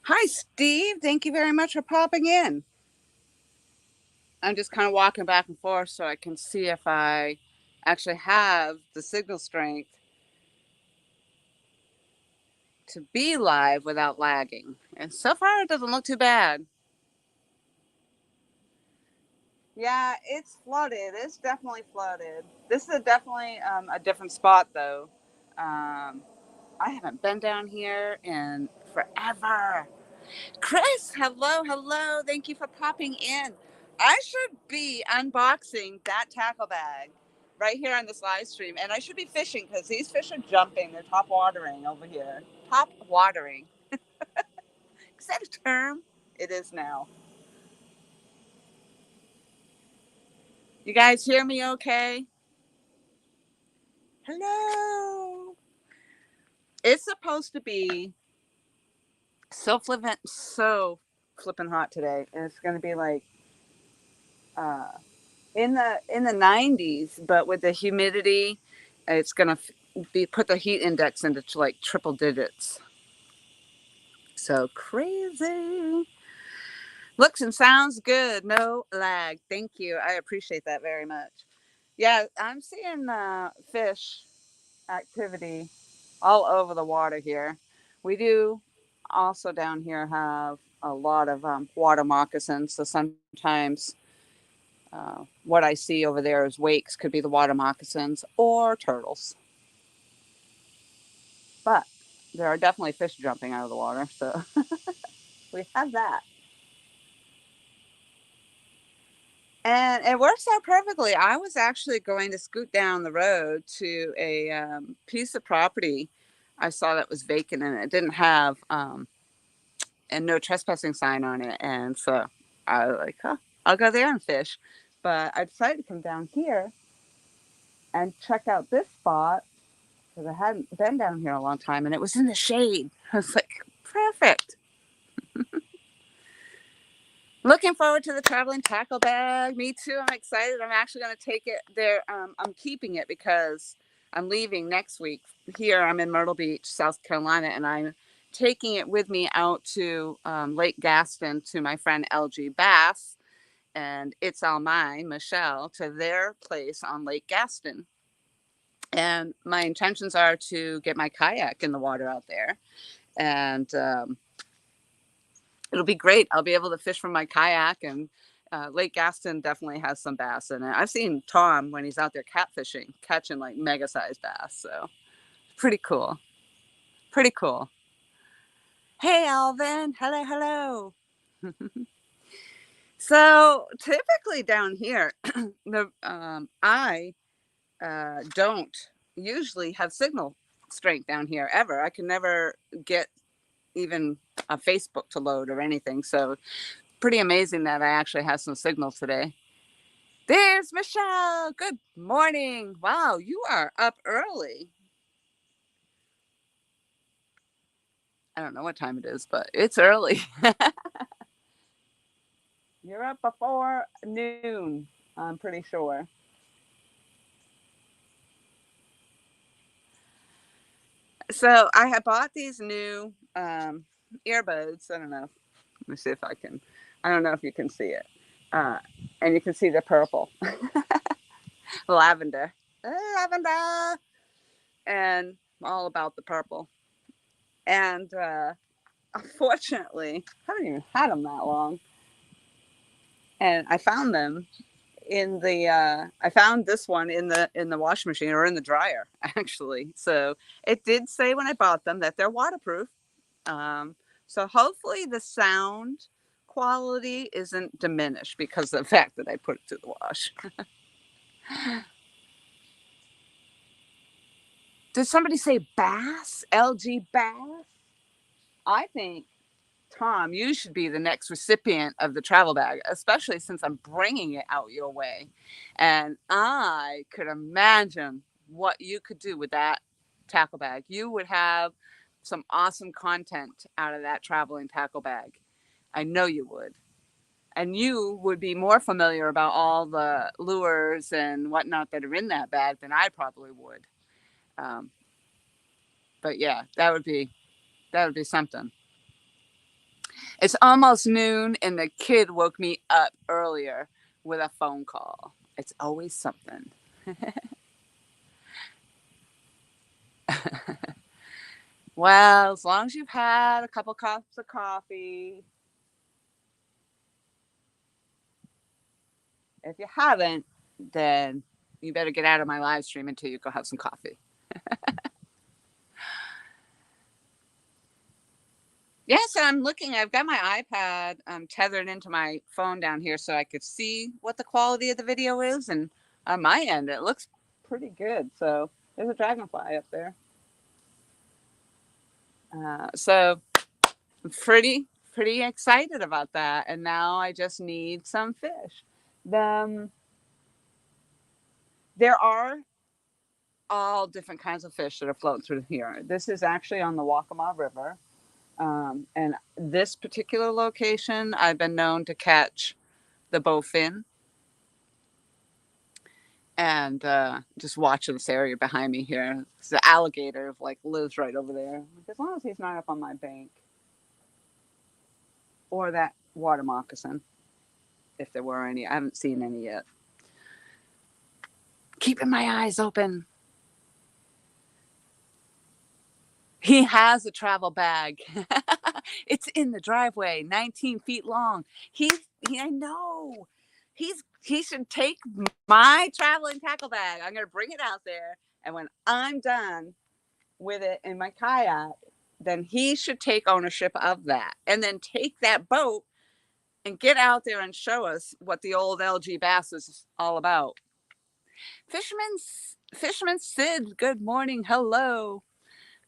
Hi, Steve. Thank you very much for popping in. I'm just kind of walking back and forth so I can see if I actually have the signal strength to be live without lagging. And so far, it doesn't look too bad. Yeah, it's flooded. It's definitely flooded. This is definitely a different spot, though. I haven't been down here in forever. Chris, hello, hello. Thank you for popping in. I should be unboxing that tackle bag right here on this live stream, and I should be fishing because these fish are jumping. They're top watering over here. Top watering. Is that a term? It is now. You guys hear me okay? Hello. It's supposed to be so flipping hot today, and it's going to be like uh, in the 90s, but with the humidity, it's gonna be put the heat index into like triple digits. So crazy. Looks and sounds good. No lag. Thank you. I appreciate that very much. Yeah, I'm seeing fish activity all over the water here. We do also down here have a lot of water moccasins. So sometimes what I see over there is wakes, could be the water moccasins or turtles. But there are definitely fish jumping out of the water, so we have that. And it works out perfectly. I was actually going to scoot down the road to a piece of property I saw that was vacant and it didn't have a no trespassing sign on it. And so I was like, huh, I'll go there and fish. But I decided to come down here and check out this spot because I hadn't been down here a long time and it was in the shade. I was like, perfect. Looking forward to the traveling tackle bag. Me too. I'm excited. I'm actually going to take it there. I'm keeping it because I'm leaving next week. Here, I'm in Myrtle Beach, South Carolina, and I'm taking it with me out to Lake Gaston to my friend LG Bass and It's All Mine, Michelle, to their place on Lake Gaston. And my intentions are to get my kayak in the water out there. And it'll be great. I'll be able to fish from my kayak, and Lake Gaston definitely has some bass in it. I've seen Tom when he's out there catfishing, catching like mega sized bass. So pretty cool. Pretty cool. Hey, Alvin. Hello, hello. So typically down here, I don't usually have signal strength down here ever. I can never get even a Facebook to load or anything. So pretty amazing that I actually have some signal today. There's Michelle. Good morning. Wow, you are up early. I don't know what time it is, but it's early. You're up before noon, I'm pretty sure. So I had bought these new earbuds. I don't know. Let me see if I can. I don't know if you can see it. Uh, and you can see the purple, lavender, lavender, and all about the purple. And unfortunately, I haven't even had them that long. And I found them in the I found this one in the washing machine or in the dryer actually. So it did say when I bought them that they're waterproof. So hopefully the sound quality isn't diminished because of the fact that I put it to the wash. Did somebody say bass? LG bass? I think Tom, you should be the next recipient of the travel bag, especially since I'm bringing it out your way. And I could imagine what you could do with that tackle bag. You would have some awesome content out of that traveling tackle bag. I know you would. And you would be more familiar about all the lures and whatnot that are in that bag than I probably would. Um, but yeah, that would be something. It's almost noon, and the kid woke me up earlier with a phone call. It's always something. Well, as long as you've had a couple cups of coffee, if you haven't, then you better get out of my live stream until you go have some coffee. Yes, I'm looking. I've got my iPad tethered into my phone down here so I could see what the quality of the video is. And on my end, it looks pretty good. So there's a dragonfly up there. So I'm pretty excited about that. And now I just need some fish. The, there are all different kinds of fish that are floating through here. This is actually on the Waccamaw River. And this particular location, I've been known to catch the bowfin. And just watching this area behind me here. The alligator like lives right over there. As long as he's not up on my bank. Or that water moccasin, if there were any. I haven't seen any yet. Keeping my eyes open. He has a travel bag. It's in the driveway, 19 feet long. I know. He should take my traveling tackle bag. I'm gonna bring it out there, and when I'm done with it in my kayak, then he should take ownership of that, and then take that boat and get out there and show us what the old LG bass is all about. Fisherman Sid, good morning, hello.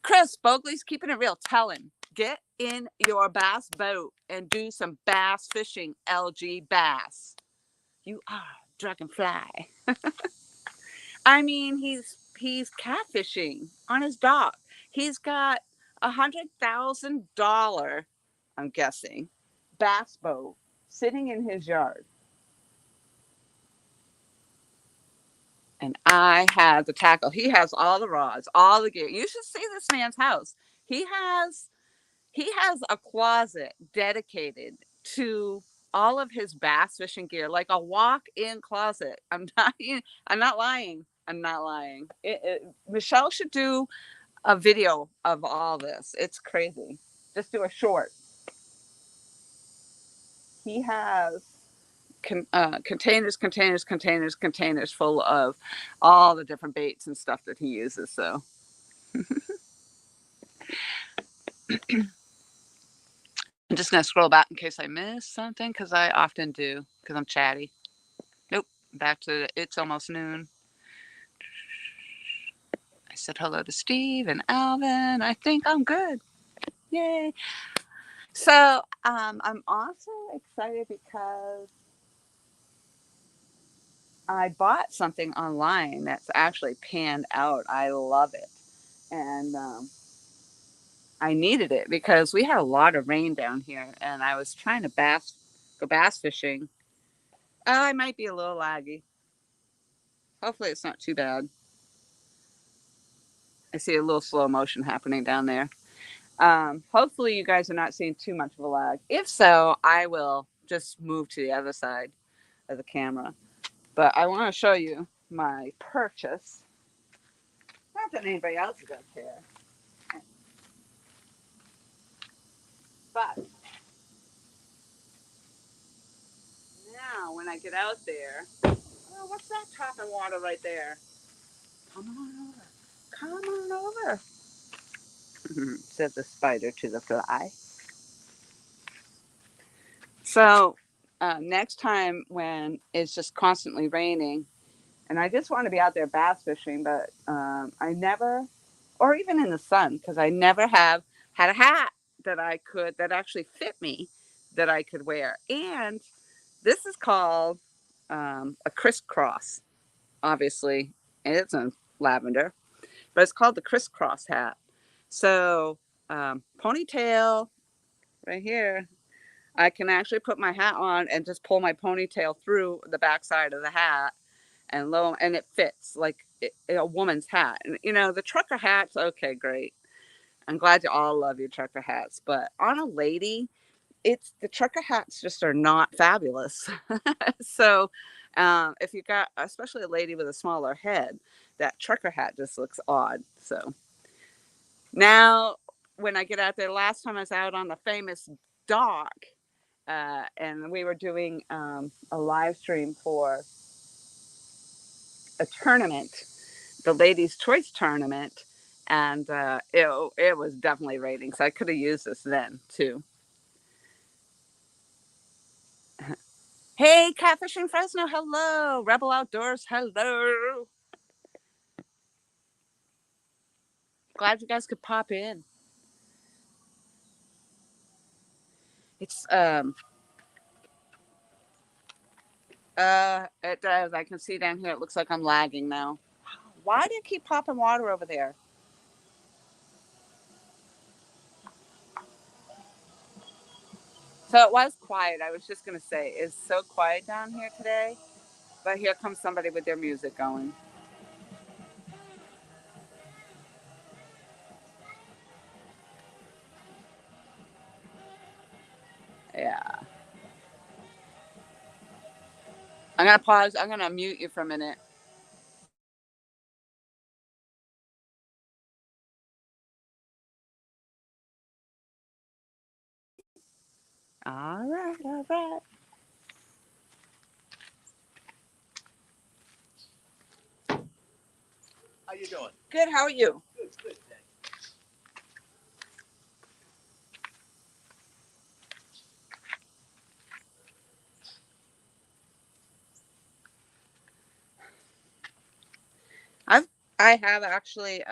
Chris Bogley's keeping it real. Tell him, get in your bass boat and do some bass fishing, LG bass. You are dragonfly. I mean, he's catfishing on his dock. He's got $100,000, I'm guessing, bass boat sitting in his yard. And I have the tackle. He has all the rods, all the gear. You should see this man's house. He has a closet dedicated to all of his bass fishing gear, like a walk-in closet. I'm not lying. I'm not lying. Michelle should do a video of all this. It's crazy. Just do a short. He has containers full of all the different baits and stuff that he uses. So I'm just gonna scroll back in case I miss something, because I often do, because I'm chatty. Nope. Back to it's almost noon. I said hello to Steve and Alvin. I think I'm good. Yay. So I'm also excited because I bought something online that's actually panned out. I love it. And I needed it because we had a lot of rain down here, and I was trying to go bass fishing. Oh, I might be a little laggy. Hopefully it's not too bad. I see a little slow motion happening down there. Hopefully you guys are not seeing too much of a lag. If so, I will just move to the other side of the camera. But I want to show you my purchase. Not that anybody else is going to care. But now when I get out there, oh, what's that topping water right there? Come on over. Come on over. Said the spider to the fly. So next time when it's just constantly raining, and I just want to be out there bass fishing, but I never, or even in the sun, because I never have had a hat that actually fit me, that I could wear. And this is called a crisscross, obviously. It's in lavender, but it's called the crisscross hat. So ponytail right here. I can actually put my hat on and just pull my ponytail through the backside of the hat, and it fits like a woman's hat. And the trucker hats, okay, great. I'm glad you all love your trucker hats, but on a lady, it's the trucker hats just are not fabulous. So, if you got, especially a lady with a smaller head, that trucker hat just looks odd. So now, when I get out there, last time I was out on the famous dock, and we were doing a live stream for a tournament, the ladies' choice tournament, and it was definitely raining, so I could have used this then too. Hey, Catfishing Fresno, hello. Rebel Outdoors, hello. Glad you guys could pop in. It's it does. I can see down here. It looks like I'm lagging now. Why do you keep popping water over there? So it was quiet. I was just gonna say it's so quiet down here today, but here comes somebody with their music going. Yeah. I'm gonna pause. I'm gonna mute you for a minute. All right, all right. How you doing? Good. How are you? Good, good, thanks. I've I have actually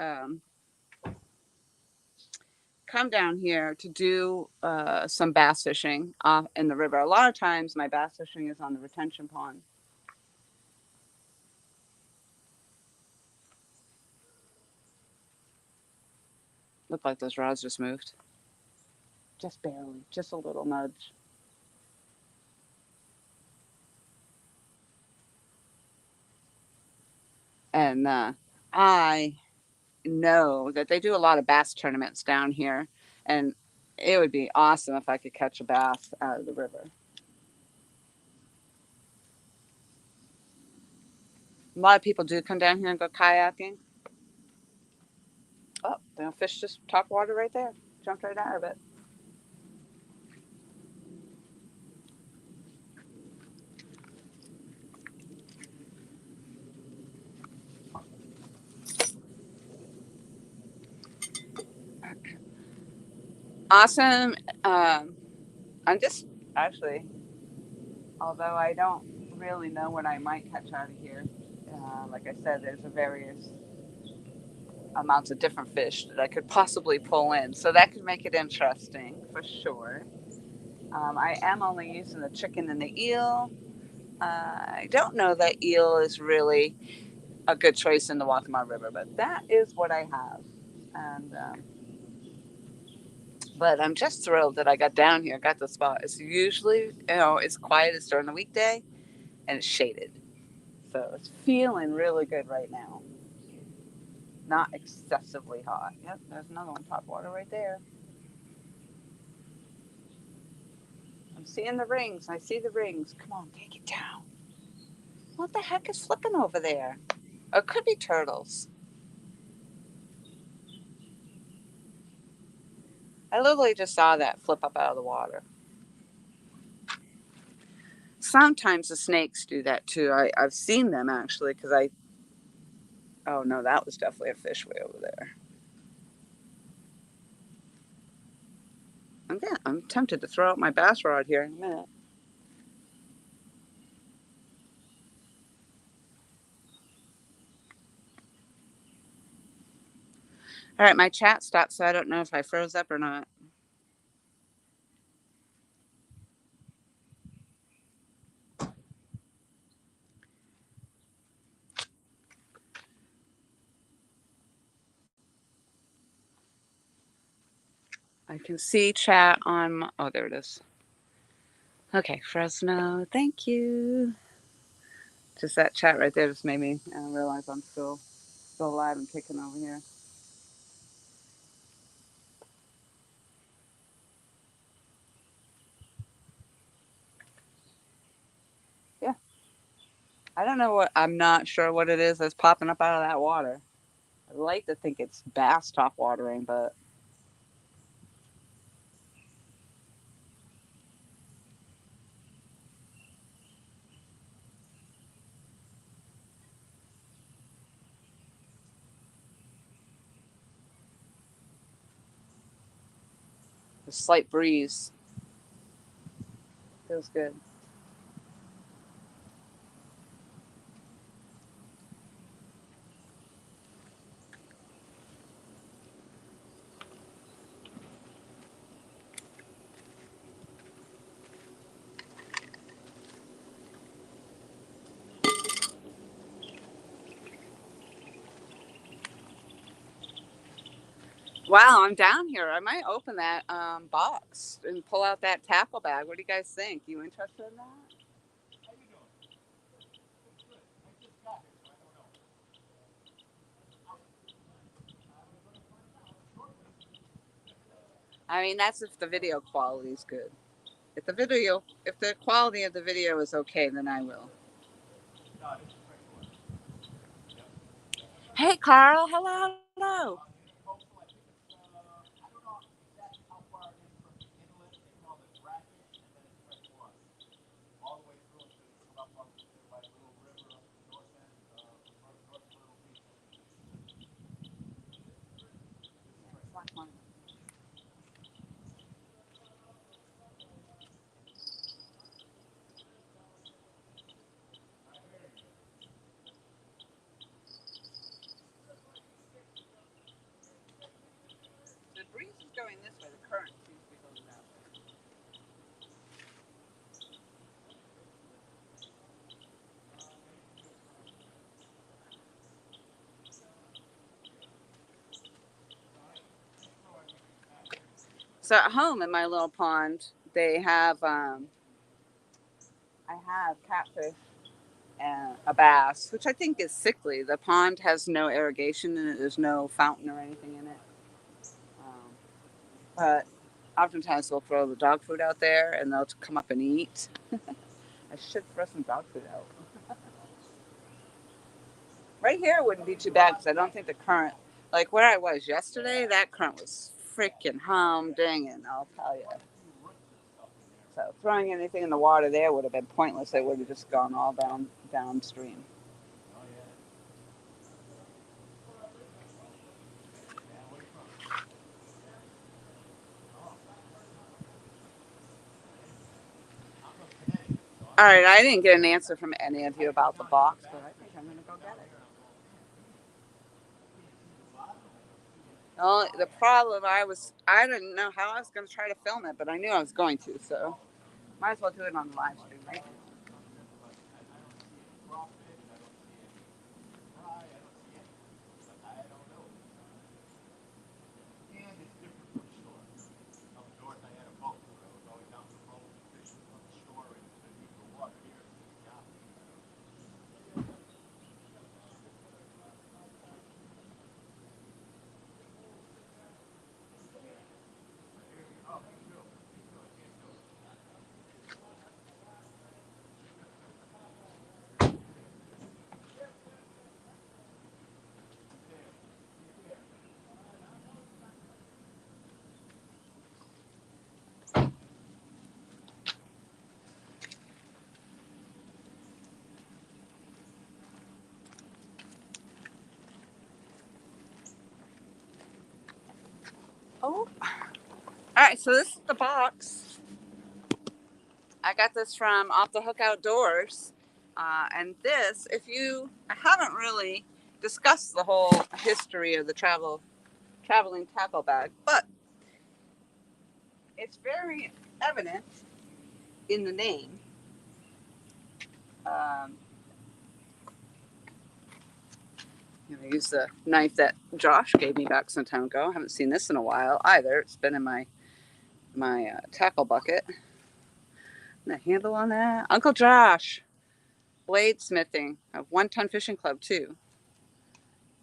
come down here to do some bass fishing in the river. A lot of times, my bass fishing is on the retention pond. Look like those rods just moved, just barely, just a little nudge. And I know that they do a lot of bass tournaments down here, and it would be awesome if I could catch a bass out of the river. A lot of people do come down here and go kayaking. Oh, the fish just top water right there. Jumped right out of it. Awesome. I'm just actually, although I don't really know what I might catch out of here. Like I said, there's a various amounts of different fish that I could possibly pull in, so that could make it interesting for sure. I am only using the chicken and the eel. I don't know that eel is really a good choice in the Waccamaw River, but that is what I have. And but I'm just thrilled that I got down here, got the spot. It's usually, it's quietest during the weekday, and it's shaded, so it's feeling really good right now. Not excessively hot. Yep, there's another one top water right there. I'm seeing the rings. I see the rings. Come on, take it down. What the heck is flipping over there? Or it could be turtles. I literally just saw that flip up out of the water. Sometimes the snakes do that too. I've seen them actually because I. Oh no, that was definitely a fish way over there. I'm tempted to throw out my bass rod here in a minute. All right, my chat stopped, so I don't know if I froze up or not. I can see chat on. Oh, there it is. Okay, Fresno, thank you. Just that chat right there just made me realize I'm still alive and kicking over here. I don't know what, I'm not sure what it is that's popping up out of that water. I like to think it's bass top watering, but the slight breeze feels good. Wow, I'm down here. I might open that box and pull out that tackle bag. What do you guys think? You interested in that? I mean, that's if the video quality is good. If the quality of the video is okay, then I will. Hey, Carl. Hello, hello. The breeze is going this way. The current seems to be going that way. So at home in my little pond, they have I have catfish and a bass, which I think is sickly. The pond has no irrigation in it. There's no fountain or anything in it. Um, but oftentimes we'll throw the dog food out there, and they'll come up and eat. I should throw some dog food out. Right here wouldn't be too bad because I don't think the current, like where I was yesterday, that current was freaking humdinging, I'll tell you. So throwing anything in the water there would have been pointless. It would have just gone all downstream. All right, I didn't get an answer from any of you about the box, but I think I'm going to go get it. The problem I didn't know how I was going to try to film it, but I knew I was going to, so might as well do it on the live stream, right? Oh, all right. So this is the box. I got this from Off the Hook Outdoors, and this, if you, I haven't really discussed the whole history of the traveling tackle bag, but it's very evident in the name. Um, I'm gonna use the knife that Josh gave me back some time ago. I haven't seen this in a while either. It's been in my tackle bucket. And the handle on that, Uncle Josh, bladesmithing, a 1 ton fishing club too.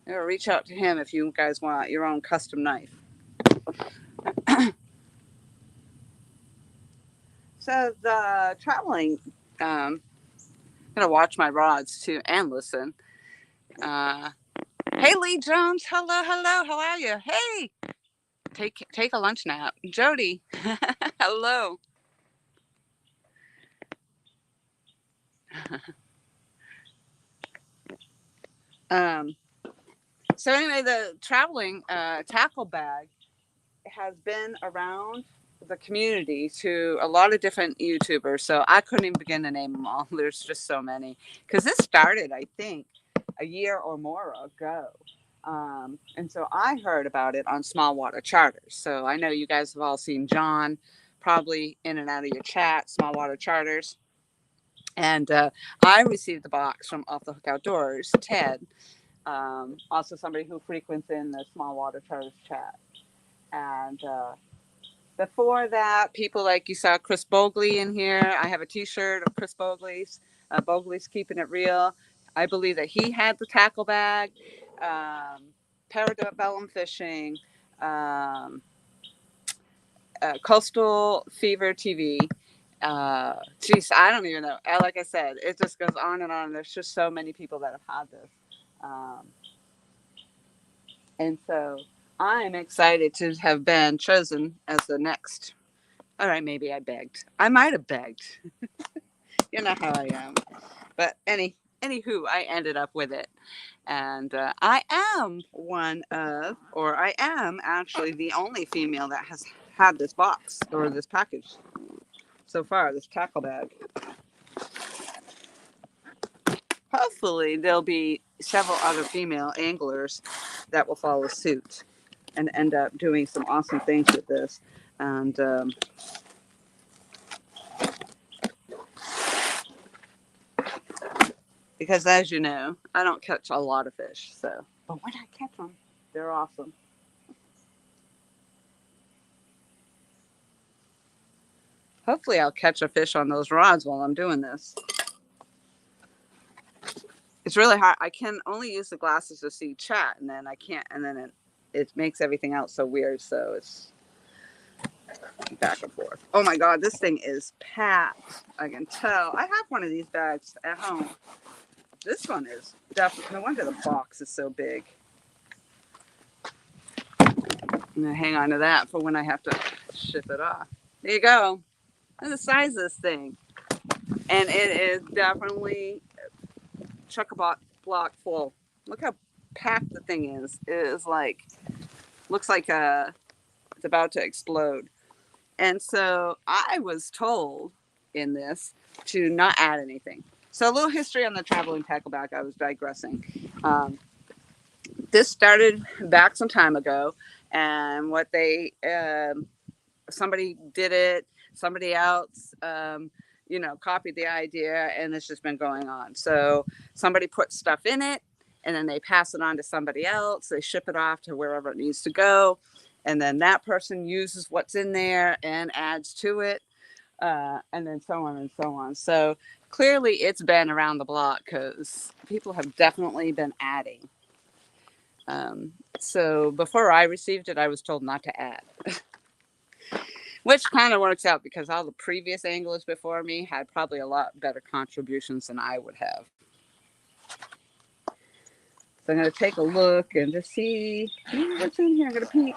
Reach out to him if you guys want your own custom knife. So the traveling um, gonna watch my rods too and listen. Hey, Lee Jones. Hello, hello. How are you? Hey, take a lunch nap. Jody. Hello. um, so anyway, the traveling tackle bag has been around the community to a lot of different YouTubers. So I couldn't even begin to name them all. There's just so many. Because this started, I think, a year or more ago. And so I heard about it on small water charters. So I know you guys have all seen John, probably in and out of your chat, small water charters. And I received the box from Off the Hook Outdoors, Ted, also somebody who frequents in the small water charters chat. And before that, people like you saw Chris Bogley in here. I have a T-shirt of Chris Bogley's. Bogley's keeping it real. I believe that he had the tackle bag. Parabellum fishing. Um, Coastal Fever TV. Geez, I don't even know. Like I said, it just goes on and on. There's just so many people that have had this. Um, and so I'm excited to have been chosen as the next. All right, maybe I begged. I might have begged. You know how I am. But anywho, I ended up with it. And I am one of, or I am actually the only female that has had this box or this package so far, this tackle bag. Hopefully, there'll be several other female anglers that will follow suit and end up doing some awesome things with this. And because, as you know, I don't catch a lot of fish. So, but when I catch them, they're awesome. Hopefully, I'll catch a fish on those rods while I'm doing this. It's really hard. I can only use the glasses to see chat, and then I can't, and then it makes everything else so weird. So it's back and forth. Oh my God, this thing is packed. I can tell. I have one of these bags at home. This one is definitely, no wonder the box is so big. I'm gonna hang on to that for when I have to ship it off. There you go. Look at the size of this thing. And it is definitely chock-a-block full. Look how packed the thing is. It is like, looks like it's about to explode. And so I was told in this to not add anything. So a little history on the traveling tackleback. I was digressing. This started back some time ago, and what they somebody did it, somebody else copied the idea, and it's just been going on. So somebody puts stuff in it, and then they pass it on to somebody else. They ship it off to wherever it needs to go, and then that person uses what's in there and adds to it, and then so on and so on. So clearly it's been around the block because people have definitely been adding. So before I received it, I was told not to add. Which kind of works out because all the previous anglers before me had probably a lot better contributions than I would have. So I'm going to take a look and just see what's in here. I'm going to peek.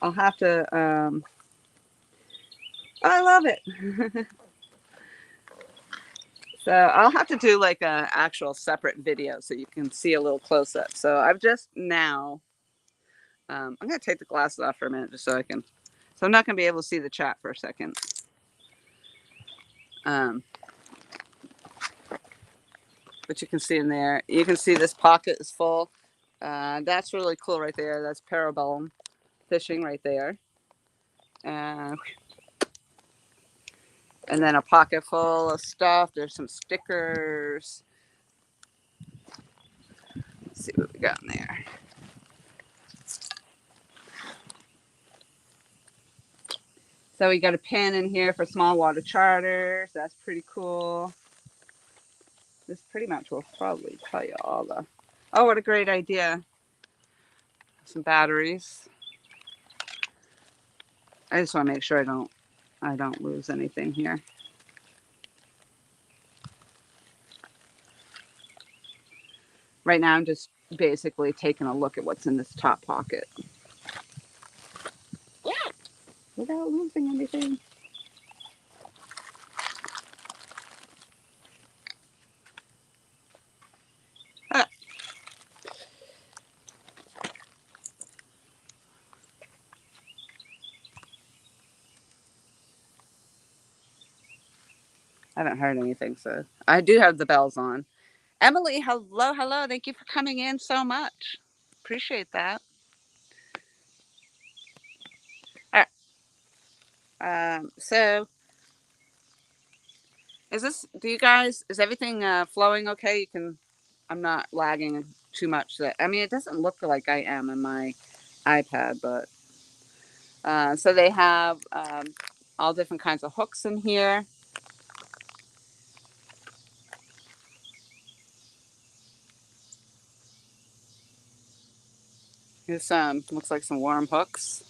I'll have to, I love it. So I'll have to do like an actual separate video so you can see a little close up. So I've just now, I'm going to take the glasses off for a minute just so I can, so I'm not going to be able to see the chat for a second. But you can see in there, you can see this pocket is full. That's really cool right there. That's parabellum fishing right there. And then a pocket full of stuff. There's some stickers. Let's see what we got in there. So we got a pen in here for small water charters. That's pretty cool. This pretty much will probably tell you all the. Oh, what a great idea. Some batteries. I just want to make sure I don't lose anything here. right now I'm just basically taking a look at what's in this top pocket without losing anything. Ah, I haven't heard anything, so I do have the bells on. Emily, hello, hello. Thank you for coming in so much. Appreciate that. All right. So is this, do you guys, is everything flowing okay? You can, I'm not lagging too much. That, I mean, it doesn't look like I am in my iPad, but so they have all different kinds of hooks in here. Here's some, looks like some worm hooks.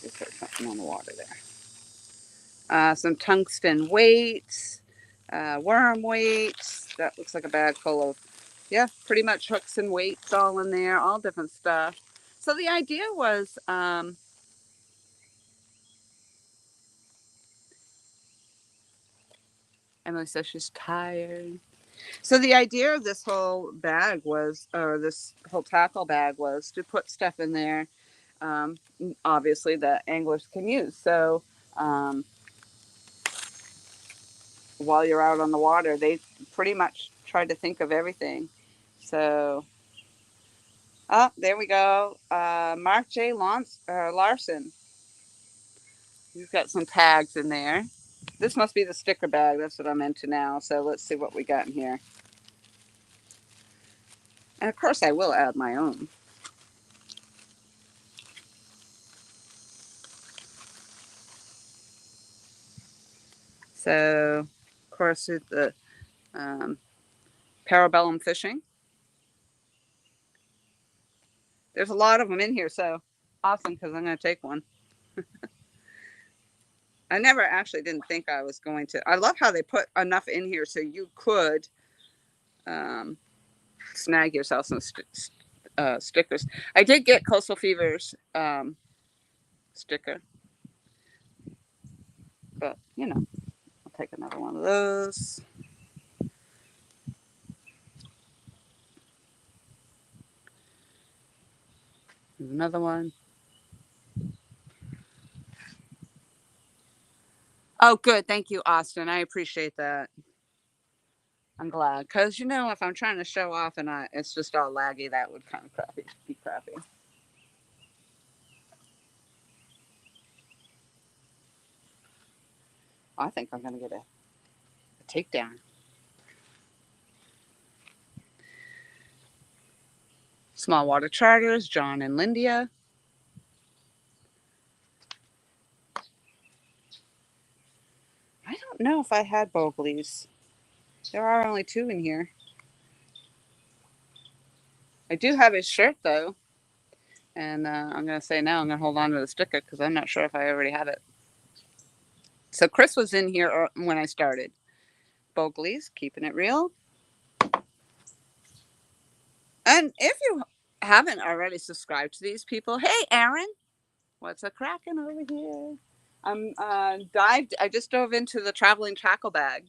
Let's put something on the water there. Some tungsten weights, worm weights. That looks like a bag full of, yeah, pretty much hooks and weights all in there, all different stuff. So the idea was, Emily says she's tired. So the idea of this whole bag was, or this whole tackle bag was to put stuff in there, um, obviously that anglers can use. So um, while you're out on the water, they pretty much tried to think of everything. So, oh, there we go. Mark J. Larson. He's got some tags in there. This must be the sticker bag. That's what I'm into now. So let's see what we got in here. And of course, I will add my own. So, of course, the um, parabellum fishing. There's a lot of them in here, so awesome because I'm going to take one. I never actually didn't think I was going to. I love how they put enough in here so you could um, snag yourself some stickers. I did get Coastal Fever's sticker, but you know, I'll take another one of those. There's another one. Oh, good. Thank you, Austin. I appreciate that. I'm glad because you know if I'm trying to show off and it's just all laggy, that would kind of be crappy. I think I'm gonna get a takedown. Small water charters, John and Lindia. I don't know if I had Boglies. There are only two in here. I do have his shirt though, and I'm gonna say now I'm gonna hold on to the sticker because I'm not sure if I already have it. So Chris was in here when I started. Boglies, keeping it real. And if you haven't already subscribed to these people, hey Aaron, what's a cracking over here? I'm dived. I just dove into the traveling tackle bag.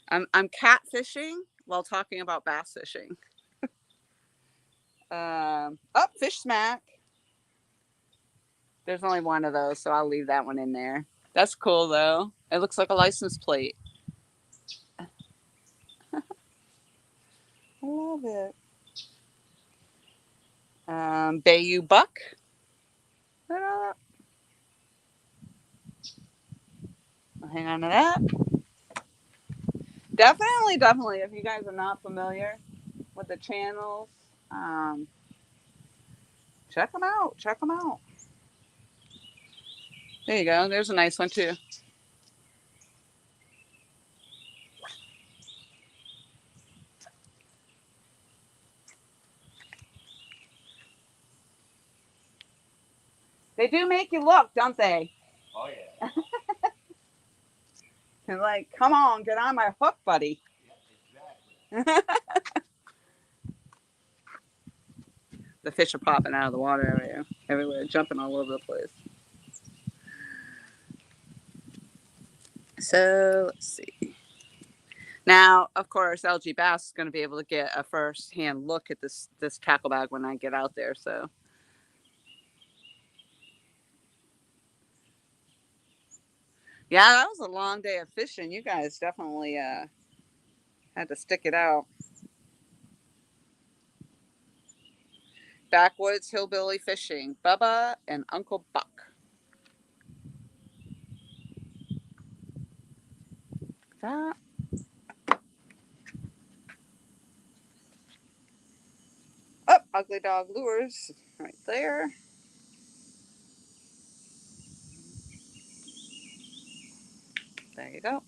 I'm catfishing while talking about bass fishing. Oh, fish smack. There's only one of those, so I'll leave that one in there. That's cool though. It looks like a license plate. I love it. Bayou buck. I'll hang on to that. Definitely, definitely. If you guys are not familiar with the channels, um, check them out. Check them out. There you go. There's a nice one too. They do make you look, don't they? Oh yeah. They're like, come on, get on my hook, buddy. Yeah, exactly. The fish are popping out of the water everywhere, jumping all over the place. So let's see. Now, of course, LG Bass is going to be able to get a first-hand look at this tackle bag when I get out there. So, yeah, that was a long day of fishing. You guys definitely had to stick it out. Backwoods hillbilly fishing, Bubba and Uncle Buck. That up, Ugly Dog Lures, right there. There you go.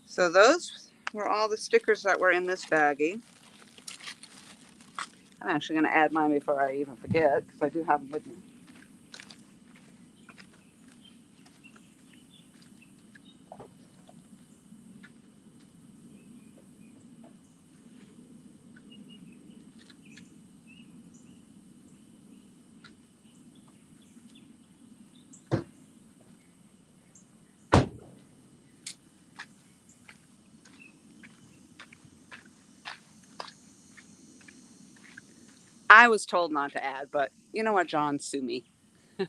So those were all the stickers that were in this baggie. I'm actually going to add mine before I even forget because I do have them with me. I was told not to add, but you know what, John, sue me. I'm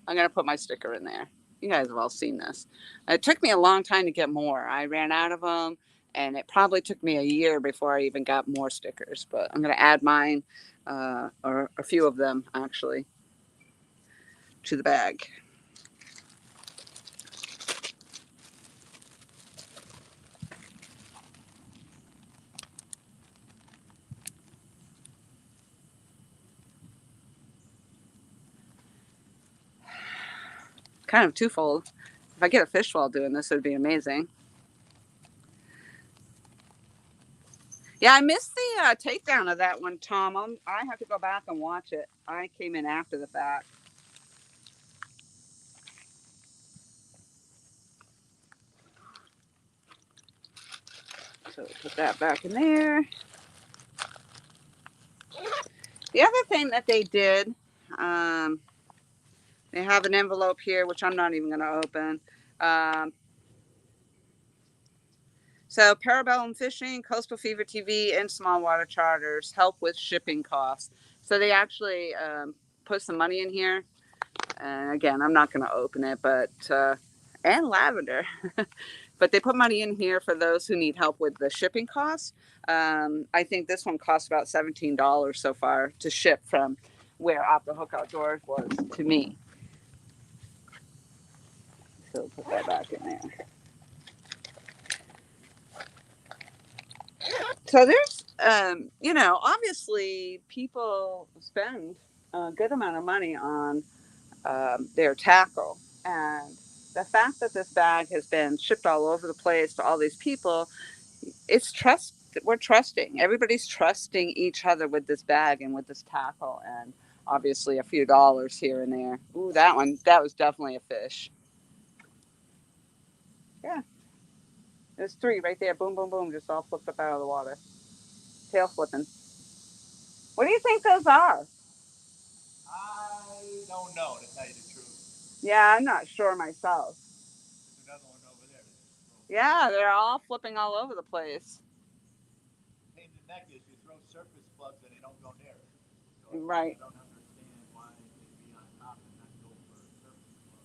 going to put my sticker in there. You guys have all seen this. It took me a long time to get more. I ran out of them, and it probably took me a year before I even got more stickers. But I'm going to add mine, or a few of them actually, to the bag. Kind of twofold. If I get a fish while doing this, it would be amazing. Yeah, I missed the takedown of that one, Tom. I have to go back and watch it. I came in after the fact. So put that back in there. The other thing that they did, um, they have an envelope here, which I'm not even going to open. Um, so, Parabellum Fishing, Coastal Fever TV, and Small Water Charters help with shipping costs. So, they actually put some money in here. And again, I'm not going to open it, but, and lavender. But they put money in here for those who need help with the shipping costs. I think this one cost about $17 so far to ship from where Off the Hook Outdoors was to me. So put that back in there. So there's, obviously people spend a good amount of money on their tackle. And the fact that this bag has been shipped all over the place to all these people, it's trust. We're trusting. Everybody's trusting each other with this bag and with this tackle. And obviously a few dollars here and there. Ooh, that was definitely a fish. Yeah. There's three right there. Boom, boom, boom. Just all flipped up out of the water. Tail flipping. What do you think those are? I don't know, to tell you the truth. Yeah, I'm not sure myself. There's another one over there. Yeah, they're all flipping all over the place. Pain in the neck is you throw surface plugs and they don't go near it. So Right. I don't understand why they'd be on top and not go for a surface plug.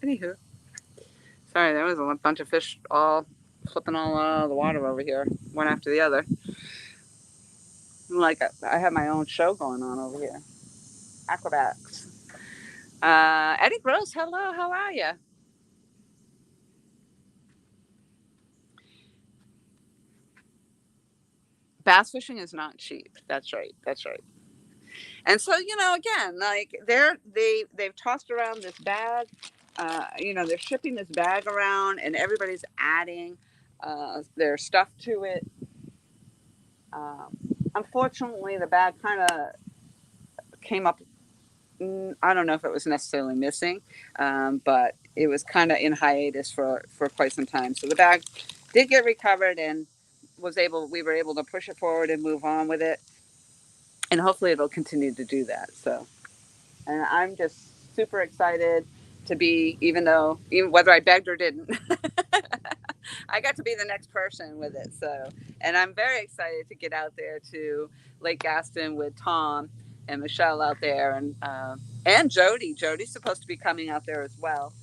Anywho, sorry, there was a bunch of fish all flipping all out of the water over here, one after the other. Like I have my own show going on over here. Acrobats. Eddie Gross, hello, how are you? Bass fishing is not cheap. That's right. That's right. And so again, like they've tossed around this bag. they're shipping this bag around and everybody's adding their stuff to it. Um, Unfortunately, the bag kind of came up. I don't know if it was necessarily missing, but it was kind of in hiatus for quite some time. So the bag did get recovered and we were able to push it forward and move on with it, and hopefully it'll continue to do that. So, and I'm just super excited to be, even whether I begged or didn't, I got to be the next person with it. So, and I'm very excited to get out there to Lake Gaston with Tom and Michelle out there, and Jody. Jody's supposed to be coming out there as well.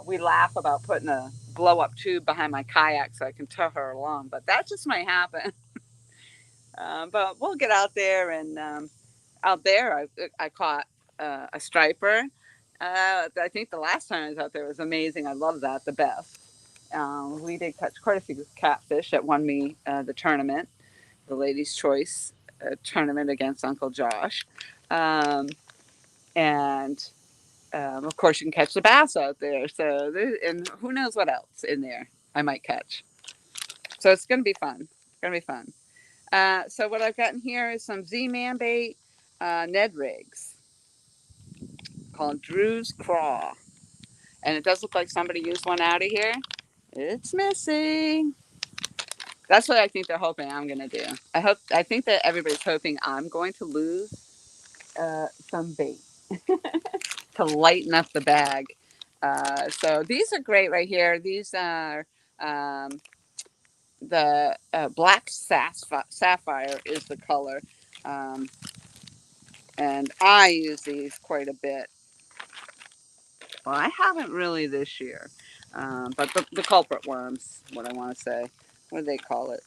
We laugh about putting a blow up tube behind my kayak so I can tow her along, but that just might happen. But we'll get out there, and out there I caught a striper. I think the last time I was out there was amazing. I love that the best. We did catch quite a few catfish that won me the tournament, the Ladies' Choice tournament against Uncle Josh. Um, and of course, you can catch the bass out there. So, and who knows what else in there I might catch. So it's going to be fun. It's going to be fun. So what I've gotten here is some Z-Man bait Ned rigs called Drew's Craw. And it does look like somebody used one out of here. It's missing. That's what I think they're hoping I'm going to do. I think that everybody's hoping I'm going to lose some bait to lighten up the bag. So these are great right here. These are the black sapphire is the color. Um, and I use these quite a bit. Well, I haven't really this year, but the culprit worms, what I want to say, what do they call it?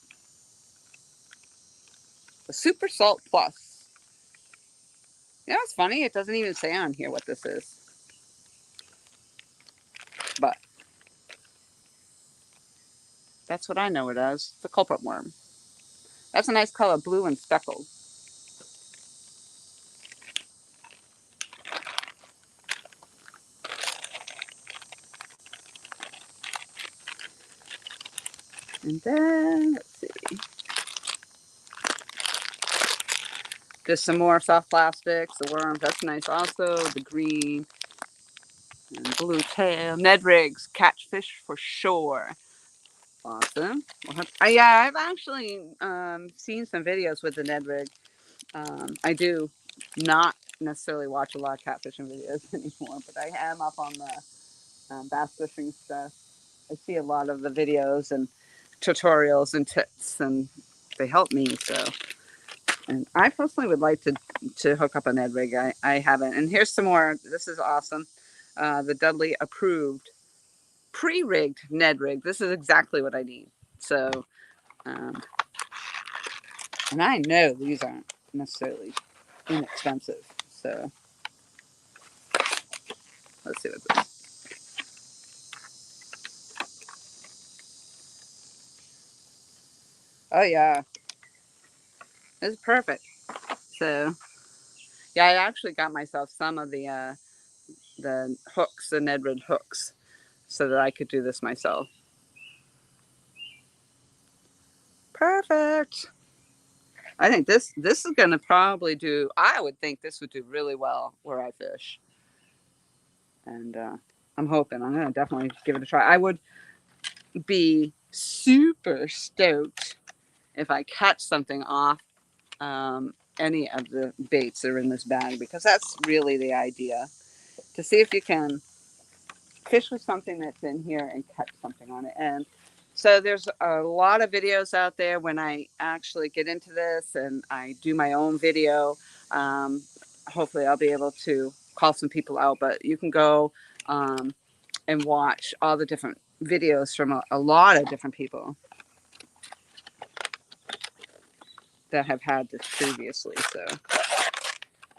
The Super Salt Plus. You know, it's funny. It doesn't even say on here what this is, but that's what I know it as. The culprit worm. That's a nice color, blue and speckled. And then let's see, just some more soft plastics. The worms. That's nice. Also, the green and blue tail. Ned rigs, catch fish for sure. Awesome. Yeah, I've actually seen some videos with the Ned rig. I do not necessarily watch a lot of catfishing videos anymore, but I am up on the bass fishing stuff. I see a lot of the videos and tutorials and tips, and they help me. So, and I personally would like to hook up a Ned rig. I haven't. And here's some more. This is awesome. The Dudley approved pre-rigged Ned rig. This is exactly what I need. So, um, and I know these aren't necessarily inexpensive. So let's see what this. Oh yeah, it's perfect. So yeah, I actually got myself some of the hooks, the Ned rig hooks, so that I could do this myself. Perfect. I think this is gonna probably do. I would think this would do really well where I fish, and I'm hoping. I'm gonna definitely give it a try. I would be super stoked if I catch something off any of the baits that are in this bag, because that's really the idea, to see if you can fish with something that's in here and catch something on it. And so there's a lot of videos out there. When I actually get into this and I do my own video, um, hopefully I'll be able to call some people out, but you can go and watch all the different videos from a lot of different people that have had this previously. So,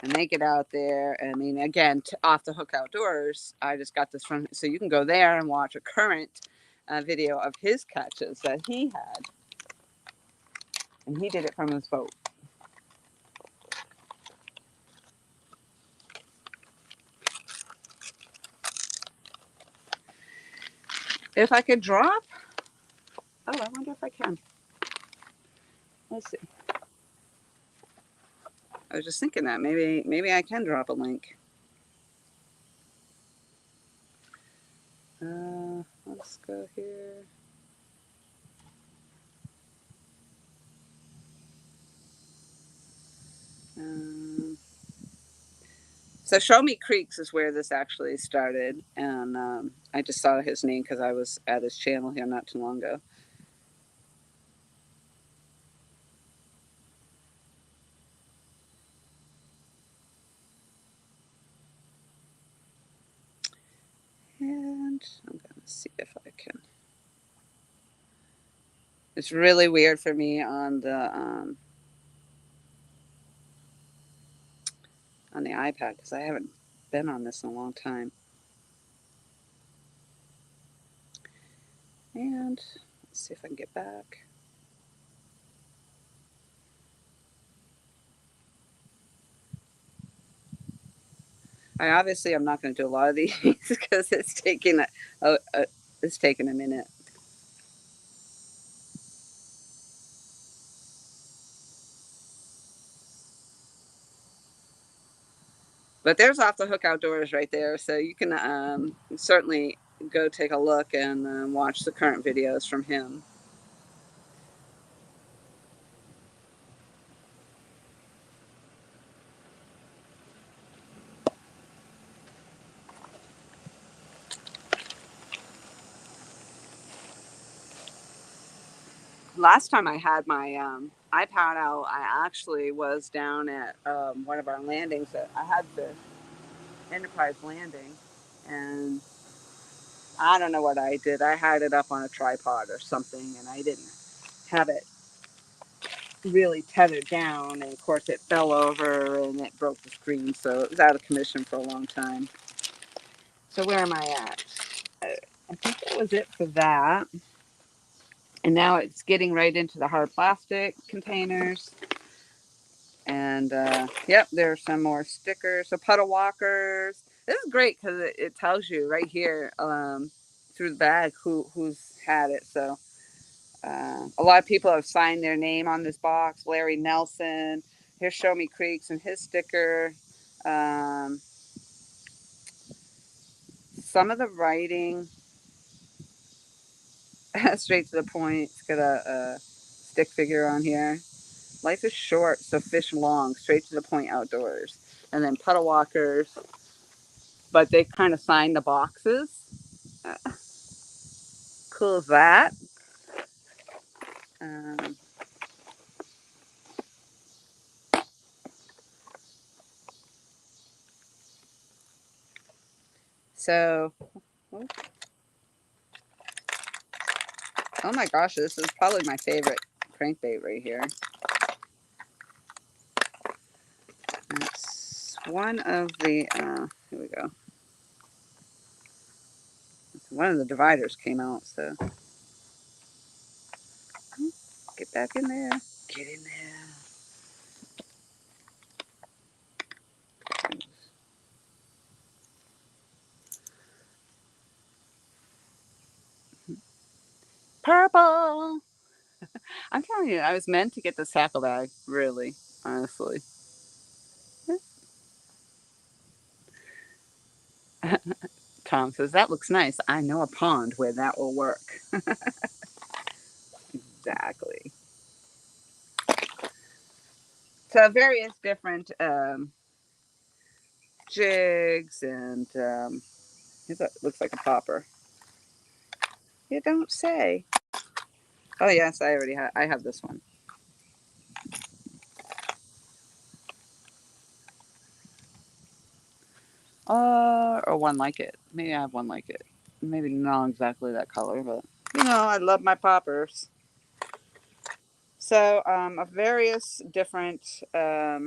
and they get out there. I mean, again, off the hook outdoors, I just got this from, so you can go there and watch a current video of his catches that he had, and he did it from his boat. If I could drop, oh, I wonder if I can. Let's see. I was just thinking that maybe I can drop a link. Let's go here. Um, so Show Me Creeks is where this actually started, and I just saw his name because I was at his channel here not too long ago. And I'm gonna see if I can. It's really weird for me on the iPad because I haven't been on this in a long time. And let's see if I can get back. I'm not going to do a lot of these because it's taking it's taking a minute. But there's Off the Hook Outdoors right there, so you can certainly go take a look and watch the current videos from him. Last time I had my iPad out, I actually was down at one of our landings. That I had the Enterprise landing, and I don't know what I did. I had it up on a tripod or something, and I didn't have it really tethered down. And of course, it fell over and it broke the screen, so it was out of commission for a long time. So where am I at? I think that was it for that. And now it's getting right into the hard plastic containers. And yep, there's some more stickers. So puddle walkers. This is great because it tells you right here through the bag who's had it. So a lot of people have signed their name on this box. Larry Nelson. Here's Show Me Creeks and his sticker. Um, some of the writing, straight to the point. It's got a stick figure on here. Life is short, so fish long. Straight to the point outdoors. And then puddle walkers, but they kind of sign the boxes. Uh, cool as that. Um, so, oh my gosh, this is probably my favorite crankbait right here. It's one of the, here we go. One of the dividers came out, so get back in there. Get in there. Purple. I'm telling you, I was meant to get the tackle bag, really, honestly. Tom says, that looks nice. I know a pond where that will work. Exactly. So various different jigs and looks like a popper. You don't say. Oh yes, I have this one. Or one like it. Maybe I have one like it. Maybe not exactly that color, but I love my poppers. So of various different. I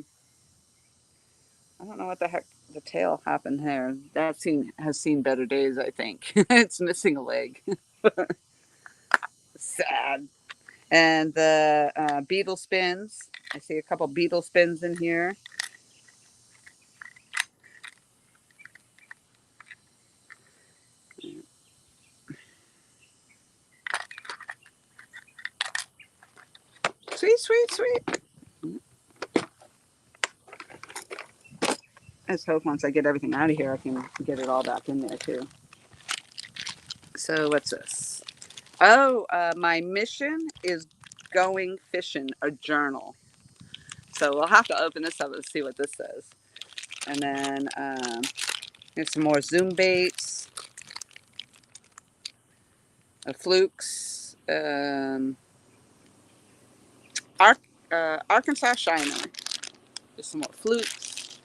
don't know what the heck the tail happened there. Has seen better days. I think it's missing a leg. Sad. And the beetle spins. I see a couple beetle spins in here. sweet, sweet. Let's hope once I get everything out of here, I can get it all back in there too. So what's this? Oh, my mission is going fishing, a journal. So we'll have to open this up and see what this says. And then here's some more Zoom baits, flukes, Arkansas Shiner. Just some more flukes.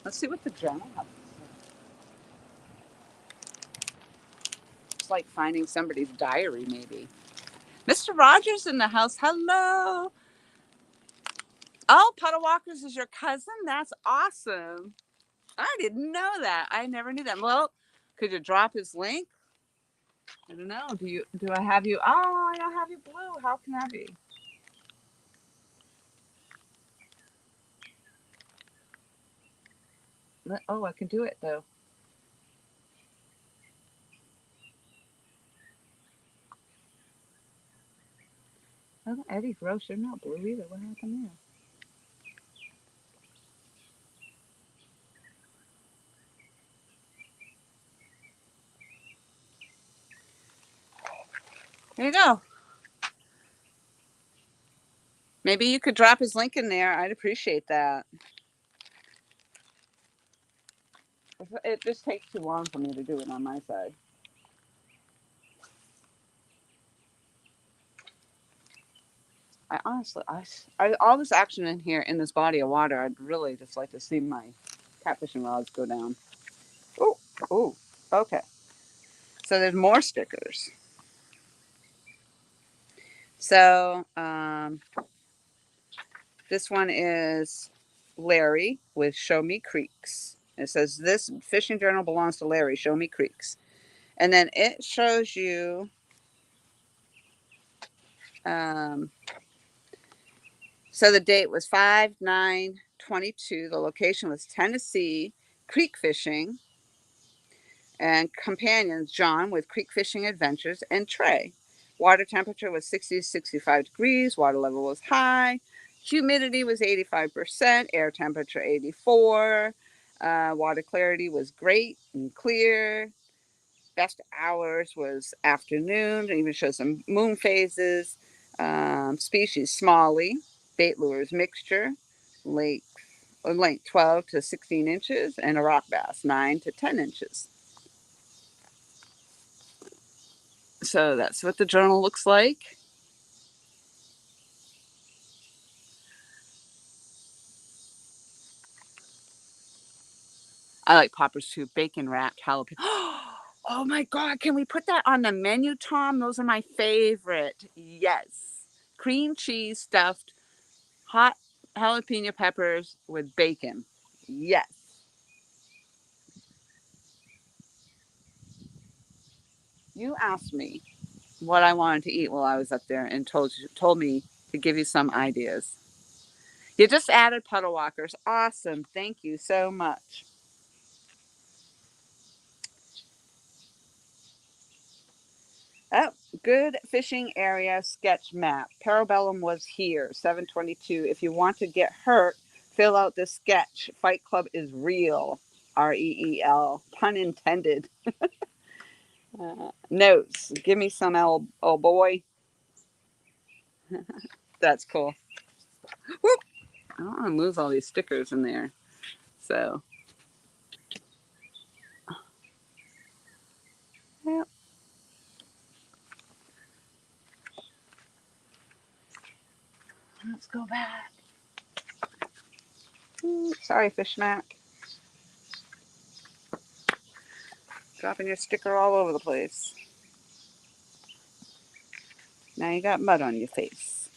Let's see what the journal has. It's like finding somebody's diary, maybe. Mr. Rogers in the house. Hello. Oh, Puddle Walkers is your cousin? That's awesome. I didn't know that. I never knew that. Well, could you drop his link? I don't know. Do I have you? Oh, I don't have you blue. How can that be? Oh, I can do it though. Oh, Eddie Gross, you're not blue either. What happened there? There you go. Maybe you could drop his link in there. I'd appreciate that. It just takes too long for me to do it on my side. I honestly, all this action in here in this body of water, I'd really just like to see my catfishing rods go down. Oh, oh, okay. So there's more stickers. So this one is Larry with Show Me Creeks. It says this fishing journal belongs to Larry. Show Me Creeks, and then it shows you. Um, so the date was 5/9/22. The location was Tennessee. Creek fishing. And companions John with Creek Fishing Adventures and Trey. Water temperature was 60 to 65 degrees. Water level was high. Humidity was 85%. Air temperature 84. Water clarity was great and clear. Best hours was afternoon. It even shows some moon phases. Species Smalley. Bait lures mixture. Length 12 to 16 inches. And a rock bass 9 to 10 inches. So that's what the journal looks like. I like poppers too. Bacon wrapped jalapeno. Oh my God. Can we put that on the menu, Tom? Those are my favorite. Yes. Cream cheese stuffed hot jalapeno peppers with bacon. Yes. You asked me what I wanted to eat while I was up there and told me to give you some ideas. You just added puddle walkers. Awesome. Thank you so much. Oh, good fishing area sketch map. Parabellum was here, 722. If you want to get hurt, fill out the sketch. Fight Club is real. REEL. Pun intended. Notes. Give me some oh boy. That's cool. Whoop. I don't want to lose all these stickers in there. So, yeah, let's go back. Sorry, Fish Mac. Dropping your sticker all over the place. Now you got mud on your face.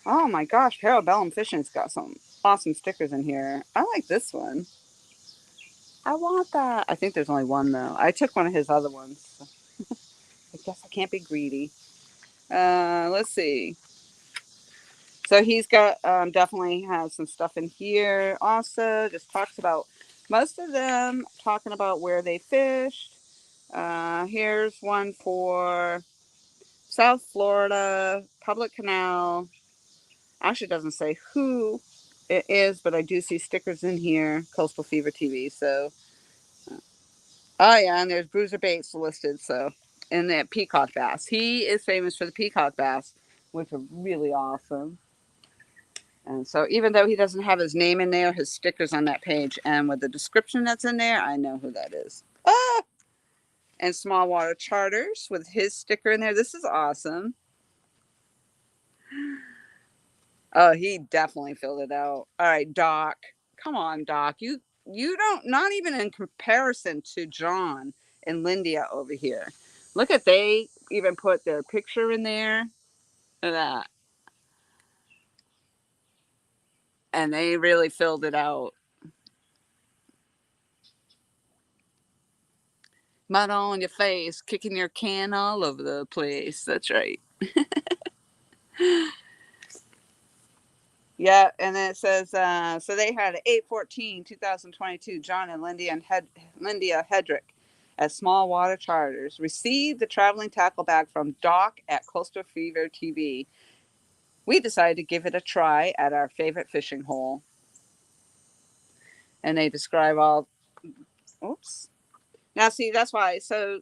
Oh my gosh, Parabellum Fishing's got some awesome stickers in here. I like this one. I want that. I think there's only one though. I took one of his other ones. So I guess I can't be greedy. Let's see. So he's got definitely has some stuff in here. Also, just talks about most of them talking about where they fished. Here's one for South Florida, public canal. Actually, doesn't say who it is, but I do see stickers in here. Coastal Fever TV. So, oh yeah, and there's Bruiser Bates listed. So, and the peacock bass. He is famous for the peacock bass, which are really awesome. And so, even though he doesn't have his name in there, his stickers on that page, and with the description that's in there, I know who that is. Ah! And Small Water Charters with his sticker in there. This is awesome. Oh, he definitely filled it out. All right, Doc. Come on, Doc. You don't, not even in comparison to John and Lindia over here. Look at, they even put their picture in there. Look at that. And they really filled it out. Mud on your face, kicking your can all over the place. That's right. Yeah, and then it says, so they had 8/14/2022. John and Lindia Hedrick at Small Water Charters received the traveling tackle bag from Doc at Coastal Fever TV. We decided to give it a try at our favorite fishing hole. And they describe all, oops. Now, see, that's why, so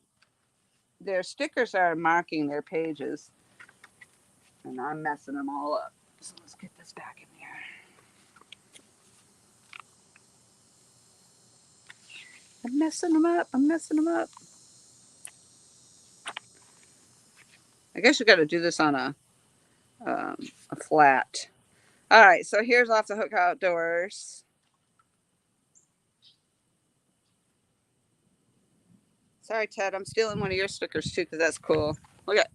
their stickers are marking their pages, and I'm messing them all up. So let's get this back in here. I'm messing them up. I'm messing them up. I guess you got to do this on a flat. All right, so here's Off the Hook Outdoors. Sorry, Ted, I'm stealing one of your stickers too because that's cool. Look at.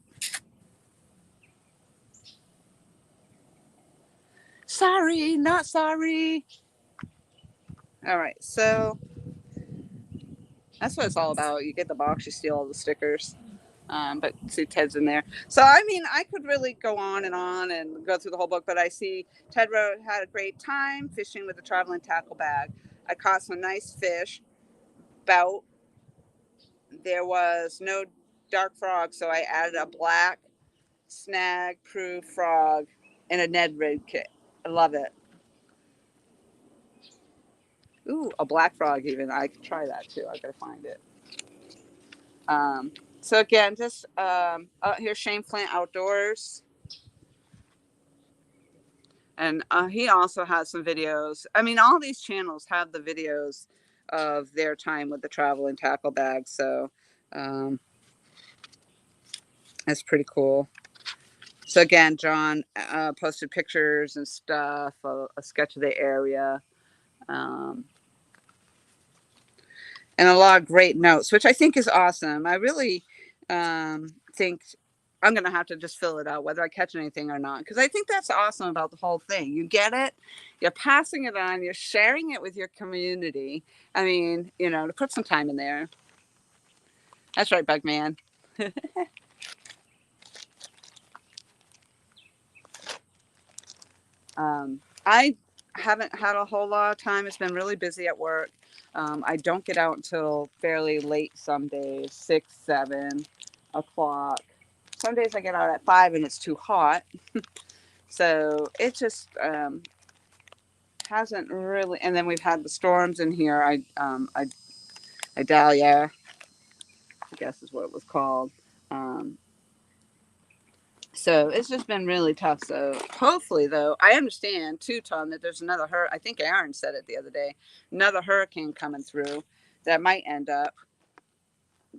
Sorry, not sorry. All right, so that's what it's all about. You get the box, you steal all the stickers. But see, Ted's in there. So, I mean, I could really go on and go through the whole book, but I see Ted wrote, had a great time fishing with a traveling tackle bag. I caught some nice fish. About, there was no dark frog, so I added a black snag proof frog in a Ned rig kit. I love it. Ooh, a black frog even. I could try that too. I gotta find it. Um, so again, just here's Shane Flint Outdoors. And he also has some videos. I mean, all these channels have the videos of their time with the travel and tackle bag. So um, that's pretty cool. So again, John posted pictures and stuff, a sketch of the area, um, and a lot of great notes, which I think is awesome. I really think I'm going to have to just fill it out, whether I catch anything or not, because I think that's awesome about the whole thing. You get it, you're passing it on, you're sharing it with your community. I mean, you know, to put some time in there. That's right, Bugman. I haven't had a whole lot of time. It's been really busy at work. I don't get out until fairly late some days, 6, 7 o'clock. Some days I get out at 5 and it's too hot. So it just hasn't really. And then we've had the storms in here. Idalia, I guess is what it was called. Um, so it's just been really tough. So hopefully, though, I understand too, Tom, that there's another I think Aaron said it the other day. Another hurricane coming through that might end up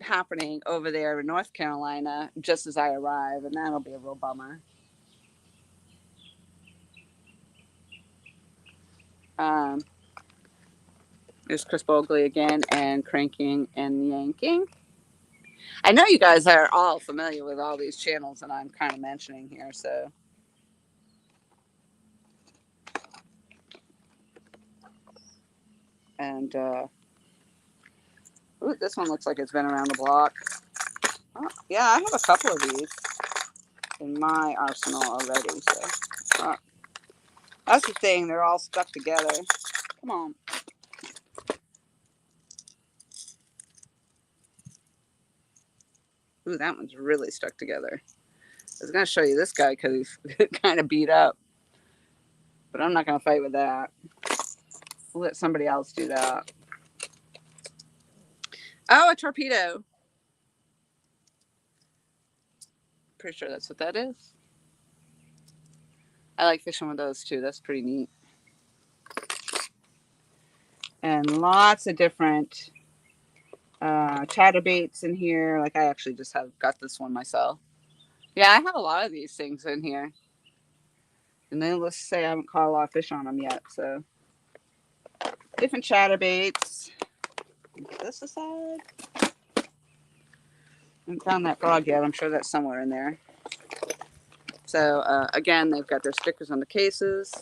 happening over there in North Carolina just as I arrive, and that'll be a real bummer. Um, there's Chris Bogley again and cranking and yanking. I know you guys are all familiar with all these channels that I'm kind of mentioning here, so. And ooh, this one looks like it's been around the block. Oh, yeah, I have a couple of these in my arsenal already. So that's the thing; they're all stuck together. Come on. Ooh, that one's really stuck together. I was going to show you this guy because he's kind of beat up, but I'm not going to fight with that. We'll let somebody else do that. Oh, a torpedo. Pretty sure that's what that is. I like fishing with those too. That's pretty neat. And lots of different chatterbaits in here. Like I actually just have got this one myself. Yeah, I have a lot of these things in here. And then let's say I haven't caught a lot of fish on them yet. So different chatterbaits. This aside. I haven't found that frog yet. I'm sure that's somewhere in there. So again, they've got their stickers on the cases.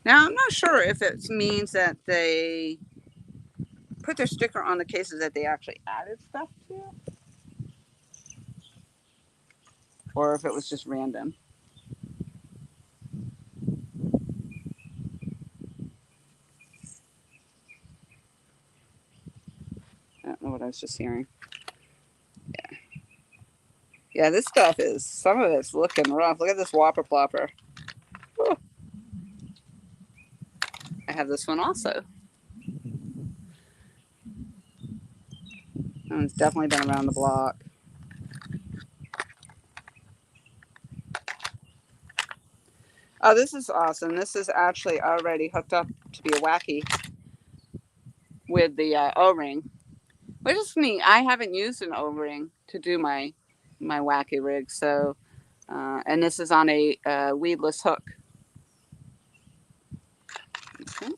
Now I'm not sure if it means that they put their sticker on the cases that they actually added stuff to, or if it was just random. I don't know what I was just hearing. Yeah, this stuff is, some of it's looking rough. Look at this whopper plopper. Whew. I have this one also. And it's definitely been around the block. Oh, this is awesome. This is actually already hooked up to be a wacky with the O-ring, which is neat. I haven't used an O-ring to do my wacky rig, so and this is on a weedless hook. Okay.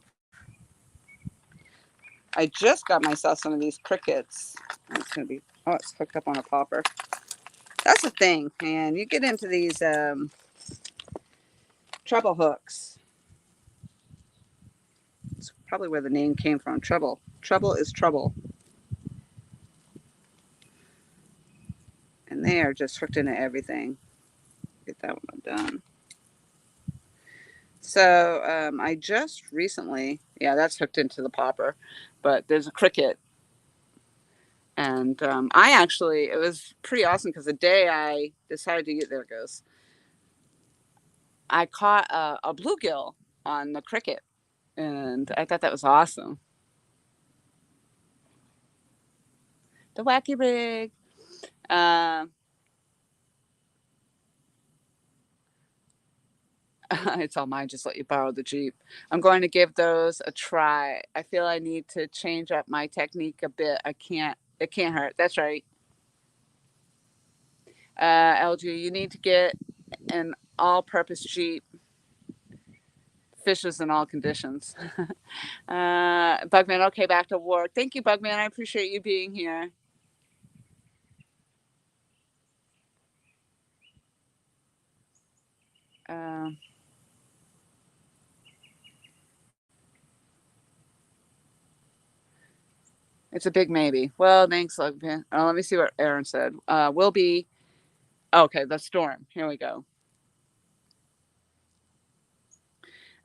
I just got myself some of these crickets. It's gonna be, oh, it's hooked up on a popper. That's the thing, and you get into these treble hooks. It's probably where the name came from. Treble. Treble is trouble. And they are just hooked into everything. Get that one done. So I just recently, yeah, that's hooked into the popper, but there's a cricket. And I actually, it was pretty awesome because the day I decided to get, there it goes, I caught a bluegill on the cricket. And I thought that was awesome. The wacky rig. Um, it's all mine. Just let you borrow the Jeep. I'm going to give those a try. I feel I need to change up my technique a bit. I can't. It can't hurt. That's right. LG, you need to get an all-purpose Jeep. Fishes in all conditions. Bugman, okay, back to work. Thank you, Bugman. I appreciate you being here. Uh, it's a big maybe. Well, thanks, Bugman. Let me see what Aaron said. Will be, okay, the storm. Here we go.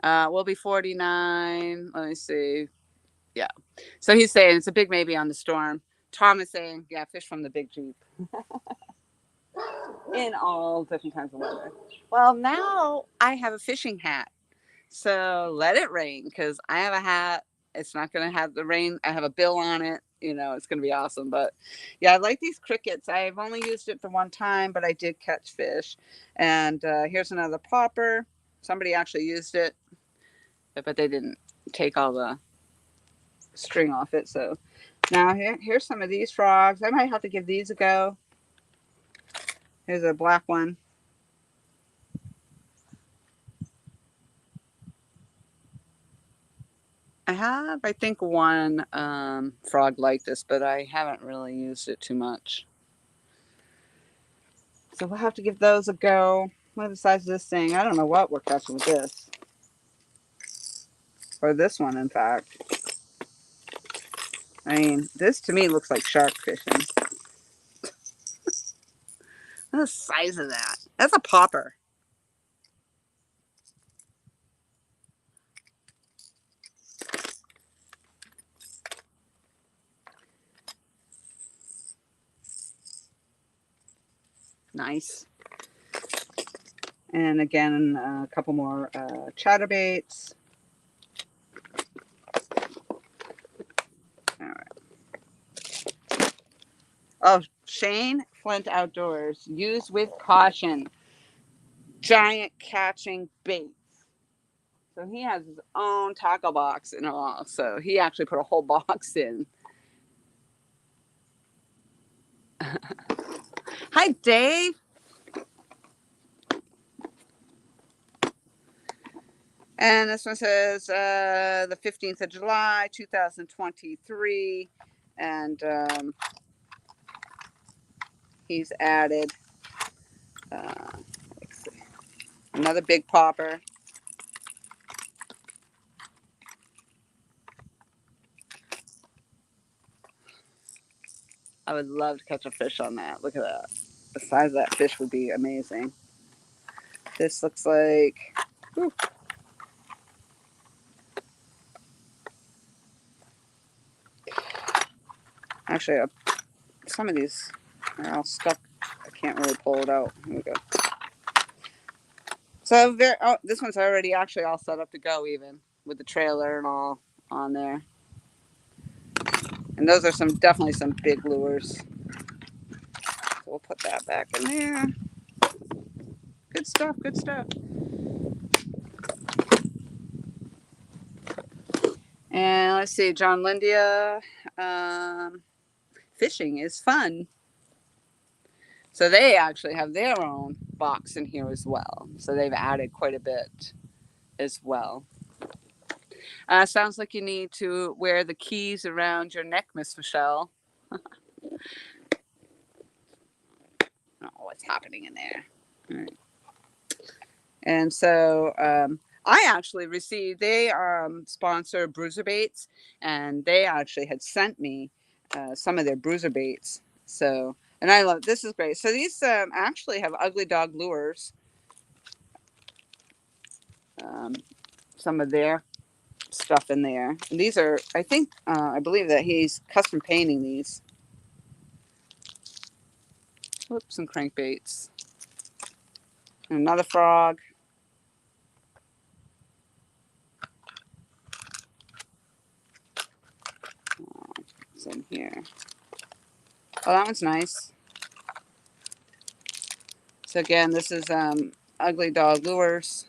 We'll be 49. Let me see. Yeah. So he's saying it's a big maybe on the storm. Tom is saying, yeah, fish from the big Jeep in all different kinds of weather. Well, now I have a fishing hat. So let it rain because I have a hat. It's not going to have the rain. I have a bill on it. You know, it's going to be awesome. But yeah, I like these crickets. I've only used it for one time, but I did catch fish. And here's another popper. Somebody actually used it, but they didn't take all the string off it. So now here's some of these frogs. I might have to give these a go. Here's a black one. I have, I think, one frog like this, but I haven't really used it too much. So we'll have to give those a go. What are the size of this thing? I don't know what we're catching with this. Or this one, in fact. I mean, this to me looks like shark fishing. What's the size of that? That's a popper. Nice. And again, a couple more chatterbaits. All right. Oh, Shane Flint Outdoors. Use with caution. Giant catching baits. So he has his own tackle box and all. So he actually put a whole box in. Hi, Dave. And this one says the 15th of July, 2023. And he's added another big popper. I would love to catch a fish on that. Look at that. The size of that fish would be amazing. This looks like... Whew. Actually, some of these are all stuck. I can't really pull it out. Here we go. So this one's already actually all set up to go, even with the trailer and all on there. And those are definitely some big lures. So we'll put that back in there. Good stuff, good stuff. And let's see, John Lindia. Fishing is fun. So they actually have their own box in here as well. So they've added quite a bit as well. Sounds like you need to wear the keys around your neck, Miss Michelle. I don't know what's happening in there. All right. And so I actually received, they sponsor bruiser baits, and they actually had sent me some of their bruiser baits. So, and I love, this is great. So these actually have ugly dog lures. Some of their stuff in there. And these are, I think, I believe that he's custom painting these. Whoops, some crankbaits. And another frog. It's in here. Oh, that one's nice. So again, this is ugly dog lures.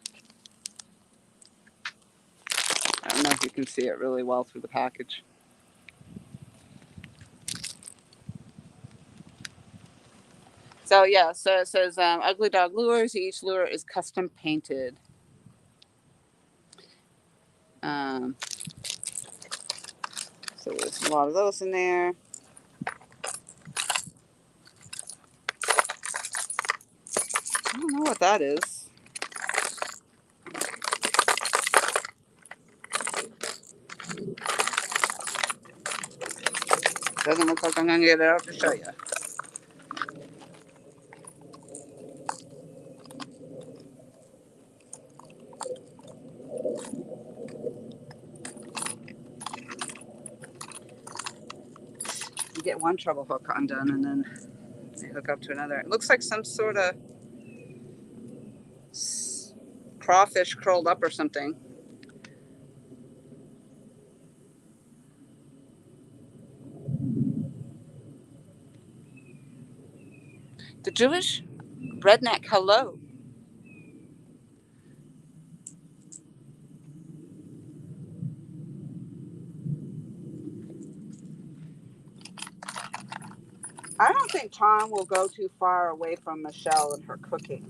I don't know if you can see it really well through the package. So yeah, so it says ugly dog lures. Each lure is custom painted. So there's a lot of those in there. I don't know what that is. Doesn't look like I'm gonna get it out to show you. You get one treble hook undone and then you hook up to another. It looks like some sort of crawfish curled up or something. The Jewish redneck hello. I don't think Tom will go too far away from Michelle and her cooking.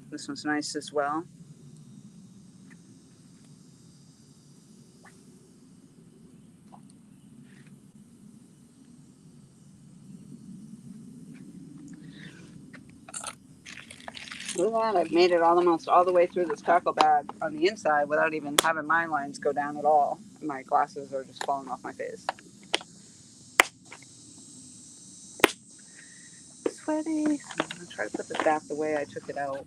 This one's nice as well. Look at that, I've made it almost all the way through this tackle bag on the inside without even having my lines go down at all. My glasses are just falling off my face. Sweaty. I'm going to try to put this back the way I took it out.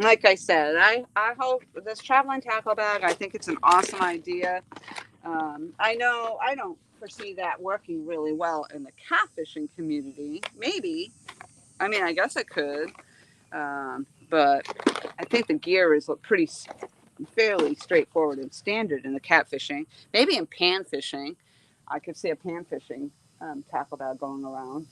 like I said, I hope this traveling tackle bag, I think it's an awesome idea. I know I don't foresee that working really well in the catfishing community. Maybe. I mean, I guess it could. But I think the gear is pretty fairly straightforward and standard in the catfishing. Maybe in pan fishing, I could see a pan fishing tackle bag going around.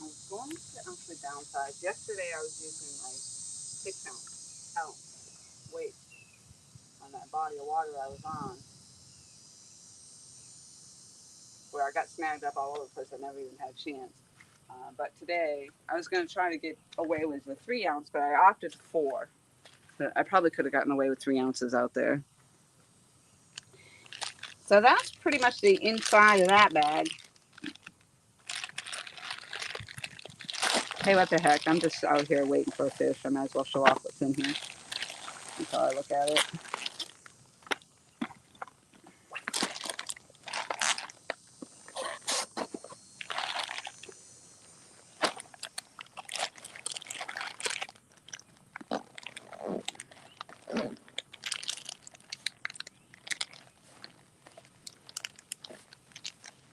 I was going to actually downsize. Yesterday I was using like 6 ounce weight on that body of water I was on, where I got snagged up all over the place. I never even had a chance. But today I was going to try to get away with the 3 ounce, but I opted for 4. But I probably could have gotten away with 3 ounces out there. So that's pretty much the inside of that bag. Hey, what the heck? I'm just out here waiting for a fish. I might as well show off what's in here until I look at it.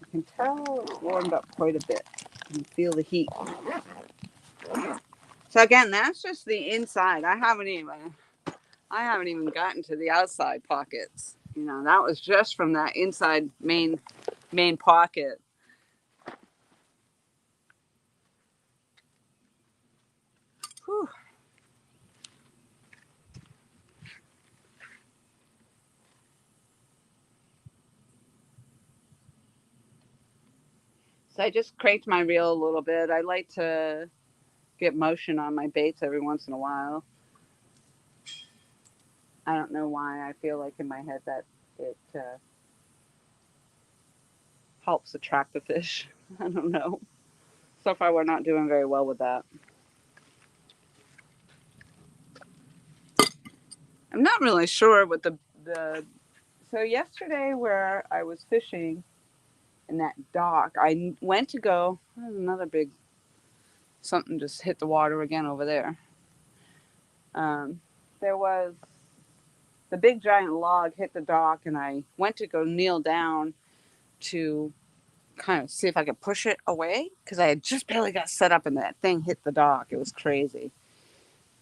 I can tell it's warmed up quite a bit. I can feel the heat. So again, that's just the inside. I haven't even gotten to the outside pockets. That was just from that inside main pocket. Whew. So I just cranked my reel a little bit. I like to get motion on my baits every once in a while. I don't know why. I feel like in my head that it helps attract the fish. I don't know. So far, we're not doing very well with that. I'm not really sure what the. So yesterday, where I was fishing in that dock, I went to go. There's another big something just hit the water again over there. Um, there was the big giant log hit the dock, and I went to go kneel down to kind of see if I could push it away because I had just barely got set up, and that thing hit the dock. It was crazy.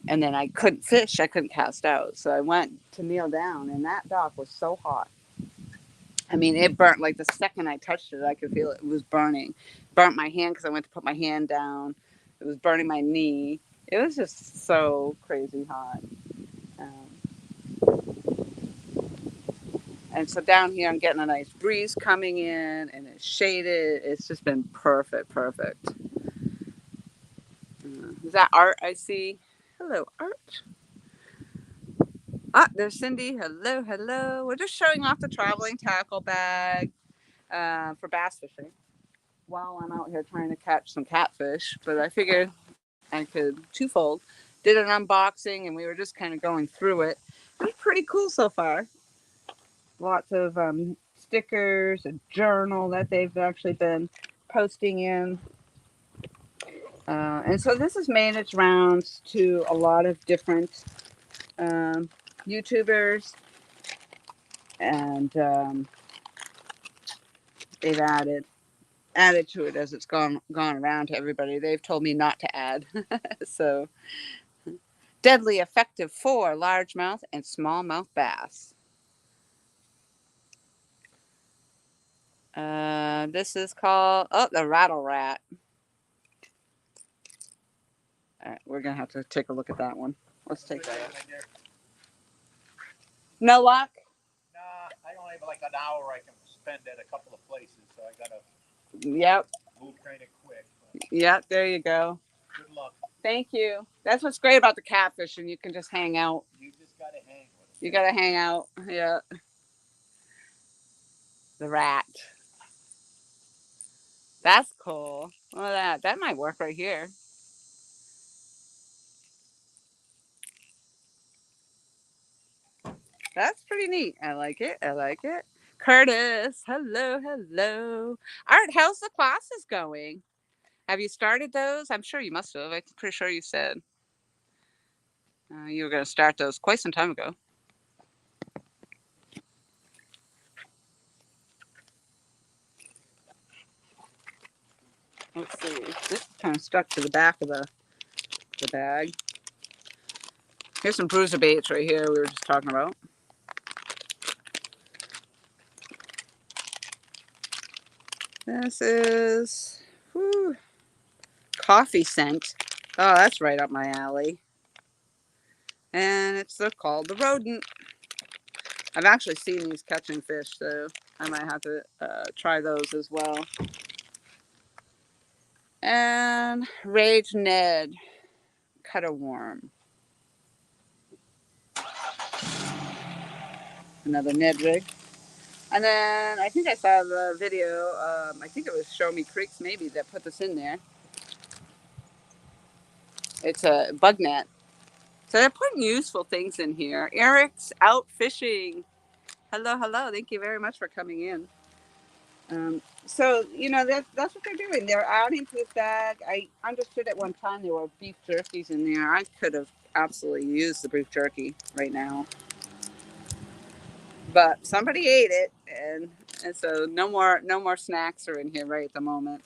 And then I couldn't fish. I couldn't cast out. So I went to kneel down, and that dock was so hot. I mean, it burnt like the second I touched it. I could feel it was burning. Burnt my hand because I went to put my hand down. It was burning my knee. It was just so crazy hot. Um, and so down here, I'm getting a nice breeze coming in, and it's shaded. It's just been perfect, perfect. Is that Art I see? Hello, Art. Ah, there's Cindy. Hello, hello. We're just showing off the traveling tackle bag for bass fishing while I'm out here trying to catch some catfish. But I figured I could twofold. Did an unboxing and we were just kind of going through it. It was pretty cool so far. Lots of stickers, a journal that they've actually been posting in. And so this has made its rounds to a lot of different um, YouTubers, and they've added to it as it's gone around to everybody. They've told me not to add. So deadly effective for largemouth and smallmouth bass. This is called the rattle rat. All right, we're gonna have to take a look at that one. Let's take that. No luck. Nah, I only have like an hour I can spend at a couple of places, so I gotta Yep. move kind of quick. Yep. There you go. Good luck. Thank you. That's what's great about the catfish, and you can just hang out. You just gotta hang with You gotta hang out. Yeah, the rat. That's cool. Well, that might work right here. That's pretty neat. I like it. I like it. Curtis, hello, hello. Art, how's the classes going? Have you started those? I'm sure you must have. I'm pretty sure you said you were going to start those quite some time ago. Let's see. This is kind of stuck to the back of the bag. Here's some bruiser baits right here we were just talking about. This is whew, coffee scent. Oh, that's right up my alley. And it's called the rodent. I've actually seen these catching fish, so I might have to try those as well. And Rage Ned, cut a worm. Another Ned rig. And then I think I saw the video, I think it was Show Me Creeks maybe that put this in there. It's a bug net. So they're putting useful things in here. Eric's out fishing. Hello, hello. Thank you very much for coming in. So, that's what they're doing. They're adding to this bag. I understood at one time there were beef jerkies in there. I could have absolutely used the beef jerky right now. But somebody ate it, and so no more snacks are in here right at the moment.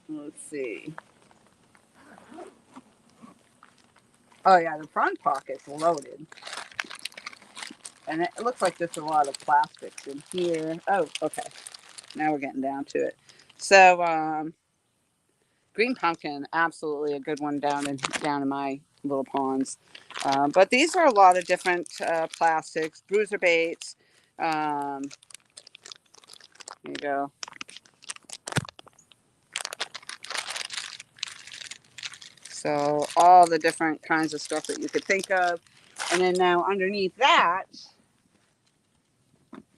Let's see. Oh yeah, the front pocket's loaded, and it looks like there's a lot of plastics in here. Oh, okay. Now we're getting down to it. So, green pumpkin, absolutely a good one down in my little ponds. But these are a lot of different plastics, bruiser baits. Here you go. So all the different kinds of stuff that you could think of. And then now underneath that,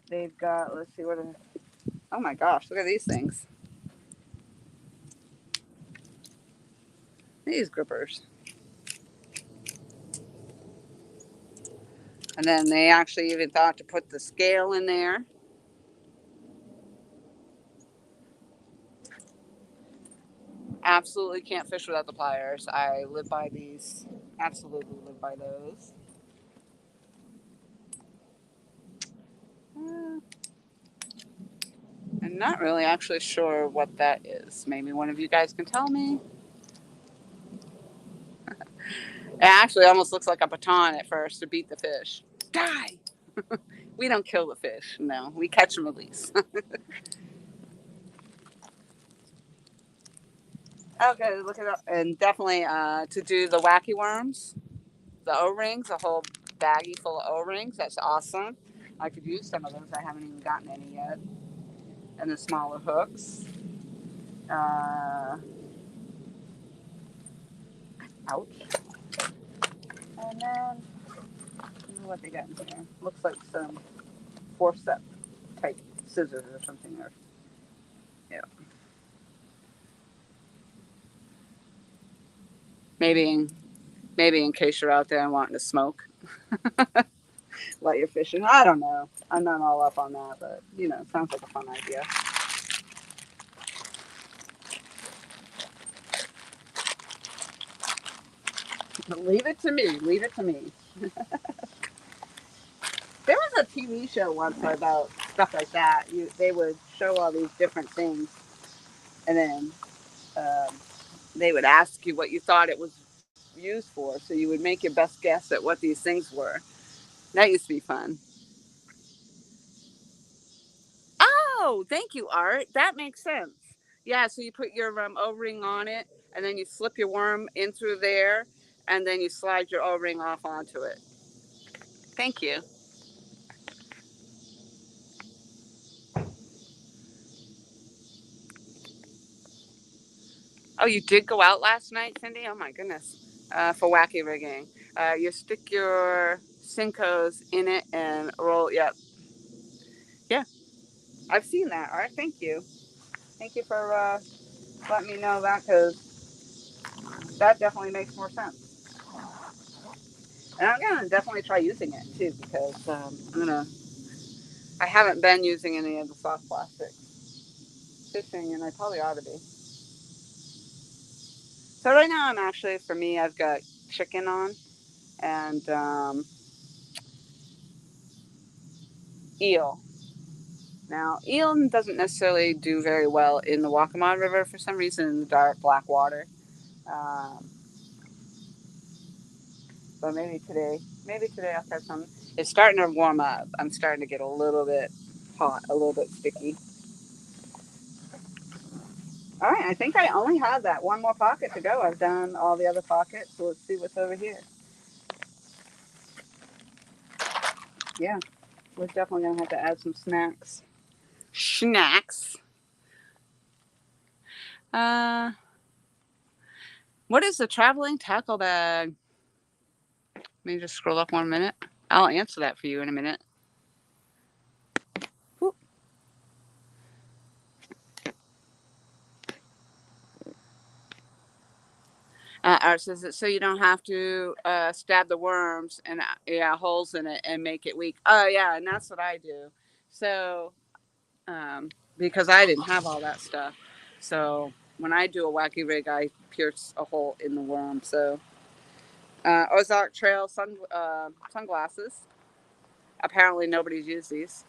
they've got, let's see what are, oh my gosh, look at these things. These grippers. And then they actually even thought to put the scale in there. Absolutely can't fish without the pliers. I live by these. Absolutely live by those. I'm not really actually sure what that is. Maybe one of you guys can tell me. It actually almost looks like a baton at first to beat the fish. Die! We don't kill the fish. No, we catch and release. Okay, look at that. And definitely to do the wacky worms, the O-rings, a whole baggie full of O-rings. That's awesome. I could use some of those. I haven't even gotten any yet. And the smaller hooks. Uh, ouch. And then, what they got in here? Looks like some forceps type scissors or something. Or, yeah. Maybe, maybe in case you're out there and wanting to smoke, while you're fishing. I don't know. I'm not all up on that, but it sounds like a fun idea. Leave it to me. Leave it to me. There was a TV show once about stuff like that. They would show all these different things, and then um, they would ask you what you thought it was used for. So you would make your best guess at what these things were. That used to be fun. Oh, thank you, Art. That makes sense. Yeah, so you put your O-ring on it, and then you slip your worm in through there, and then you slide your O-ring off onto it. Thank you. Oh, you did go out last night, Cindy? Oh my goodness. For wacky rigging. You stick your Syncos in it and roll. Yeah, yeah. I've seen that. All right, thank you. Thank you for letting me know that because that definitely makes more sense. And I'm gonna definitely try using it too because I haven't been using any of the soft plastic fishing, and I probably ought to be. So right now, I'm actually for me, I've got chicken on and eel. Now, eel doesn't necessarily do very well in the Waccamaw River for some reason in the dark black water. Um, but maybe today I'll catch some. It's starting to warm up. I'm starting to get a little bit hot, a little bit sticky. All right, I think I only have that one more pocket to go. I've done all the other pockets, so let's see what's over here. Yeah, we're definitely gonna have to add some snacks. Snacks. Uh, what is the traveling tackle bag? Let me just scroll up 1 minute. I'll answer that for you in a minute. Whoop. Art says it so you don't have to stab the worms and yeah holes in it and make it weak. Oh yeah, and that's what I do. So because I didn't have all that stuff, so when I do a wacky rig, I pierce a hole in the worm. So Ozark Trail sunglasses. Apparently nobody's used these,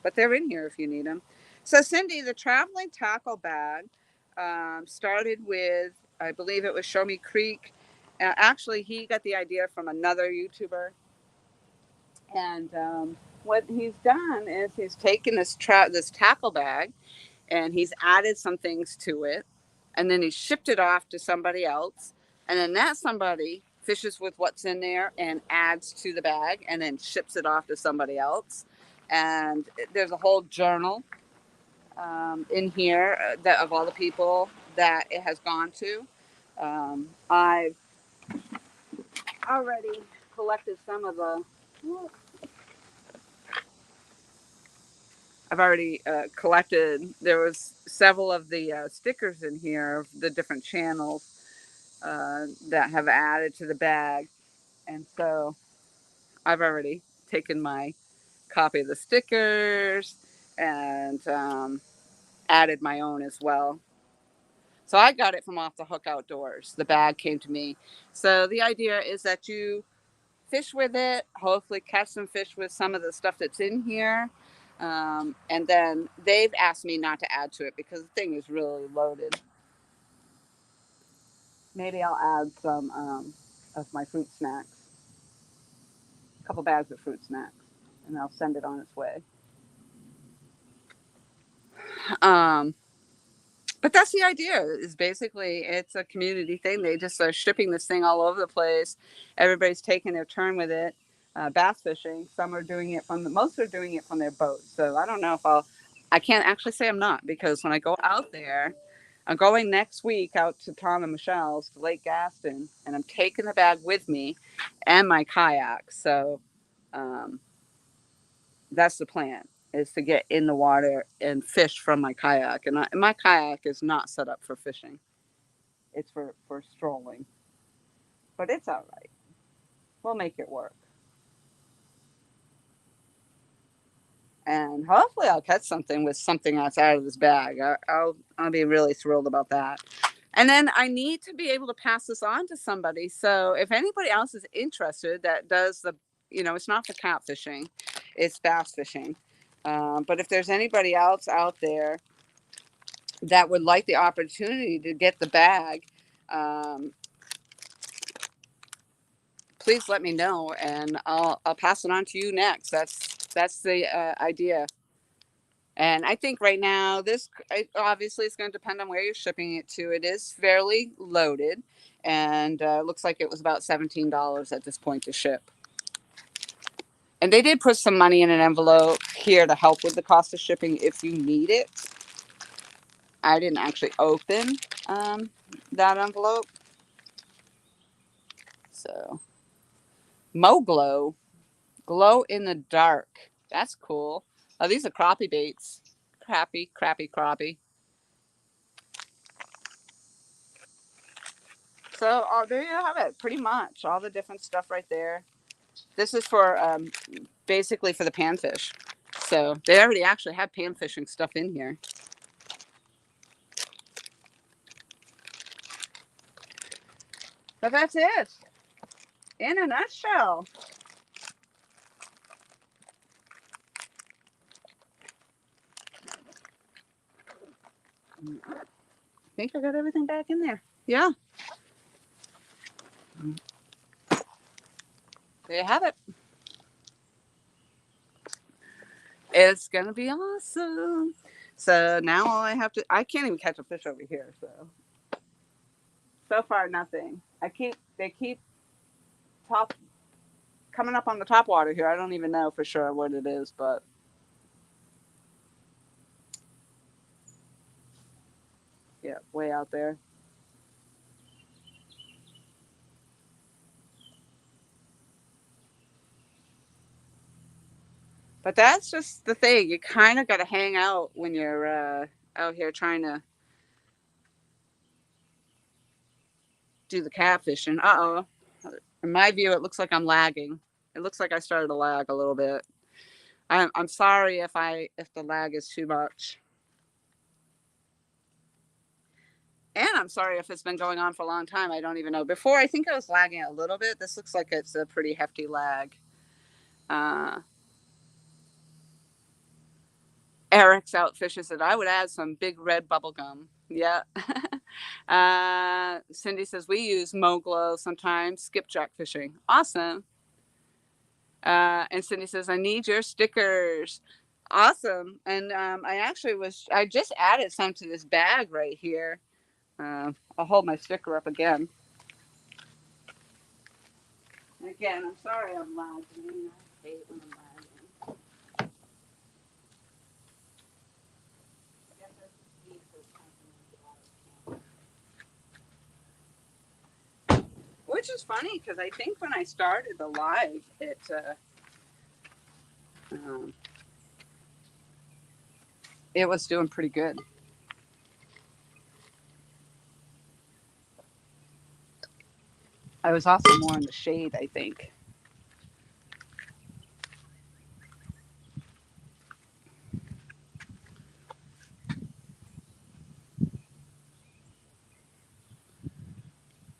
but they're in here if you need them. So Cindy, the traveling tackle bag started with, I believe it was Show Me Creek. Actually, he got the idea from another YouTuber, and what he's done is he's taken this tackle bag and he's added some things to it, and then he shipped it off to somebody else, and then that somebody fishes with what's in there and adds to the bag, and then ships it off to somebody else. And there's a whole journal in here that of all the people that it has gone to. I've already collected some of the. I've already collected. There was several of the stickers in here of the different channels that have added to the bag, and so I've already taken my copy of the stickers and added my own as well. So I got it from Off the Hook Outdoors. The bag came to me. So the idea is that you fish with it, hopefully catch some fish with some of the stuff that's in here. And then they've asked me not to add to it because the thing is really loaded. Maybe I'll add some of my fruit snacks, a couple bags of fruit snacks, and I'll send it on its way. Um, but that's the idea. Is basically it's a community thing. They just are shipping this thing all over the place. Everybody's taking their turn with it. Bass fishing. Some are doing it from most are doing it from their boats. So I don't know if I'll. I can't actually say I'm not because when I go out there, I'm going next week out to Tom and Michelle's to Lake Gaston, and I'm taking the bag with me and my kayak. So um, that's the plan is to get in the water and fish from my kayak. And my kayak is not set up for fishing. It's for strolling. But it's all right. We'll make it work. And hopefully I'll catch something with something that's out of this bag. I'll be really thrilled about that. And then I need to be able to pass this on to somebody. So if anybody else is interested that does it's not for catfishing, it's bass fishing. But if there's anybody else out there that would like the opportunity to get the bag, um, please let me know, and I'll pass it on to you next. That's the idea. And I think right now this obviously is going to depend on where you're shipping it to. It is fairly loaded, and looks like it was about $17 at this point to ship. And they did put some money in an envelope here to help with the cost of shipping if you need it. I didn't actually open um, that envelope. So, Moglow, glow in the dark. That's cool. Oh, these are crappie baits. Crappie. So, there you have it. Pretty much all the different stuff right there. This is for basically for the panfish. So they already actually have pan fishing stuff in here. But that's it in a nutshell. I think I got everything back in there. Yeah, there you have it. It's gonna be awesome. So now all I have to, I can't even catch a fish over here. So far nothing. They keep top coming up on the top water here. I don't even know for sure what it is, but yeah, way out there. But that's just the thing. You kind of got to hang out when you're out here trying to do the catfishing. Uh oh. In my view, it looks like I'm lagging. It looks like I started to lag a little bit. I'm sorry if the lag is too much, and I'm sorry if it's been going on for a long time. I don't even know. Before, I think I was lagging a little bit. This looks like it's a pretty hefty lag. Uh, Eric's outfishes it. I would add some big red bubble gum. Yeah. Cindy says we use Moglo sometimes. Skipjack fishing. Awesome. And Cindy says I need your stickers. Awesome. And I just added some to this bag right here. I'll hold my sticker up again. Again, I'm sorry I'm lagging. I hate when I'm lagging. Which is funny because I think when I started the live, um, it was doing pretty good. I was also more in the shade, I think.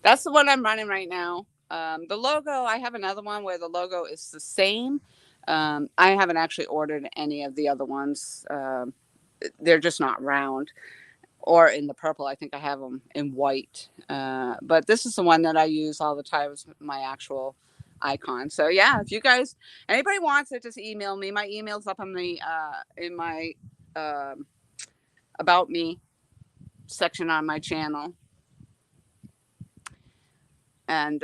That's the one I'm running right now. The logo, I have another one where the logo is the same. I haven't actually ordered any of the other ones. They're just not round or in the purple. I think I have them in white. But this is the one that I use all the time as my actual icon. So yeah, if you guys, anybody wants it, just email me. My email's up on the in my um about me section on my channel. And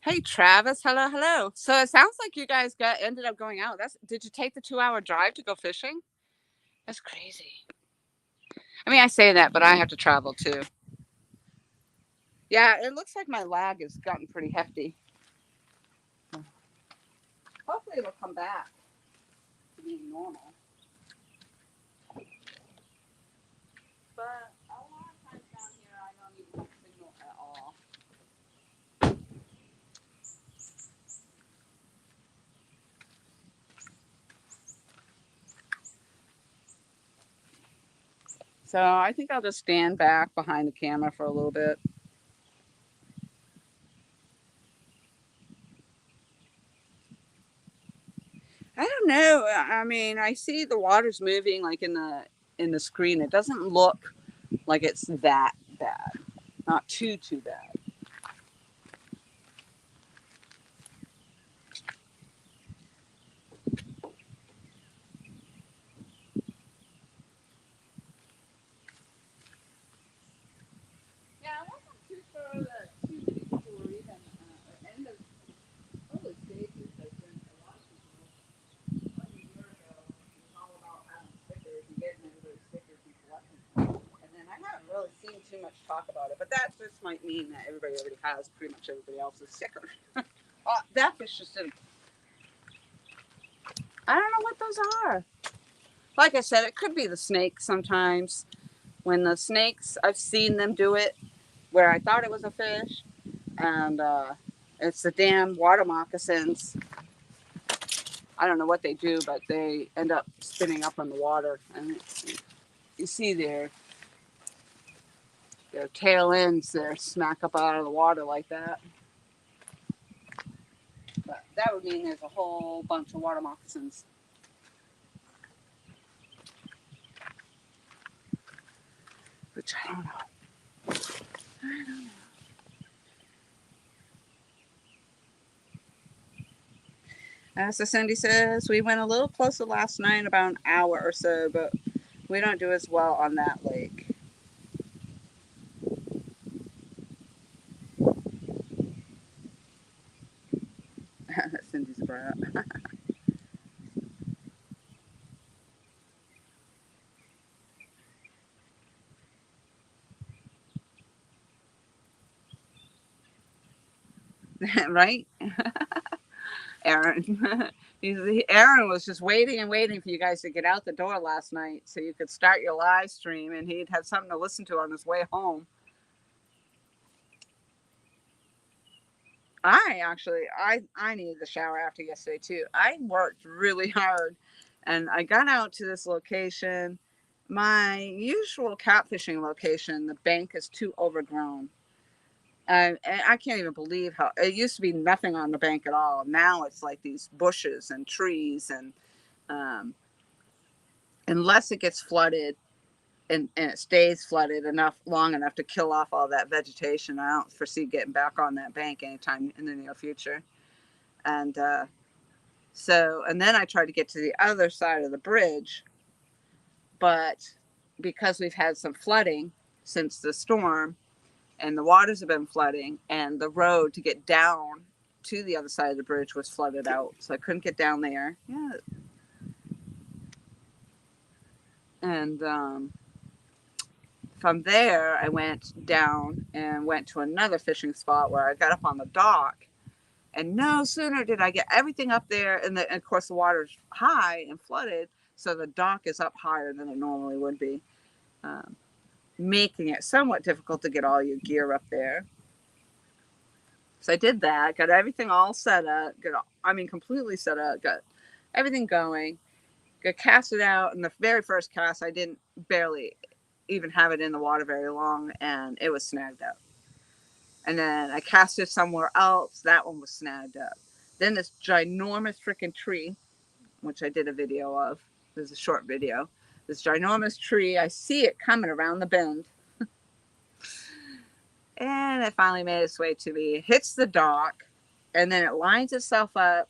hey, Travis, hello. So it sounds like you guys got ended up going out. Did you take the 2 hour drive to go fishing? That's crazy. I mean, I say that, but I have to travel too. Yeah, it looks like my lag has gotten pretty hefty. Hopefully, it'll come back to being normal. But a lot of times down here, I don't even have signal at all. So I think I'll just stand back behind the camera for a little bit. I don't know. I mean, I see the water's moving like in the screen. It doesn't look like it's that bad. Not too bad. Yeah, I wasn't too sure that too many people were even end of early stages. I think a lot of people like a year ago it was all about having stickers and getting everybody's stickers and collecting them. And then I talk about it. But that just might mean that everybody already has pretty much everybody else's sticker. That fish just didn't. I don't know what those are. Like I said, it could be the snakes sometimes. When the snakes, I've seen them do it where I thought it was a fish, and it's the damn water moccasins. I don't know what they do, but they end up spinning up on the water, and you see their tail ends there smack up out of the water like that. But that would mean there's a whole bunch of water moccasins. Which I don't know. As Cindy says, we went a little closer last night, about an hour or so, but we don't do as well on that lake. Cindy's a brat. Right? Aaron. Aaron was just waiting and waiting for you guys to get out the door last night so you could start your live stream and he'd have something to listen to on his way home. I needed the shower after yesterday too. I worked really hard and I got out to this location. My usual catfishing location, the bank is too overgrown. And I can't even believe how it used to be nothing on the bank at all. Now it's like these bushes and trees, and um, unless it gets flooded and it stays flooded long enough to kill off all that vegetation, I don't foresee getting back on that bank anytime in the near future. And and then I tried to get to the other side of the bridge, but because we've had some flooding since the storm, and the waters have been flooding, and the road to get down to the other side of the bridge was flooded out, so I couldn't get down there. Yeah, and from there, I went down and went to another fishing spot where I got up on the dock. And no sooner did I get everything up there, and of course the water's high and flooded, so the dock is up higher than it normally would be, um, making it somewhat difficult to get all your gear up there. So I did that, got everything all set up, completely set up, got everything going, got casted out. And the very first cast, I didn't barely even have it in the water very long, and it was snagged up. And then I cast it somewhere else, that one was snagged up. Then this ginormous freaking tree, which I did a video of, there's a short video, this ginormous tree, I see it coming around the bend. And it finally made its way to me. It hits the dock, and then it lines itself up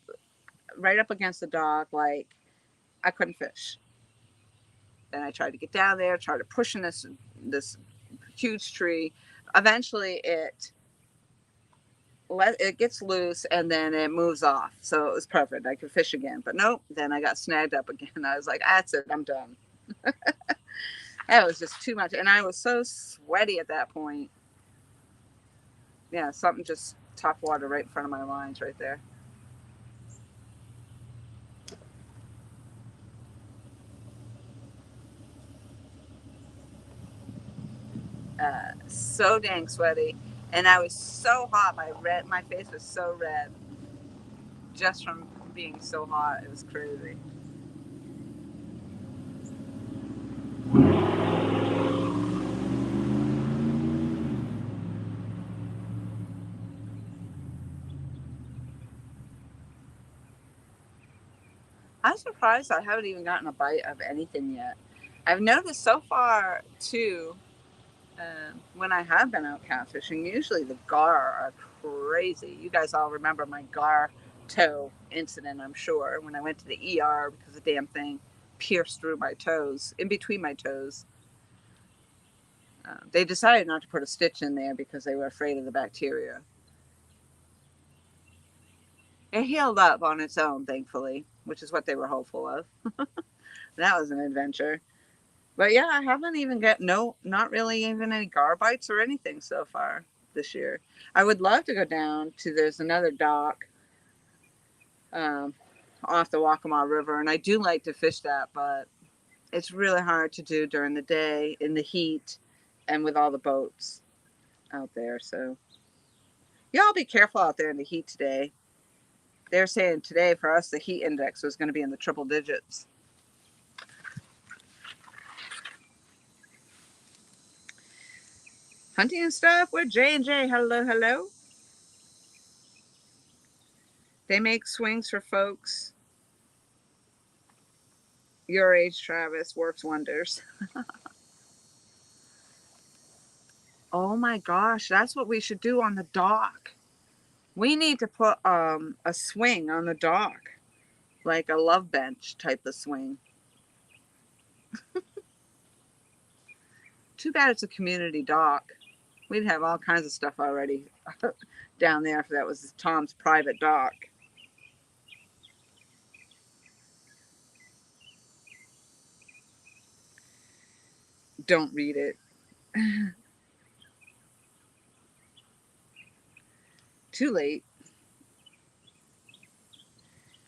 right up against the dock like I couldn't fish. Then I tried to get down there, tried to push in this huge tree. Eventually, it gets loose and then it moves off. So it was perfect. I could fish again. But nope. Then I got snagged up again. I was like, that's it. I'm done. That was just too much, and I was so sweaty at that point. Yeah, something just top water right in front of my lines right there. So dang sweaty, and I was so hot. My face was so red just from being so hot. It was crazy. I'm surprised I haven't even gotten a bite of anything yet. I've noticed so far too. When I have been out catfishing, usually the gar are crazy. You guys all remember my gar toe incident, I'm sure, when I went to the ER because the damn thing pierced through my toes, in between my toes. They decided not to put a stitch in there because they were afraid of the bacteria. It healed up on its own, thankfully, which is what they were hopeful of. That was an adventure. But yeah, I haven't even got not really even any gar bites or anything so far this year. I would love to go down to there's another dock um, off the Waccamaw River, and I do like to fish that, but it's really hard to do during the day in the heat and with all the boats out there. So y'all be careful out there in the heat today. They're saying today for us the heat index was going to be in the triple digits. Hunting and stuff with J&J. Hello, hello. They make swings for folks your age, Travis. Works wonders. Oh my gosh, that's what we should do on the dock. We need to put a swing on the dock, like a love bench type of swing. Too bad it's a community dock. We'd have all kinds of stuff already down there if that was Tom's private dock. Don't read it. Too late.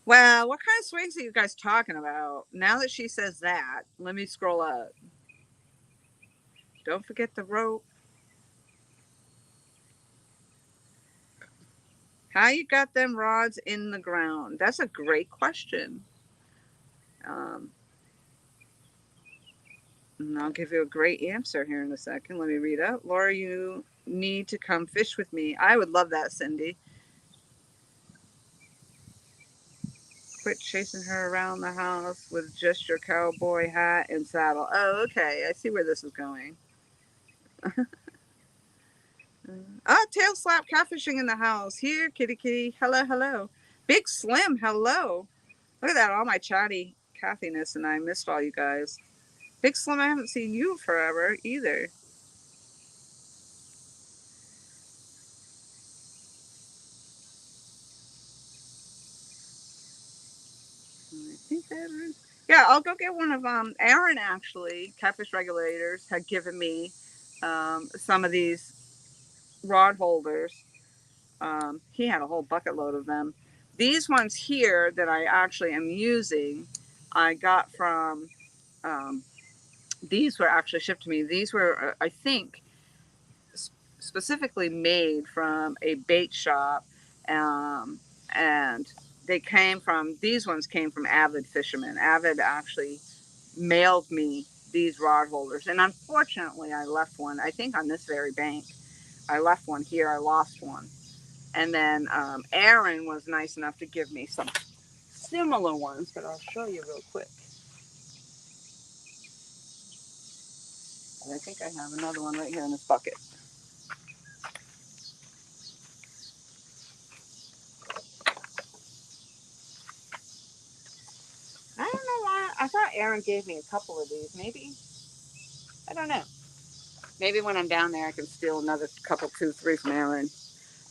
Well, what kind of swings are you guys talking about? Now that she says that, let me scroll up. Don't forget the rope. How you got them rods in the ground? That's a great question. Um, and I'll give you a great answer here in a second. Let me read up. Laura, you need to come fish with me. I would love that, Cindy. Quit chasing her around the house with just your cowboy hat and saddle. Oh, okay. I see where this is going. Tail slap catfishing in the house. Here, kitty kitty. Hello, hello. Big Slim, hello. Look at that, all my chatty Cathiness, and I missed all you guys. Big Slim, I haven't seen you forever either. I think that is. Yeah, I'll go get one of Aaron actually, Catfish Regulators, had given me some of these rod holders. He had a whole bucket load of them. These ones here that I actually am using, I got from. Um, these were actually shipped to me. These were, I think, specifically made from a bait shop, um, and they came from. These ones came from avid fishermen. Avid actually mailed me these rod holders, and unfortunately, I left one. I think on this very bank, I left one here. I lost one. And then Aaron was nice enough to give me some similar ones, but I'll show you real quick. And I think I have another one right here in this bucket. I don't know why. I thought Aaron gave me a couple of these. Maybe. I don't know. Maybe when I'm down there, I can steal another couple, two, three from Aaron.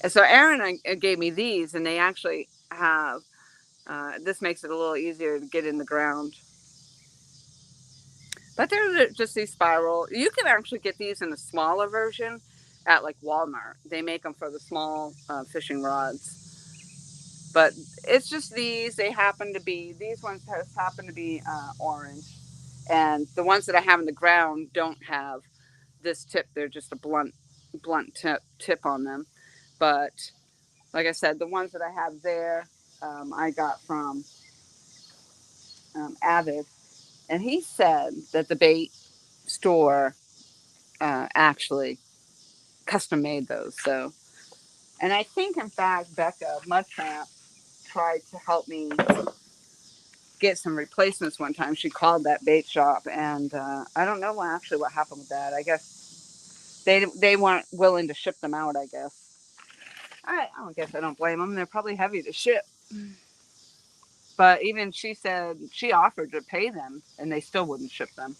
And so Aaron gave me these, and they actually have. This makes it a little easier to get in the ground. But they're just these spiral. You can actually get these in a smaller version at like Walmart. They make them for the small fishing rods. But it's just these. They happen to be, these ones happen to be orange. And the ones that I have in the ground don't have this tip. They're just a blunt tip on them. But like I said, the ones that I have there, I got from Avid. And he said that the bait store actually custom made those. So, and I think in fact Becca Mudtramp tried to help me get some replacements one time. She called that bait shop, and I don't know actually what happened with that. I guess they weren't willing to ship them out. I guess I don't guess I don't blame them. They're probably heavy to ship. But even she said she offered to pay them, and they still wouldn't ship them.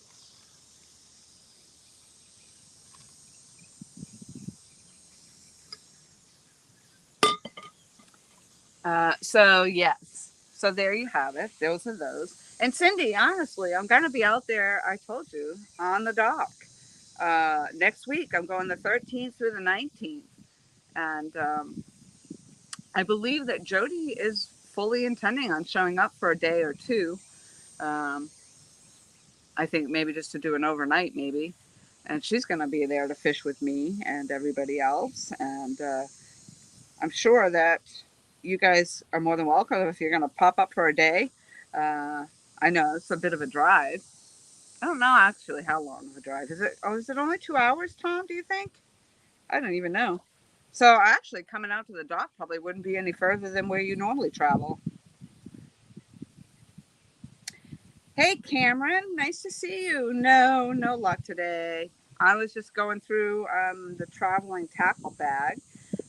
So yes. So there you have it. Those are those. And Cindy, honestly, I'm going to be out there, I told you, on the dock. Next week, I'm going the 13th through the 19th. And I believe that Jody is fully intending on showing up for a day or two. Um, I think maybe just to do an overnight, maybe. And she's going to be there to fish with me and everybody else. And I'm sure that you guys are more than welcome if you're going to pop up for a day. Uh, I know it's a bit of a drive. I don't know actually how long of a drive is it. Oh, is it only 2 hours, Tom? Do you think? I don't even know. So actually, coming out to the dock probably wouldn't be any further than where you normally travel. Hey, Cameron, nice to see you. No, no luck today. I was just going through the traveling tackle bag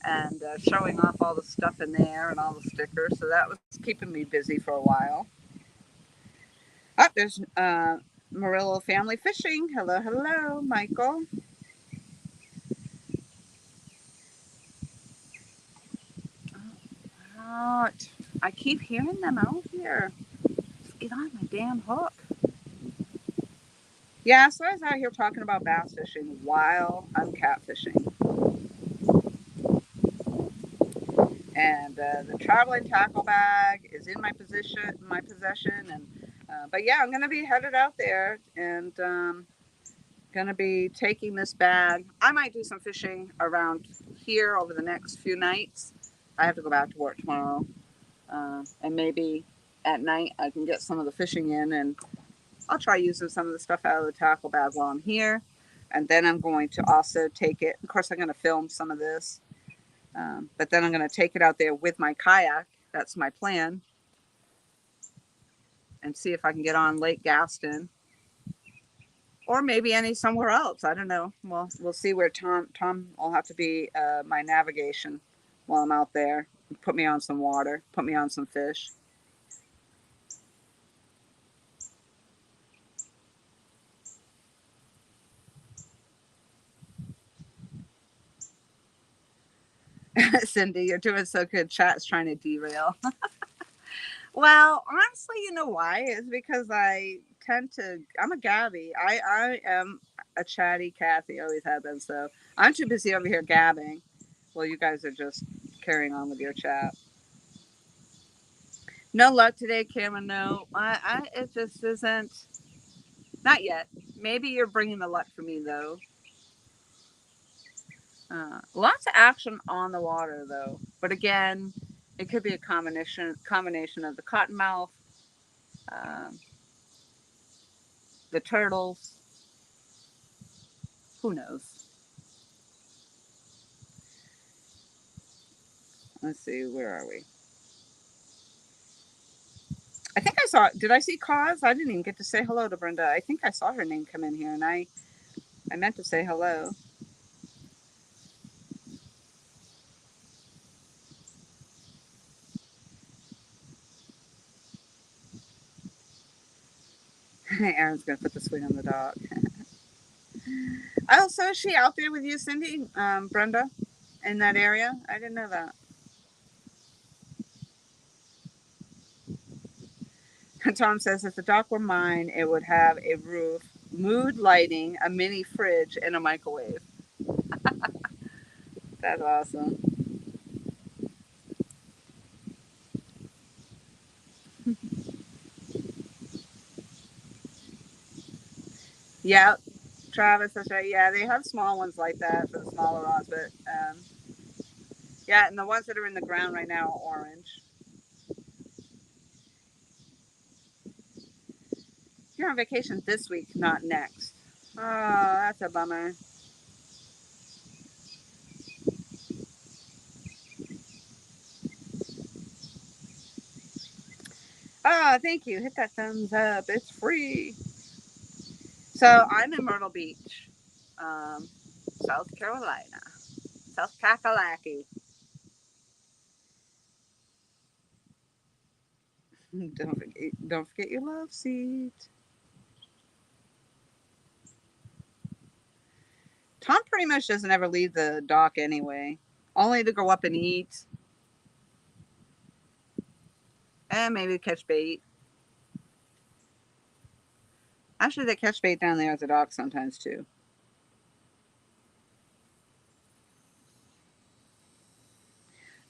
and showing off all the stuff in there and all the stickers. So that was keeping me busy for a while. Oh, there's Murillo Family Fishing. Hello, hello, Michael. Oh, I keep hearing them out here. Let's get on my damn hook. Yeah, so I was out here talking about bass fishing while I'm catfishing. And the traveling tackle bag is in my possession. And but yeah, I'm gonna be headed out there and gonna be taking this bag. I might do some fishing around here over the next few nights. I have to go back to work tomorrow, and maybe at night I can get some of the fishing in, and I'll try using some of the stuff out of the tackle bag while I'm here. And then I'm going to also take it. Of course, I'm going to film some of this, but then I'm going to take it out there with my kayak. That's my plan, and see if I can get on Lake Gaston or maybe any somewhere else. I don't know. Well, we'll see where Tom will have to be my navigation while I'm out there. Put me on some water. Put me on some fish. Cindy, you're doing so good. Chat's trying to derail. Well, honestly, you know why? It's because I'm a Gabby. I am a chatty Kathy, always have been. So I'm too busy over here gabbing. Well, you guys are just carrying on with your chat. No luck today, Cameron. No, it just isn't. Not yet. Maybe you're bringing the luck for me, though. Lots of action on the water, though. But again, it could be a combination of the cottonmouth, um, the turtles. Who knows? Let's see. Where are we? I think I saw. Did I see Cause? I didn't even get to say hello to Brenda. I think I saw her name come in here, and I meant to say hello. Aaron's gonna put the swing on the dock. Oh, so is she out there with you, Cindy? Brenda, in that area? I didn't know that. Tom says if the dock were mine, it would have a roof, mood lighting, a mini fridge, and a microwave. That's awesome. Yeah, Travis, that's right. Yeah, they have small ones like that for the smaller rods, but yeah, and the ones that are in the ground right now are orange. You're on vacation this week, not next. Oh, that's a bummer. Oh, thank you. Hit that thumbs up. It's free. So I'm in Myrtle Beach, um, South Carolina, South Kakalaki. Don't forget your love seat. Tom pretty much doesn't ever leave the dock anyway, only to go up and eat. And maybe catch bait. Actually, they catch bait down there at the dock sometimes too.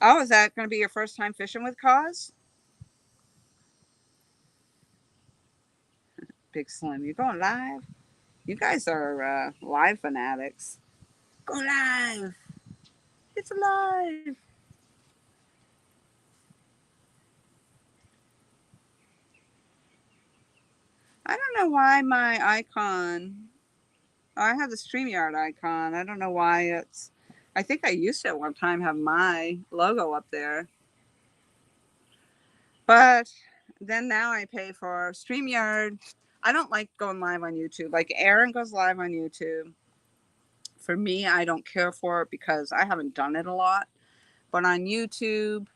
Oh, is that going to be your first time fishing with Cause? Big Slim, you going live? You guys are live fanatics. Go live! It's alive! I don't know why my icon. I have the StreamYard icon. I don't know why it's. I think I used to at one time have my logo up there. But then now I pay for StreamYard. I don't like going live on YouTube. Like Aaron goes live on YouTube. For me, I don't care for it because I haven't done it a lot. But on YouTube,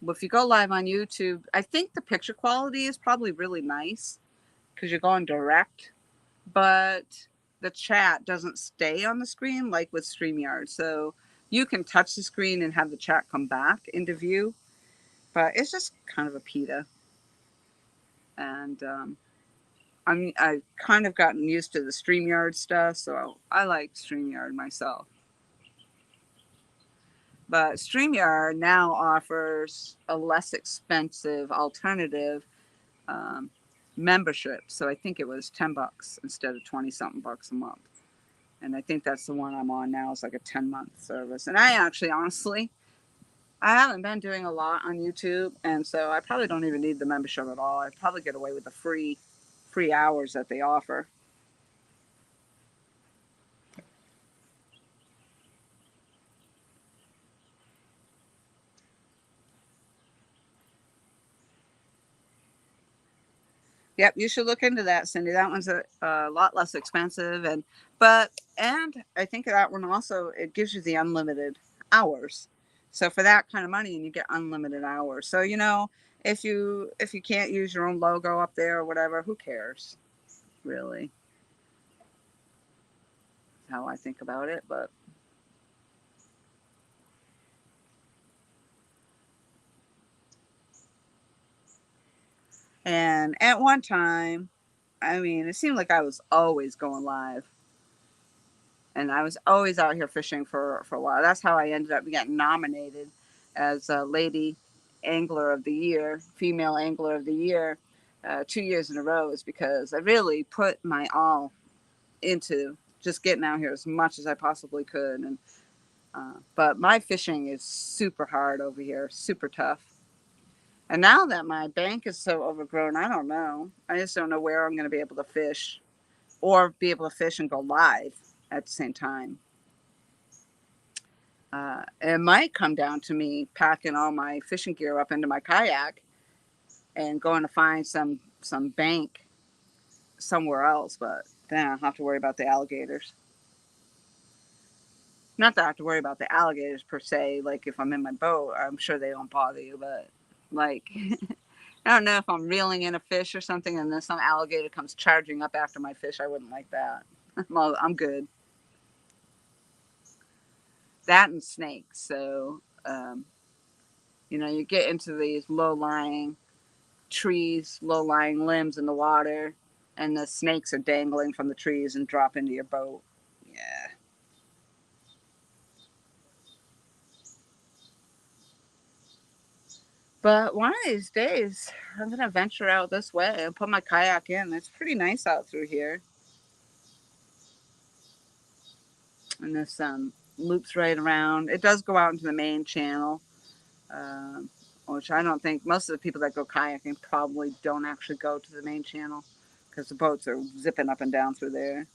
if you go live on YouTube, I think the picture quality is probably really nice because you're going direct, but the chat doesn't stay on the screen like with StreamYard. So you can touch the screen and have the chat come back into view, but it's just kind of a PETA. And I've kind of gotten used to the StreamYard stuff, so I like StreamYard myself. But StreamYard now offers a less expensive alternative um, membership. So I think it was $10 instead of 20 something bucks a month. And I think that's the one I'm on now. It's like a 10-month service. And I actually, honestly, I haven't been doing a lot on YouTube, and so I probably don't even need the membership at all. I'd probably get away with the free hours that they offer. Yep, you should look into that, Cindy. That one's a lot less expensive, and I think that one also it gives you the unlimited hours. So for that kind of money, and you get unlimited hours. So if you can't use your own logo up there or whatever, who cares, really? That's how I think about it. But and at one time, I mean, it seemed like I was always going live, and I was always out here fishing for a while. That's how I ended up getting nominated as a Lady Angler of the Year, Female Angler of the Year, 2 years in a row. Is because I really put my all into just getting out here as much as I possibly could. And but my fishing is super hard over here, super tough. And now that my bank is so overgrown, I don't know. I just don't know where I'm going to be able to fish or be able to fish and go live at the same time. It might come down to me packing all my fishing gear up into my kayak and going to find some bank somewhere else, but then I'll have to worry about the alligators. Not that I have to worry about the alligators per se. Like if I'm in my boat, I'm sure they don't bother you, but like I don't know if I'm reeling in a fish or something, and then some alligator comes charging up after my fish. I wouldn't like that. I'm good. That and snakes. So you get into these low-lying trees, low-lying limbs in the water, and the snakes are dangling from the trees and drop into your boat. Yeah. But one of these days, I'm gonna venture out this way and put my kayak in. It's pretty nice out through here, and this loops right around. It does go out into the main channel, um, which I don't think most of the people that go kayaking probably don't actually go to the main channel because the boats are zipping up and down through there.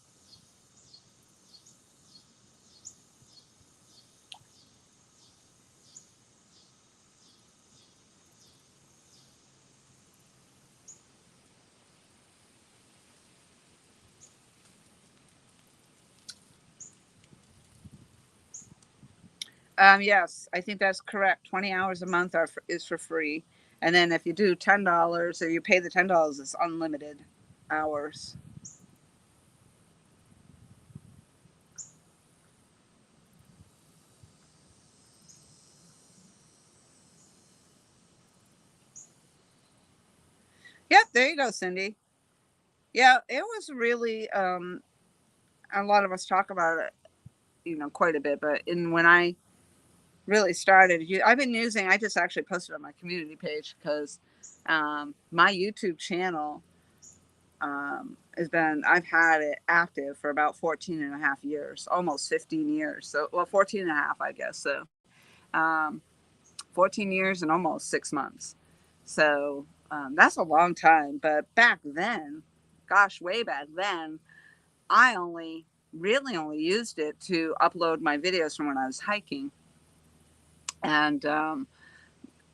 Yes, I think that's correct. 20 hours a month is for free, and then if you do $10 or you pay the $10, it's unlimited hours. Yep, there you go, Cindy. Yeah, it was really a lot of us talk about it, quite a bit. But in when I really started, I've been using. I just actually posted on my community page because my YouTube channel has been. I've had it active for about 14 and a half years, almost 15 years. So, well, 14 and a half, I guess. So, um, 14 years and almost 6 months. So that's a long time. But back then, gosh, way back then, I really only used it to upload my videos from when I was hiking. And,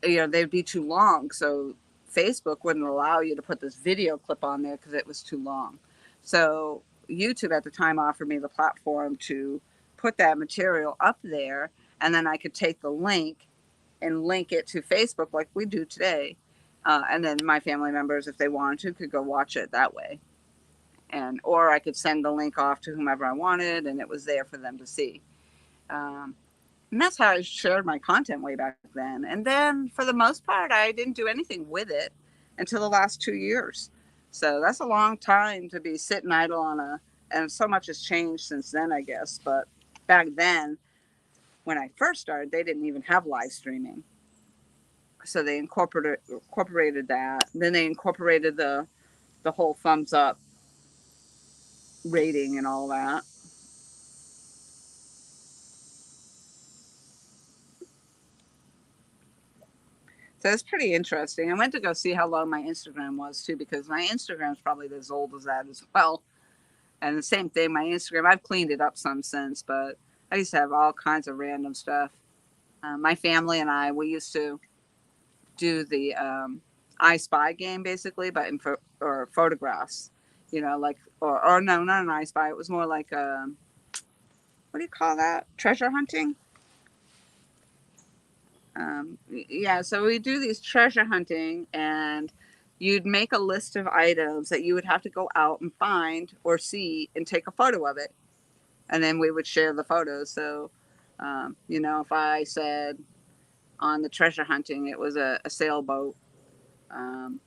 they'd be too long. So Facebook wouldn't allow you to put this video clip on there because it was too long. So YouTube at the time offered me the platform to put that material up there. And then I could take the link and link it to Facebook like we do today. And then my family members, if they wanted to, could go watch it that way. And or I could send the link off to whomever I wanted, and it was there for them to see. Um, and that's how I shared my content way back then. And then, for the most part, I didn't do anything with it until the last 2 years. So that's a long time to be sitting idle on a. And so much has changed since then, I guess. But back then, when I first started, they didn't even have live streaming. So they incorporated that. Then they incorporated the whole thumbs up rating and all that. So it's pretty interesting. I went to go see how long my Instagram was too, because my Instagram's probably as old as that as well. And the same thing, my Instagram, I've cleaned it up some since, but I used to have all kinds of random stuff. My family and I, we used to do the I Spy game basically, but or photographs, like or no, not an I Spy. It was more like what do you call that? Treasure hunting. Yeah, so we do these treasure hunting, and you'd make a list of items that you would have to go out and find or see and take a photo of it, and then we would share the photos. So, if I said on the treasure hunting it was a sailboat, um,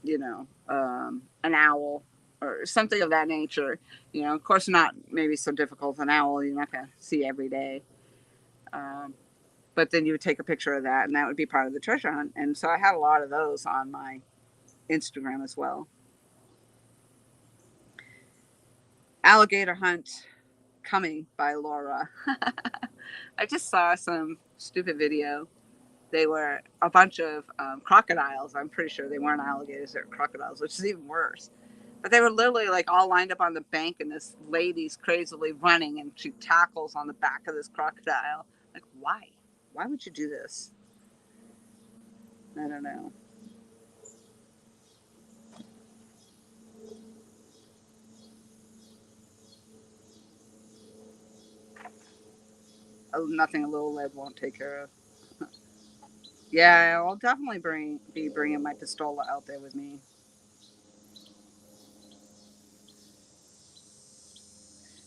an owl or something of that nature. Of course, not maybe so difficult. An owl you're not going to see every day. Um, but then you would take a picture of that, and that would be part of the treasure hunt. And so I had a lot of those on my Instagram as well. Alligator hunt coming by Laura. I just saw some stupid video. They were a bunch of crocodiles. I'm pretty sure they weren't alligators, they were crocodiles, which is even worse. But they were literally like all lined up on the bank, and this lady's crazily running, and she tackles on the back of this crocodile. Like, why? Why would you do this? I don't know. Oh, nothing a little lead won't take care of. Yeah, I'll definitely be bringing my pistola out there with me.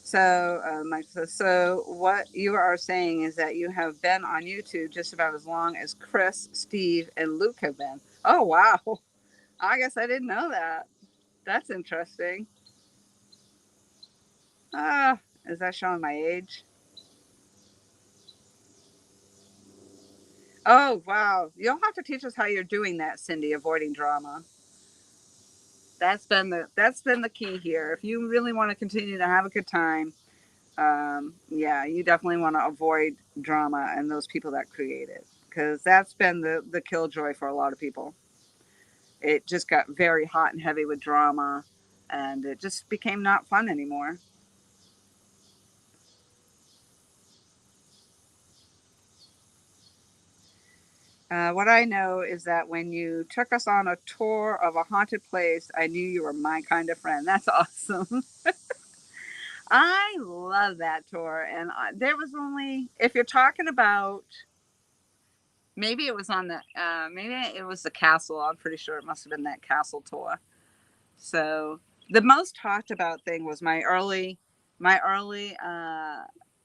So, Mike says, so what you are saying is that you have been on YouTube just about as long as Chris, Steve, and Luke have been. Oh, wow. I guess I didn't know that. That's interesting. Ah, is that showing my age? Oh, wow. You'll have to teach us how you're doing that, Cindy, avoiding drama. That's been the key here. If you really want to continue to have a good time, yeah, you definitely want to avoid drama and those people that create it, because that's been the killjoy for a lot of people. It just got very hot and heavy with drama, and it just became not fun anymore. What I know is that when you took us on a tour of a haunted place, I knew you were my kind of friend. That's awesome. I love that tour. And there was only, if you're talking about, maybe it was on maybe it was the castle. I'm pretty sure it must have been that castle tour. So the most talked about thing was my early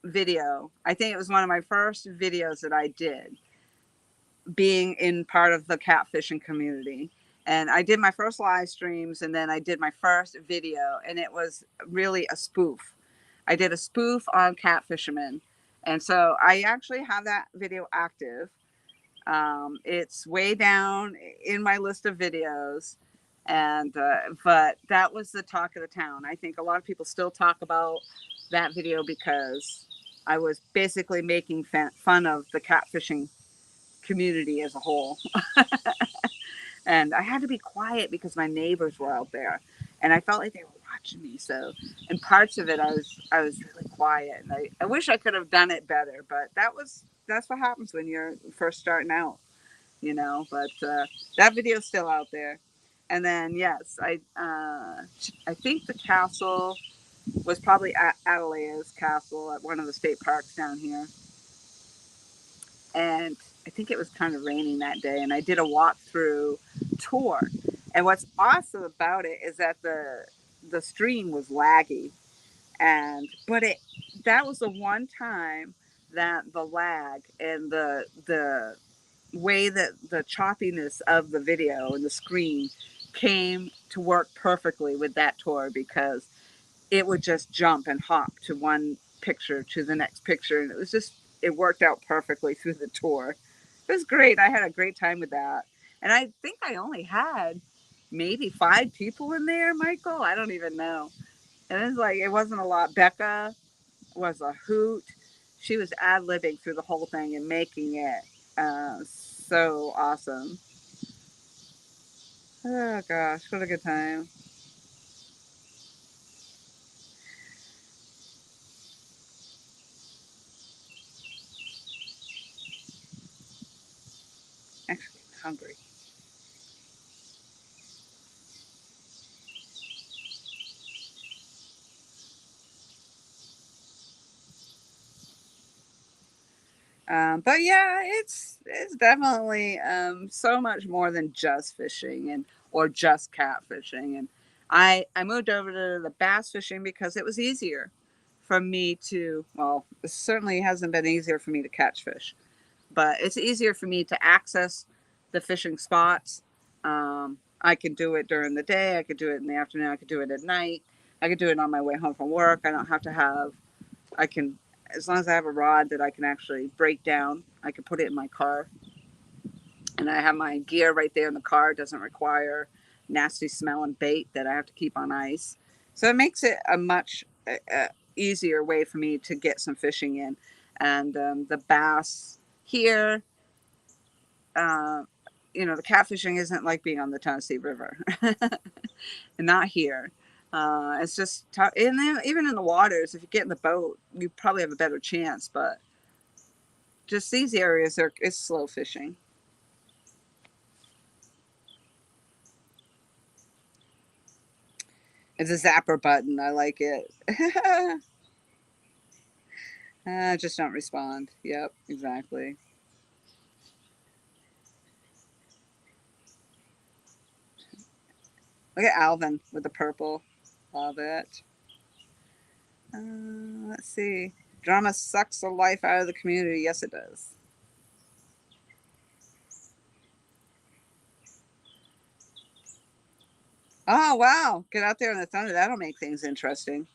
video. I think it was one of my first videos that I did, being in part of the catfishing community. And I did my first live streams, and then I did my first video, and it was really a spoof. I did a spoof on cat fishermen. And so I actually have that video active. It's way down in my list of videos. And, but that was the talk of the town. I think a lot of people still talk about that video because I was basically making fun of the catfishing community as a whole. And I had to be quiet because my neighbors were out there, and I felt like they were watching me. So, in parts of it, I was really quiet, and I wish I could have done it better. But that's what happens when you're first starting out, you know. But that video's still out there. And then yes, I think the castle was probably at Adela's castle at one of the state parks down here, and I think it was kind of raining that day, and I did a walkthrough tour. And what's awesome about it is that the stream was laggy, and but it that was the one time that the lag and the way that the choppiness of the video and the screen came to work perfectly with that tour, because it would just jump and hop to one picture to the next picture, and it worked out perfectly through the tour. It was great. I had a great time with that. And I think I only had maybe 5 people in there, Michael. I don't even know. And it's like, it wasn't a lot. Becca was a hoot. She was ad libbing through the whole thing and making it so awesome. Oh gosh, what a good time. Actually, I'm hungry. But yeah, it's definitely so much more than just fishing and or just catfishing. And I moved over to the bass fishing because it was easier for me to. Well, it certainly hasn't been easier for me to catch fish, but it's easier for me to access the fishing spots. I can do it during the day. I could do it in the afternoon. I could do it at night. I could do it on my way home from work. I don't have to have I can, as long as I have a rod that I can actually break down, I can put it in my car. And I have my gear right there in the car. It doesn't require nasty smelling bait that I have to keep on ice. So it makes it a much easier way for me to get some fishing in. And the bass here, uh, the catfishing isn't like being on the Tennessee River, and not here. It's just tough. And then even in the waters, if you get in the boat, you probably have a better chance. But just these areas are it's slow fishing. It's a zapper button. I like it. Just don't respond. Yep, exactly. Look at Alvin with the purple. Love it. Let's see. Drama sucks the life out of the community. Yes, it does. Oh, wow. Get out there in the thunder. That'll make things interesting.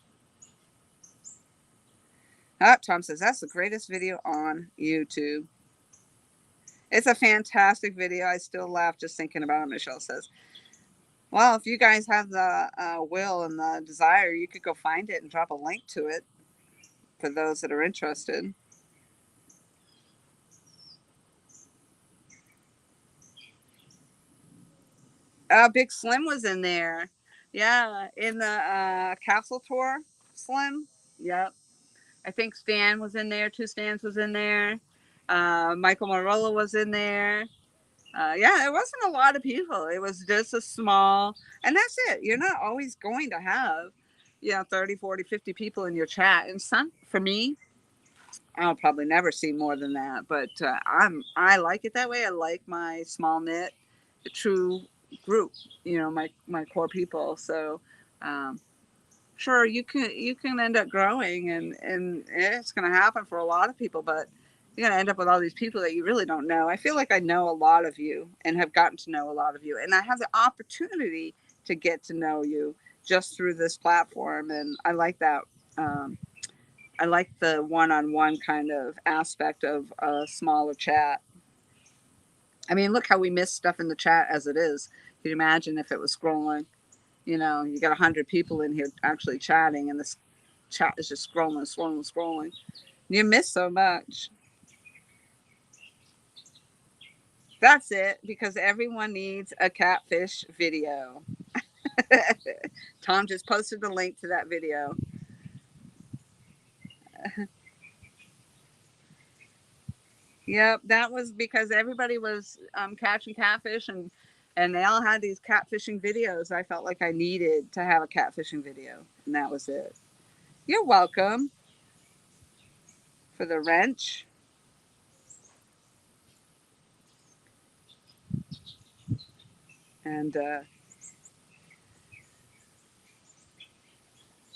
Tom says, that's the greatest video on YouTube. It's a fantastic video. I still laugh just thinking about it. Michelle says, well, if you guys have the will and the desire, you could go find it and drop a link to it for those that are interested. Big Slim was in there. Yeah, in the castle tour. Slim. Yep. I think Stan was in there. Two Stans was in there. Michael Marola was in there. Yeah, it wasn't a lot of people. It was just a small, and that's it. You're not always going to have, 30, 40, 50 people in your chat. And some, for me, I'll probably never see more than that. But I like it that way. I like my small knit, true group. My core people. So, um, sure, you can end up growing, and it's going to happen for a lot of people. But You're gonna end up with all these people that you really don't know. I feel like I know a lot of you and have gotten to know a lot of you, and I have the opportunity to get to know you just through this platform, and I like that. Um, I like the one-on-one kind of aspect of a smaller chat. I mean, look how we miss stuff in the chat as it is. Can you imagine if it was scrolling? You know, you got 100 people in here actually chatting, and this chat is just scrolling, scrolling, scrolling. You miss so much. That's it, because everyone needs a catfish video. Tom just posted the link to that video. Yep, that was because everybody was catching catfish, and they all had these catfishing videos. I felt like I needed to have a catfishing video, and that was it. You're welcome for the wrench. And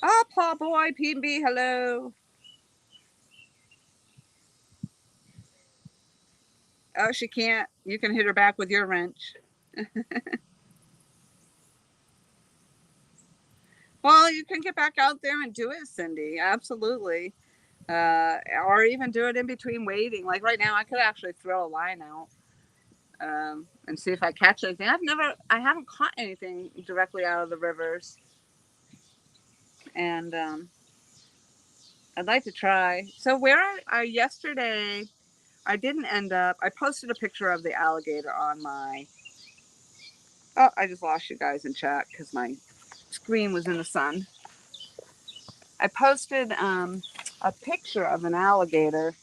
oh, Paul boy, PB, hello. Oh, she can't. You can hit her back with your wrench. Well, you can get back out there and do it, Cindy. Absolutely. Or even do it in between waiting. Like right now, I could actually throw a line out and see if I catch anything. I haven't caught anything directly out of the rivers, and I'd like to try. So where I yesterday, I didn't end up. I posted a picture of the alligator on my. Oh, I just lost you guys in chat because my screen was in the sun. I posted a picture of an alligator.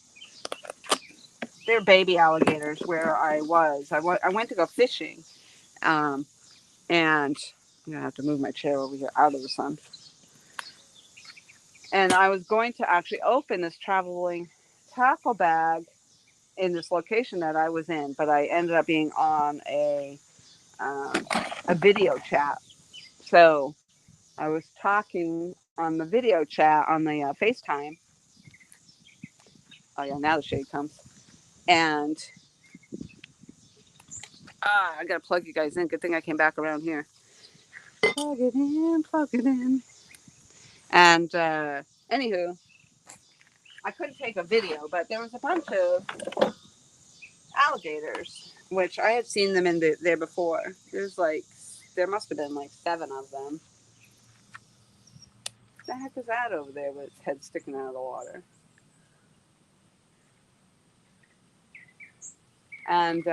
They're baby alligators where I was. I went to go fishing, um, and I'm gonna have to move my chair over here out of the sun. And I was going to actually open this traveling tackle bag in this location that I was in, but I ended up being on a video chat. So I was talking on the video chat on the FaceTime. Oh yeah, now the shade comes. And I gotta plug you guys in. Good thing I came back around here. Plug it in, plug it in. And anywho, I couldn't take a video, but there was a bunch of alligators, which I had seen them there before. There must have been like 7 of them. What the heck is that over there with its head sticking out of the water? And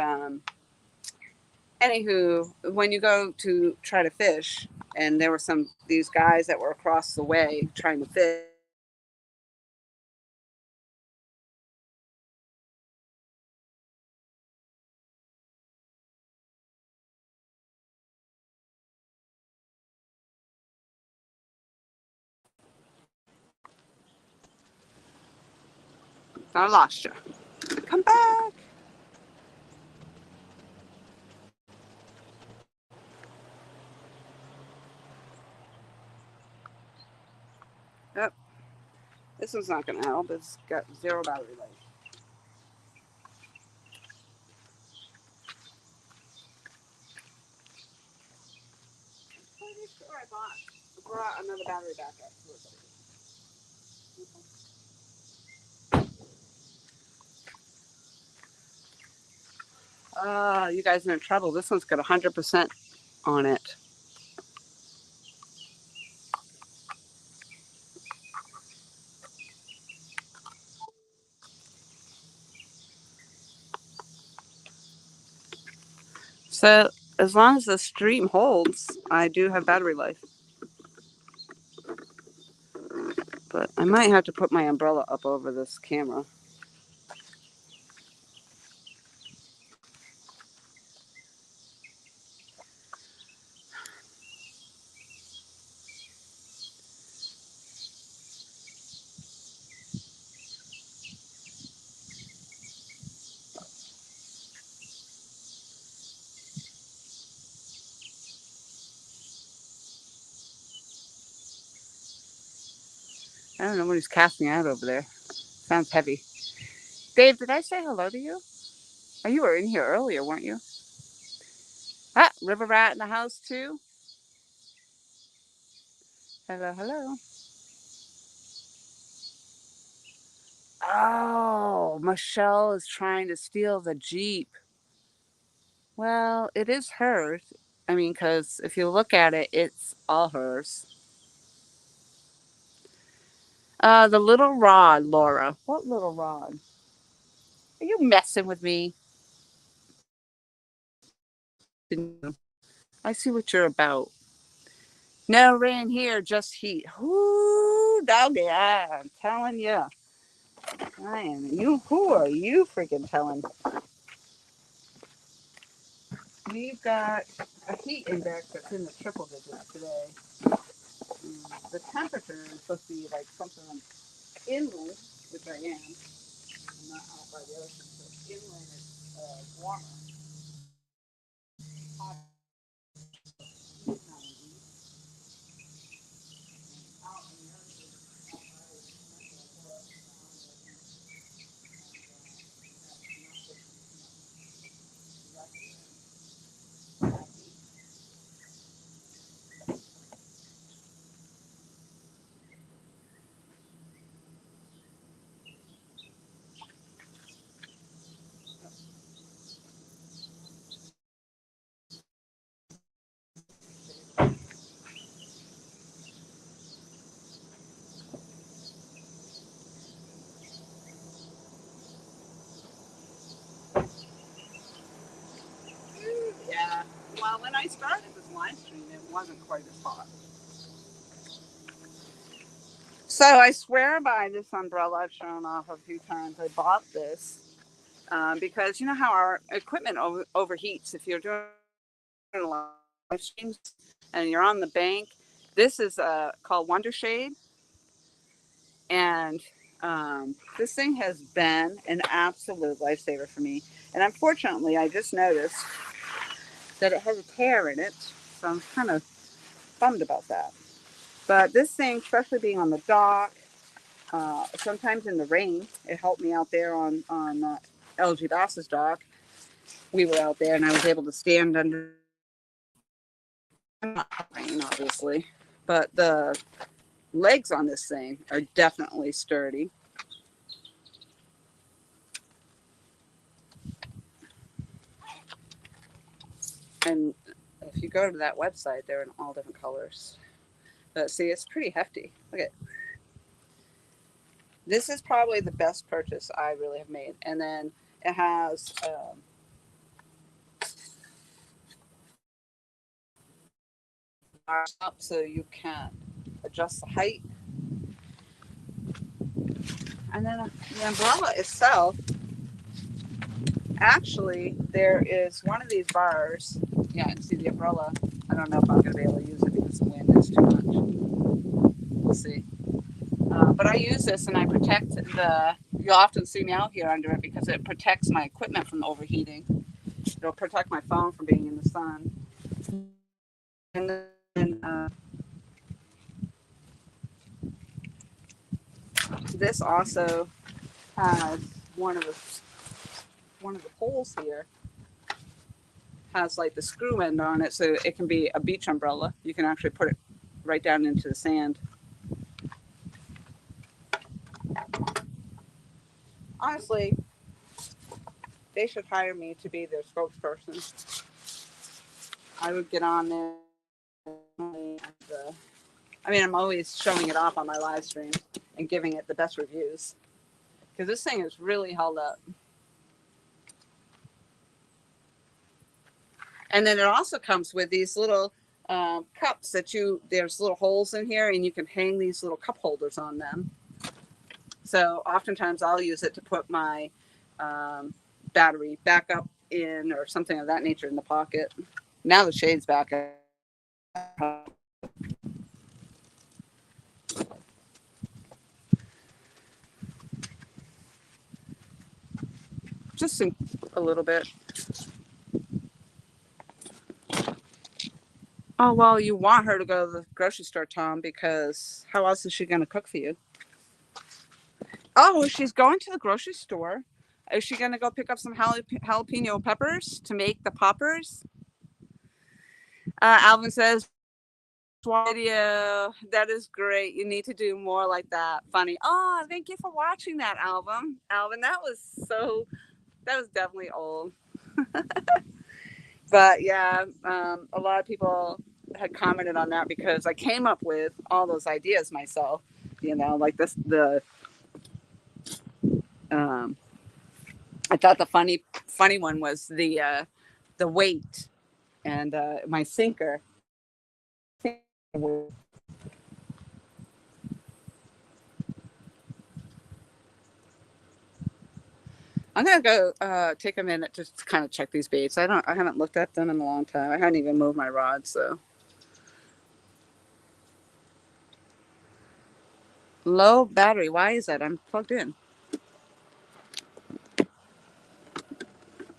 anywho, when you go to try to fish, and there were these guys that were across the way trying to fish. I lost you. Come back. Yep. This one's not going to help. It's got 0 battery life. Pretty sure I brought another battery back up. You guys are in trouble. This one's got 100% on it. So as long as the stream holds, I do have battery life. But I might have to put my umbrella up over this camera. I don't know what he's casting out over there. Sounds heavy. Dave, did I say hello to you? Oh, you were in here earlier, weren't you? Ah, River Rat in the house too. Hello, hello. Oh, Michelle is trying to steal the Jeep. Well, it is hers. I mean, because if you look at it, it's all hers. The little rod, Laura. What little rod? Are you messing with me? I see what you're about. No rain here, just heat. Whoo, doggy, I'm telling you. I am. You, who are you freaking telling? We've got a heat index that's in the triple digits today. The temperature is supposed to be like something inland, which I am. I'm not out by the ocean, so inland is warmer. Hot 90s. Out in the ocean, yeah. Well, when I started this live stream, it wasn't quite as hot. So I swear by this umbrella I've shown off a few times. I bought this because you know how our equipment overheats if you're doing live streams and you're on the bank. This is called Wonder Shade, and this thing has been an absolute lifesaver for me. And unfortunately, I just noticed that it has a tear in it, so I'm kind of bummed about that. But this thing, especially being on the dock, sometimes in the rain, it helped me out there on LG Bass's dock. We were out there, and I was able to stand under not rain, obviously, but the legs on this thing are definitely sturdy. And if you go to that website, they're in all different colors. But see, it's pretty hefty. Look at this is probably the best purchase I really have made. And then it has up so you can adjust the height. And then the umbrella itself, actually, there is one of these bars. Yeah, and see the umbrella. I don't know if I'm going to be able to use it because the wind is too much. We'll see. But I use this and I protect the. You'll often see me out here under it because it protects my equipment from overheating. It'll protect my phone from being in the sun. And then this also has one of the one of the poles here has like the screw end on it, so it can be a beach umbrella. You can actually put it right down into the sand. Honestly, they should hire me to be their spokesperson. I would get on there. And, I mean, I'm always showing it off on my live stream and giving it the best reviews because this thing is really held up. And then it also comes with these little cups that there's little holes in here and you can hang these little cup holders on them. So oftentimes I'll use it to put my battery back up in or something of that nature in the pocket. Now the shade's back up. Just a little bit. Oh, well, you want her to go to the grocery store, Tom, because how else is she going to cook for you? Oh, she's going to the grocery store. Is she gonna go pick up some jalapeno peppers to make the poppers? Alvin says, video. That is great. You need to do more like that. Funny. Oh, thank you for watching that, Alvin. Alvin, that was definitely old. But yeah, a lot of people had commented on that because I came up with all those ideas myself. Like um, I thought the funny one was the weight and my sinker. I'm gonna go take a minute just to kind of check these baits. I haven't looked at them in a long time. I haven't even moved my rod, so low battery. Why is that? I'm plugged in.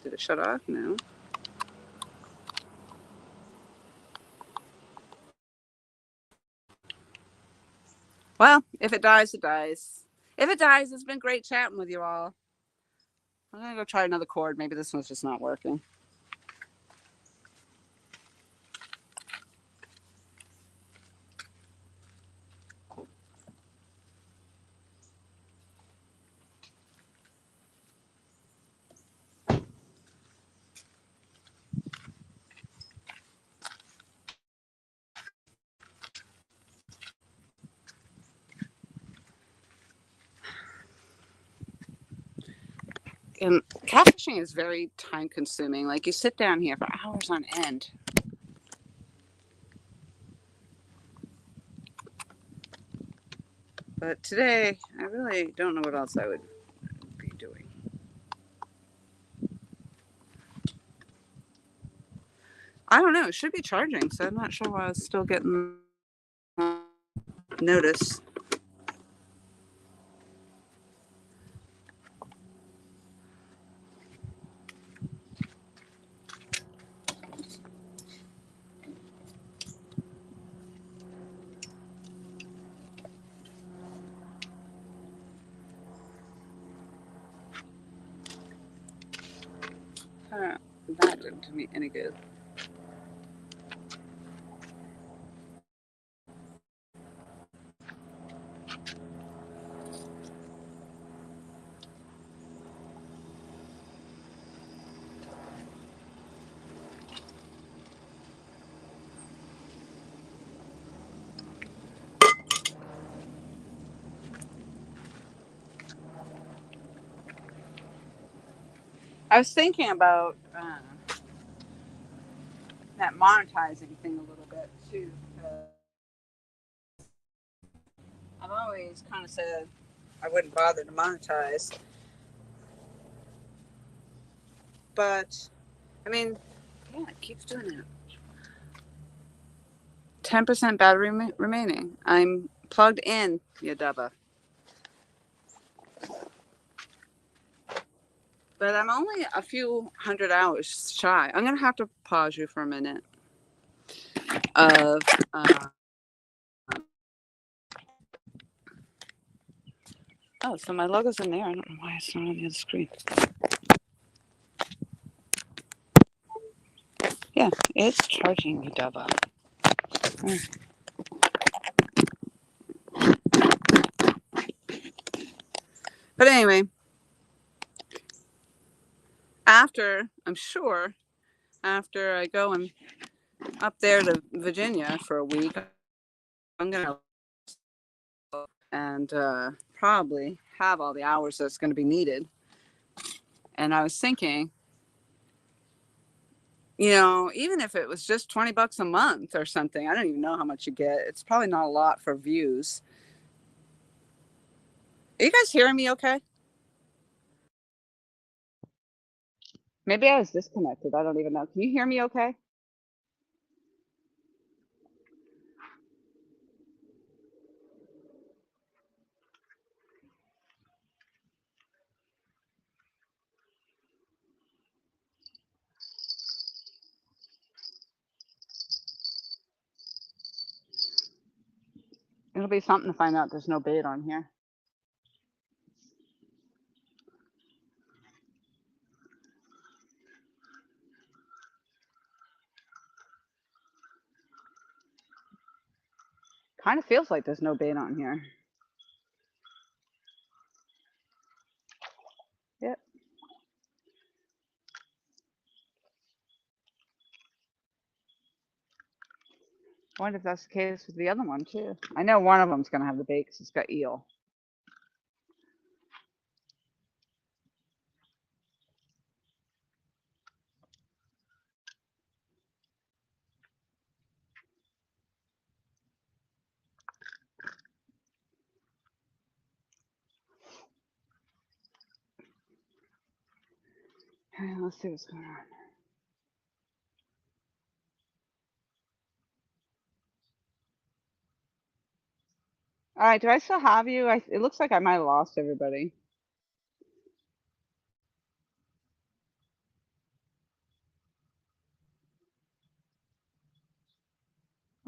Did it shut off? No. Well, if it dies, it dies. If it dies, it's been great chatting with you all. I'm gonna go try another cord. Maybe this one's just not working. And catfishing is very time consuming. Like you sit down here for hours on end. But today, I really don't know what else I would be doing. I don't know. It should be charging, so I'm not sure why I was still getting notice. That didn't do me any good. I was thinking about that monetizing thing a little bit too. I've always kind of said I wouldn't bother to monetize, but I mean, yeah, it keeps doing it. 10% battery remaining. I'm plugged in, Yadaba. But I'm only a few hundred hours shy. I'm gonna have to pause you for a minute. Of oh, so my logo's in there. I don't know why it's not on the other screen. Yeah, it's charging me double. But anyway, after I go and up there to Virginia for a week, I'm gonna and probably have all the hours that's going to be needed. And I was thinking, even if it was just $20 a month or something, I don't even know how much you get. It's probably not a lot for views. Are you guys hearing me okay? Maybe I was disconnected. I don't even know. Can you hear me okay? It'll be something to find out there's no bait on here. Kind of feels like there's no bait on here. Yep. I wonder if that's the case with the other one too. I know one of them's gonna have the bait 'cause it's got eel. Let's see what's going on. All right, do I still have you? It looks like I might have lost everybody.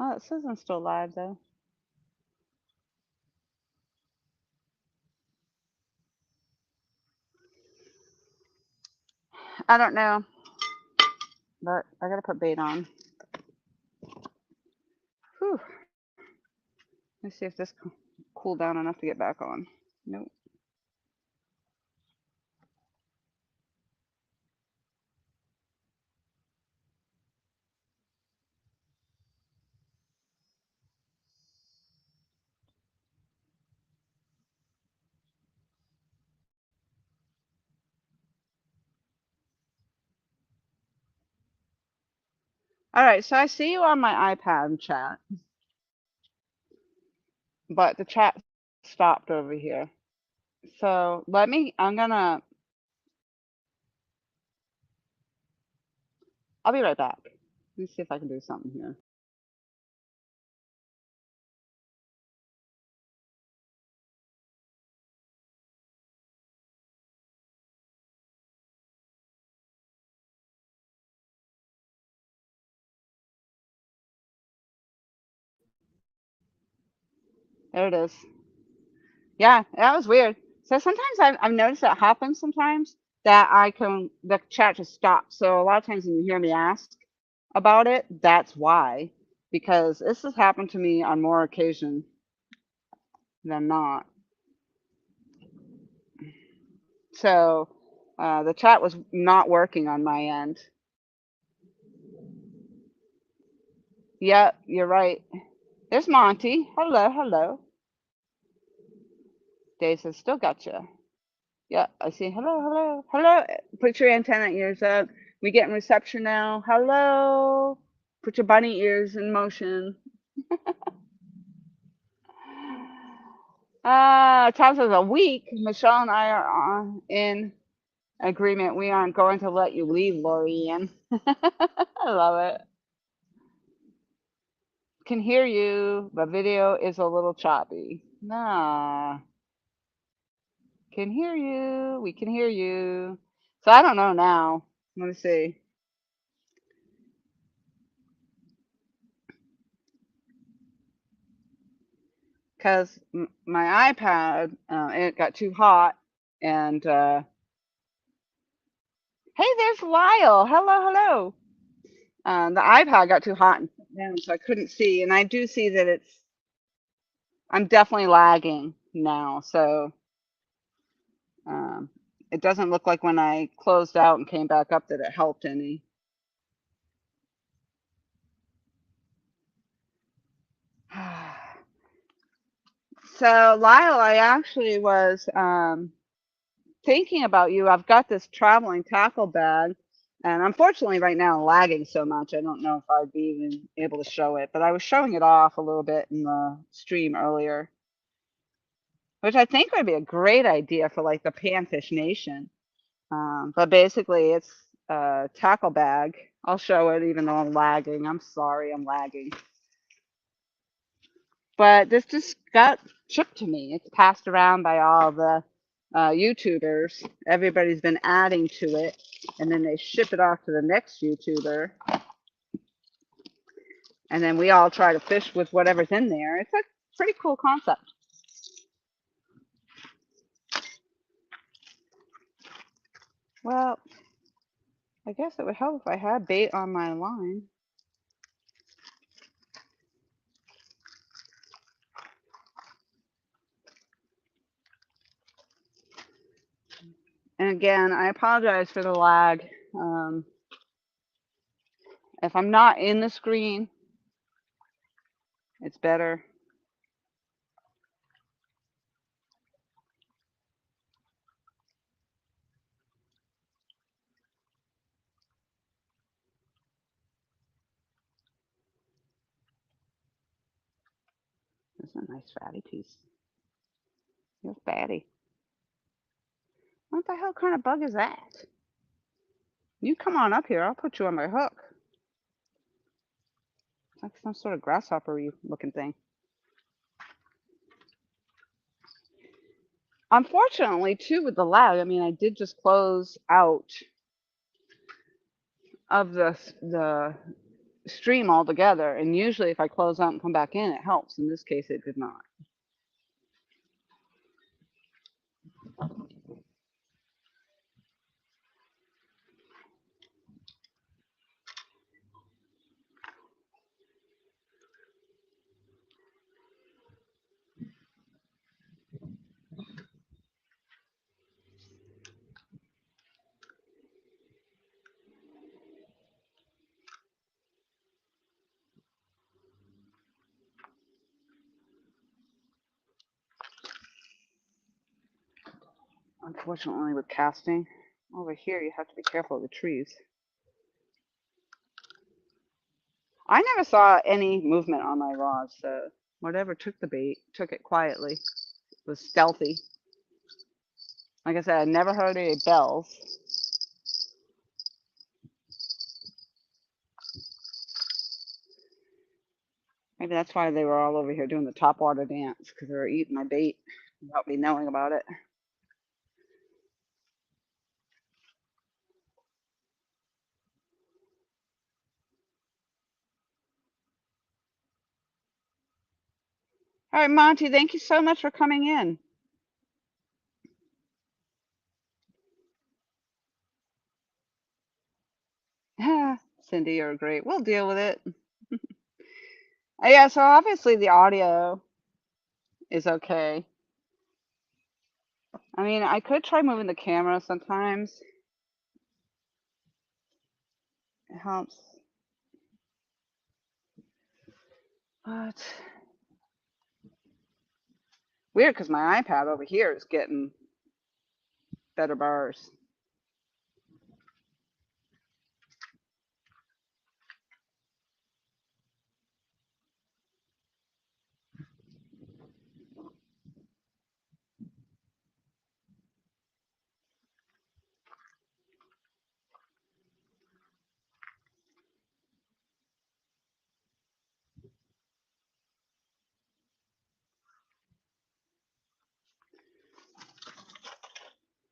Oh, it says I'm still live though. I don't know, but I gotta put bait on. Whew. Let's see if this cool down enough to get back on. Nope. All right, so I see you on my iPad chat, but the chat stopped over here. So I'll be right back. Let me see if I can do something here. There it is. Yeah, that was weird. So sometimes I've noticed that happens sometimes that the chat just stops. So a lot of times when you hear me ask about it, that's why. Because this has happened to me on more occasion than not. So the chat was not working on my end. Yep, you're right. There's Monty. Hello, hello. Dave says, still got you. Yep, I see. Hello, hello, hello. Put your antenna ears up. We getting reception now. Hello. Put your bunny ears in motion. Tom says a week. Michelle and I are in agreement. We aren't going to let you leave, Lorianne. I love it. Can hear you. The video is a little choppy. Nah. Can hear you. We can hear you. So I don't know now. Let me see. Because my iPad, it got too hot. And hey, there's Lyle. Hello, hello. The iPad got too hot and down, so I couldn't see. And I do see that I'm definitely lagging now. So um, it doesn't look like when I closed out and came back up that it helped any. So Lyle, I actually was thinking about you. I've got this traveling tackle bag, and unfortunately, right now, lagging so much, I don't know if I'd be even able to show it. But I was showing it off a little bit in the stream earlier, which I think would be a great idea for like the Panfish Nation. But basically, it's a tackle bag. I'll show it even though I'm lagging. I'm sorry, I'm lagging. But this just got shipped to me. It's passed around by all the YouTubers. Everybody's been adding to it, and then they ship it off to the next YouTuber, and then we all try to fish with whatever's in there. It's a pretty cool concept. Well, I guess it would help if I had bait on my line. And again, I apologize for the lag. If I'm not in the screen, it's better. This is a nice fatty piece. You're fatty. What the hell kind of bug is that? You come on up here. I'll put you on my hook. It's like some sort of grasshopper looking thing. Unfortunately, too, with the lag, I mean, I did just close out of the stream altogether, and usually if I close out and come back in, it helps. In this case, it did not. Unfortunately, with casting over here, you have to be careful of the trees. I never saw any movement on my rods, so whatever took the bait took it quietly. It was stealthy. Like I said, I never heard any bells. Maybe that's why they were all over here doing the top water dance, because they were eating my bait without me knowing about it. All right, Monty, thank you so much for coming in. Cindy, you're great. We'll deal with it. Yeah, so obviously the audio is okay. I mean, I could try moving the camera sometimes. It helps. But weird, because my iPad over here is getting better bars.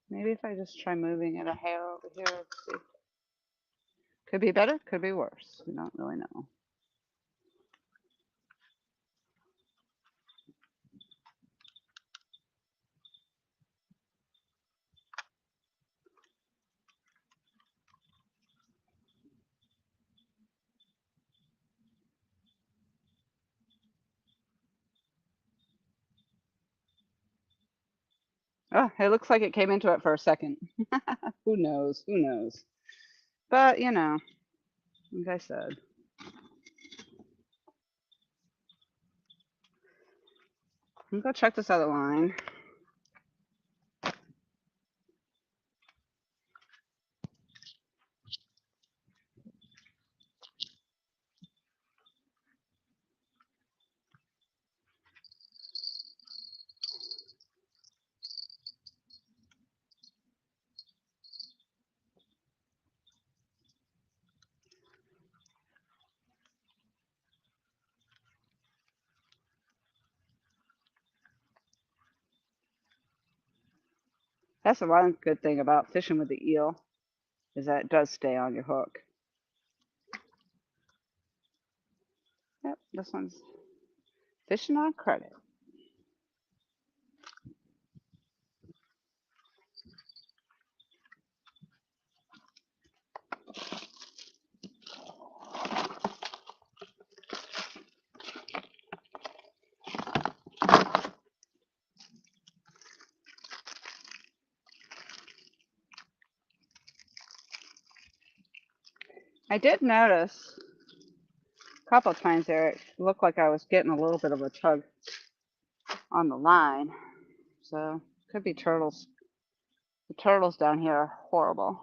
Maybe if I just try moving it a hair over here, let's see. Could be better, could be worse. We don't really know. Oh, it looks like it came into it for a second. Who knows? Who knows? But, you know, like I said. Let me go check this other line. That's the one good thing about fishing with the eel, is that it does stay on your hook. Yep, this one's fishing on credit. I did notice a couple of times there it looked like I was getting a little bit of a tug on the line. So could be turtles. The turtles down here are horrible.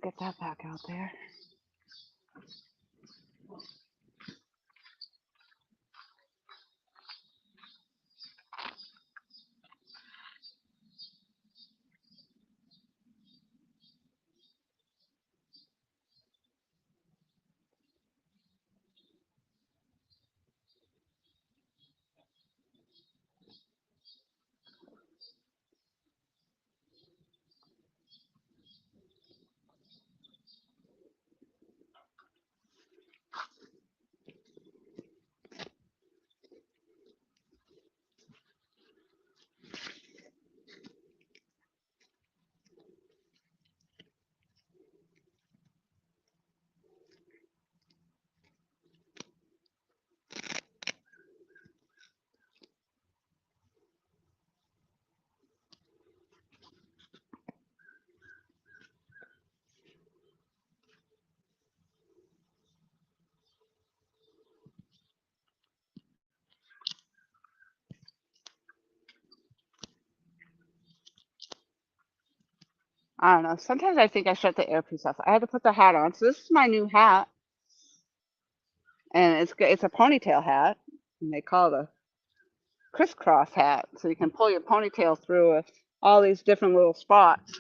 Get that back out there. I don't know. Sometimes I think I shut the earpiece off. I had to put the hat on. So this is my new hat, and it's a ponytail hat, and they call it a crisscross hat. So you can pull your ponytail through all these different little spots.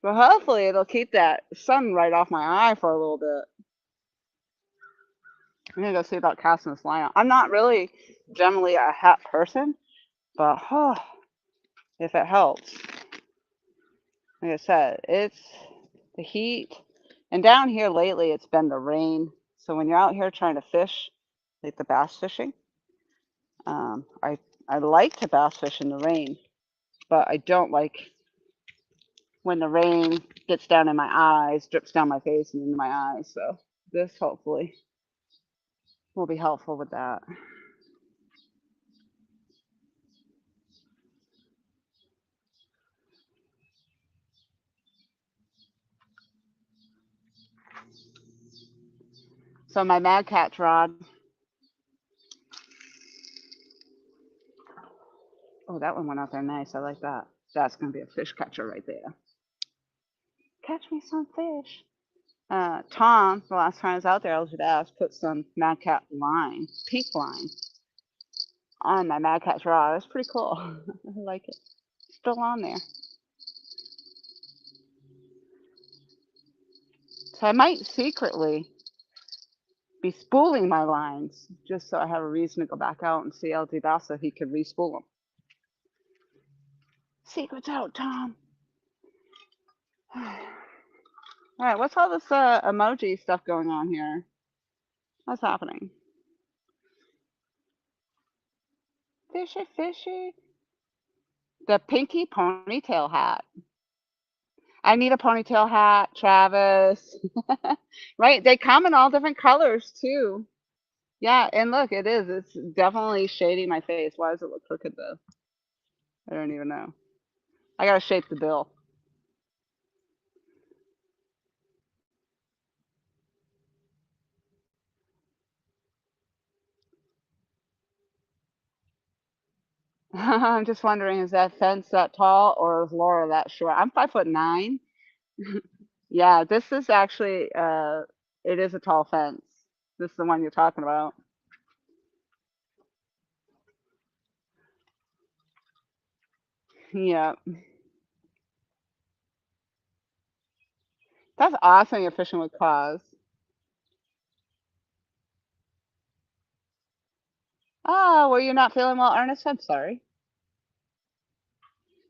But hopefully it'll keep that sun right off my eye for a little bit. I'm gonna go see about casting this line out. I'm not really generally a hat person, but if it helps. Like I said, it's the heat. And down here lately, it's been the rain. So when you're out here trying to fish, like the bass fishing, um, I I like to bass fish in the rain, but I don't like when the rain gets down in my eyes, drips down my face and into my eyes. So this hopefully will be helpful with that. So my Mad Catch rod. Oh, that one went out there nice. I like that. That's gonna be a fish catcher right there. Catch me some fish. Tom, the last time I was out there, I was asked put some Mad Cat line, pink line, on my Mad Cat's rod. It's pretty cool. I like it. Still on there. So I might secretly be spooling my lines just so I have a reason to go back out and see LD Bass so he can respool them. Secrets out, Tom. All right, what's all this emoji stuff going on here? What's happening? Fishy, fishy. The pinky ponytail hat. I need a ponytail hat, Travis. Right? They come in all different colors too. Yeah, and look, it is. It's definitely shading my face. Why does it look crooked though? I don't even know. I gotta shape the bill. I'm just wondering, is that fence that tall or is Laura that short? I'm 5'9". Yeah, this is actually it is a tall fence. This is the one you're talking about. Yeah. That's awesome you're fishing with claws. Oh, were you not feeling well, Ernest? I'm sorry.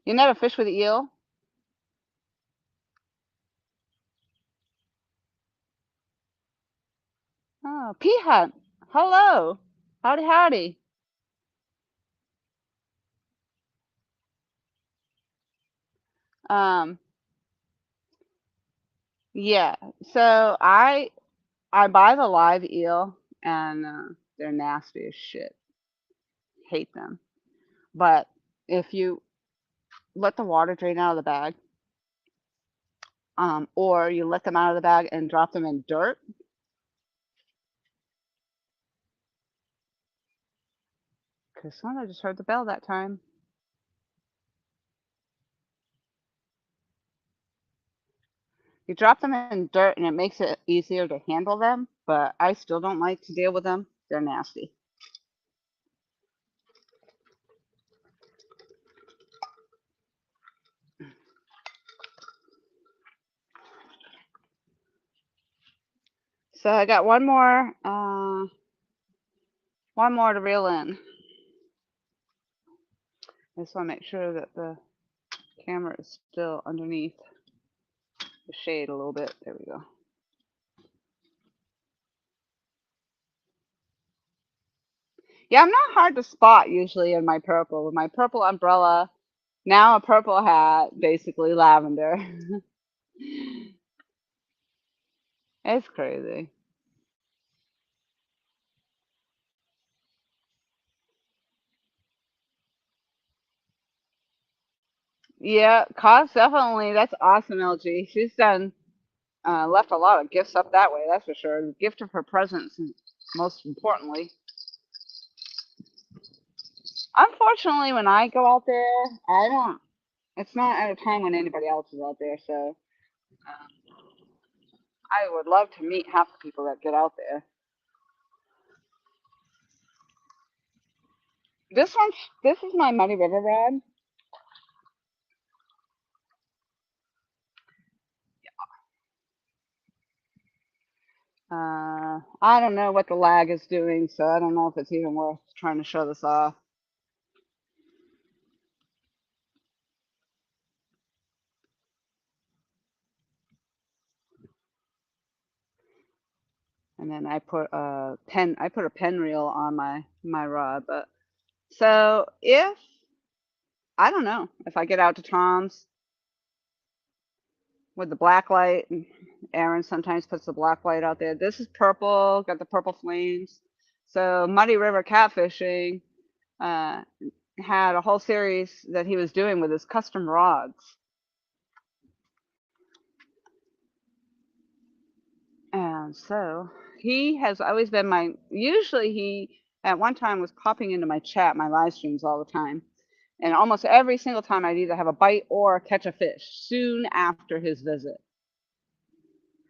You never fish with eel? Oh, Peahunt. Hello. Howdy, howdy. Um, yeah. So I buy the live eel, and they're nasty as shit. Hate them. But if you let the water drain out of the bag, or you let them out of the bag and drop them in dirt, because I just heard the bell that time. You drop them in dirt and it makes it easier to handle them, but I still don't like to deal with them. They're nasty. So I got one more to reel in. I just want to make sure that the camera is still underneath the shade a little bit. There we go. Yeah, I'm not hard to spot usually in my purple. With my purple umbrella, now a purple hat, basically lavender. It's crazy. Yeah, cost definitely. That's awesome, LG. She's done left a lot of gifts up that way. That's for sure. The gift of her presence, most importantly. Unfortunately, when I go out there, I don't. It's not at a time when anybody else is out there. So I would love to meet half the people that get out there. This one, this is my Muddy River rod. I don't know what the lag is doing, so I don't know if it's even worth trying to show this off. And then I put a pen reel on my rod. But so if I don't know if I get out to Tom's with the black light, and Aaron sometimes puts the black light out there. This is purple, got the purple flames. So Muddy River Catfishing uh, had a whole series that he was doing with his custom rods. And so he has always been usually he at one time was popping into my chat, my live streams all the time. And almost every single time I'd either have a bite or catch a fish soon after his visit.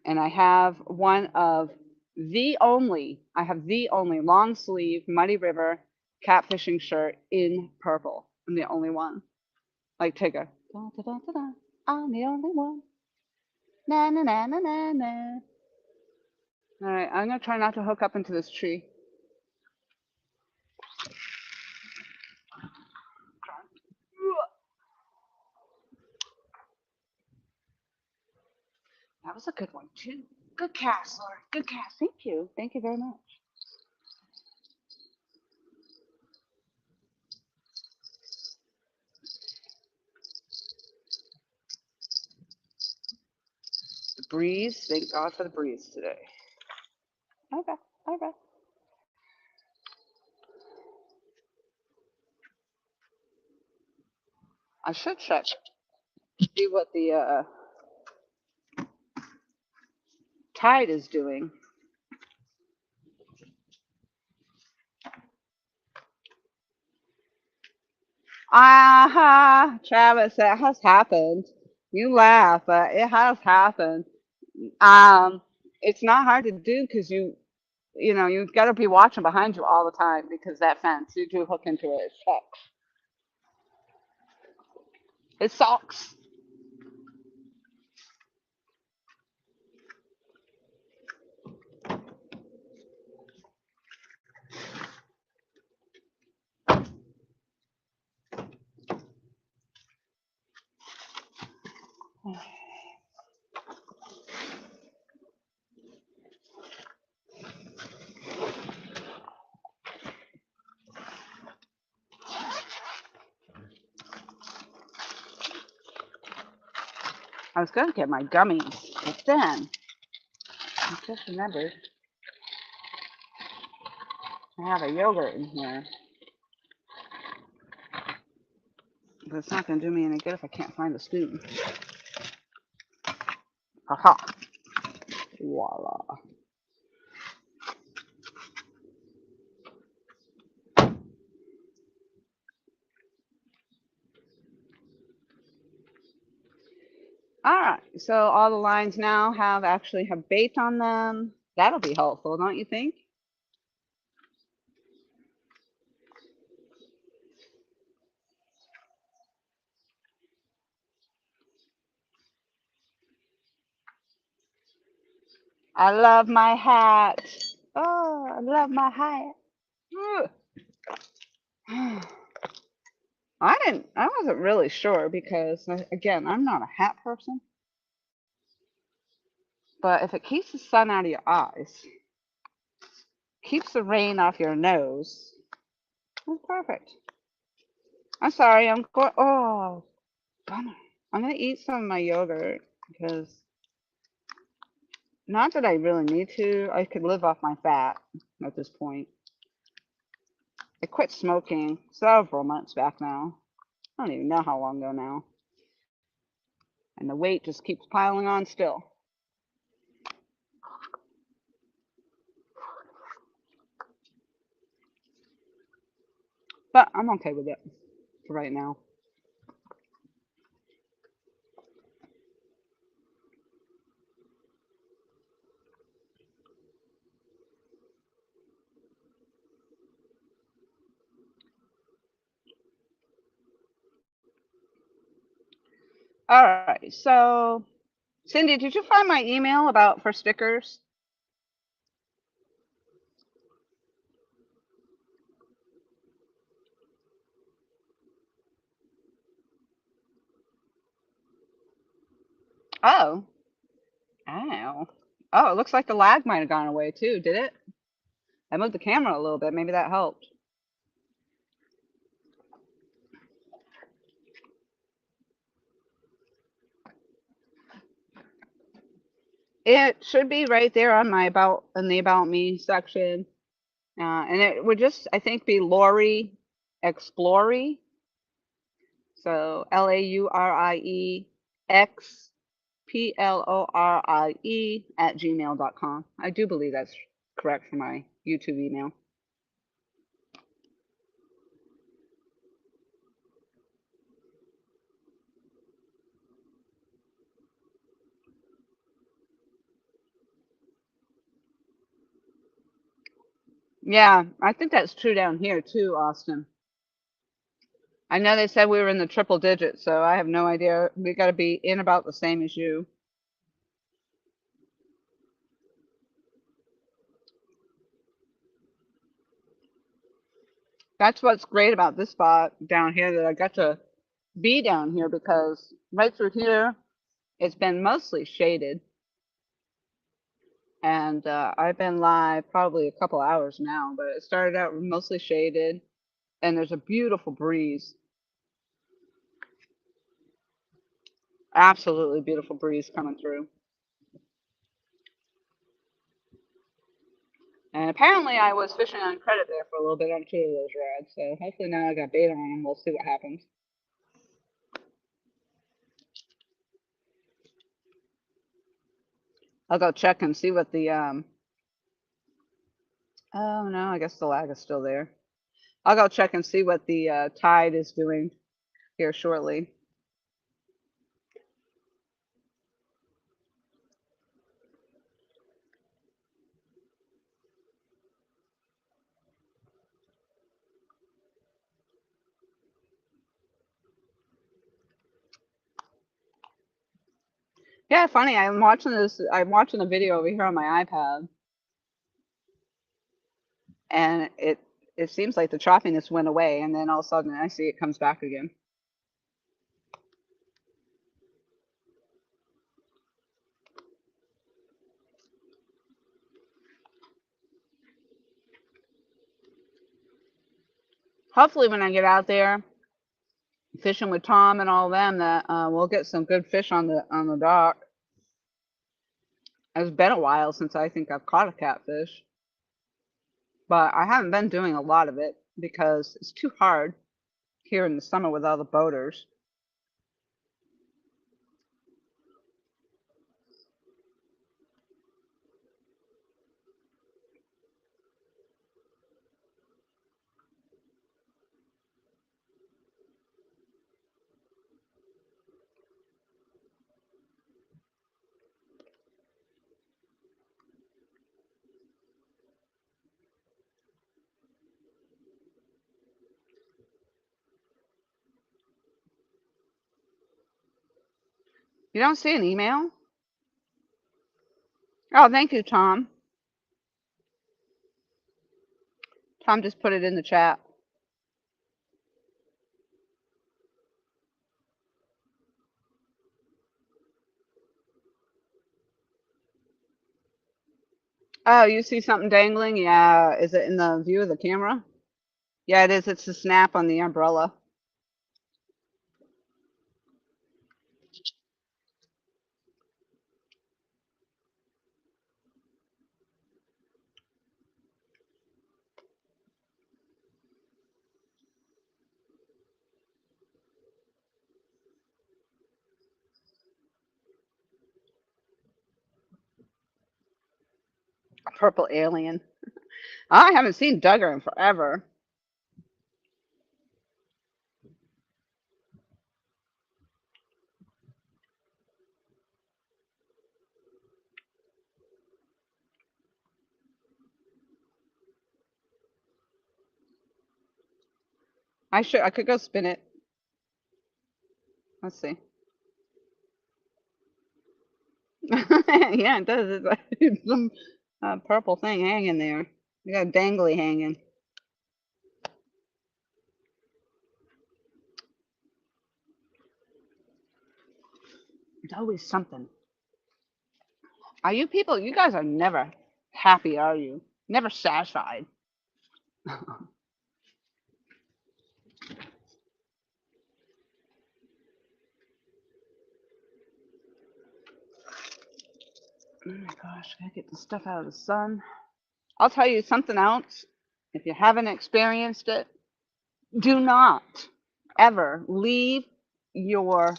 And I have the only long sleeve Muddy River catfishing shirt in purple. I'm the only one. Like Tigger. Da, da, da, da, da. I'm the only one. Na na na na na na. All right, I'm gonna try not to hook up into this tree. That was a good one too. Good cast, Laura. Good cast. Thank you. Thank you very much. The breeze. Thank God for the breeze today. Okay. Okay. I should check. See what the tide is doing. Aha, Travis, that has happened. You laugh, but it has happened. Um, it's not hard to do because you've got to be watching behind you all the time because that fence, you do hook into it. It sucks. It sucks. I was gonna get my gummies, but then I just remembered I have a yogurt in here. But it's not gonna do me any good if I can't find the spoon. Haha. Voila. Alright, so all the lines now actually have bait on them. That'll be helpful, don't you think? I love my hat. Oh, I love my hat. I wasn't really sure because, again, I'm not a hat person. But if it keeps the sun out of your eyes, keeps the rain off your nose, that's perfect. I'm sorry, I'm going, oh, bummer. I'm going to eat some of my yogurt because, not that I really need to, I could live off my fat at this point. I quit smoking several months back now. I don't even know how long ago now. And the weight just keeps piling on still. But I'm okay with it for right now. All right, so Cindy, did you find my email about for stickers? Oh, ow. Oh, it looks like the lag might have gone away too, did it? I moved the camera a little bit. Maybe that helped. It should be right there on my in the about me section. And it would just, I think, be Lori Explorie. So LAURIEXPLORIE at gmail.com. I do believe that's correct for my YouTube email. Yeah, I think that's true down here too, Austin. I know they said we were in the triple digits, so I have no idea. We got to be in about the same as you. That's what's great about this spot down here that I got to be down here because right through here, it's been mostly shaded. And I've been live probably a couple hours now, but it started out mostly shaded and there's a beautiful breeze. Absolutely beautiful breeze coming through. And apparently I was fishing on credit there for a little bit on two of those rods. So hopefully now I got bait on them. We'll see what happens. I'll go check and see what the oh no, I guess the lag is still there. I'll go check and see what the tide is doing here shortly. Yeah, funny. I'm watching this. I'm watching a video over here on my iPad, and it seems like the choppiness went away, and then all of a sudden I see it comes back again. Hopefully, when I get out there fishing with Tom and all them, that we'll get some good fish on the dock. It's been a while since I think I've caught a catfish, but I haven't been doing a lot of it because it's too hard here in the summer with all the boaters. You don't see an email? Oh, thank you, Tom. Tom just put it in the chat. Oh, you see something dangling? Yeah. Is it in the view of the camera? Yeah, it is. It's the snap on the umbrella. A purple alien. I haven't seen Duggar in forever. I could go spin it. Let's see. Yeah, it does. It's like some purple thing hanging there. You got a dangly hanging. It's always something. Are you people? You guys are never happy, are you? Never satisfied. Oh my gosh, gotta get the stuff out of the sun. I'll tell you something else. If you haven't experienced it, do not ever leave your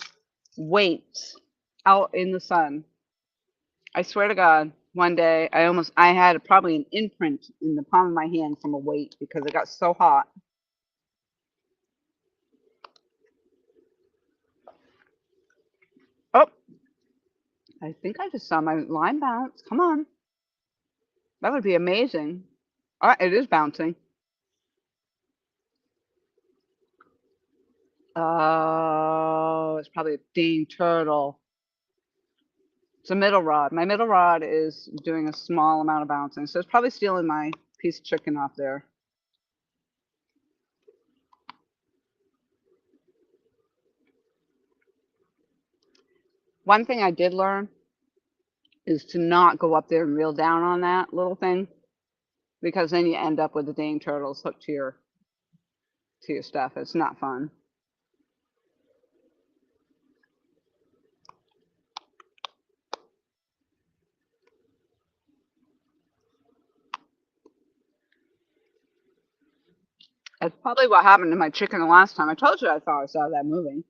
weights out in the sun. I swear to God, one day I had probably an imprint in the palm of my hand from a weight because it got so hot. Oh, I think I just saw my line bounce. Come on. That would be amazing. It is bouncing. Oh, it's probably a dang turtle. It's a middle rod. My middle rod is doing a small amount of bouncing, so it's probably stealing my piece of chicken off there. One thing I did learn is to not go up there and reel down on that little thing because then you end up with the dang turtles hooked to your stuff. It's not fun. That's probably what happened to my chicken the last time. I told you I thought I saw that moving.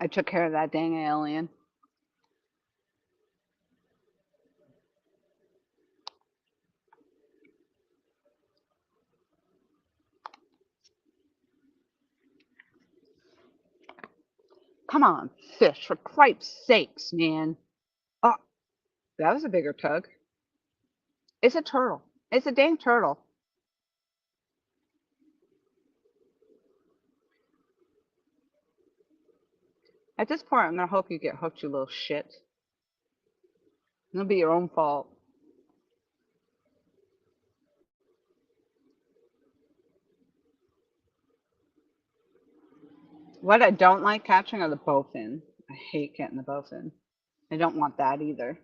I took care of that dang alien. Come on, fish, for Christ's sakes, man. Oh, that was a bigger tug. It's a turtle. It's a dang turtle. At this point, I'm gonna hope you get hooked, you little shit. It'll be your own fault. What I don't like catching are the bowfin. I hate getting the bowfin. I don't want that either.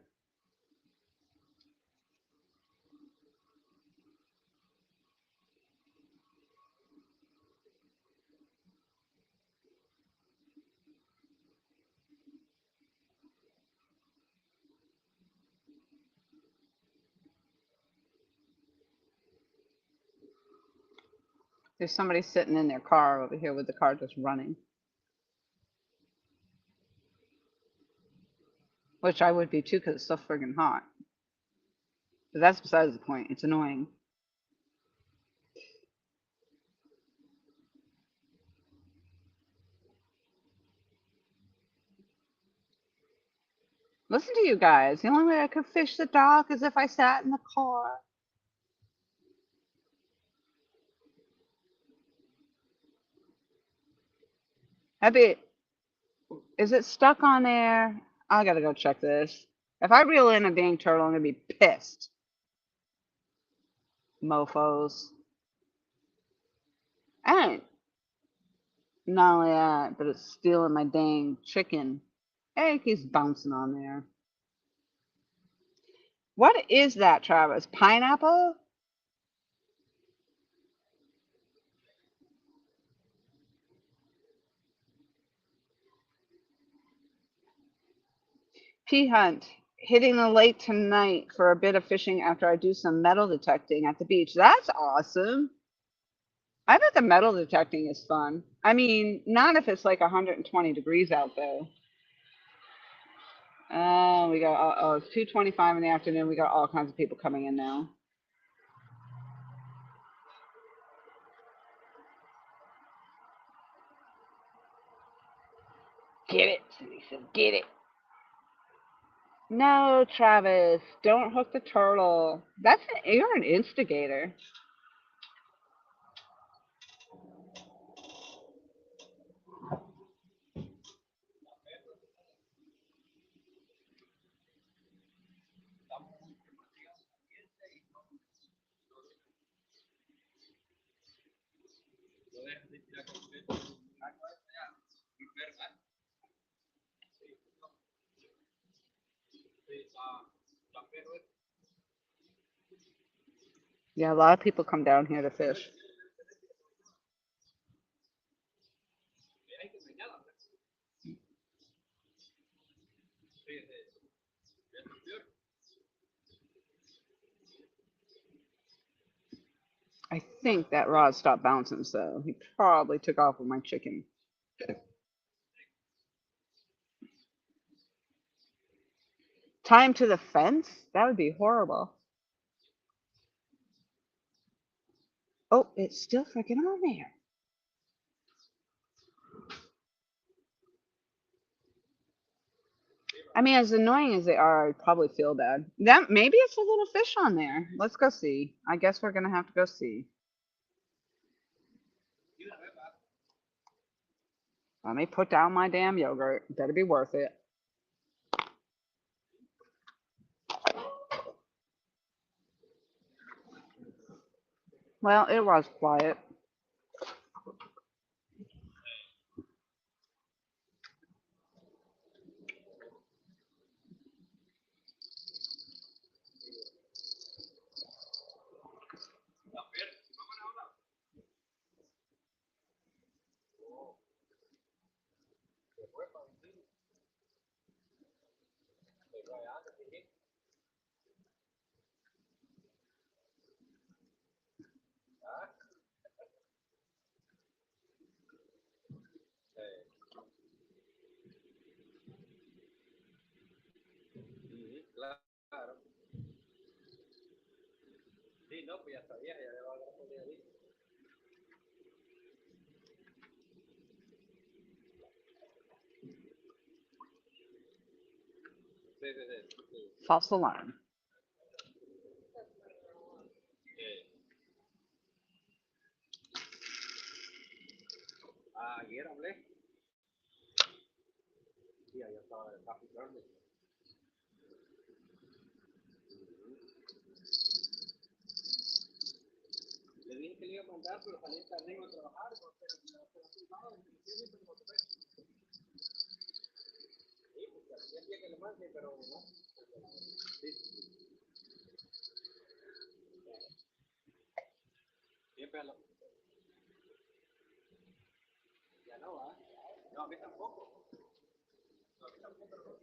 There's somebody sitting in their car over here with the car just running, which I would be too because it's so friggin' hot. But that's besides the point. It's annoying. Listen to you guys. The only way I could fish the dock is if I sat in the car. Abby, is it stuck on there? I gotta go check this. If I reel in a dang turtle, I'm gonna be pissed. Mofos. And not only that, but it's stealing my dang chicken. Hey, it keeps bouncing on there. What is that, Travis? Pineapple? Pea hunt. Hitting the lake tonight for a bit of fishing after I do some metal detecting at the beach. That's awesome. I bet the metal detecting is fun. I mean, not if it's like 120 degrees out though. Oh, we got it's 2:25 in the afternoon. We got all kinds of people coming in now. Get it, Cindy said. Get it. No, Travis, don't hook the turtle. You're an instigator. Yeah, a lot of people come down here to fish. I think that rod stopped bouncing, so he probably took off with my chicken. Tie him to the fence? That would be horrible. Oh, it's still freaking on there. I mean, as annoying as they are, I probably feel bad. That maybe it's a little fish on there. Let's go see. I guess we're gonna have to go see. Let me put down my damn yogurt. Better be worth it. Well, it was quiet. False alarm.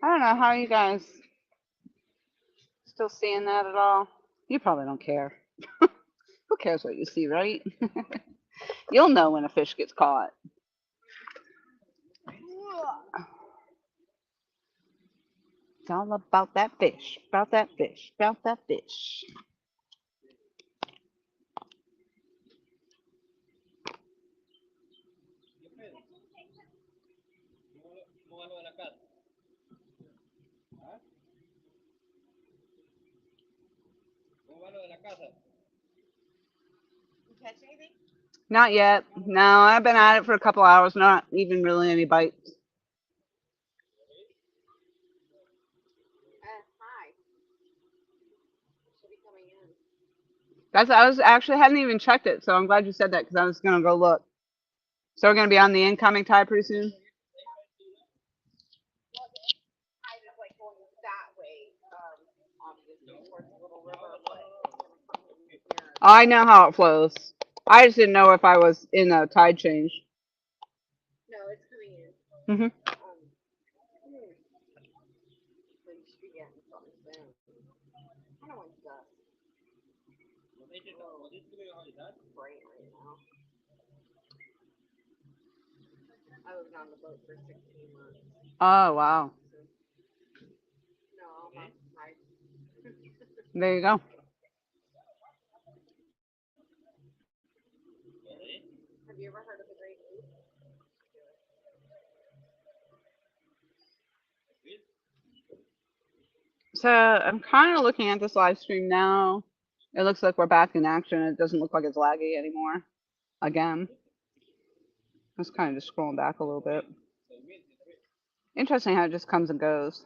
I don't know how you guys still seeing that at all. You probably don't care. Who cares what you see, right? You'll know when a fish gets caught. It's all about that fish, about that fish, about that fish. Not yet. No, I've been at it for a couple hours, not even really any bites. That's I was actually hadn't even checked it, so I'm glad you said that because I was gonna go look. So we're gonna be on the incoming tide pretty soon. I know how it flows. I just didn't know if I was in a tide change. Hmm. Oh wow. There you go. So I'm kind of looking at this live stream now. It looks like we're back in action. It doesn't look like it's laggy anymore. Again, I was kind of just scrolling back a little bit. Interesting how it just comes and goes.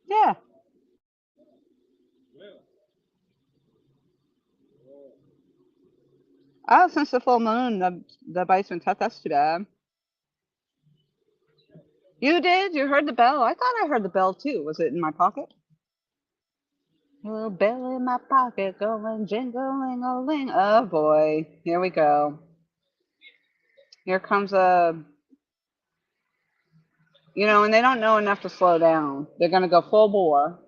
Yeah. Oh, since the full moon, the bite's been tough. That's too bad. You did? You heard the bell? I thought I heard the bell too. Was it in my pocket? Little bell in my pocket going jingling-a-ling. Oh boy. Here we go. Here comes a, and they don't know enough to slow down. They're going to go full bore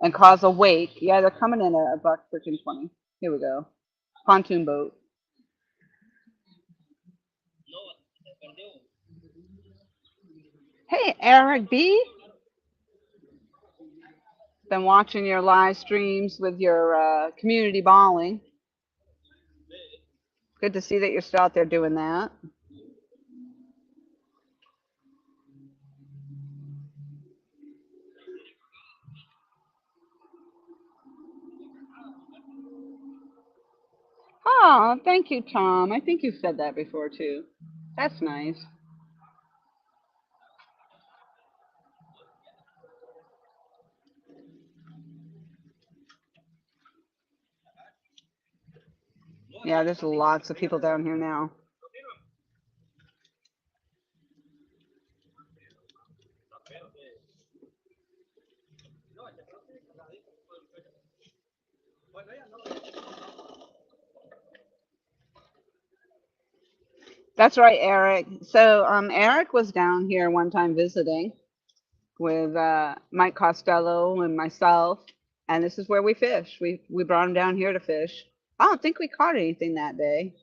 and cause a wake. Yeah, they're coming in at a buck freaking 20. Here we go. Pontoon boat. Hey, Eric B. Been watching your live streams with your community balling. Good to see that you're still out there doing that. Oh, thank you, Tom. I think you've said that before too. That's nice. Yeah, there's lots of people down here now. That's right, Eric. So, Eric was down here one time visiting with Mike Costello and myself, and this is where we fish. We brought him down here to fish. I don't think we caught anything that day.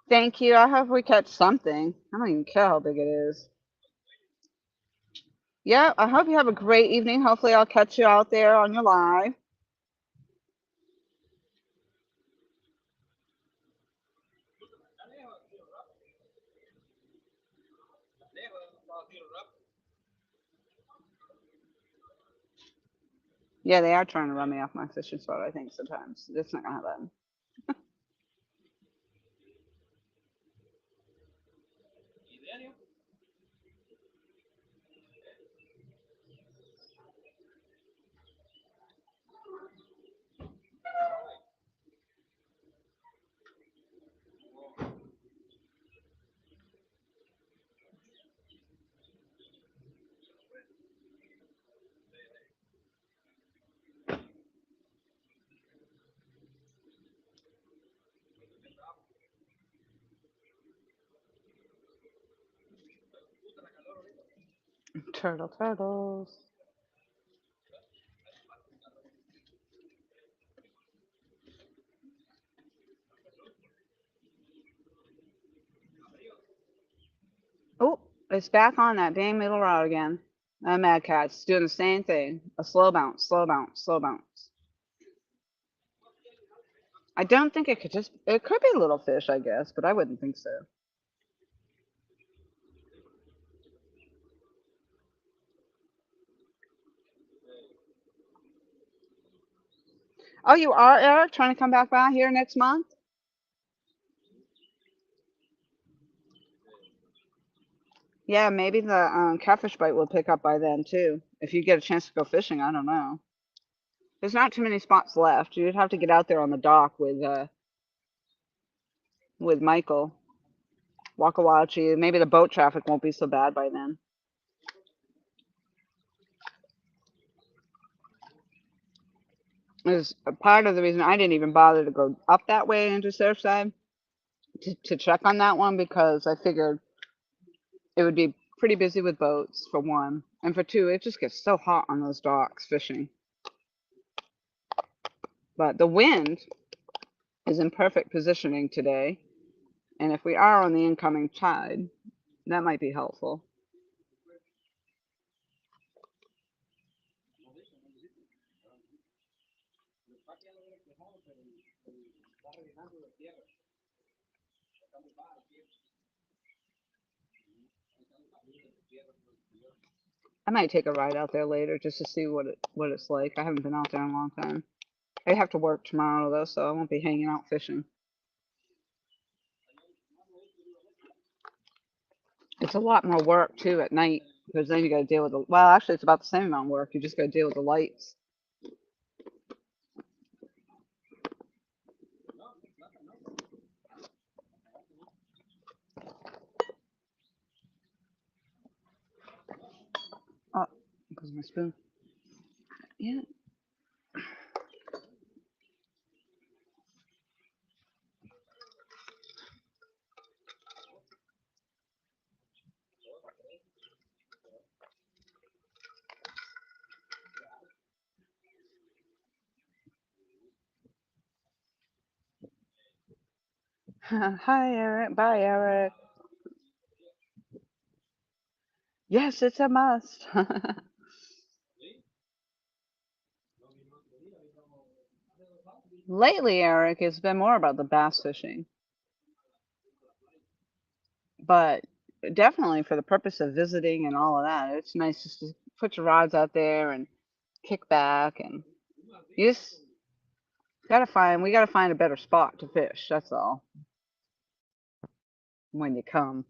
Thank you. I hope we catch something. I don't even care how big it is. Yeah, I hope you have a great evening. Hopefully, I'll catch you out there on your live. Yeah, they are trying to run me off my fishing spot, I think, sometimes. That's not going to happen. Turtles. Oh, it's back on that dang middle rod again. That mad cat's doing the same thing. A slow bounce, slow bounce, slow bounce. I don't think it could just, it could be a little fish, I guess, but I wouldn't think so. Oh, you are, Eric, trying to come back by here next month? Yeah, maybe the catfish bite will pick up by then too. If you get a chance to go fishing, I don't know. There's not too many spots left. You'd have to get out there on the dock with Michael. Wakawachi. Maybe the boat traffic won't be so bad by then. Is a part of the reason I didn't even bother to go up that way into Surfside to check on that one because I figured it would be pretty busy with boats for one, and for two, it just gets so hot on those docks fishing. But the wind is in perfect positioning today, and if we are on the incoming tide, that might be helpful. I might take a ride out there later just to see what it's like. I haven't been out there in a long time. I have to work tomorrow though, so I won't be hanging out fishing. It's a lot more work too at night because then you got to deal with the. Well, actually, it's about the same amount of work. You just got to deal with the lights. Oh, there goes my spoon. Yeah. Hi, Eric. Bye, Eric. Yes, it's a must. Lately, Eric, it's been more about the bass fishing, but definitely for the purpose of visiting and all of that, it's nice just to put your rods out there and kick back, and you just we gotta find a better spot to fish. That's all. When you come.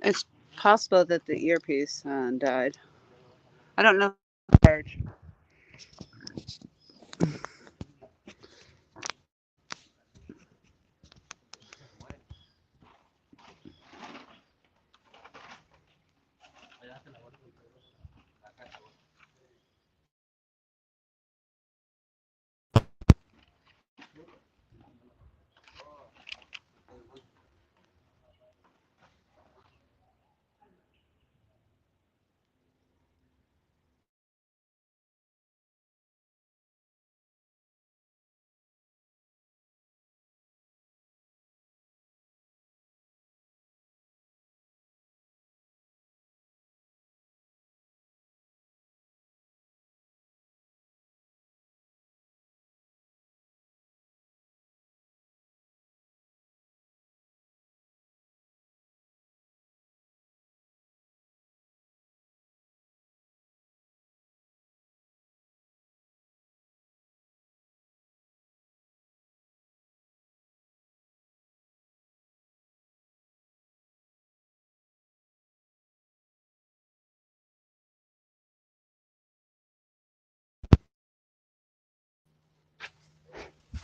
It's possible that the earpiece died. I don't know. Charge.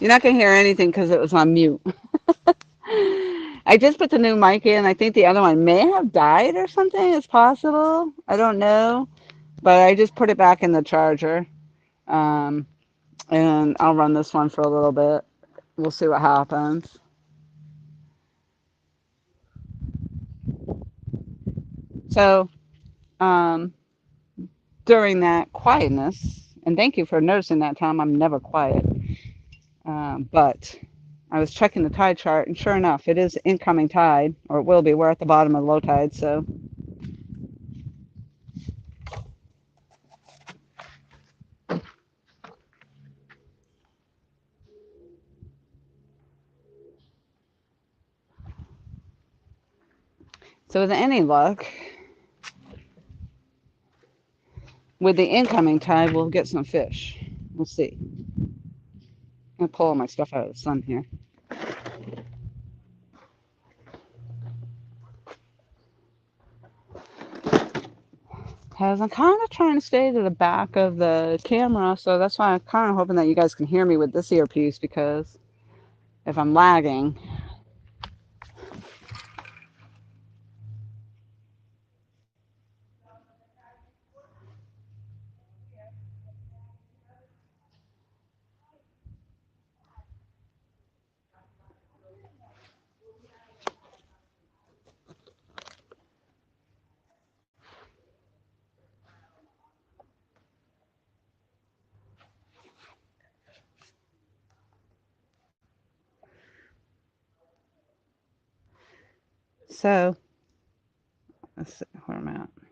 You're not gonna hear anything because it was on mute. I just put the new mic in. I think the other one may have died or something. It's possible. I don't know, but I just put it back in the charger. Um, and I'll run this one for a little bit. We'll see what happens. So, um, during that quietness, and thank you for noticing that, Tom. I'm never quiet. But I was checking the tide chart, and sure enough, it is incoming tide, or it will be. We're at the bottom of low tide, so with any luck, with the incoming tide, we'll get some fish. We'll see. I'm gonna pull all my stuff out of the sun here, because I'm kind of trying to stay to the back of the camera, so that's why I'm kind of hoping that you guys can hear me with this earpiece, because if I'm lagging. So let's see where I'm at. Of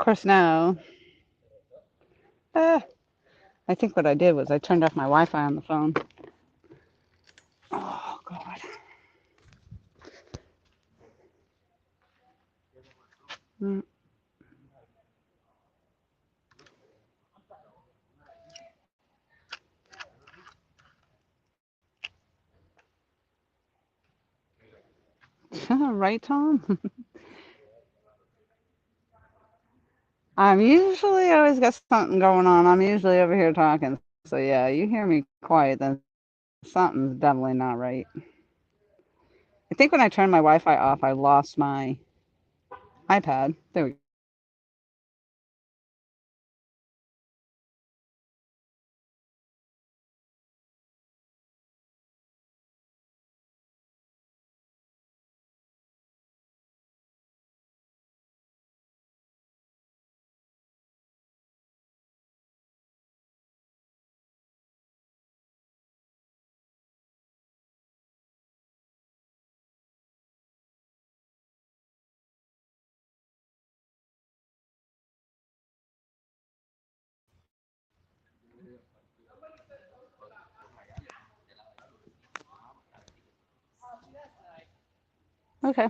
course, now, uh, I think what I did was I turned off my Wi-Fi on the phone. Oh God. Mm. Right, Tom? I'm usually always got something going on. I'm usually over here talking. So yeah, you hear me quiet, then something's definitely not right. I think when I turned my Wi-Fi off, I lost my iPad. There we go. Okay.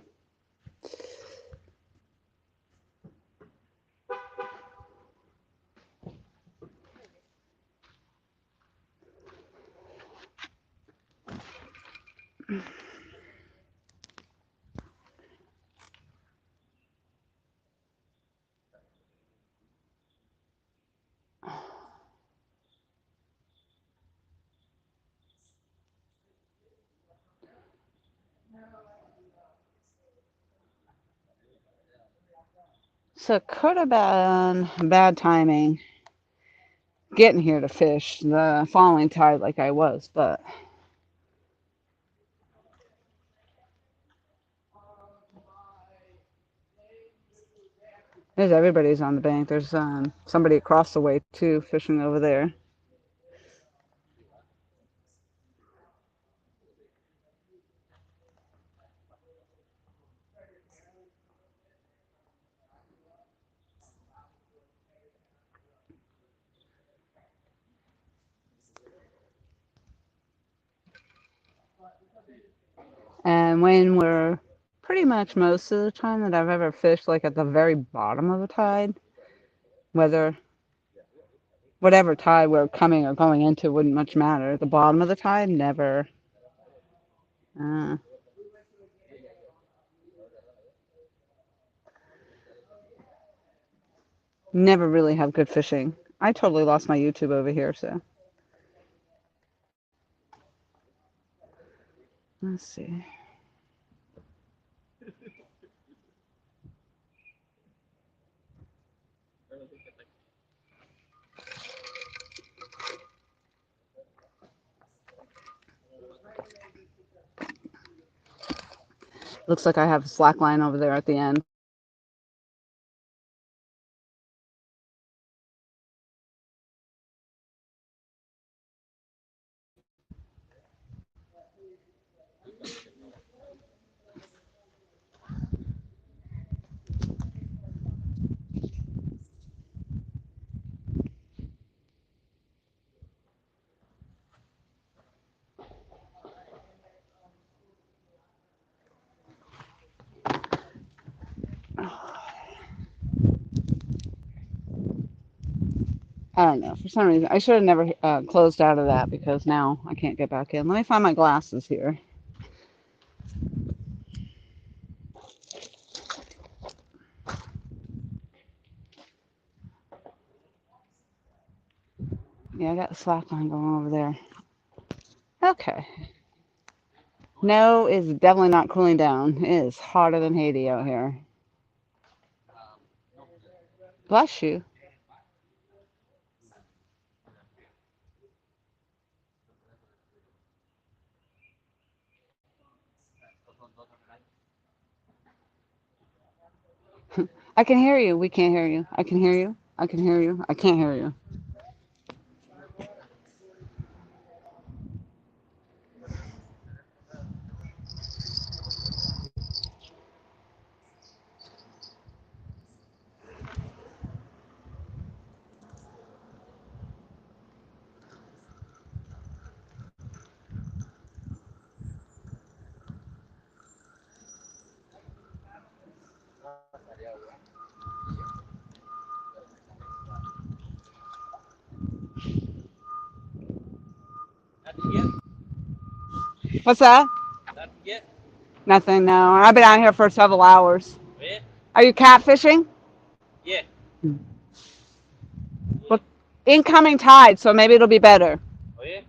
So it could have been bad timing getting here to fish the following tide like I was, but there's everybody's on the bank. There's somebody across the way too fishing over there. And when we're pretty much most of the time that I've ever fished like at the very bottom of a tide, whether whatever tide we're coming or going into wouldn't much matter. The bottom of the tide never uh, never really have good fishing. I totally lost my YouTube over here, so let's see. Looks like I have a slack line over there at the end. I don't know. For some reason, I should have never closed out of that because now I can't get back in. Let me find my glasses here. Yeah, I got the slack line going over there. Okay. No, it's definitely not cooling down. It is hotter than Haiti out here. Bless you. I can hear you. We can't hear you. I can hear you. I can hear you. I can't hear you. Nothing yet? What's that? Nothing yet? Nothing. No. I've been out here for several hours. Oh, yeah? Are you catfishing? Yeah. Yeah. Well, incoming tide, so maybe it'll be better. Oh, yeah?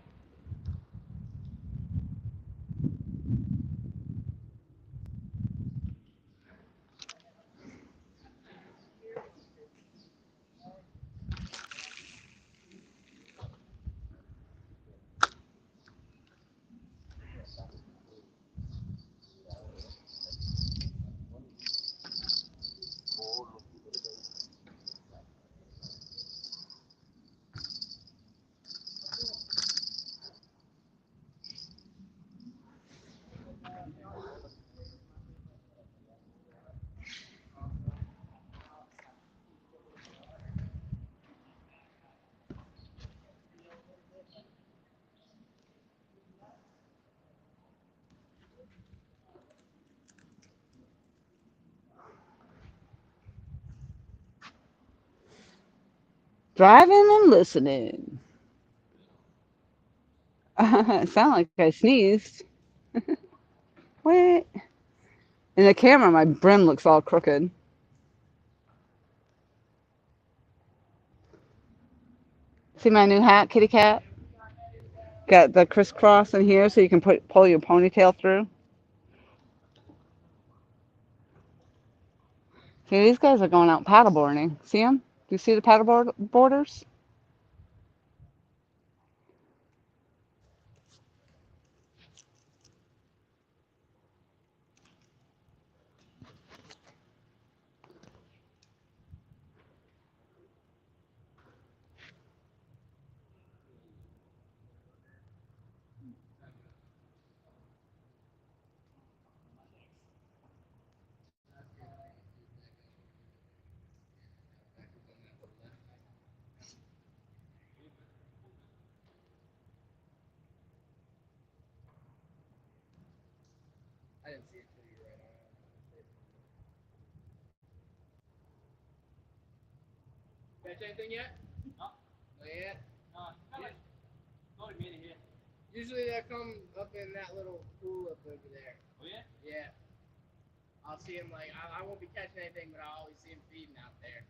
Driving and listening. It sounded like I sneezed. What? In the camera, my brim looks all crooked. See my new hat, kitty cat? Got the crisscross in here so you can pull your ponytail through. See, these guys are going out paddleboarding. See them? Do you see the boarders? Catch anything yet? No, Not yet. no, not a minute here. Usually they come up in that little pool up over there. Oh yeah? Yeah. I'll see them like I won't be catching anything, but I'll always see them feeding out there.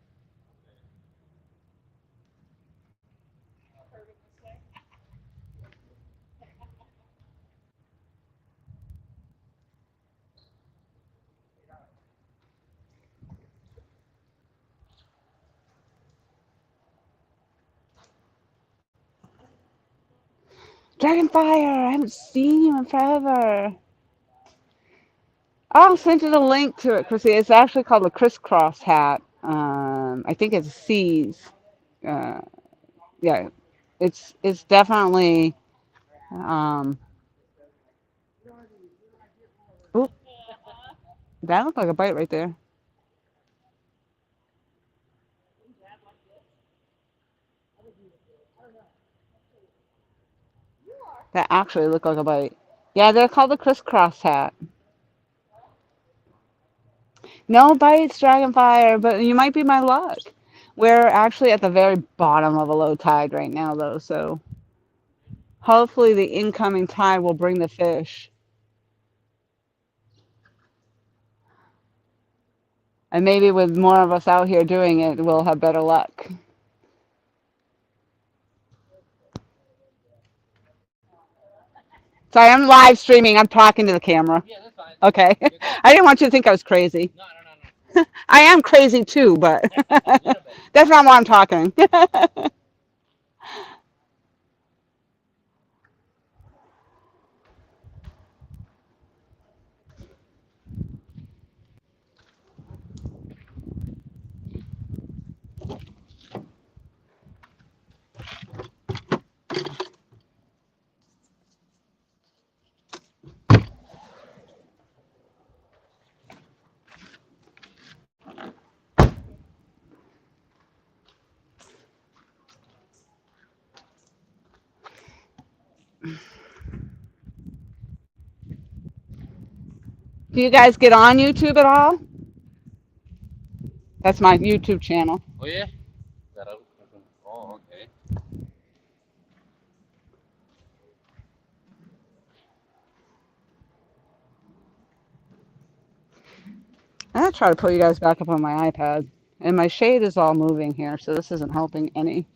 Dragonfire! I haven't seen you in forever. I'll send you the link to it, Chrissy. It's actually called a crisscross hat. I think it's C's. Uh, yeah, it's definitely. Um, oop, that looked like a bite right there. That actually looked like a bite. Yeah, they're called the crisscross hat. No bites, Dragonfire, but you might be my luck. We're actually at the very bottom of a low tide right now, though, so hopefully the incoming tide will bring the fish. And maybe with more of us out here doing it, we'll have better luck. Sorry, I'm live streaming. I'm talking to the camera. Yeah, that's fine. Okay. I didn't want you to think I was crazy. No, no, no, no. I am crazy too, but A little bit. that's not why I'm talking. Do you guys get on YouTube at all? That's my YouTube channel. Oh yeah. Oh okay. I'm gonna try to put you guys back up on my iPad. And my shade is all moving here, so this isn't helping any.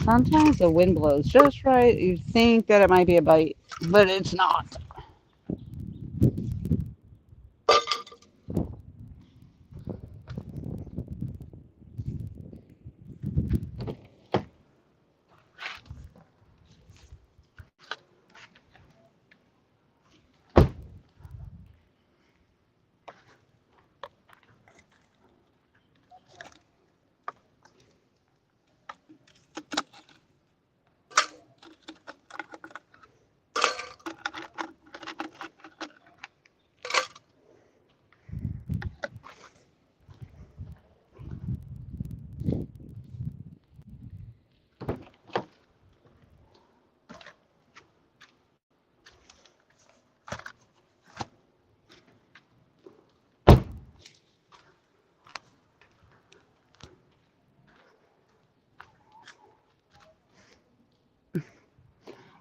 Sometimes the wind blows just right. You think that it might be a bite, but it's not.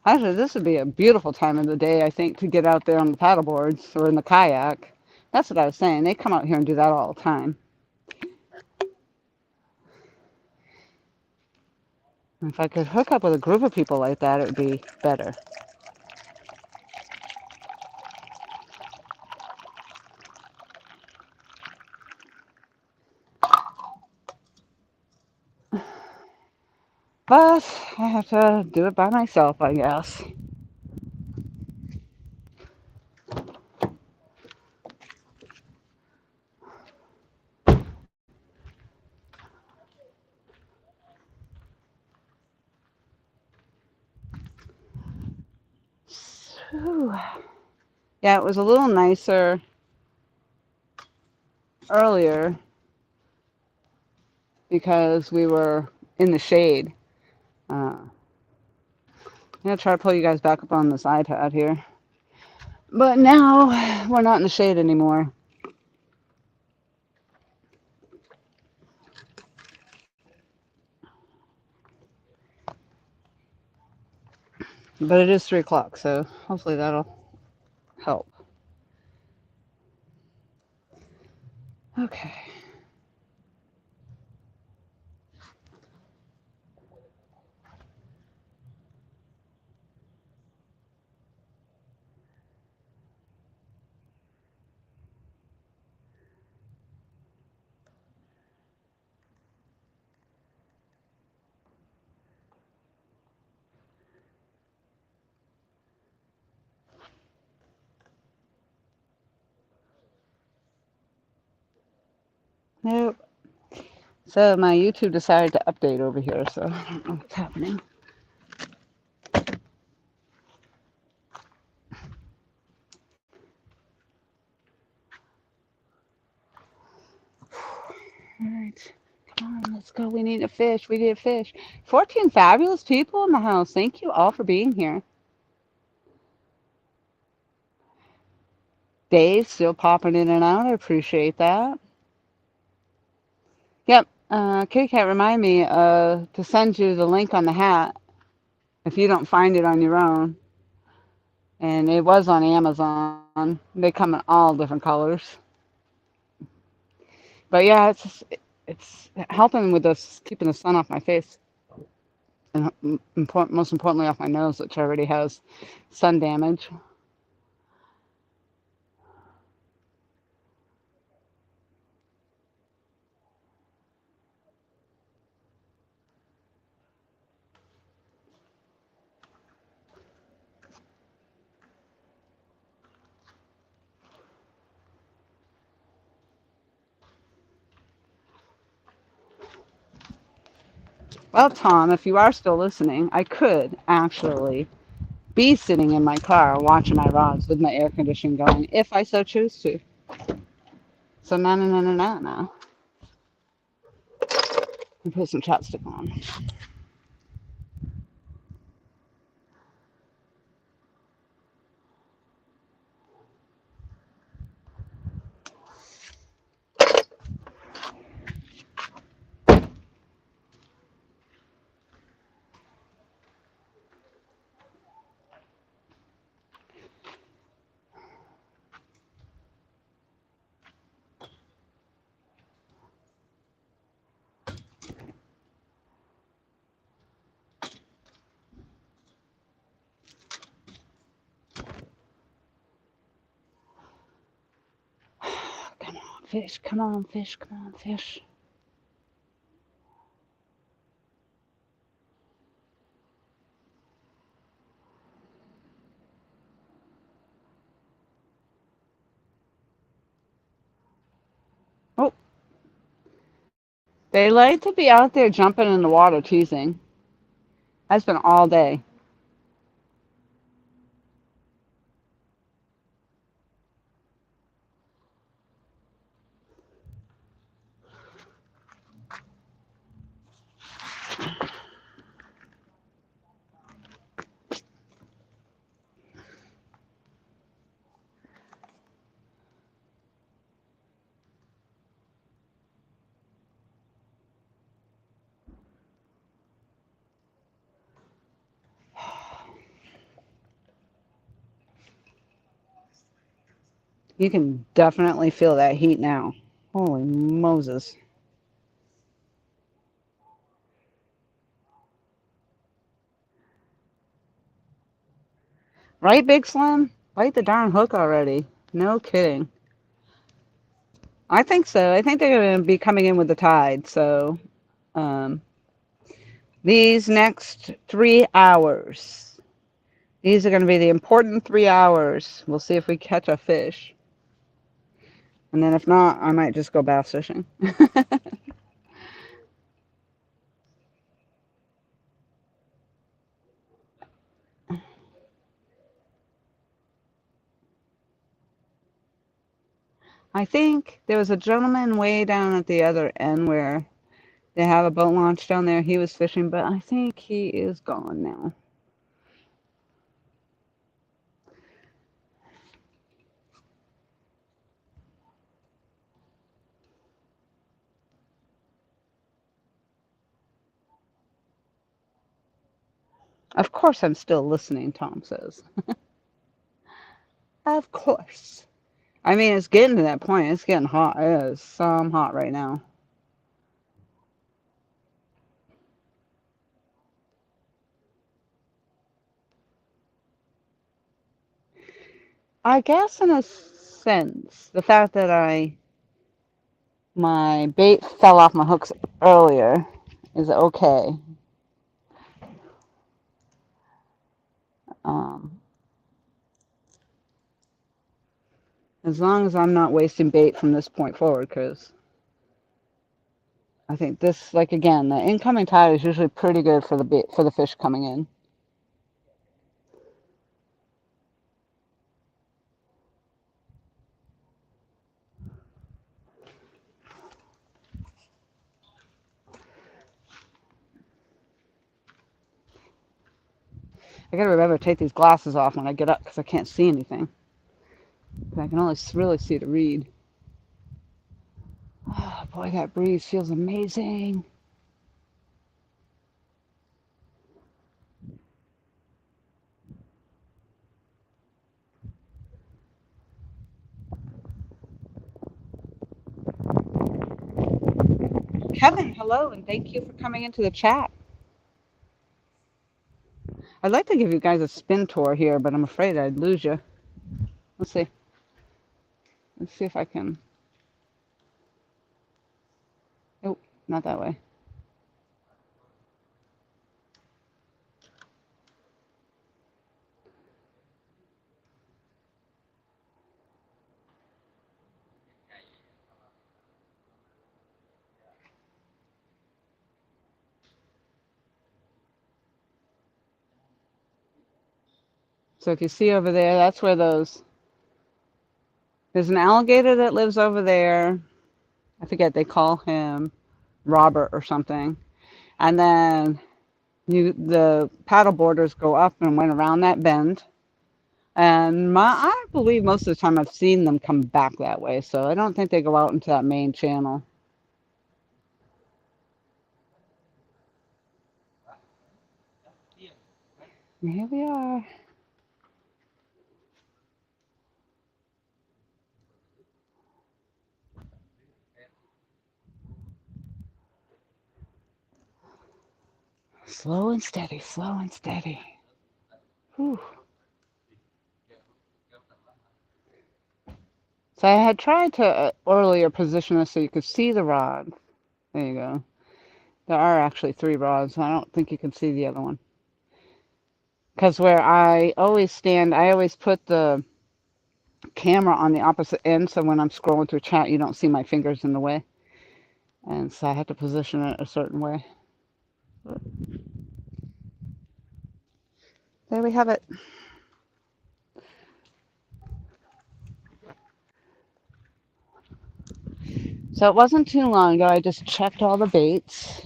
Actually, this would be a beautiful time of the day, I think, to get out there on the paddle boards or in the kayak. That's what I was saying. They come out here and do that all the time. If I could hook up with a group of people like that, it would be better. But I have to do it by myself, I guess. Whew. Yeah, it was a little nicer earlier because we were in the shade. I'm going to try to pull you guys back up on this iPad here. But now we're not in the shade anymore. But it is 3 o'clock, so hopefully that'll help. Okay. Nope. So my YouTube decided to update over here, so I don't know what's happening. All right. Come on, let's go. We need a fish. We need a fish. 14 fabulous people in the house. Thank you all for being here. Dave still popping in and out. I appreciate that. Yep. Kitty Cat, remind me to send you the link on the hat if you don't find it on your own. And it was on Amazon. They come in all different colors. But yeah, it's helping with this keeping the sun off my face, and most importantly off my nose, which already has sun damage. Well, Tom, if you are still listening, I could actually be sitting in my car watching my rods with my air conditioning going if I so choose to. So no, no, no, no, no, no. And put some chapstick on. Come on, fish. Come on, fish. Come on, fish. Oh, they like to be out there jumping in the water teasing. That's been all day. You can definitely feel that heat now. Holy Moses. Right, Big Slim? Bite the darn hook already. No kidding. I think so. I think they're going to be coming in with the tide. So um, these next 3 hours, these are going to be the important 3 hours. We'll see if we catch a fish. And then if not, I might just go bass fishing. I think there was a gentleman way down at the other end where they have a boat launch down there. He was fishing, but I think he is gone now. Of course, I'm still listening, Tom says. Of course. I mean, it's getting to that point. It's getting hot. It is some hot right now. I guess in a sense, the fact that my bait fell off my hooks earlier is okay. Um, as long as I'm not wasting bait from this point forward, because I think this, like again, the incoming tide is usually pretty good for the bait, for the fish coming in. I gotta remember to take these glasses off when I get up because I can't see anything. I can only really see the reed. Oh boy, that breeze feels amazing. Kevin, hello, and thank you for coming into the chat. I'd like to give you guys a spin tour here, but I'm afraid I'd lose you. Let's see. Let's see if I can. Oh, not that way. So if you see over there, that's where there's an alligator that lives over there. I forget, they call him Robert or something. And then the paddle boarders go up and went around that bend. And I believe most of the time I've seen them come back that way. So I don't think they go out into that main channel. And here we are. Slow and steady, slow and steady. Whew. So I had tried to earlier position this so you could see the rod. There you go. There are actually 3 rods. I don't think you can see the other one. Because where I always stand, I always put the camera on the opposite end, so when I'm scrolling through chat, you don't see my fingers in the way. And so I have to position it a certain way. There we have it. So it wasn't too long ago. I just checked all the baits.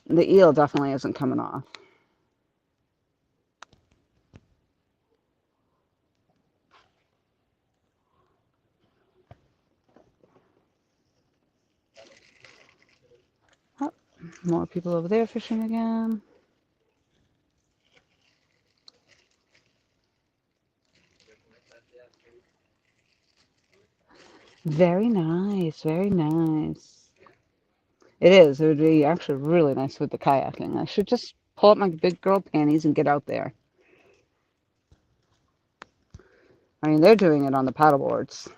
The eel definitely isn't coming off. Oh, more people over there fishing again. Very nice, very nice. It is. It would be actually really nice with the kayaking. I should just pull up my big girl panties and get out there. I mean, they're doing it on the paddle boards.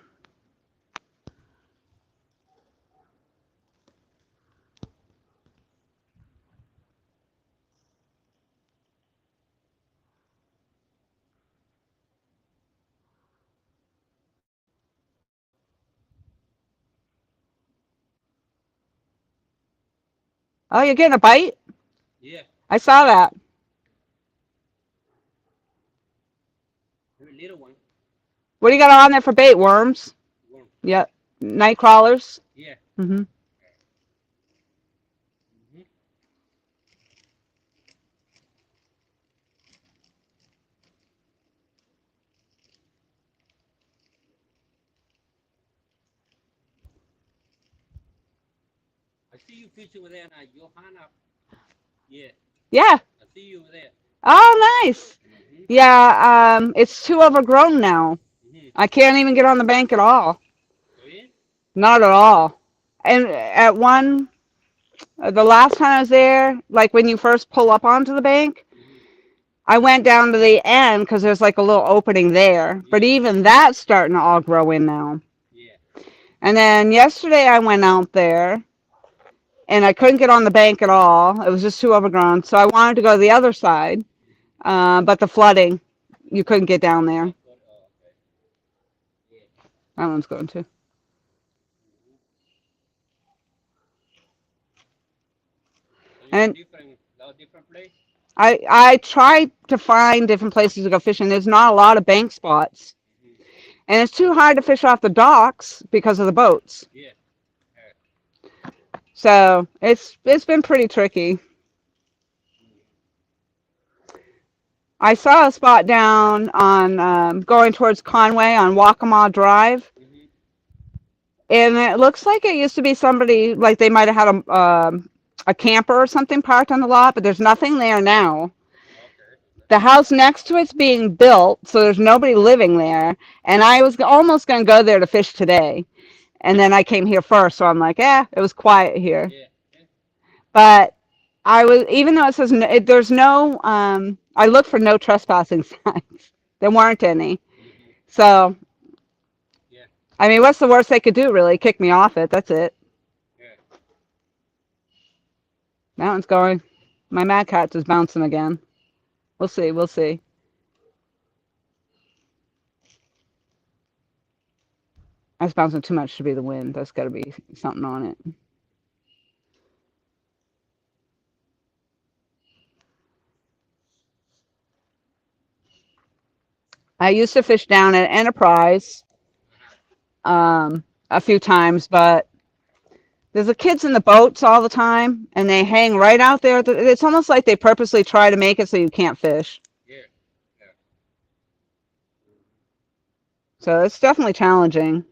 Oh, you're getting a bite? Yeah, I saw that. very little one. What do you got on there for bait? Worms? Worm. Yep. Night crawlers? Yeah. Mm-hmm. Mm-hmm. I see you fishing over there now, Johanna. Yeah, Yeah. I see you over there. Oh, nice. Mm-hmm. Yeah, it's too overgrown now. Mm-hmm. I can't even get on the bank at all. Oh yeah. Not at all. And at one, the last time I was there, like when you first pull up onto the bank, Mm-hmm. I went down to the end because there's like a little opening there. But Yeah. even that's starting to all grow in now. Yeah. And then yesterday I went out there and I couldn't get on the bank at all. It was just too overgrown. So I wanted to go to the other side, but the flooding, you couldn't get down there. Oh, good. Oh, okay. Yeah. That one's going to. Mm-hmm. So you And different place? I tried to find different places to go fishing. There's not a lot of bank spots. Mm-hmm. And it's too hard to fish off the docks because of the boats. Yeah. So it's been pretty tricky. Mm-hmm. I saw a spot down on going towards Conway on Waccamaw Drive, Mm-hmm. and it looks like it used to be somebody like they might have had a camper or something parked on the lot, but there's nothing there now. Okay. The house next to it's being built, so there's nobody living there. And I was almost going to go there to fish today, and then I came here first, so I'm like, it was quiet here. Yeah. Yeah. But I was, even though it says there's no, I looked for no trespassing signs. There weren't any. Mm-hmm. So, Yeah. I mean, what's the worst they could do, really? Kick me off it. That's it. Yeah. That one's going. My Mad Catz is bouncing again. We'll see. We'll see. That's bouncing too much to be the wind. That's got to be something on it. I used to fish down at Enterprise Uh-huh. a few times, but there's the kids in the boats all the time, and they hang right out there. It's almost like they purposely try to make it so you can't fish. Yeah. Yeah. So it's definitely challenging.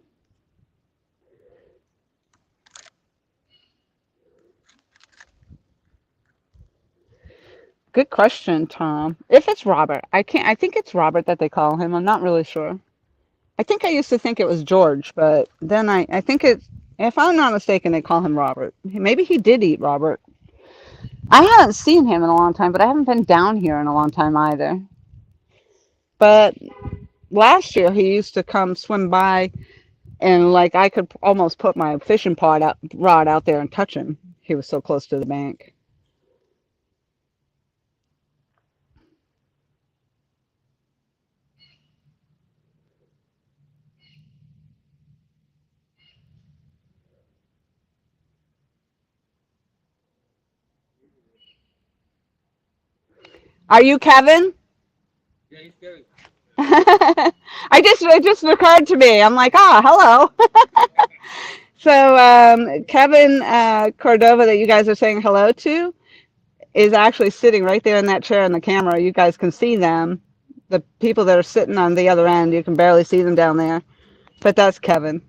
Good question, Tom. If it's Robert, I can't. I think it's Robert that they call him. I'm not really sure. I think I used to think it was George, but then I think it. If I'm not mistaken, they call him Robert. Maybe he did eat Robert. I haven't seen him in a long time, but I haven't been down here in a long time either. But last year he used to come swim by, and like I could almost put my fishing rod out there and touch him. He was so close to the bank. Are you Kevin? Yeah, he's good. It just occurred to me. I'm like, hello. So Kevin Cordova, that you guys are saying hello to, is actually sitting right there in that chair in the camera. You guys can see them. The people that are sitting on the other end, you can barely see them down there. But that's Kevin.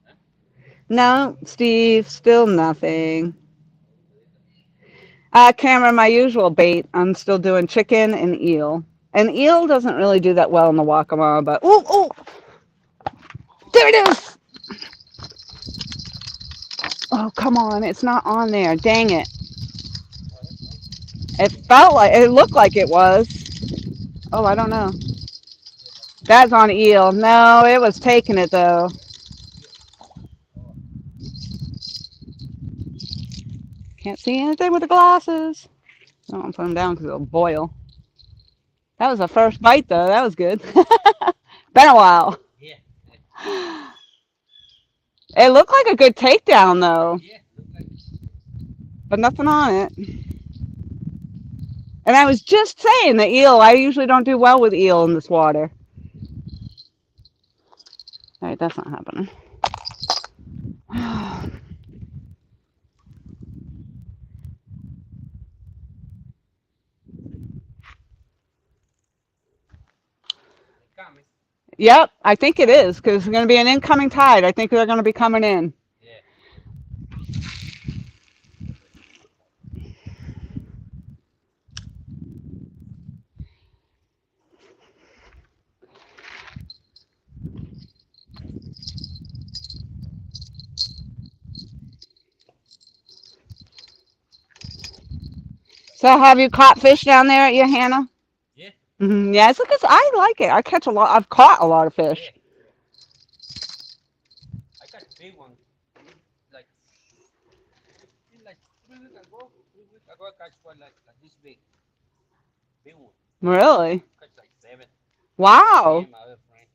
Huh? No, Steve, still nothing. Cameron, my usual bait. I'm still doing chicken and eel. And eel doesn't really do that well in the Waccamaw, but oh, there it is. Oh, come on, it's not on there. Dang it! It looked like it was. Oh, I don't know. That's on eel. No, it was taking it though. Can't see anything with the glasses. I don't put them down because it'll boil. That was the first bite though. That was good. Been a while. Yeah. It looked like a good takedown though, Yeah. Look like but nothing on it. And I was just saying the eel. I usually don't do well with eel in this water. All right, that's not happening. they coming. Yep, I think it is because it's going to be an incoming tide. I think they're going to be coming in. Yeah. So have you caught fish down there at your Hannah? Yeah. Yes, because I like it. I catch a lot. I've caught a lot of fish. Yeah. I got big one. Like 3 weeks ago. 3 weeks ago, I catch one like this big. Big one. Really? Catch like 7. Me Wow. and my other friend.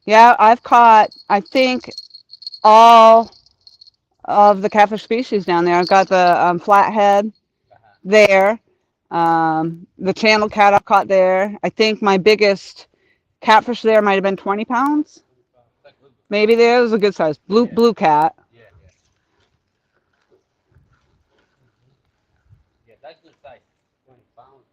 Yeah, I've caught, I think, all of the catfish species down there. I've got the flathead Uh-huh. there. The channel cat I've caught there. I think my biggest catfish there might have been 20 pounds. 25. Like good. Maybe there was a good size Yeah. blue cat. Yeah. Yeah. Yeah. That's good size. 20 pounds.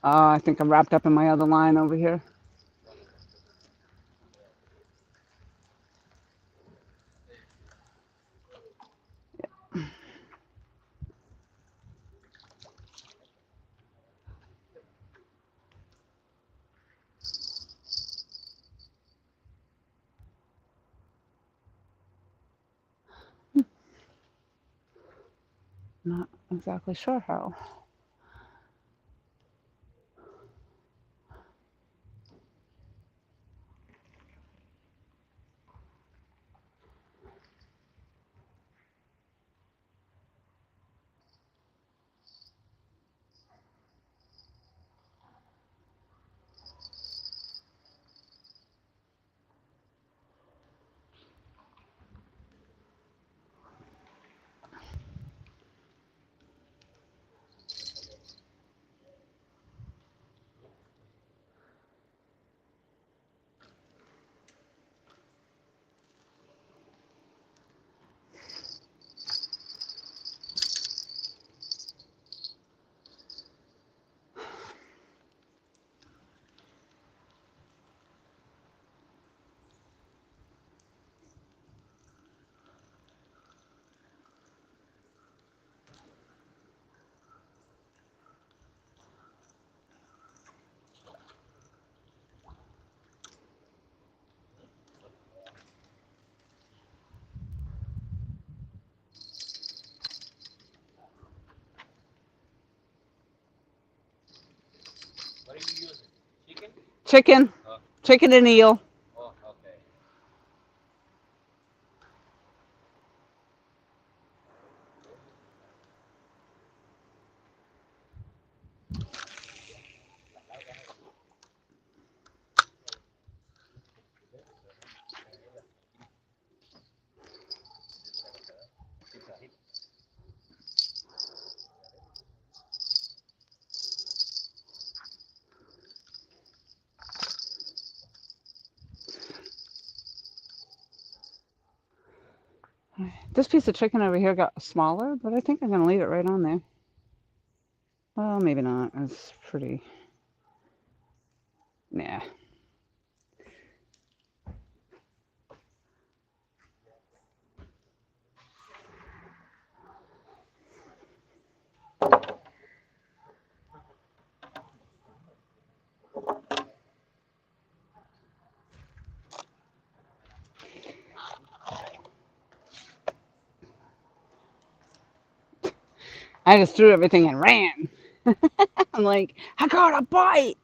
I think I'm wrapped up in my other line over here. Not exactly sure how. What are you using? Chicken? Chicken, Oh. chicken and eel. Oh. Okay. This piece of chicken over here got smaller, but I think I'm gonna leave it right on there. Well, maybe not. It's pretty. Yeah. I just threw everything and ran. I'm like, I got a bite.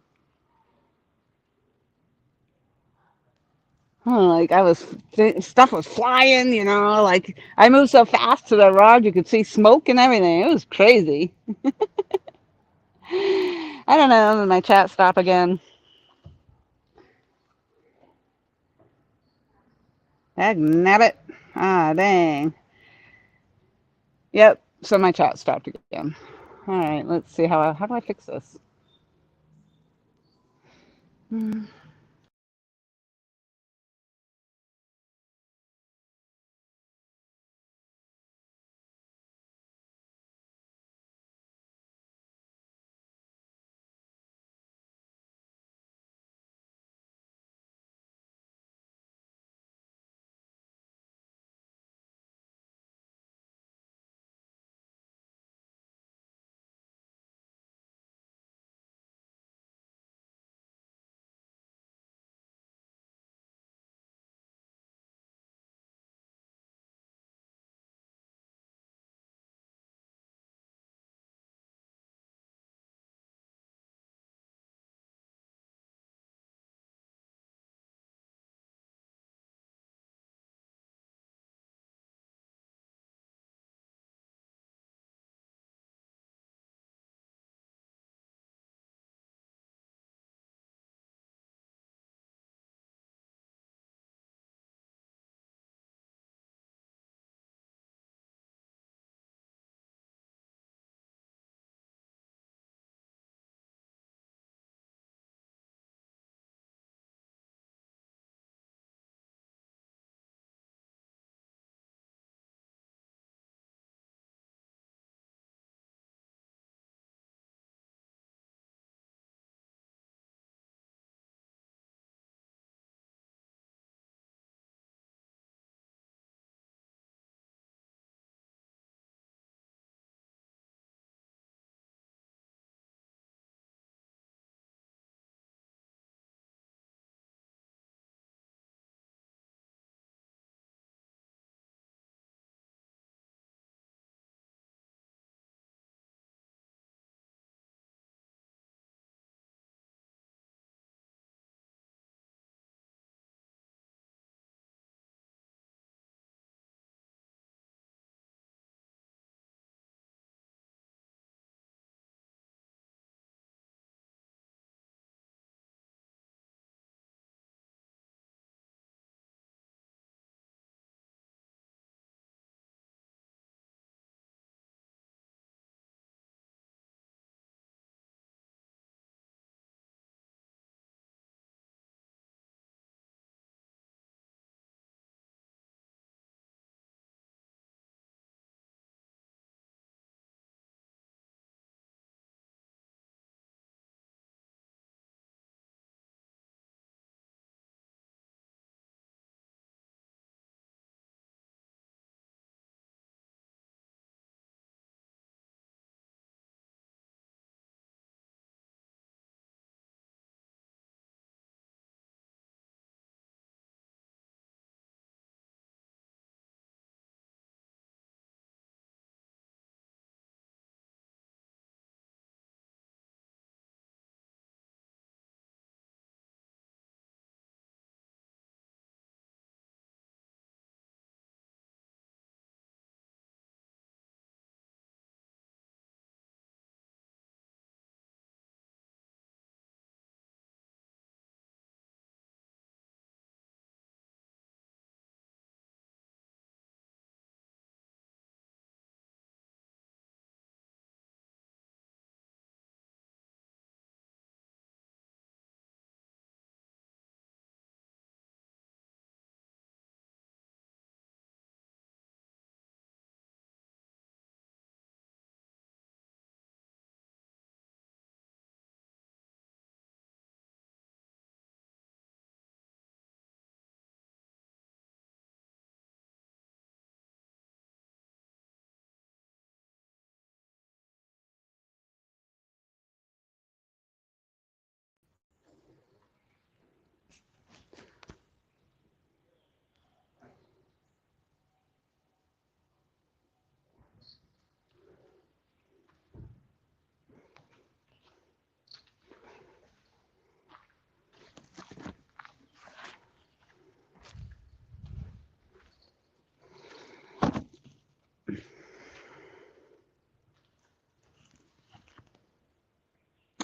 Oh, like I was, stuff was flying, like I moved so fast to the rod, you could see smoke and everything. It was crazy. I don't know, did my chat stop again? Dag nabbit. Ah, dang. Yep, so my chat stopped again. All right, let's see how do I fix this? Hmm.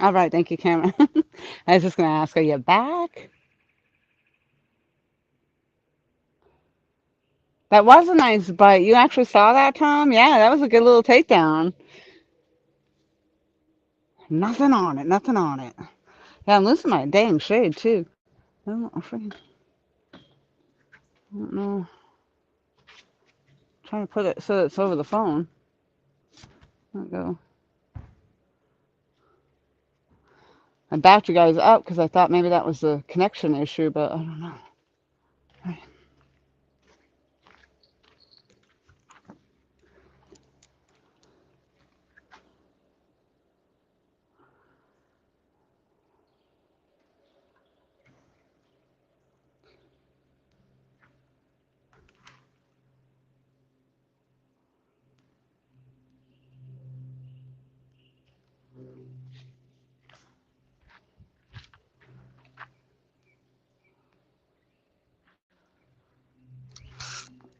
All right, thank you, Cameron. I was just gonna ask, are you back? That was a nice bite. You actually saw that, Tom? Yeah, that was a good little takedown. Nothing on it, nothing on it. Yeah, I'm losing my dang shade too. I don't know. Trying to put it so it's over the phone. There we go. I backed you guys up because I thought maybe that was the connection issue, but I don't know. Right.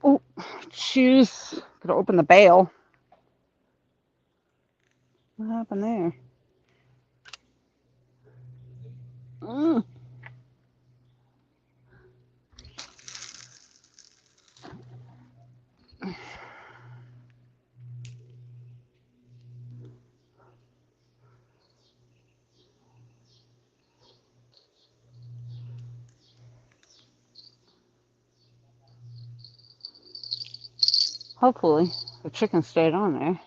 Oh, shoes. Gotta open the bail. What happened there? Mm. Hopefully, the chicken stayed on there.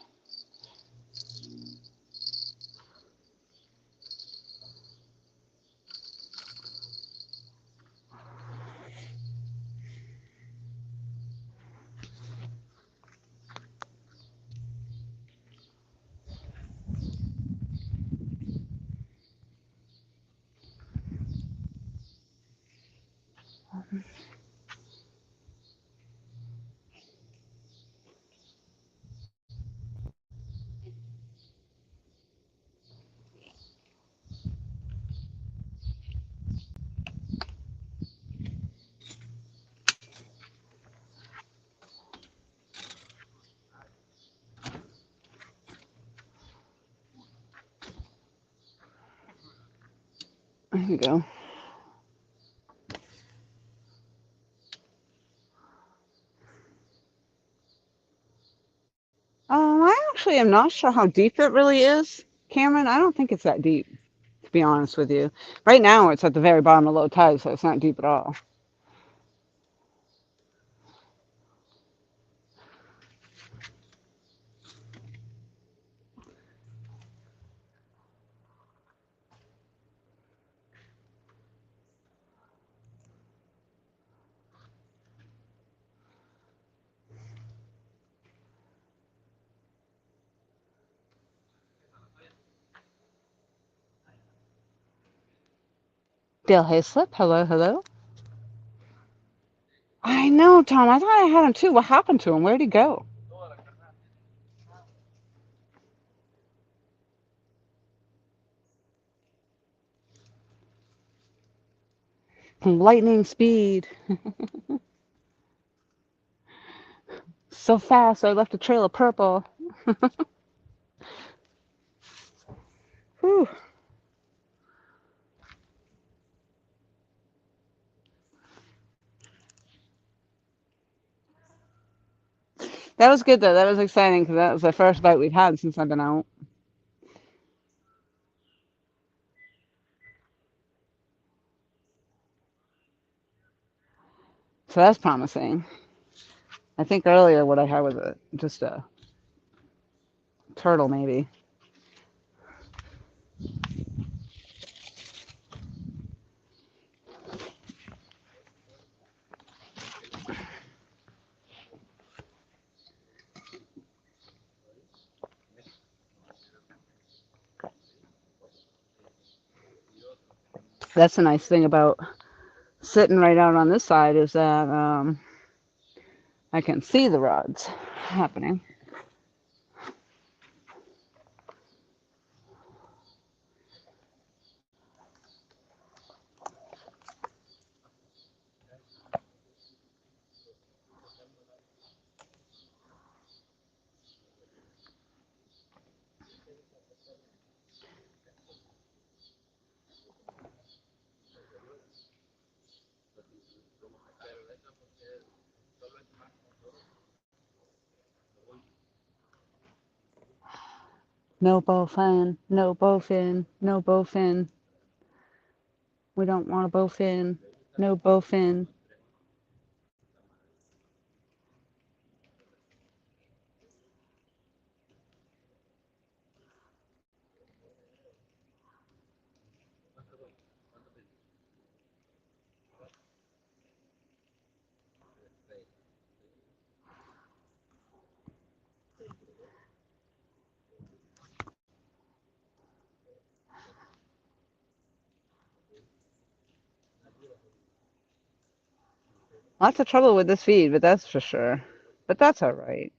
There you go. I actually am not sure how deep it really is, Cameron. I don't think it's that deep, to be honest with you. Right now, it's at the very bottom of low tide, so it's not deep at all. Dale Hayslip, hello, hello. I know, Tom. I thought I had him too. What happened to him? Where'd he go? Lightning speed. So fast, I left a trail of purple. Whew. That was good though. That was exciting because that was the first bite we've had since I've been out. So that's promising. I think earlier what I had was just a turtle, maybe. That's the nice thing about sitting right out on this side is that I can see the rods happening. No bowfin. No bowfin. No bowfin. We don't want a bowfin. No bowfin. Lots of trouble with this feed, but that's for sure. But that's all right.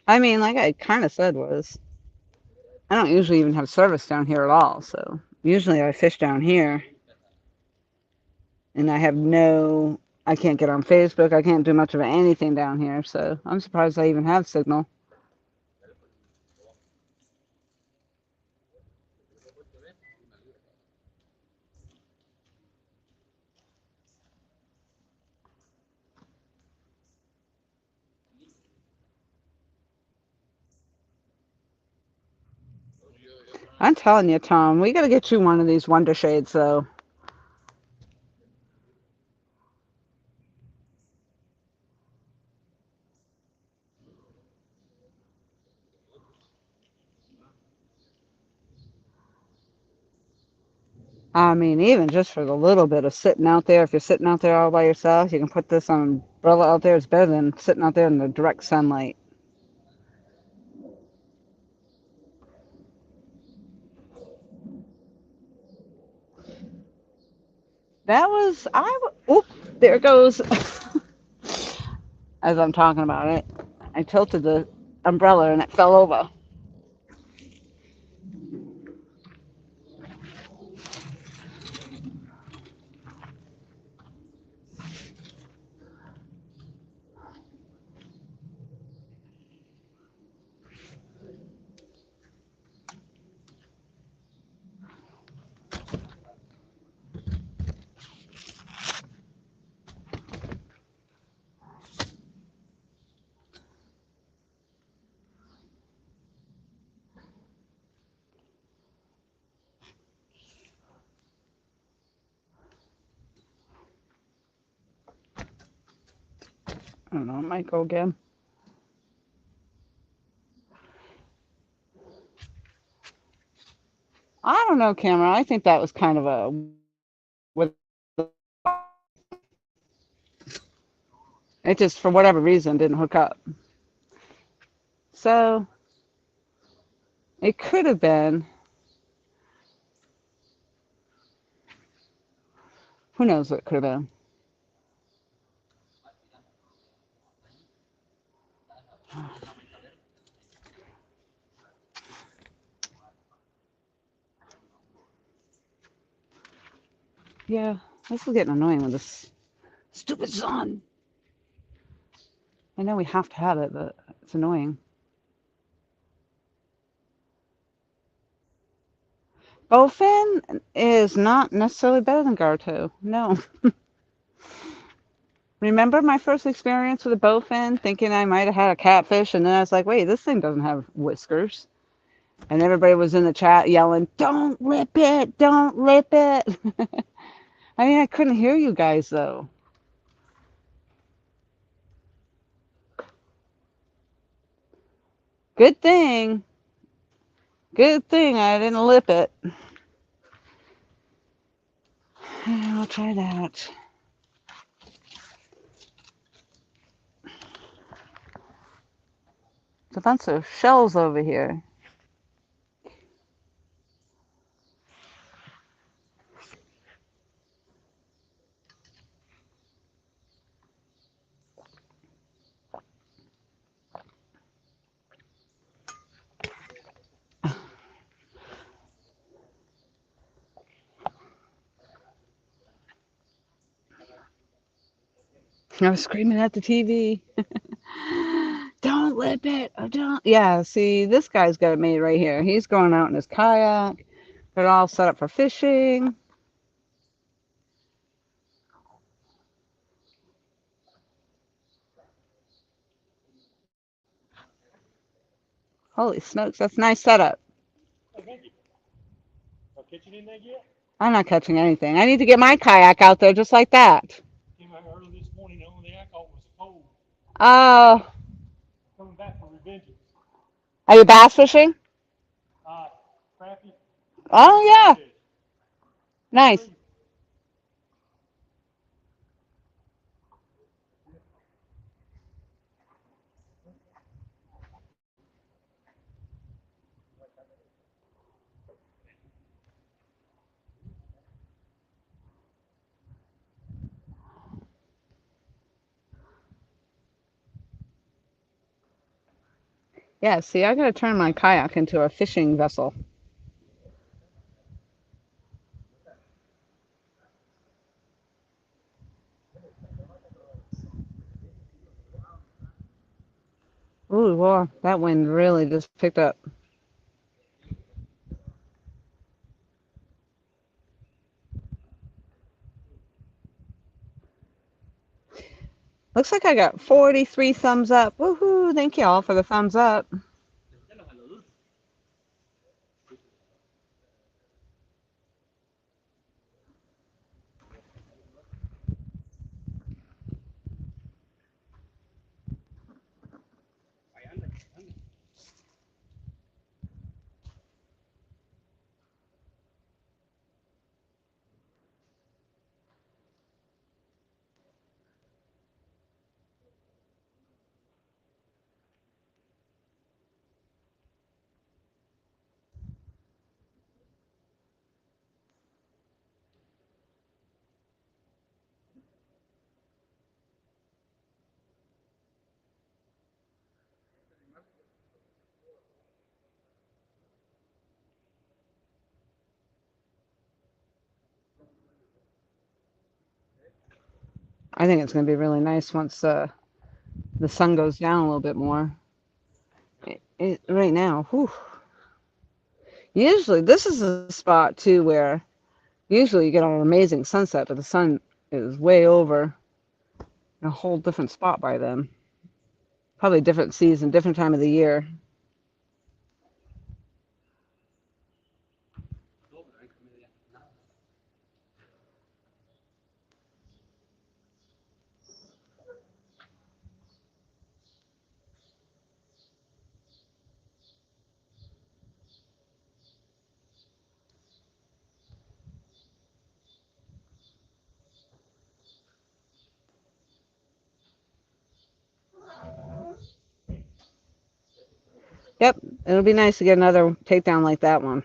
I mean, like I kind of said, was I don't usually even have service down here at all. So usually I fish down here, and I have no. I can't get on Facebook. I can't do much of anything down here. So I'm surprised I even have signal. I'm telling you, Tom, we got to get you one of these Wonder Shades, though. I mean, even just for the little bit of sitting out there, if you're sitting out there all by yourself, you can put this on an umbrella out there. It's better than sitting out there in the direct sunlight. That was, oop, there it goes. As I'm talking about it, I tilted the umbrella and it fell over. I don't know, it might go again. I don't know, camera. I think that was kind of a, with, it just, for whatever reason, didn't hook up. So it could have been, who knows what it could have been. Yeah, this is getting annoying with this stupid sun. I know we have to have it, but it's annoying. Bowfin is not necessarily better than Garto. No. Remember my first experience with a bowfin, thinking I might have had a catfish, and then I was like, wait, this thing doesn't have whiskers. And everybody was in the chat yelling, don't lip it, don't lip it. I mean, I couldn't hear you guys, though. Good thing. Good thing I didn't lip it. I'll try that. There's a bunch of shells over here. I was screaming at the TV. Don't lip it. Oh, don't. Yeah, see, this guy's got it made right here. He's going out in his kayak. They're all set up for fishing. Holy smokes, that's a nice setup. Catching anything yet? I'm not catching anything. I need to get my kayak out there just like that. Came out early this morning. The only thing I caught was a pole. Oh, Coming back for revengeance. are you bass fishing? Uh, crappie, Oh, yeah. catfish. Nice. Three. Yeah, see, I gotta turn my kayak into a fishing vessel. Ooh, well, that wind really just picked up. Looks like I got 43 thumbs up. Woohoo! Thank you all for the thumbs up. I think it's gonna be really nice once the sun goes down a little bit more. Right now, whew. Usually, this is a spot too where usually you get an amazing sunset, but the sun is way over in a whole different spot by then. Probably different season, different time of the year. Yep, it'll be nice to get another takedown like that one.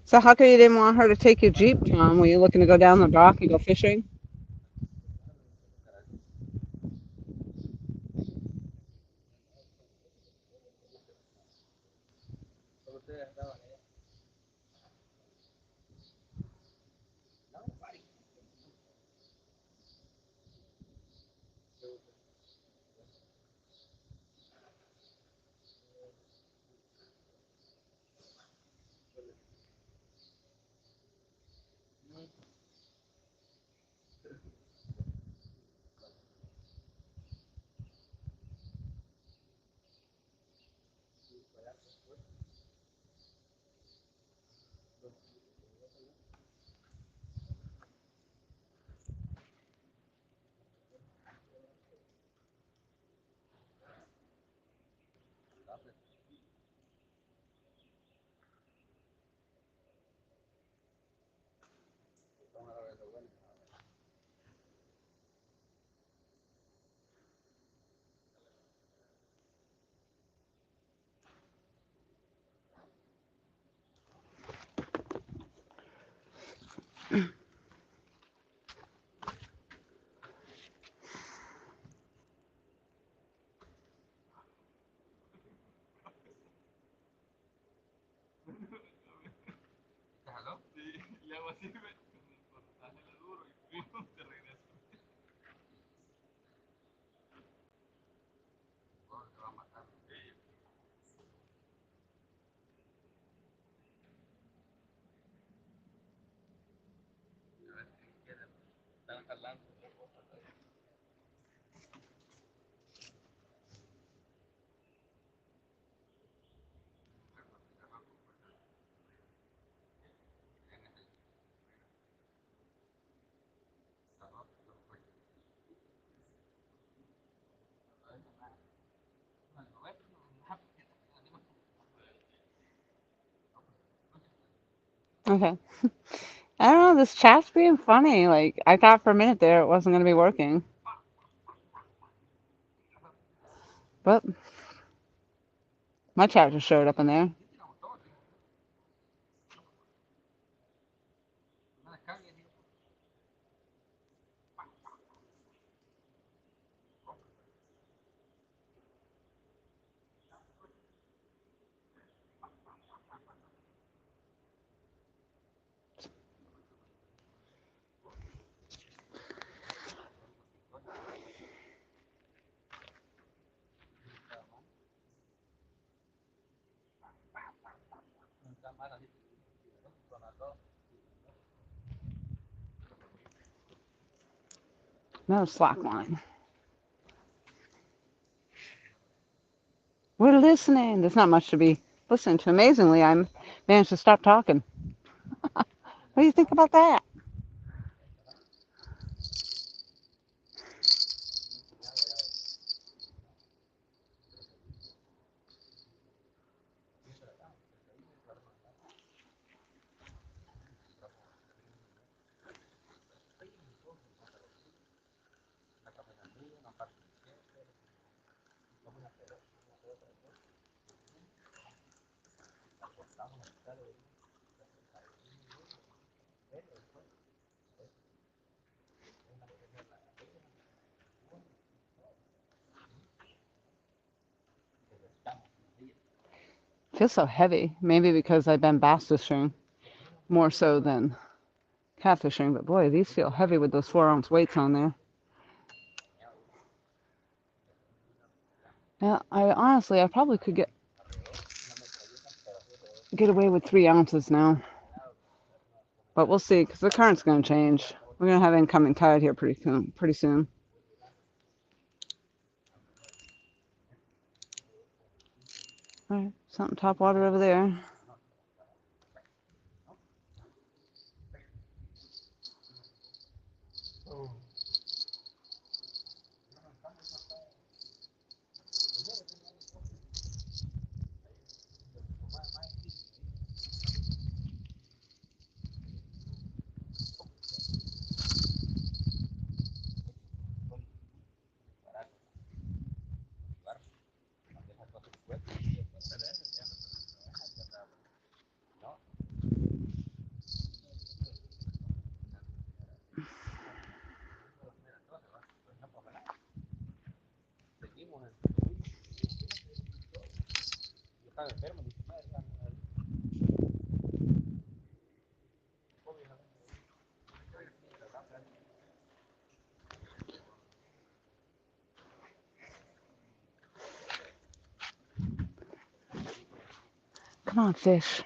So how come you didn't want her to take your Jeep, John? Were you looking to go down the dock and go fishing? Y hago así, dale duro y pum, te regreso. Te va a matar. Están jalando. Okay. I don't know. This chat's being funny. Like I thought for a minute there it wasn't gonna be working, but my chat just showed up in there. No slack line. We're listening. There's not much to be listening to. Amazingly, I managed to stop talking. What do you think about that? Feels so heavy. Maybe because I've been bass fishing more so than catfishing. But boy, these feel heavy with those 4 ounce weights on there. Yeah, I probably could get away with 3 ounces now. But we'll see, because the current's going to change. We're going to have incoming tide here pretty soon. Pretty soon. All right, something top water over there. Come on, fish.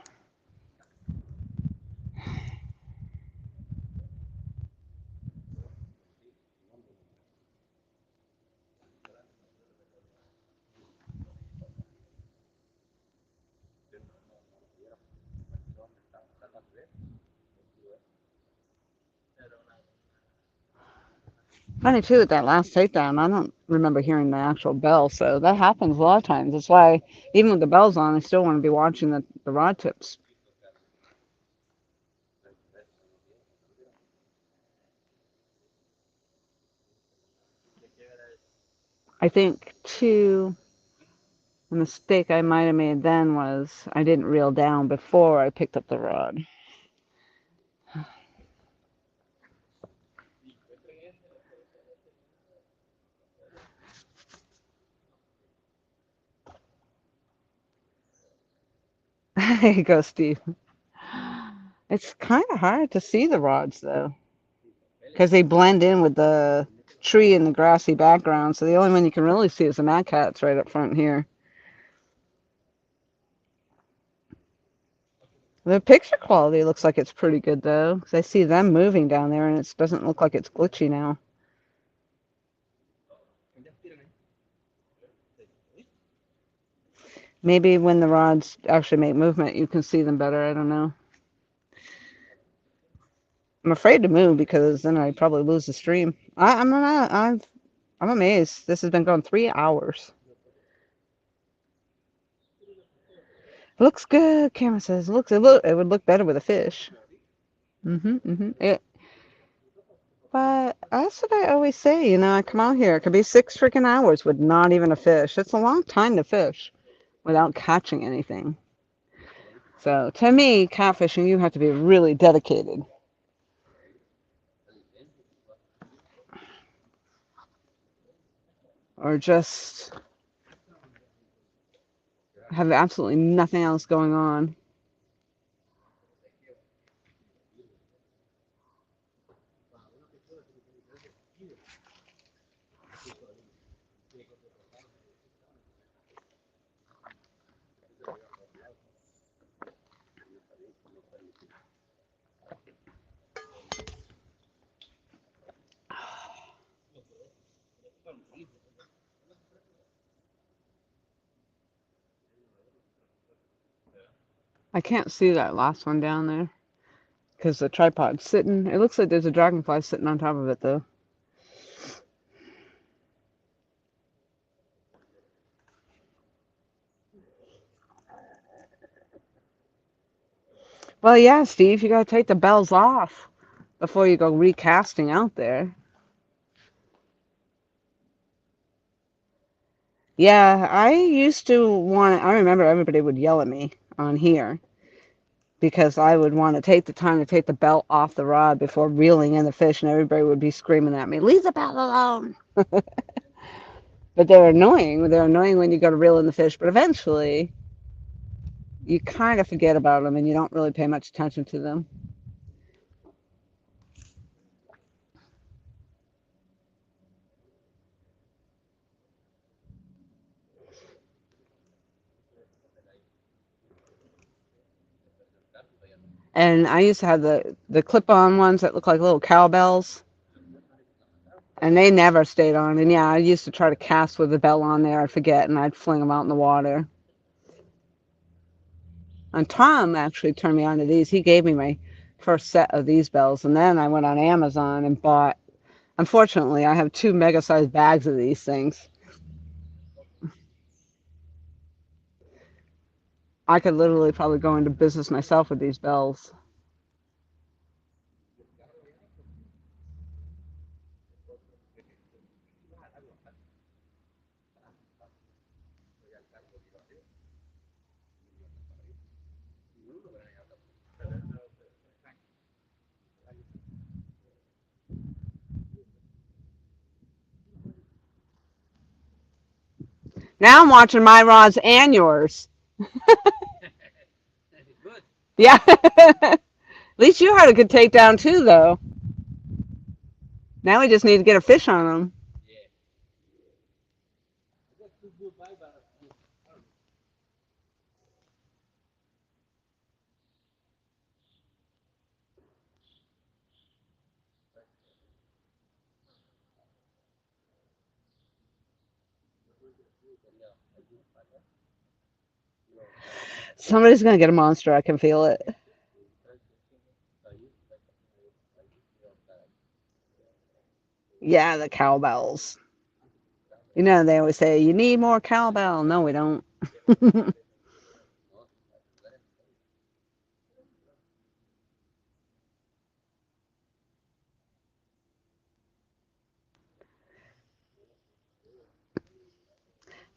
Funny too, with that last takedown, I don't remember hearing the actual bell, so that happens a lot of times. That's why, even with the bells on, I still want to be watching the rod tips. I think, too, a mistake I might have made then was I didn't reel down before I picked up the rod. There you go, Steve. It's kind of hard to see the rods though, because they blend in with the tree and the grassy background. So the only one you can really see is the mad cats right up front here. The picture quality looks like it's pretty good though, because I see them moving down there, and it doesn't look like it's glitchy now. Maybe when the rods actually make movement, you can see them better. I don't know. I'm afraid to move because then I probably lose the stream. I'm amazed. This has been going 3 hours. Looks good. Camera says it would look better with a fish. But that's what I always say. I come out here. It could be 6 freaking hours with not even a fish. It's a long time to fish without catching anything. So to me, catfishing, you have to be really dedicated or just have absolutely nothing else going on. I can't see that last one down there because the tripod's sitting. It looks like there's a dragonfly sitting on top of it though. Well, yeah, Steve, you gotta take the bells off before you go recasting out there. Yeah, I used to I remember everybody would yell at me on here because I would want to take the time to take the belt off the rod before reeling in the fish, and everybody would be screaming at me, "Leave the belt alone." But they're annoying. They're annoying when you go to reel in the fish, but eventually you kind of forget about them and you don't really pay much attention to them. And I used to have the clip-on ones that look like little cowbells, and they never stayed on. And yeah, I used to try to cast with the bell on there. I'd forget, and I'd fling them out in the water. And Tom actually turned me on to these. He gave me my first set of these bells, and then I went on Amazon and bought. Unfortunately, I have two mega-sized bags of these things. I could literally probably go into business myself with these bells. Now I'm watching my rods and yours. Yeah. At least you had a good takedown too, though. Now we just need to get a fish on them. Somebody's gonna get a monster. I can feel it. Yeah, the cowbells. They always say you need more cowbell. No, we don't.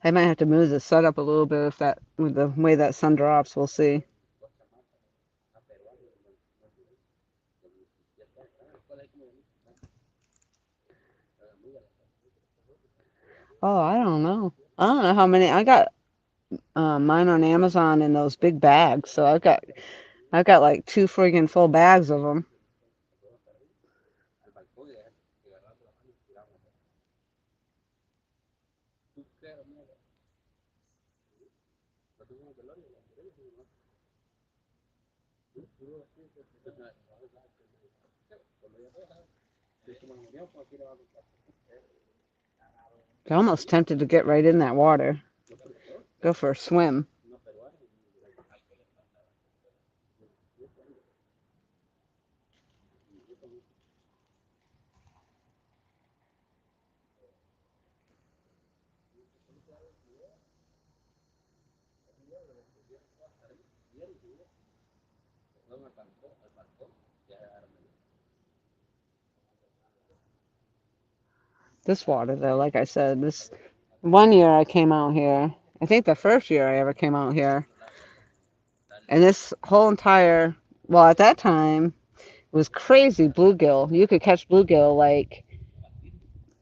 I might have to move the setup a little bit if that with the way that sun drops. We'll see. Oh, I don't know. I don't know how many I got. mine on Amazon in those big bags. So I've got like two friggin' full bags of them. I'm almost tempted to get right in that water, go for a swim. This water, though, like I said, this one year I came out here. I think the first year I ever came out here, and this whole entire, well, at that time it was crazy bluegill. You could catch bluegill like,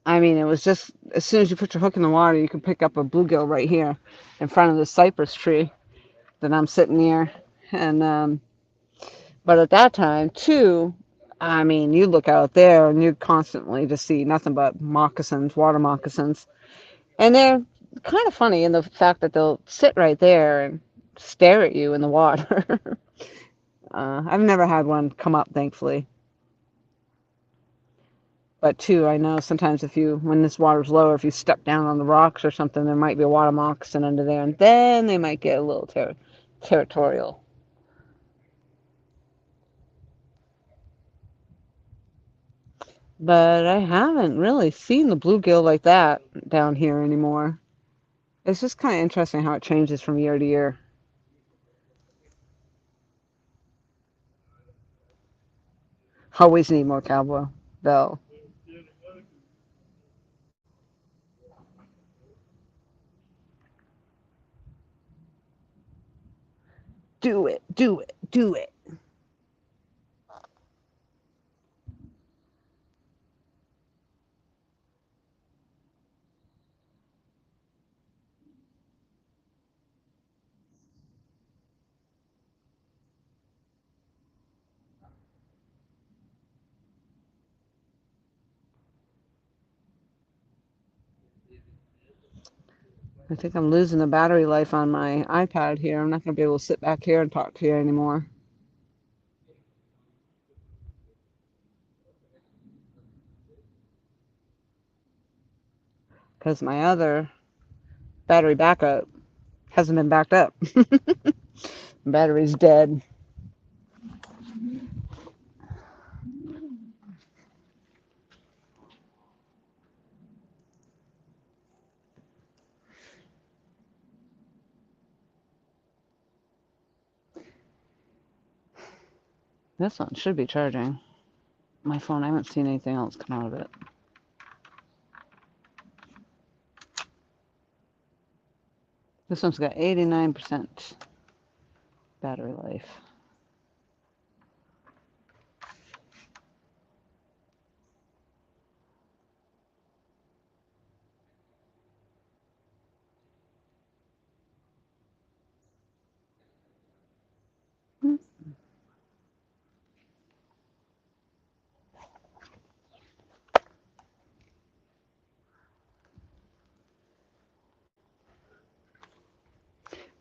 I mean, it was just as soon as you put your hook in the water, you could pick up a bluegill right here in front of the cypress tree that I'm sitting near. And but at that time too, I mean, you look out there and you constantly just see nothing but moccasins, water moccasins, and they're kind of funny in the fact that they'll sit right there and stare at you in the water. I've never had one come up, thankfully. But too, I know sometimes if you, when this water's lower, if you step down on the rocks or something, there might be a water moccasin under there, and then they might get a little territorial. But I haven't really seen the bluegill like that down here anymore. It's just kind of interesting how it changes from year to year. Always need more cowboy bell. Do it, do it, do it. I think I'm losing the battery life on my iPad here. I'm not going to be able to sit back here and talk to you anymore because my other battery backup hasn't been backed up. Battery's dead. This one should be charging. My phone, I haven't seen anything else come out of it. This one's got 89% battery life.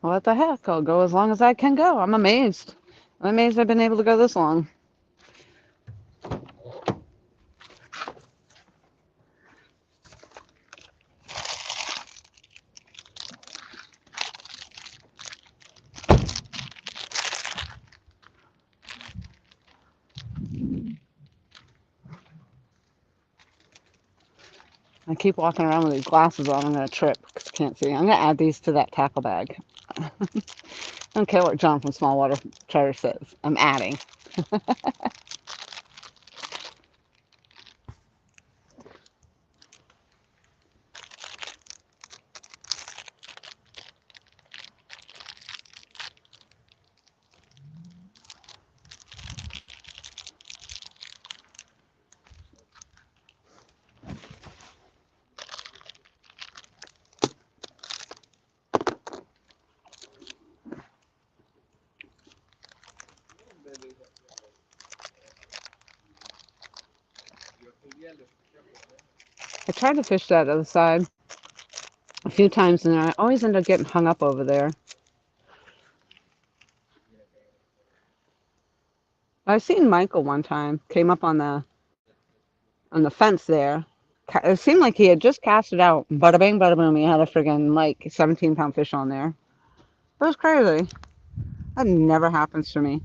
What the heck? I'll go as long as I can go. I'm amazed. I'm amazed I've been able to go this long. I keep walking around with these glasses on. I'm going to trip because I can't see. I'm going to add these to that tackle bag. I don't care what John from Smallwater Charter says. I'm adding. I tried to fish that other side a few times, and I always end up getting hung up over there. I've seen Michael one time came up on the fence there. It seemed like he had just cast it out. Bada bing, bada boom. He had a friggin' like 17-pound fish on there. It was crazy. That never happens to me.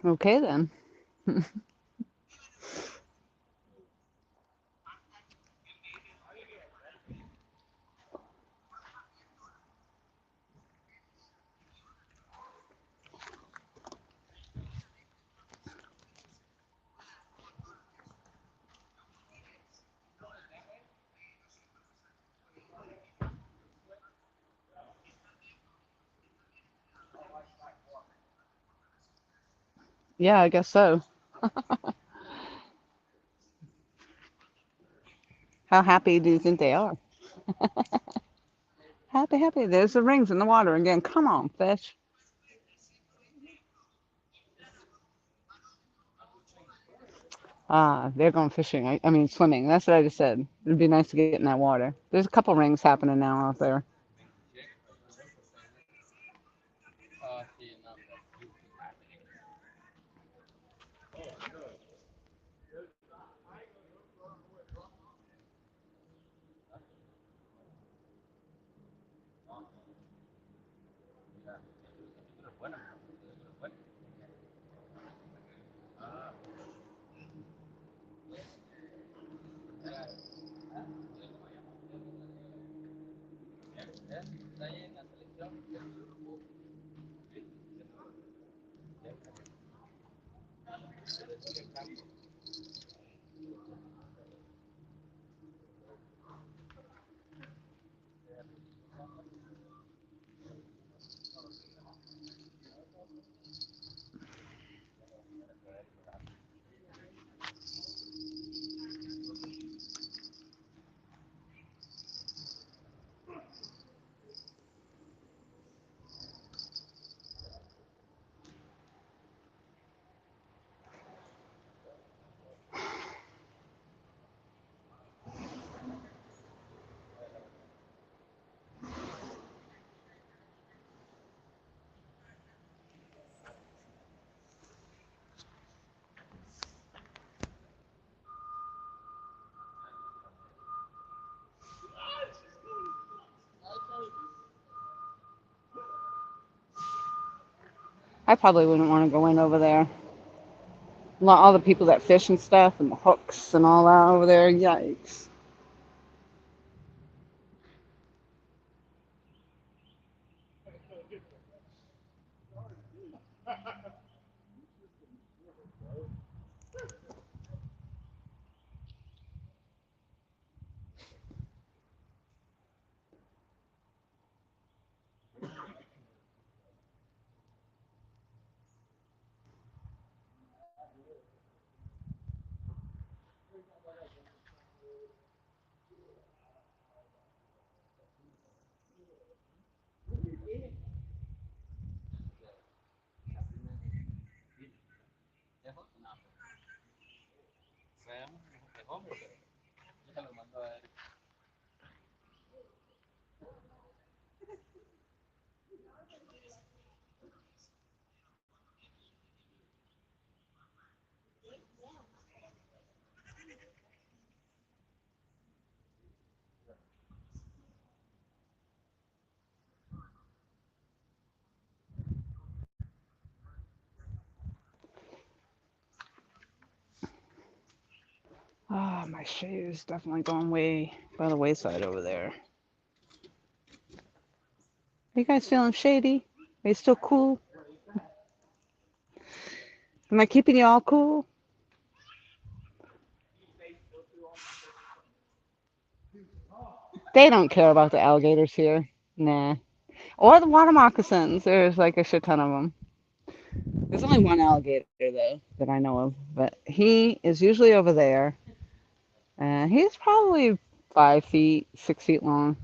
Okay then. Yeah, I guess so. How happy do you think they are? Happy, happy. There's the rings in the water again. Come on, fish. Ah, they're going fishing. I mean, swimming. That's what I just said. It'd be nice to get in that water. There's a couple rings happening now out there. I probably wouldn't want to go in over there. All the people that fish and stuff, and the hooks and all that over there. Yikes. Ah, my shade is definitely going way by the wayside over there. Are you guys feeling shady? Are you still cool? Am I keeping you all cool? They don't care about the alligators here. Nah. Or the water moccasins. There's like a shit ton of them. There's only one alligator though that I know of, but he is usually over there, and he's probably 5 feet, 6 feet long.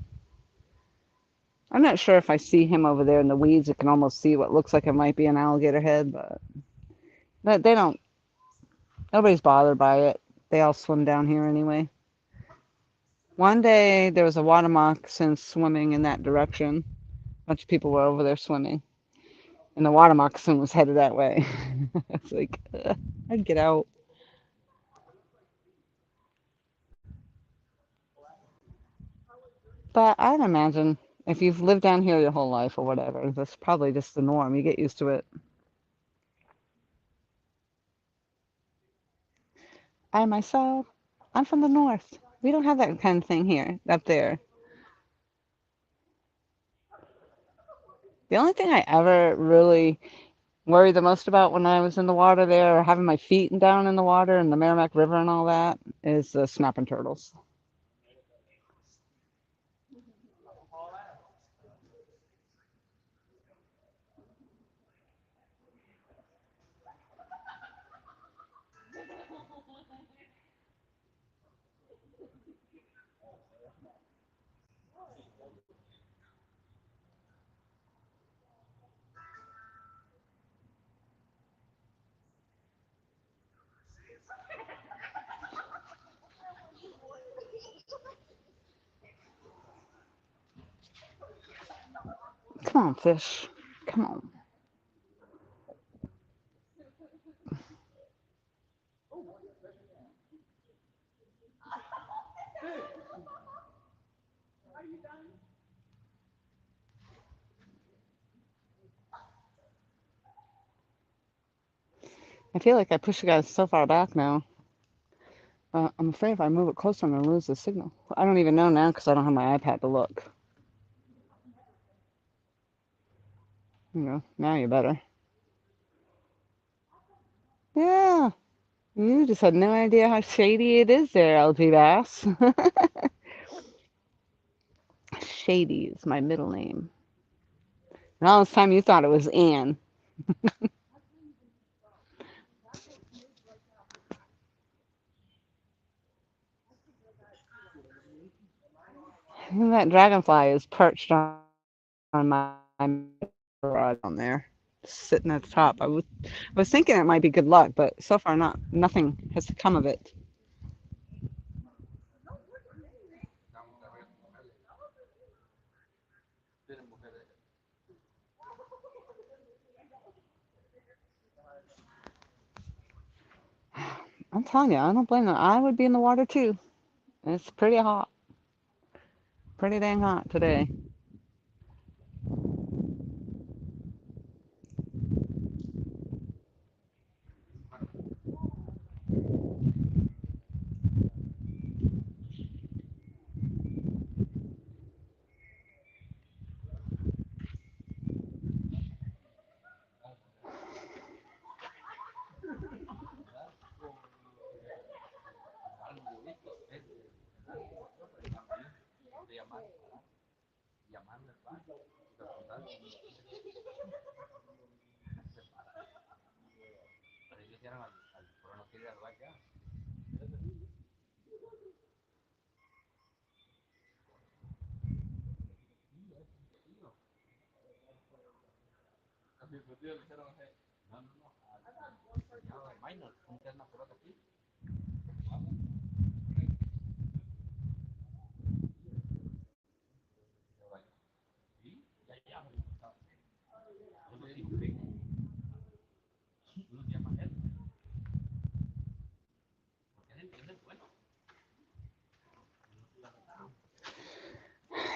I'm not sure if I see him over there in the weeds. I can almost see what looks like it might be an alligator head, but they don't. Nobody's bothered by it. They all swim down here anyway. One day there was a water moccasin swimming in that direction. A bunch of people were over there swimming, and the water moccasin was headed that way. It's like, I'd get out. But I'd imagine if you've lived down here your whole life or whatever, that's probably just the norm. You get used to it. I myself, I'm from the north. We don't have that kind of thing here, up there. The only thing I ever really worried the most about when I was in the water there, or having my feet down in the water in the Merrimack River and all that, is the snapping turtles. Come on, fish. Come on. I feel like I pushed you guys so far back now. I'm afraid if I move it closer, I'm going to lose the signal. I don't even know now because I don't have my iPad to look. You know, now you're better. Yeah, you just had no idea how shady it is there, LG Bass. Shady is my middle name. And all this time you thought it was Ann. And that dragonfly is perched on my rod on there, sitting at the top. I was thinking it might be good luck, but so far not. Nothing has come of it. I'm telling you, I don't blame them. I would be in the water too. It's pretty hot, pretty dang hot today.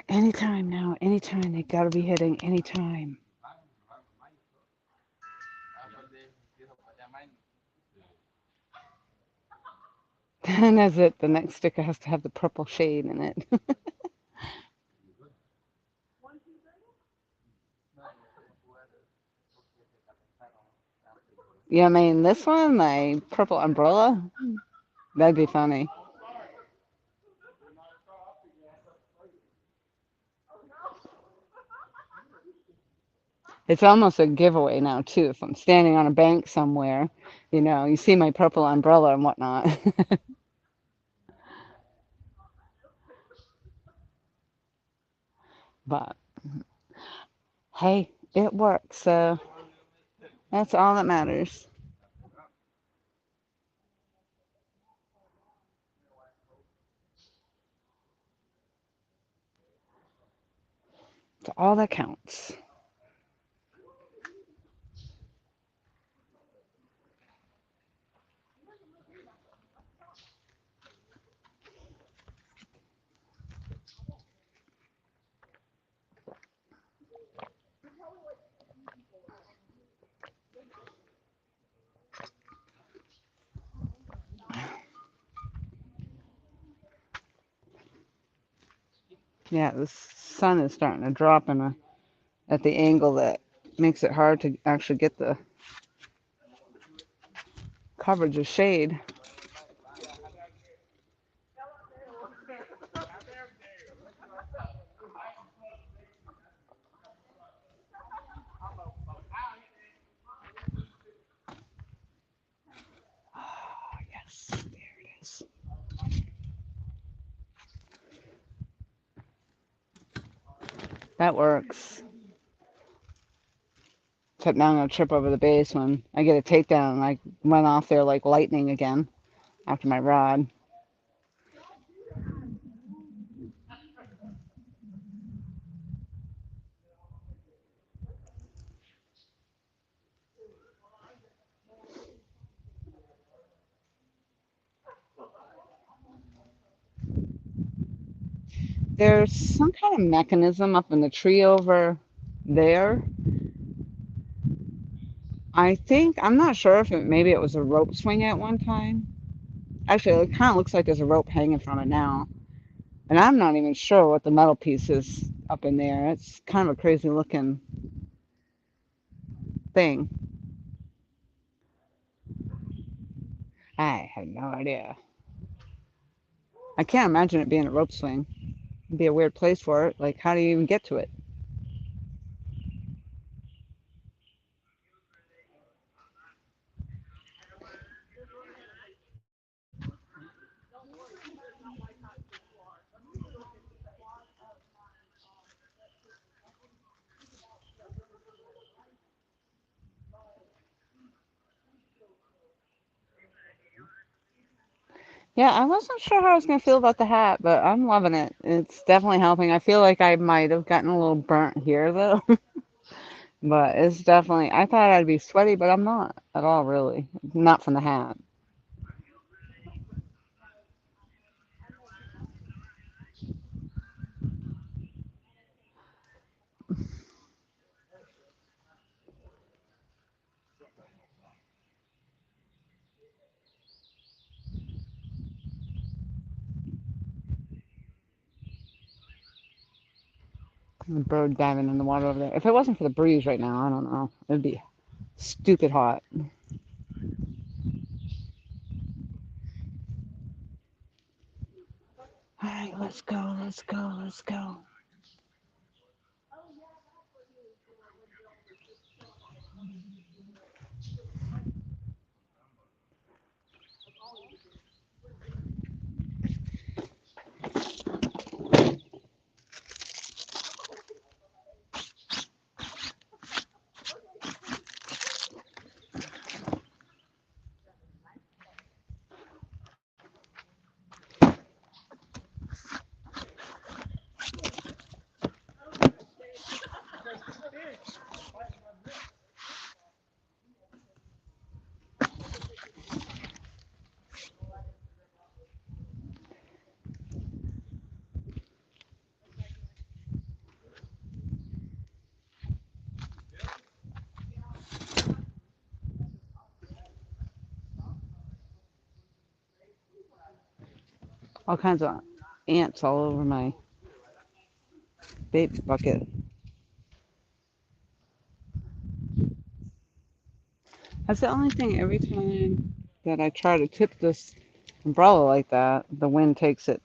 Anytime now, anytime. They gotta be hitting anytime. And that's it. The next sticker has to have the purple shade in it. Yeah, I mean, this one, my purple umbrella, that'd be funny. It's almost a giveaway now, too. If I'm standing on a bank somewhere, you see my purple umbrella and whatnot. But hey, it works, so that's all that matters. It's all that counts. Yeah, the sun is starting to drop at the angle that makes it hard to actually get the coverage of shade. Oh, yes, there it is. That works. Except now I'm gonna trip over the base when I get a takedown and I run off there like lightning again after my rod. There's some kind of mechanism up in the tree over there. I'm not sure if maybe it was a rope swing at one time. Actually, it kind of looks like there's a rope hanging from it now. And I'm not even sure what the metal piece is up in there. It's kind of a crazy looking thing. I have no idea. I can't imagine it being a rope swing. It'd be a weird place for it. Like, how do you even get to it? Yeah, I wasn't sure how I was going to feel about the hat, but I'm loving it. It's definitely helping. I feel like I might have gotten a little burnt here, though. But it's definitely, I thought I'd be sweaty, but I'm not at all, really. Not from the hat. The bird diving in the water over there. If it wasn't for the breeze right now, I don't know. It'd be stupid hot. All right, let's go, let's go, let's go. all kinds of ants all over my bait bucket. That's the only thing every time that I try to tip this umbrella like that, the wind takes it.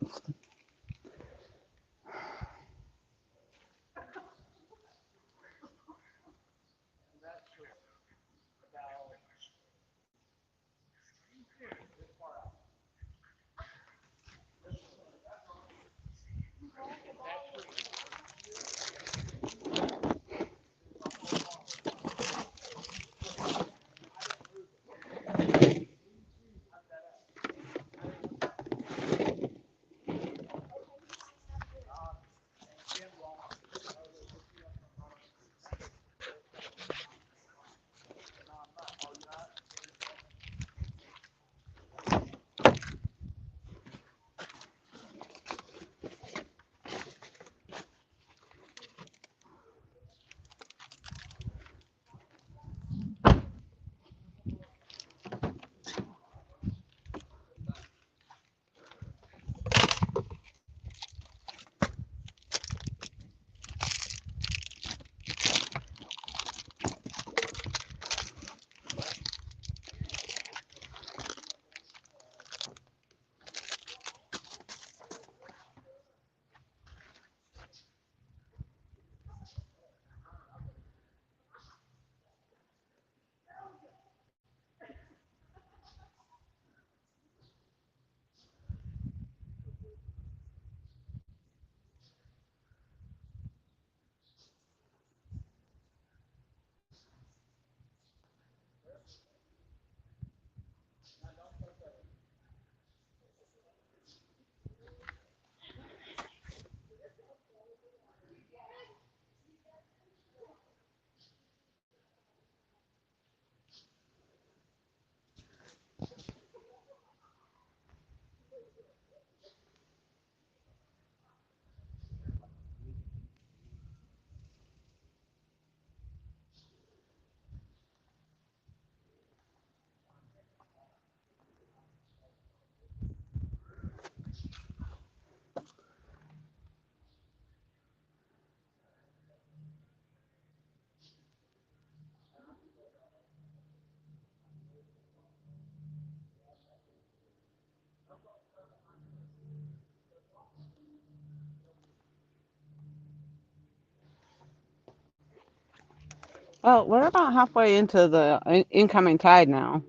Well, we're about halfway into the incoming tide now,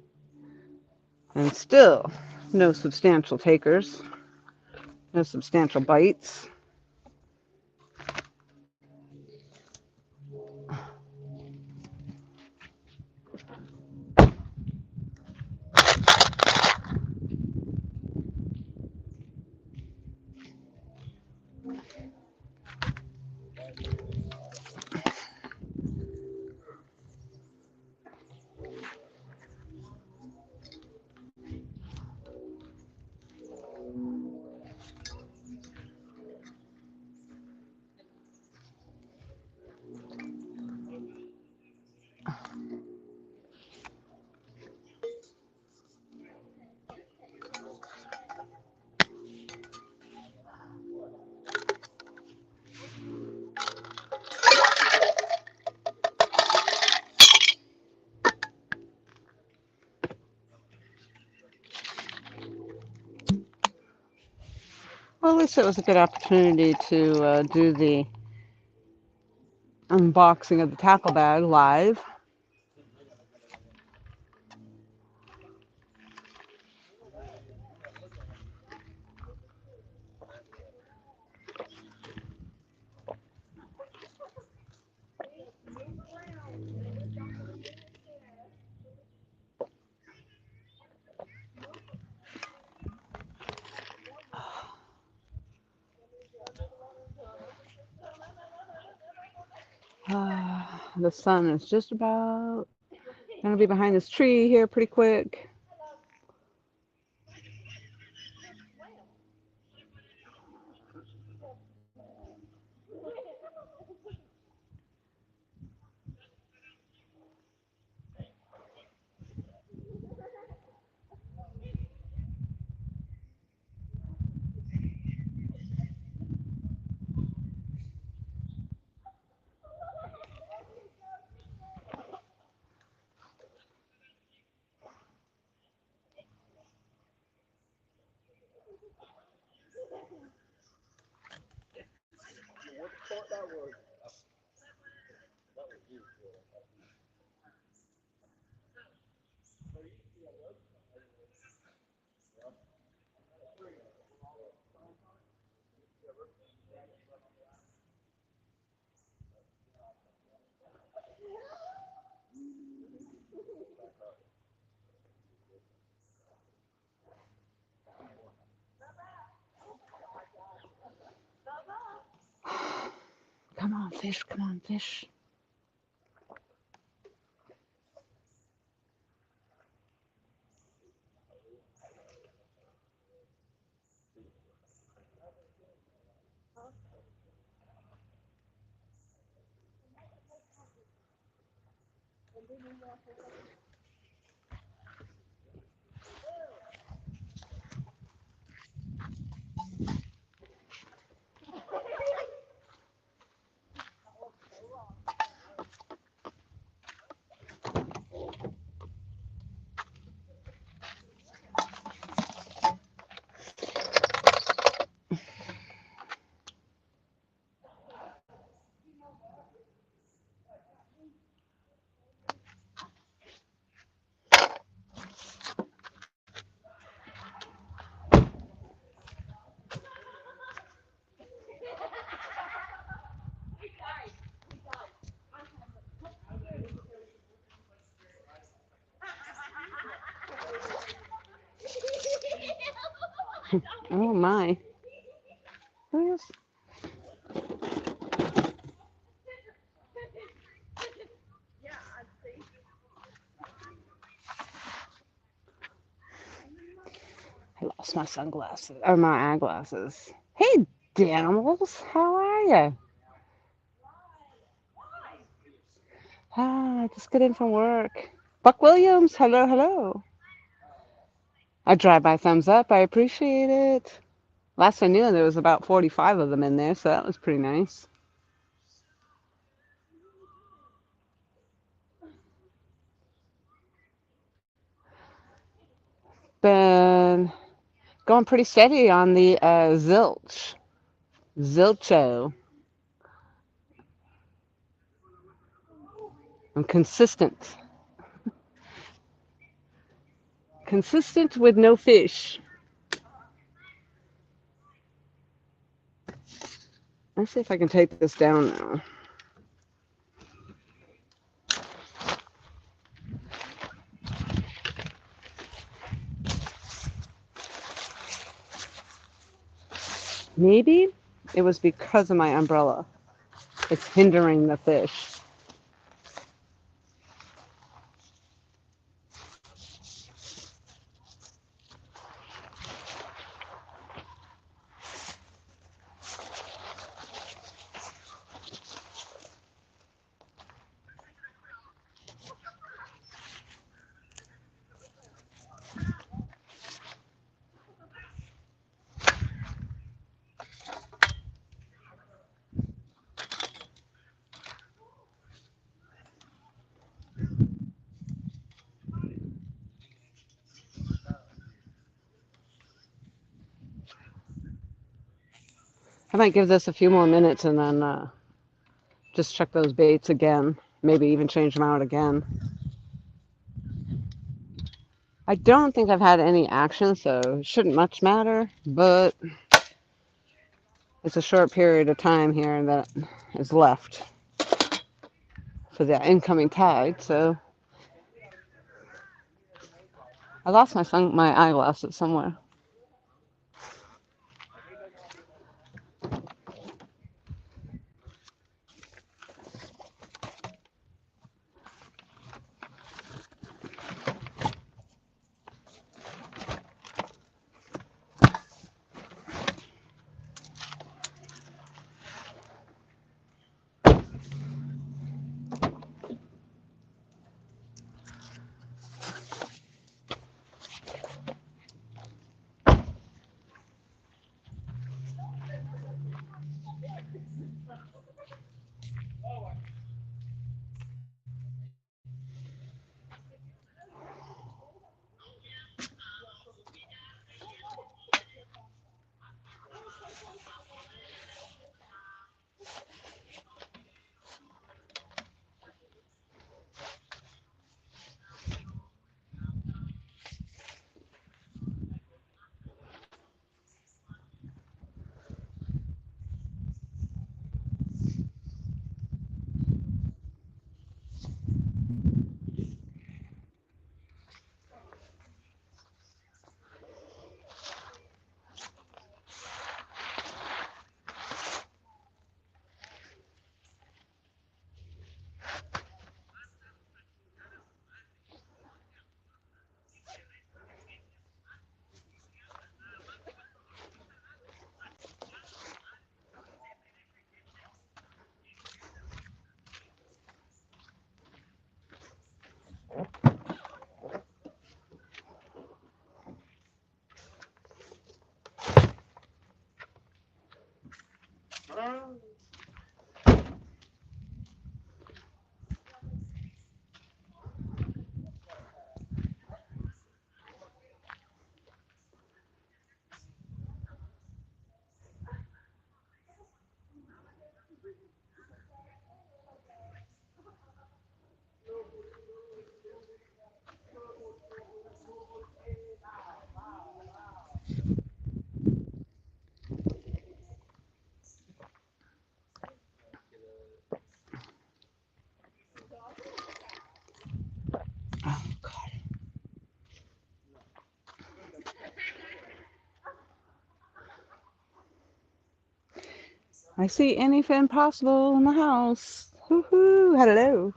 and still no substantial takers, no substantial bites. Well, at least it was a good opportunity to do the unboxing of the tackle bag live. The sun is just about going to be behind this tree here pretty quick. Come on, fish. Come on, fish. Oh my. Where's... I lost my sunglasses or my eyeglasses. Hey, Danimals, how are you? Ah, just got in from work. Buck Williams, hello, hello. I drive by thumbs up. I appreciate it. Last I knew, there was about 45 of them in there, so that was pretty nice. Been going pretty steady on the Zilcho. I'm consistent. Consistent with no fish. Let's see if I can take this down now. Maybe it was because of my umbrella. It's hindering the fish. I might give this a few more minutes and then just check those baits again. Maybe even change them out again. I don't think I've had any action, so it shouldn't much matter, but it's a short period of time here that is left for the incoming tide, so I lost my eyeglasses somewhere. I see anything possible in the house. Hoo-hoo, hello.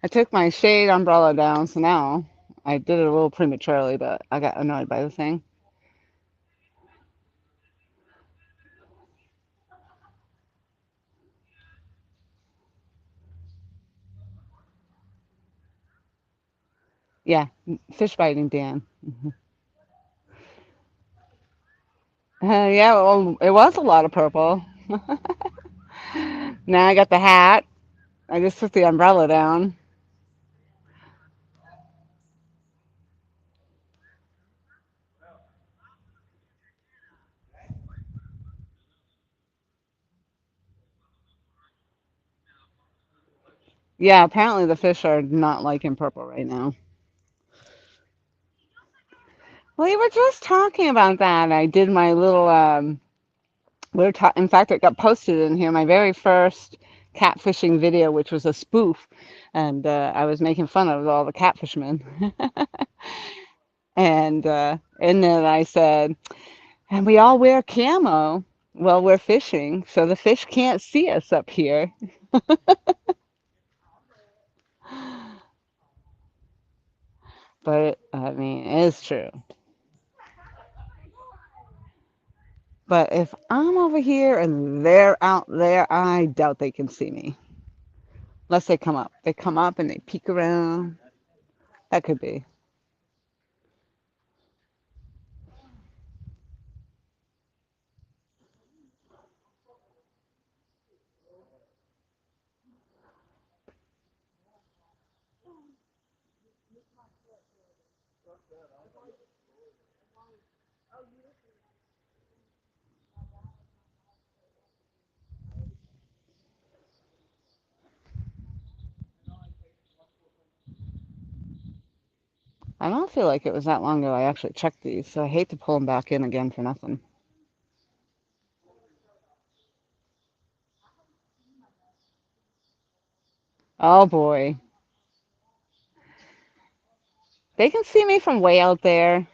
I took my shade umbrella down, so now I did it a little prematurely, but I got annoyed by the thing. Yeah, fish biting Dan. Yeah, well, it was a lot of purple. Now I got the hat. I just took the umbrella down. Yeah, apparently the fish are not liking purple right now. We were just talking about that. I did my little in fact, it got posted in here, my very first catfishing video, which was a spoof, and I was making fun of all the catfishmen. And then I said, and we all wear camo while we're fishing, so the fish can't see us up here. But I mean, it's true. But if I'm over here and they're out there, I doubt they can see me. Unless they come up. They come up and they peek around. That could be. I don't feel like it was that long ago I actually checked these, so I hate to pull them back in again for nothing. Oh boy. They can see me from way out there.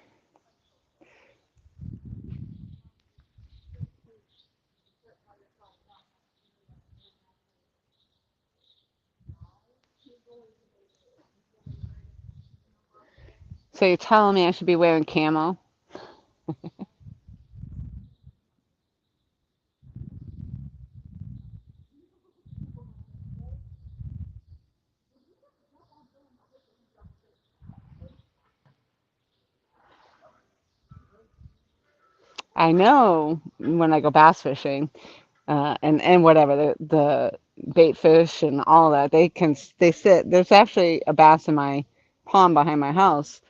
So you're telling me I should be wearing camo? I know when I go bass fishing, and whatever the bait fish and all that, they sit. There's actually a bass in my pond behind my house.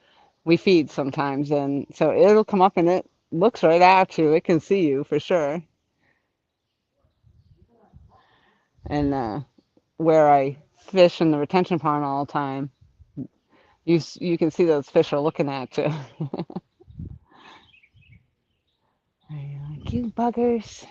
We feed sometimes, and so it'll come up and it looks right at you. It can see you for sure. And where I fish in the retention pond all the time, you can see those fish are looking at you. Like, you buggers.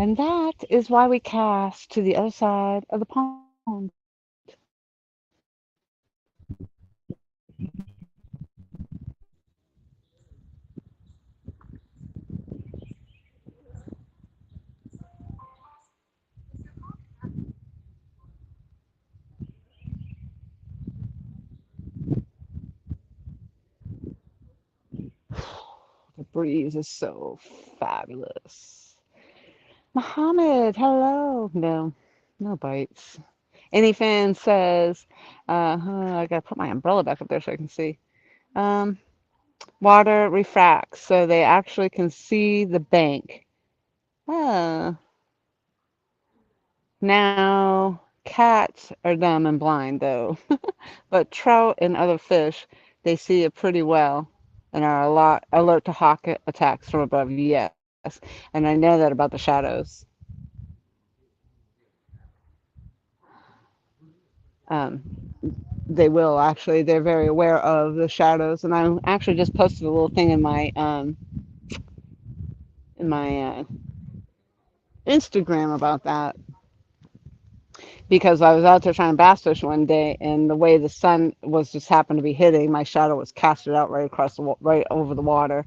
And that is why we cast to the other side of the pond. The breeze is so fabulous. Mohammed, hello. No, no bites. Any fan says, I gotta put my umbrella back up there so I can see. Um, Water refracts, so they actually can see the bank. Ah, now cats are dumb and blind though, but trout and other fish, they see it pretty well and are a lot alert to hawk attacks from above. Yes, and I know that about the shadows. Um, they will actually. They're very aware of the shadows, and I actually just posted a little thing in my Instagram about that. because I was out there trying to bass fish one day, and the way the sun was just happened to be hitting, my shadow was casted out right across right over the water.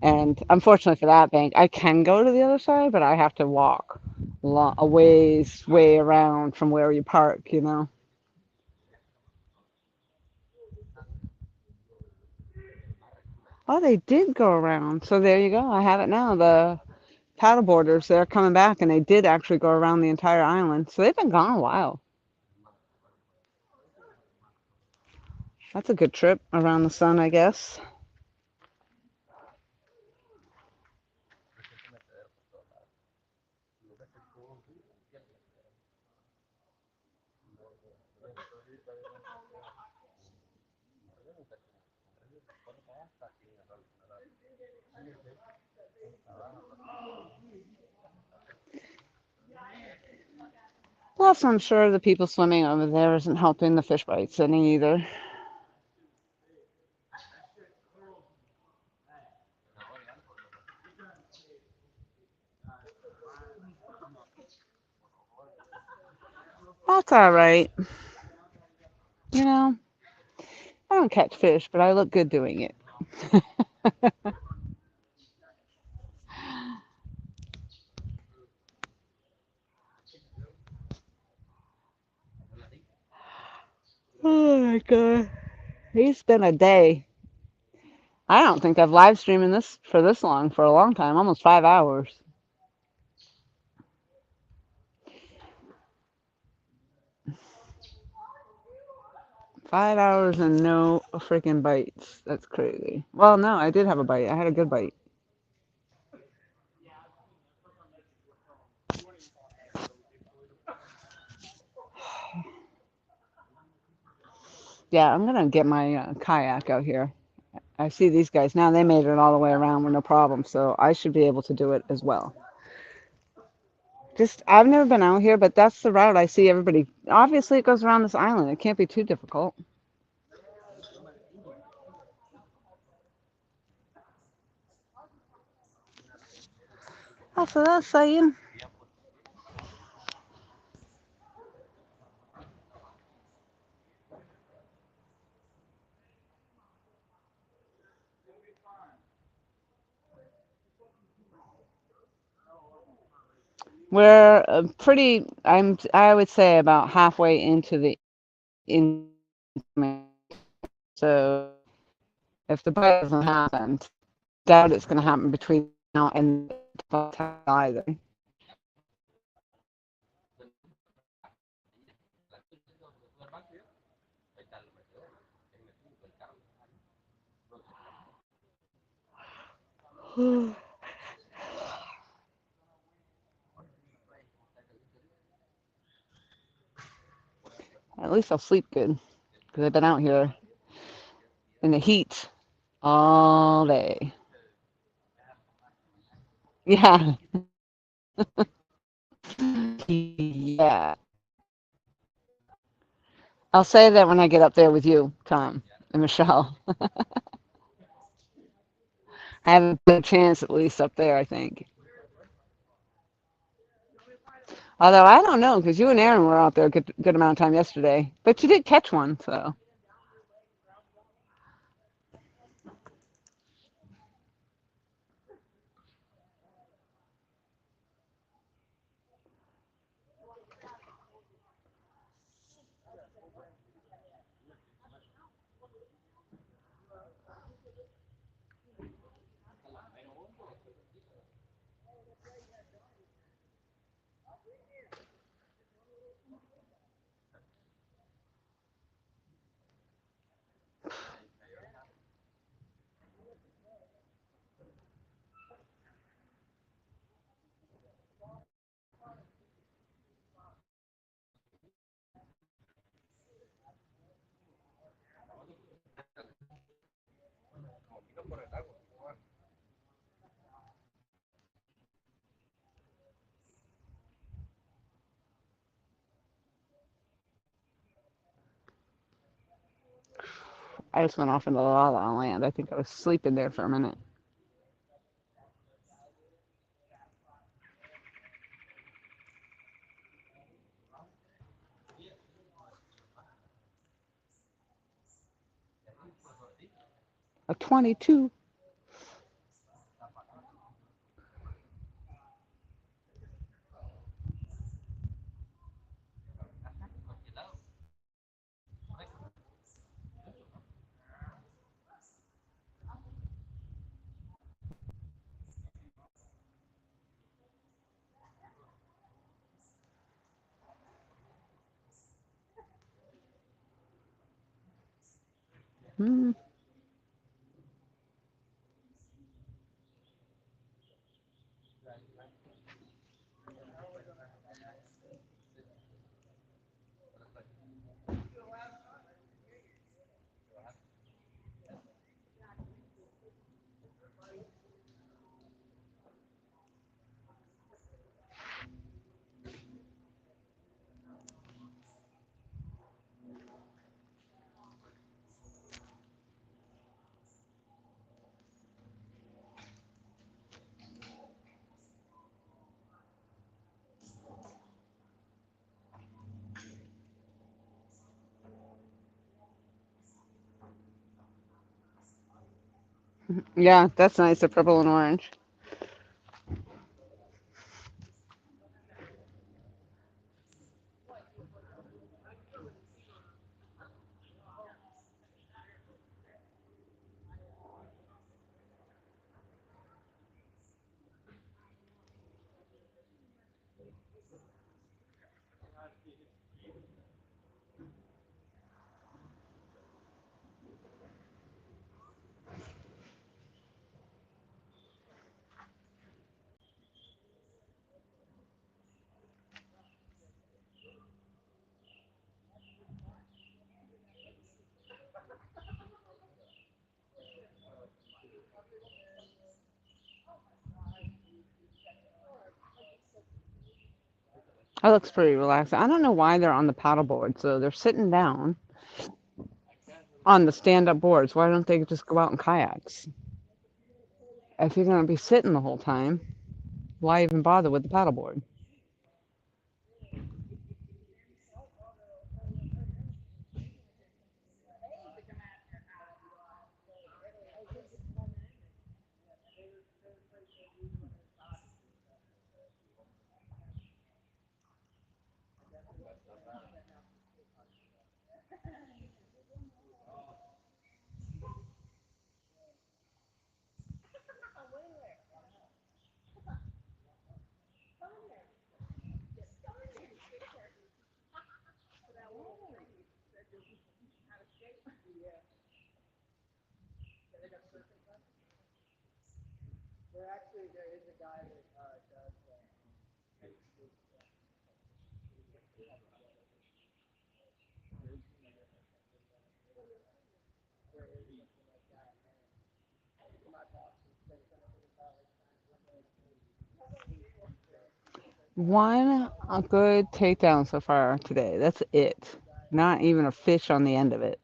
And unfortunately for that bank, I can go to the other side, but I have to walk a ways way around from where you park, you know. Oh, they did go around. So there you go. I have it now. The paddleboarders, they're coming back, and they did actually go around the entire island. So they've been gone a while. That's a good trip around the sun, I guess. Plus, I'm sure the people swimming over there isn't helping the fish bites any either. That's all right. You know, I don't catch fish, but I look good doing it. Oh my God. It's been a day. I don't think I've live streaming this for this long for a long time, almost 5 hours. 5 hours and no freaking bites. That's crazy. Well, no, I did have a bite. I had a good bite. Yeah, I'm gonna get my kayak out here. I see these guys now. They made it all the way around with no problem, so I should be able to do it as well. Just I've never been out here, but that's the route I see everybody. Obviously, it goes around this island. It can't be too difficult. That's what I'm saying. We're pretty. I would say about halfway into the in. So if the bite doesn't happen, doubt it's going to happen between now and either. At least I'll sleep good because I've been out here in the heat all day. Yeah, yeah. I'll say that when I get up there with you, Tom and Michelle. I have a good chance at least up there, I think. Although I don't know because you and Aaron were out there a good amount of time yesterday, but you did catch one, so. I just went off into La La Land. I think I was sleeping there for a minute. A 22. Hmm. Yeah, that's nice. The purple and orange. That looks pretty relaxing. I don't know why they're on the paddleboard. So they're sitting down on the stand-up boards. Why don't they just go out in kayaks? If you're going to be sitting the whole time, why even bother with the paddleboard? There is a guy that does One a good takedown so far today. That's it. Not even a fish on the end of it.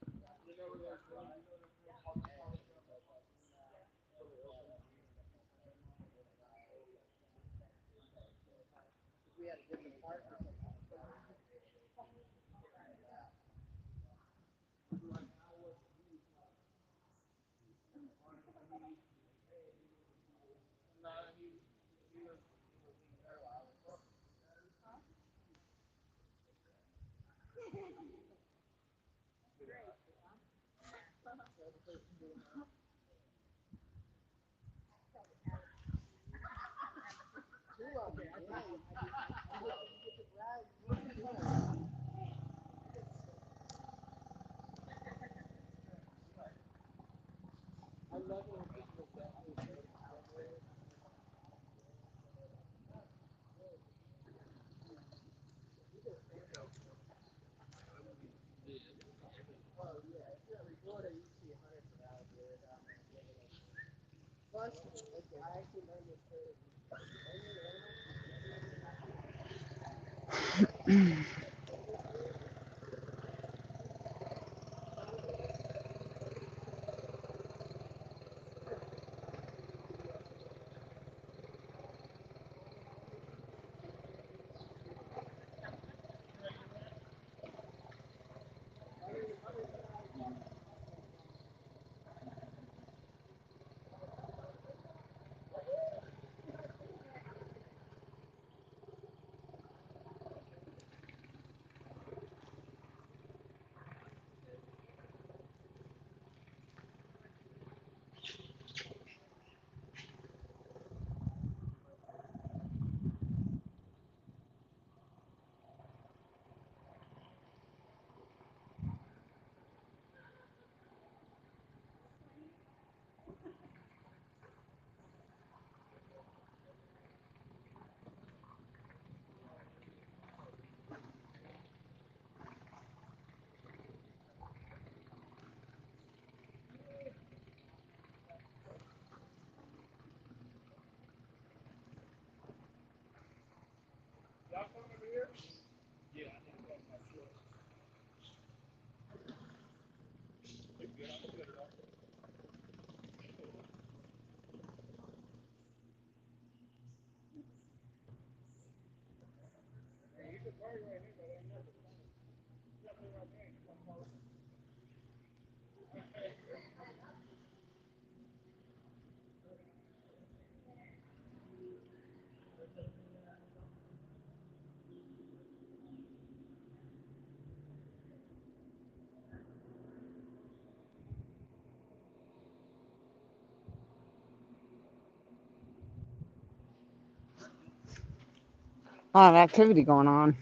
A lot of activity going on.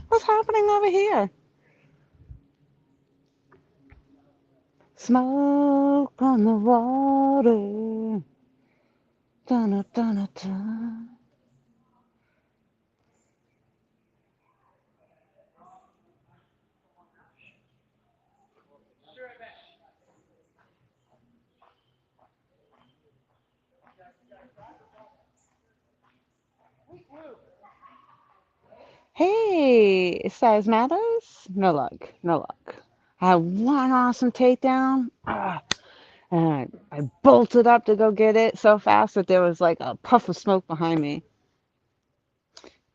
What's happening over here? Smoke on the water. Dun, dun, dun. Hey, it says Mathers. No luck. No luck. I had one awesome takedown. And I bolted up to go get it so fast that there was like a puff of smoke behind me.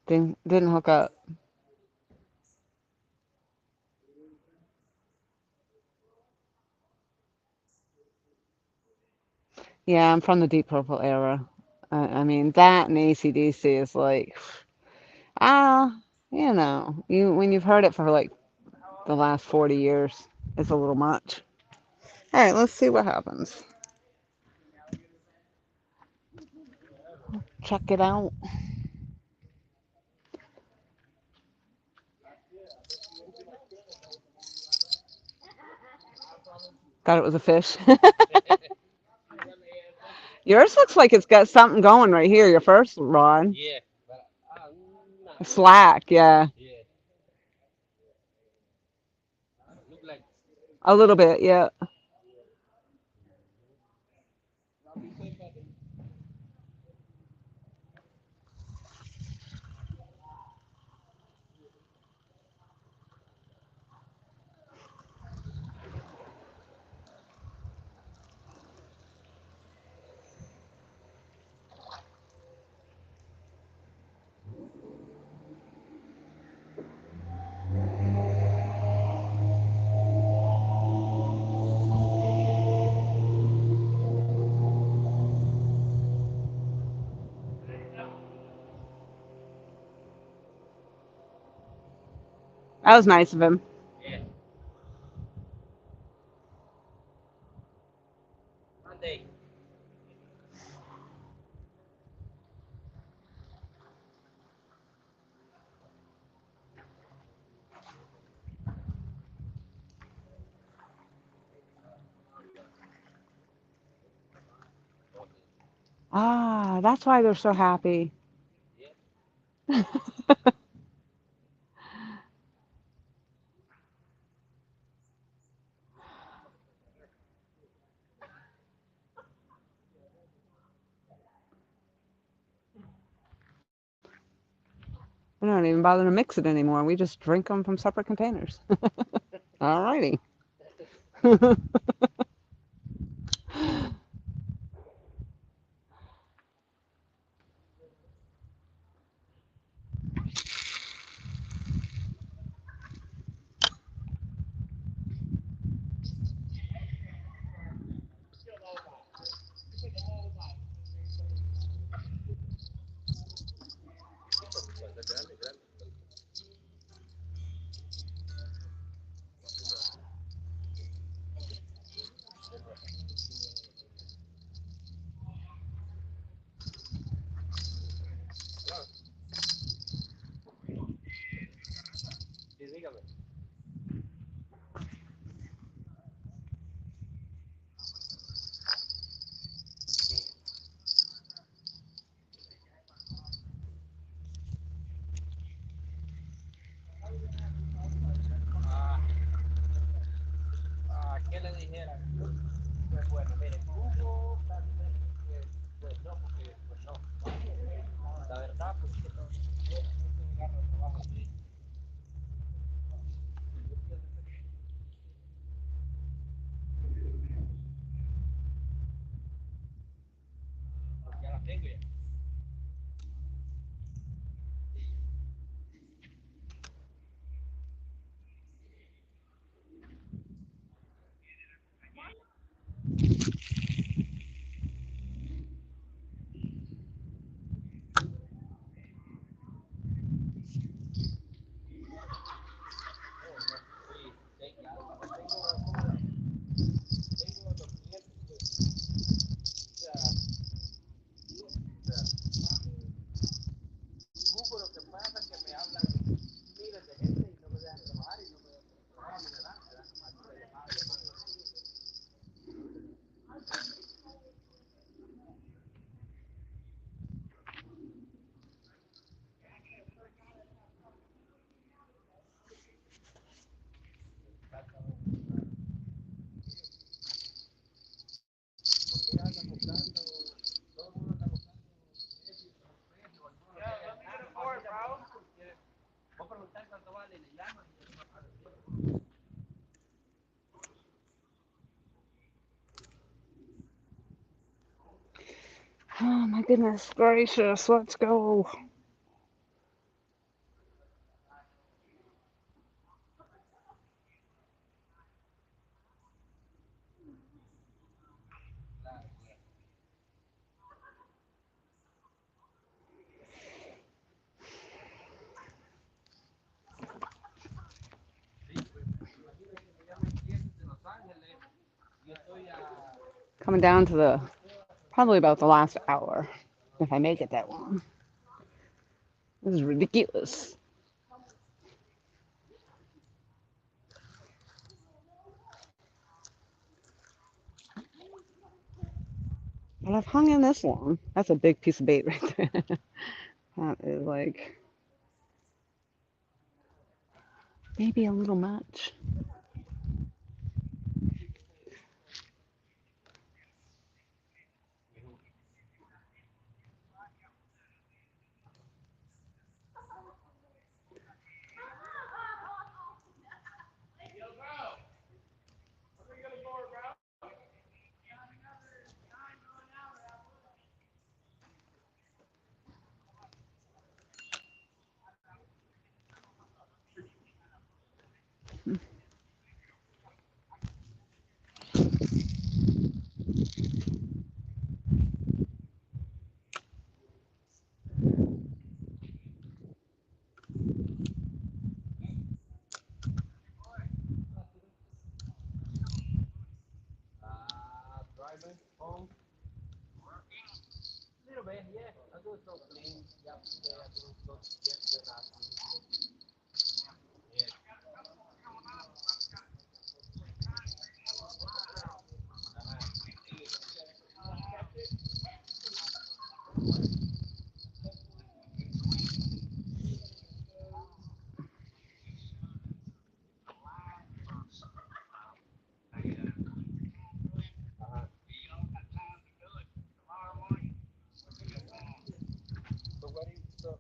Didn't hook up. Yeah, I'm from the Deep Purple era. I mean, that and AC/DC is like, ah, you when you've heard it for like the last 40 years, it's a little much. All right, let's see what happens. Check it out. Thought it was a fish. Yours looks like it's got something going right here, your first rod. Yeah, but nah, Slack, yeah. yeah, look like A little bit, yeah. That was nice of him. yeah. Monday. Ah, that's why they're so happy. Yeah, We don't even bother to mix it anymore. We just drink them from separate containers. Alrighty. sí, dígame. Ah, ¿qué le dijera? Pues bueno, mire, jugo, carne, pues no, porque pues no. La verdad, pues que no, no se agarra trabajo así. preguntar cuánto vale, le llaman y él va a decir. Oh my goodness gracious, let's go. Coming down to the probably about the last hour, if I make it that long. This is ridiculous. But I've hung in this long. That's a big piece of bait right there. That is like maybe a little much. Driving home. Little bit, yeah. I do so clean. Yesterday I do so yesterday last week. Yeah. So what do you so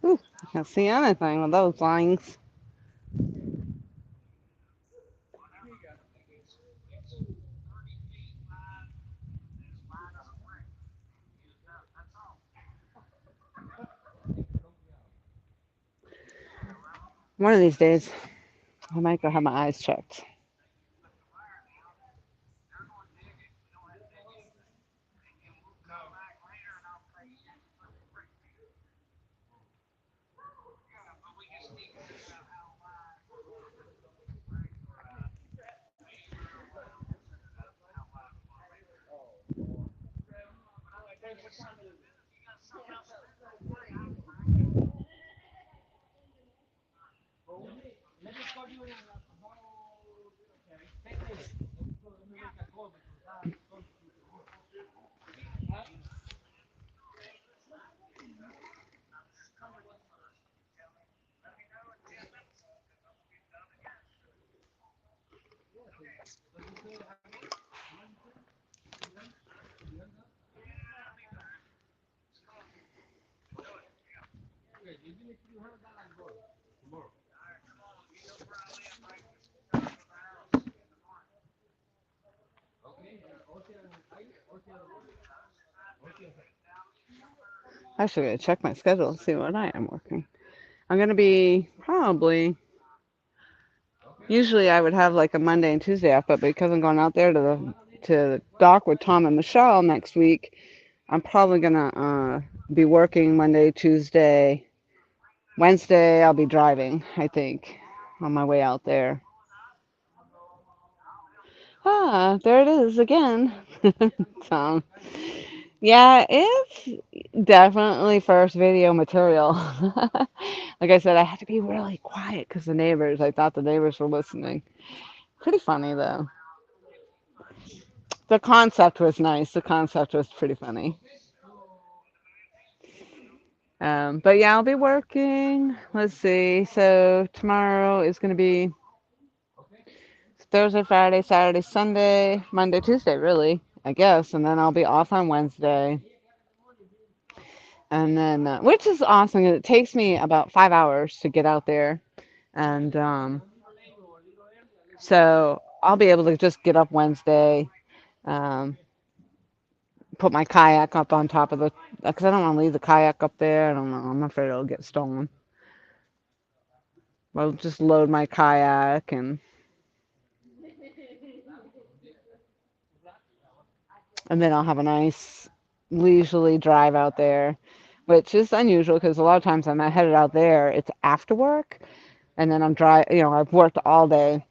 Ooh, I can't see anything with those lines. One of these days, I might go have my eyes checked. let me call you in about 10 minutes. Let me make a call because I told you to work. Huh? Okay, even if you heard that, I'm going tomorrow. Okay, I should check my schedule and see what I am working. I'm gonna be probably. Usually I would have like a Monday and Tuesday off, but because I'm going out there to the dock with Tom and Michelle next week, I'm probably gonna be working Monday, Tuesday, Wednesday. I'll be driving, I think, on my way out there. Ah, there it is again. So, yeah, it's definitely first video material. Like I said, I had to be really quiet because the neighbors, I thought the neighbors were listening. Pretty funny though. The concept was nice. The concept was pretty funny. But yeah, I'll be working. Let's see. So tomorrow is going to be Thursday, Friday, Saturday, Sunday, Monday, Tuesday, really, I guess. And then I'll be off on Wednesday. And then, which is awesome. It takes me about 5 hours to get out there. And so I'll be able to just get up Wednesday, um, put my kayak up on top of the, because I don't want to leave the kayak up there. I don't know. I'm afraid it'll get stolen. I'll just load my kayak and then I'll have a nice leisurely drive out there, which is unusual because a lot of times I'm headed out there, it's after work, and then I've worked all day,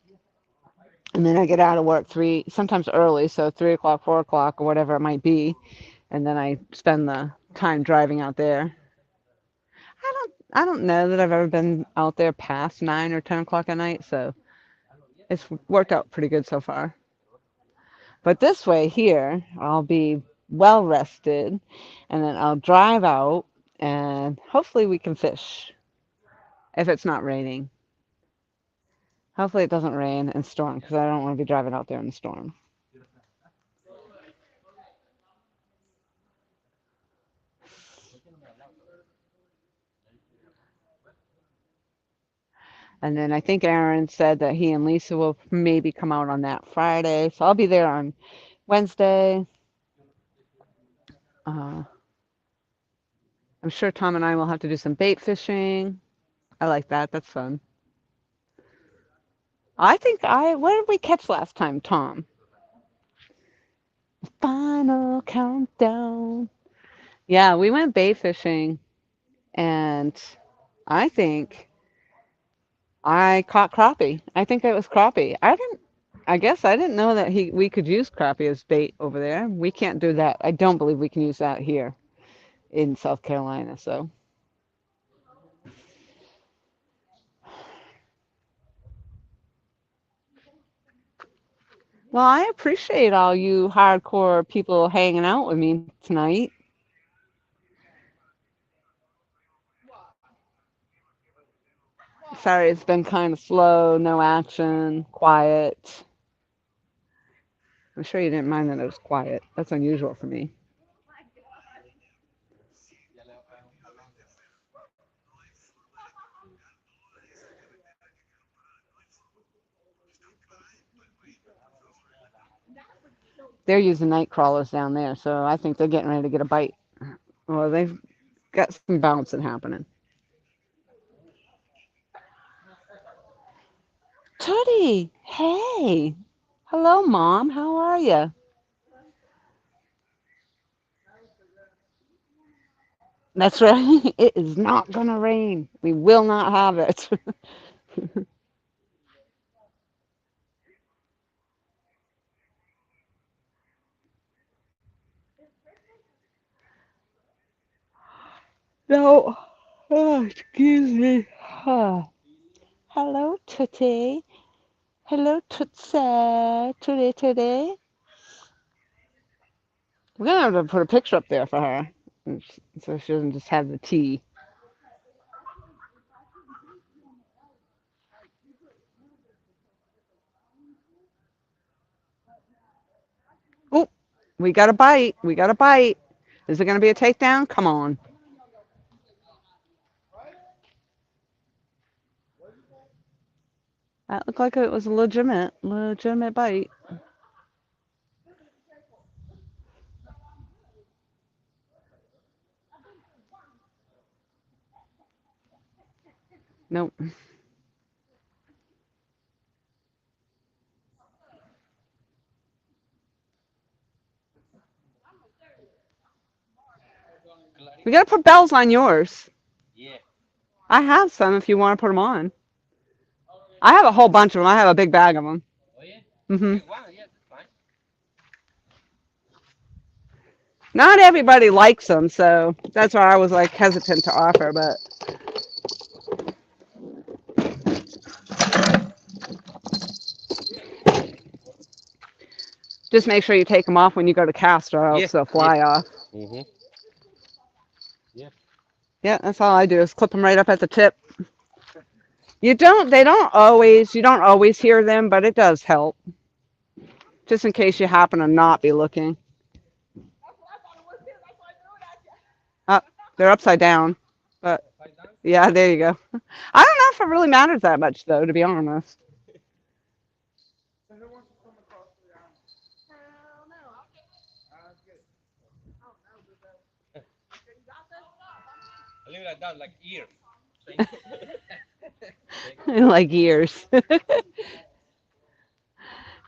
and then I get out of work sometimes early, so 3 o'clock, 4 o'clock, or whatever it might be, and then I spend the time driving out there. I don't know that I've ever been out there past 9 or 10 o'clock at night, so it's worked out pretty good so far. But this way here, I'll be well rested, and then I'll drive out, and hopefully we can fish if it's not raining. Hopefully it doesn't rain and storm because I don't want to be driving out there in the storm. And then I think Aaron said that he and Lisa will maybe come out on that Friday, so I'll be there on Wednesday. Uh, I'm sure Tom and I will have to do some bait fishing. I like that. That's fun. What did we catch last time, Tom? Final countdown. Yeah, we went bait fishing, and I think I caught crappie. I think it was crappie. I guess I didn't know that we could use crappie as bait over there. We can't do that. I don't believe we can use that here in South Carolina. So, well, I appreciate all you hardcore people hanging out with me tonight. Sorry, it's been kind of slow, no action, quiet. I'm sure you didn't mind that it was quiet. That's unusual for me. They're using night crawlers down there, so I think they're getting ready to get a bite. Well, they've got some bouncing happening. Tootie, hey. Hello, Mom. How are you? That's right. It is not going to rain. We will not have it. No. Oh, excuse me. Ah. Hello, Tootie. Hello, Tootsie. Tootie, Tootie. We're going to have to put a picture up there for her so she doesn't just have the tea. Oh, we got a bite. We got a bite. Is it going to be a takedown? Come on. That looked like it was a legitimate bite. Nope. We gotta put bells on yours. Yeah. I have some if you want to put them on. I have a whole bunch of them. I have a big bag of them. Oh yeah. Hmm. Okay, well, yeah, that's fine. Not everybody likes them, so that's why I was like hesitant to offer. But just make sure you take them off when you go to cast, or Yeah. else they'll Yeah. fly off. Mhm. Yeah. Yeah, that's all I do is clip them right up at the tip. You don't always hear them, but it does help. Just in case you happen to not be looking. Up, they're upside down. But Upside down. yeah, there you go. I don't know if it really matters that much though, to be honest. I leave it like that, like ears. Like years.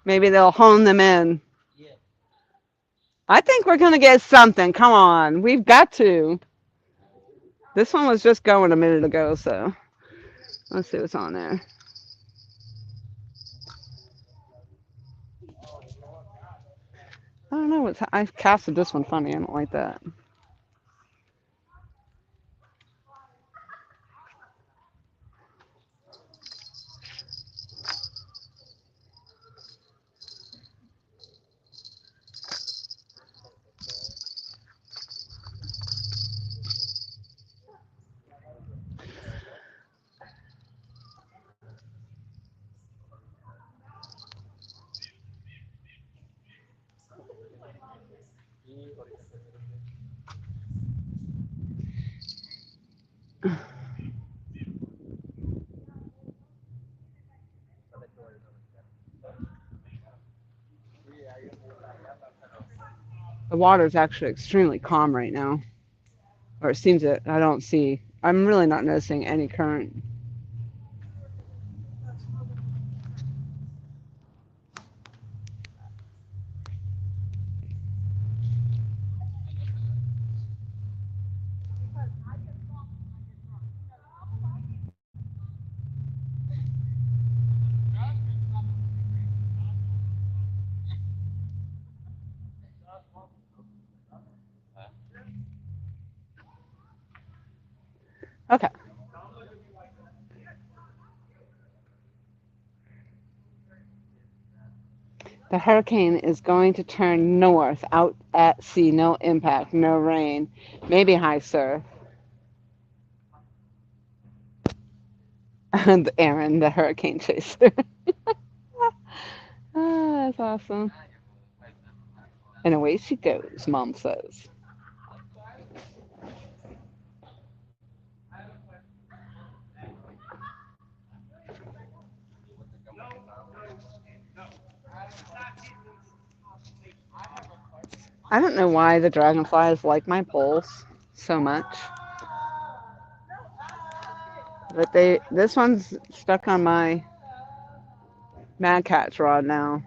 Maybe they'll hone them in. Yeah. I think we're gonna get something. Come on, we've got to. This one was just going a minute ago, so let's see what's on there. I don't know what's. I casted this one funny. I don't like that. The water is actually extremely calm right now, or it seems it. I don't see. I'm really not noticing any current. Okay. The hurricane is going to turn north out at sea. No impact, no rain, maybe high surf. And Aaron, the hurricane chaser. Ah, that's awesome. And away she goes, Mom says. I don't know why the dragonflies like my bowls so much, but this one's stuck on my Mad Catch rod now.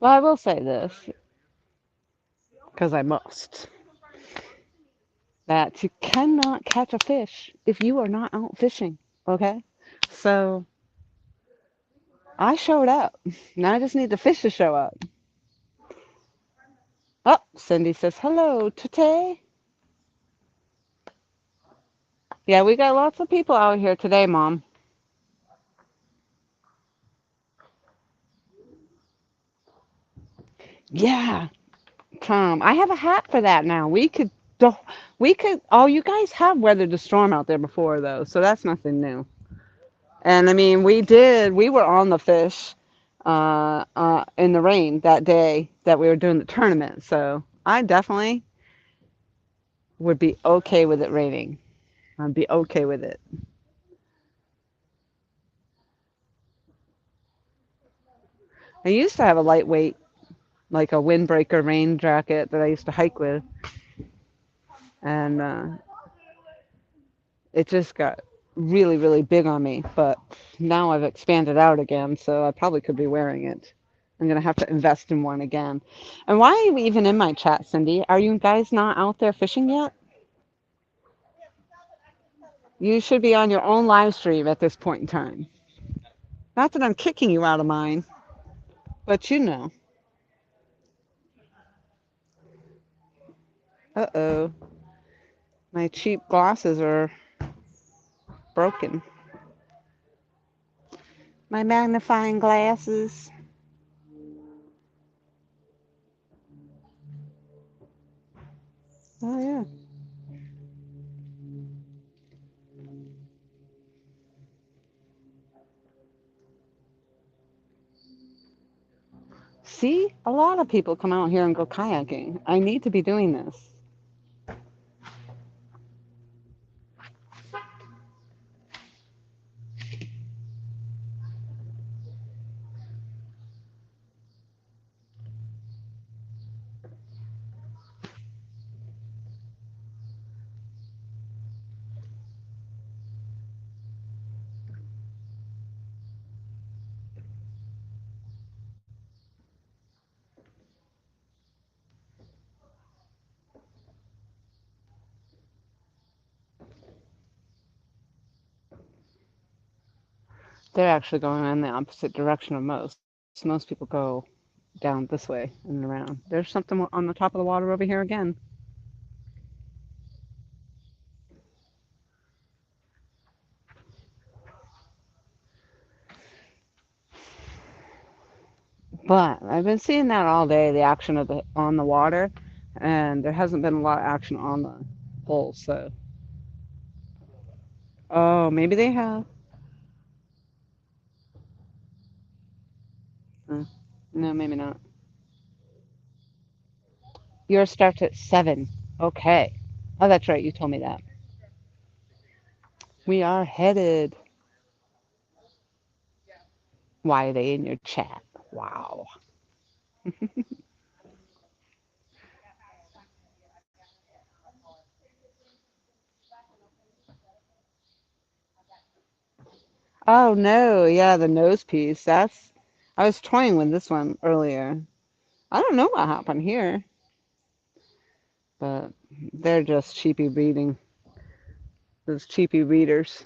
Well, I will say this, because I must. that you cannot catch a fish if you are not out fishing. Okay? So I showed up. Now I just need the fish to show up. Oh, Cindy says, hello, Tute. Yeah, we got lots of people out here today, Mom. Yeah, Tom, I have a hat for that now. Oh, you guys have weathered the storm out there before, though, so that's nothing new. And I mean, we were on the fish in the rain that day that we were doing the tournament, so I definitely would be okay with it raining. I'd be okay with it. I used to have a lightweight, like a windbreaker rain jacket that I used to hike with, and it just got really, really big on me. But now I've expanded out again, so I probably could be wearing it. I'm gonna have to invest in one again. And why are you even in my chat, Cindy? Are you guys not out there fishing yet? You should be on your own live stream at this point in time. Not that I'm kicking you out of mine, but you know. Uh-oh. My cheap glasses are broken. My magnifying glasses. Oh, yeah. See? A lot of people come out here and go kayaking. I need to be doing this. They're actually going in the opposite direction of most. Most people go down this way and around. There's something on the top of the water over here again. But I've been seeing that all day, the action of the on the water, and there hasn't been a lot of action on the poles. So, oh, maybe they have. Uh, no, maybe not. Yours starts at 7. Okay. Oh, that's right. You told me that. We are headed. Why are they in your chat? Wow. Oh no, yeah, the nose piece. I was toying with this one earlier. I don't know what happened here, but they're just cheapy reading. Those cheapy readers.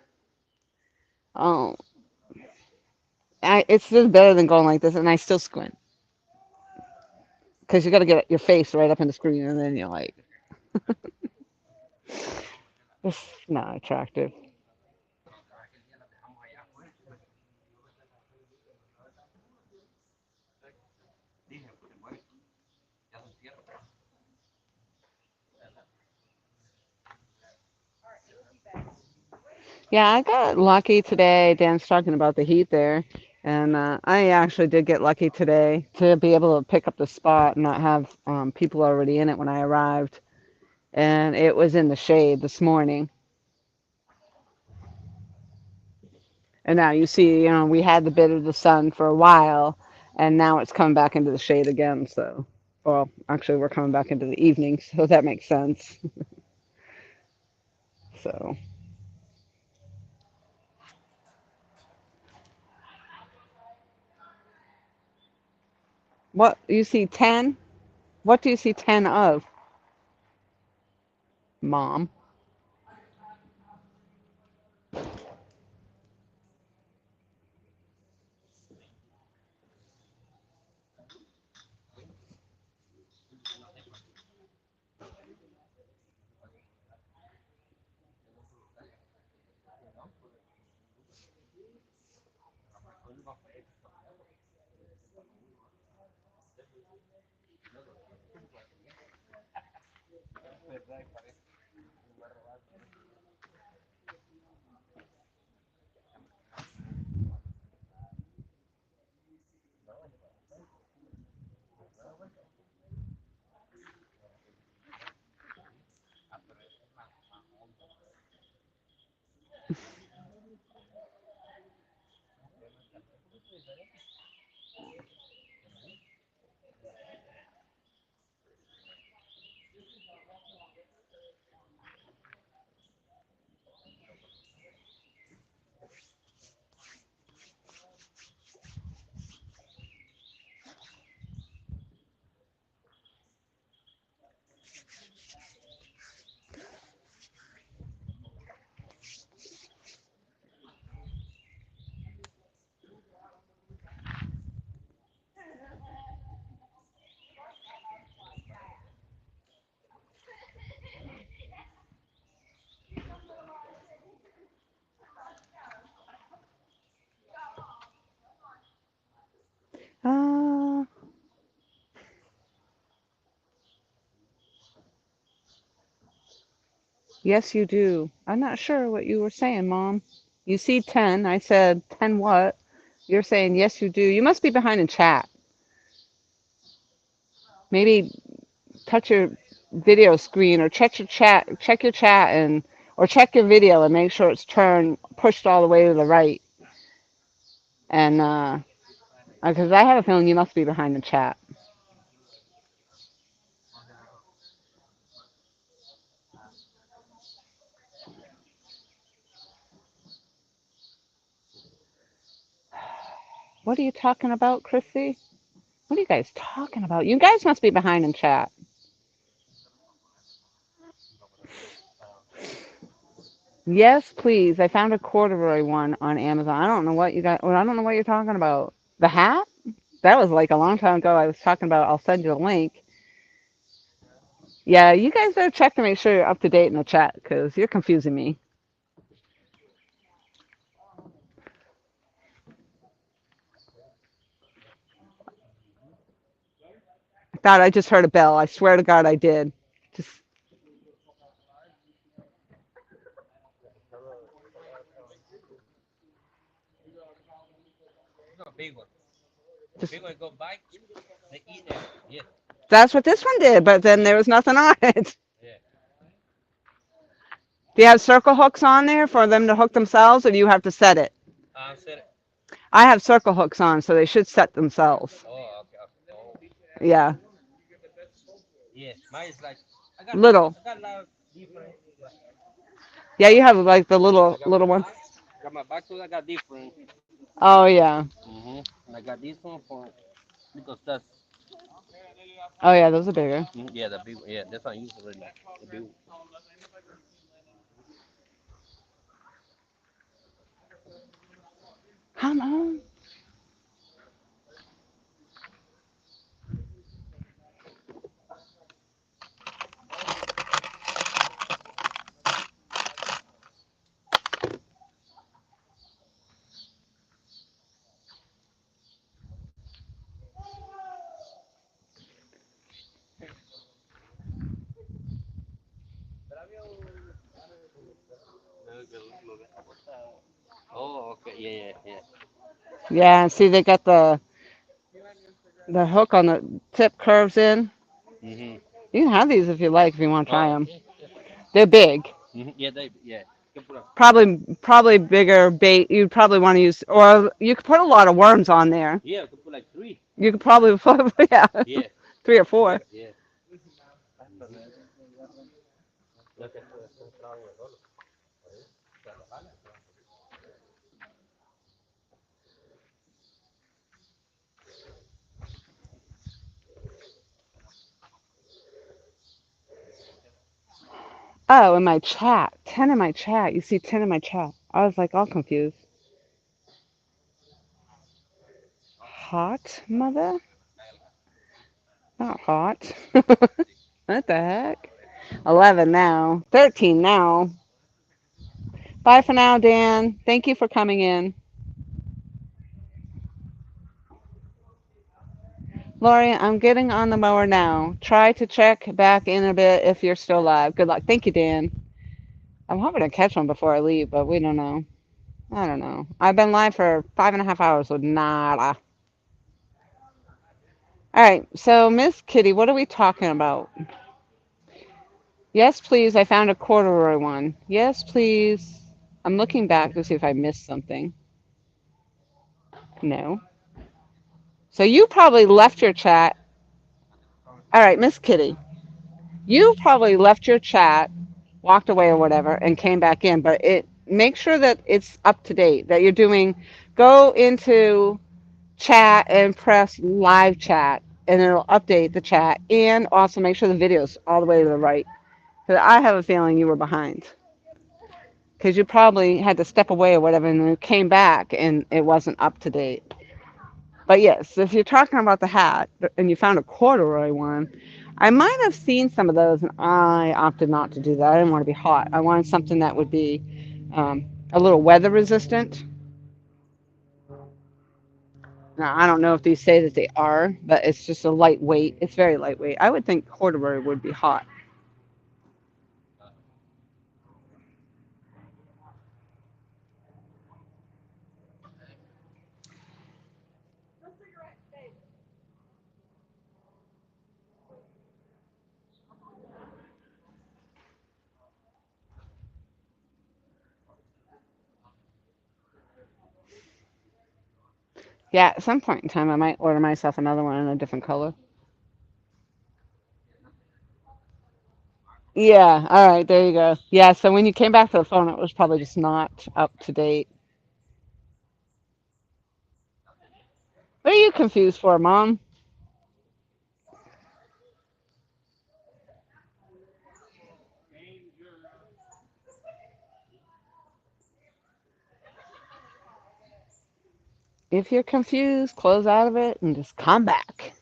Oh, it's just better than going like this, and I still squint because you got to get your face right up in the screen, and then you're like, it's not attractive. Yeah, I got lucky today. Dan's talking about the heat there. And I actually did get lucky today to be able to pick up the spot and not have people already in it when I arrived. And it was in the shade this morning. And now you see, we had the bit of the sun for a while, and now it's coming back into the shade again. So, well, actually, we're coming back into the evening, so that makes sense. So, what you see 10? What do you see 10 of, Mom? Uh, yes, you do. I'm not sure what you were saying, Mom. You see 10. I said 10 what? You're saying yes, you do. You must be behind in chat. Maybe touch your video screen or check your chat and or check your video and make sure it's turned pushed all the way to the right. And because I have a feeling you must be behind the chat. What are you talking about, Chrissy? What are you guys talking about? You guys must be behind in chat. Yes, please. I found a corduroy one on Amazon. I don't know what you got. Well, I don't know what you're talking about. The hat? That was like a long time ago. I was talking about. I'll send you the link. Yeah, you guys better check to make sure you're up to date in the chat because you're confusing me. I thought I just heard a bell. I swear to God, I did. Just No, big one. The Just big one go by, they eat it. Yeah, that's what this one did, but then yeah, there was nothing on it. yeah. Do you have circle hooks on there for them to hook themselves, or do you have to set it? Said it. I have circle hooks on, so they should set themselves. Oh, okay, okay. Oh, Yeah, yeah. Mine is like little. I got a lot of different. Yeah, you have like the I got little my ones. back. I got my back too. I got different. Oh yeah. And I got this one for because that's Oh yeah, those are bigger. yeah the big yeah that's not used already. The big one. Come on. Oh, okay, yeah, yeah, Yeah, see they got the hook on the tip curves in. yeah. You can have these if you like, if you want to try Oh, them. okay. They're big. Yeah, they yeah. You can put Probably bigger bait. You'd probably want to use, or you could put a lot of worms on there. yeah, you can put like three. You could probably put, yeah, Yeah, 3 or 4. yeah. Oh, in my chat. 10 in my chat. You see 10 in my chat. I was like all confused. Hot, mother? Not hot. What the heck? 11 now. 13 now. Bye for now, Dan. Thank you for coming in. Lori, I'm getting on the mower now. Try to check back in a bit if you're still live. Good luck. Thank you, Dan. I'm hoping to catch one before I leave, but we don't know. I don't know. I've been live for 5.5 hours with nada. All right, so Miss Kitty, what are we talking about? Yes, please. I found a corduroy one. Yes, please. I'm looking back to see if I missed something. No. So you probably left your chat. All right, Miss Kitty, you probably left your chat, walked away or whatever, and came back in. But it make sure that it's up to date. That you're doing. Go into chat and press live chat, and it'll update the chat. And also make sure the video's all the way to the right. Because I have a feeling you were behind. Because you probably had to step away or whatever, and then you came back and it wasn't up to date. But yes, if you're talking about the hat and you found a corduroy one, I might have seen some of those, and I opted not to do that. I didn't want to be hot. I wanted something that would be a little weather resistant. Now, I don't know if these say that they are, but it's just a lightweight. It's very lightweight. I would think corduroy would be hot. Yeah, at some point in time, I might order myself another one in a different color. Yeah, all right, there you go. Yeah, so when you came back to the phone, it was probably just not up to date. What are you confused for, Mom? If you're confused, close out of it and just come back.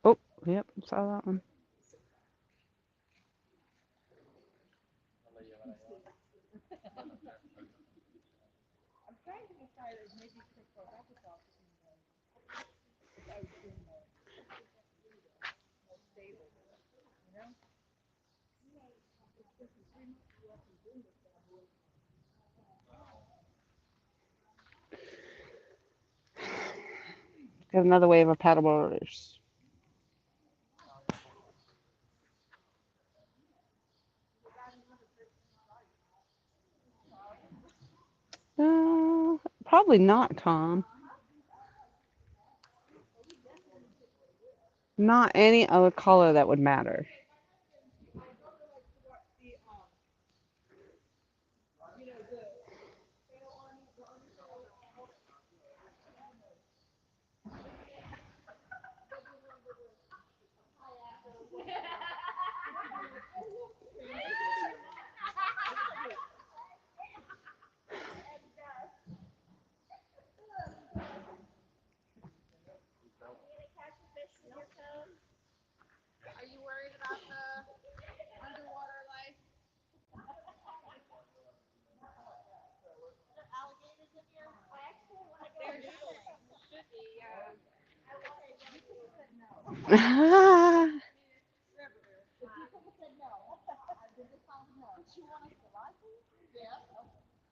Oh, yep, saw that one. Got another wave of paddleboarders. Probably not, Tom. Not any other color that would matter.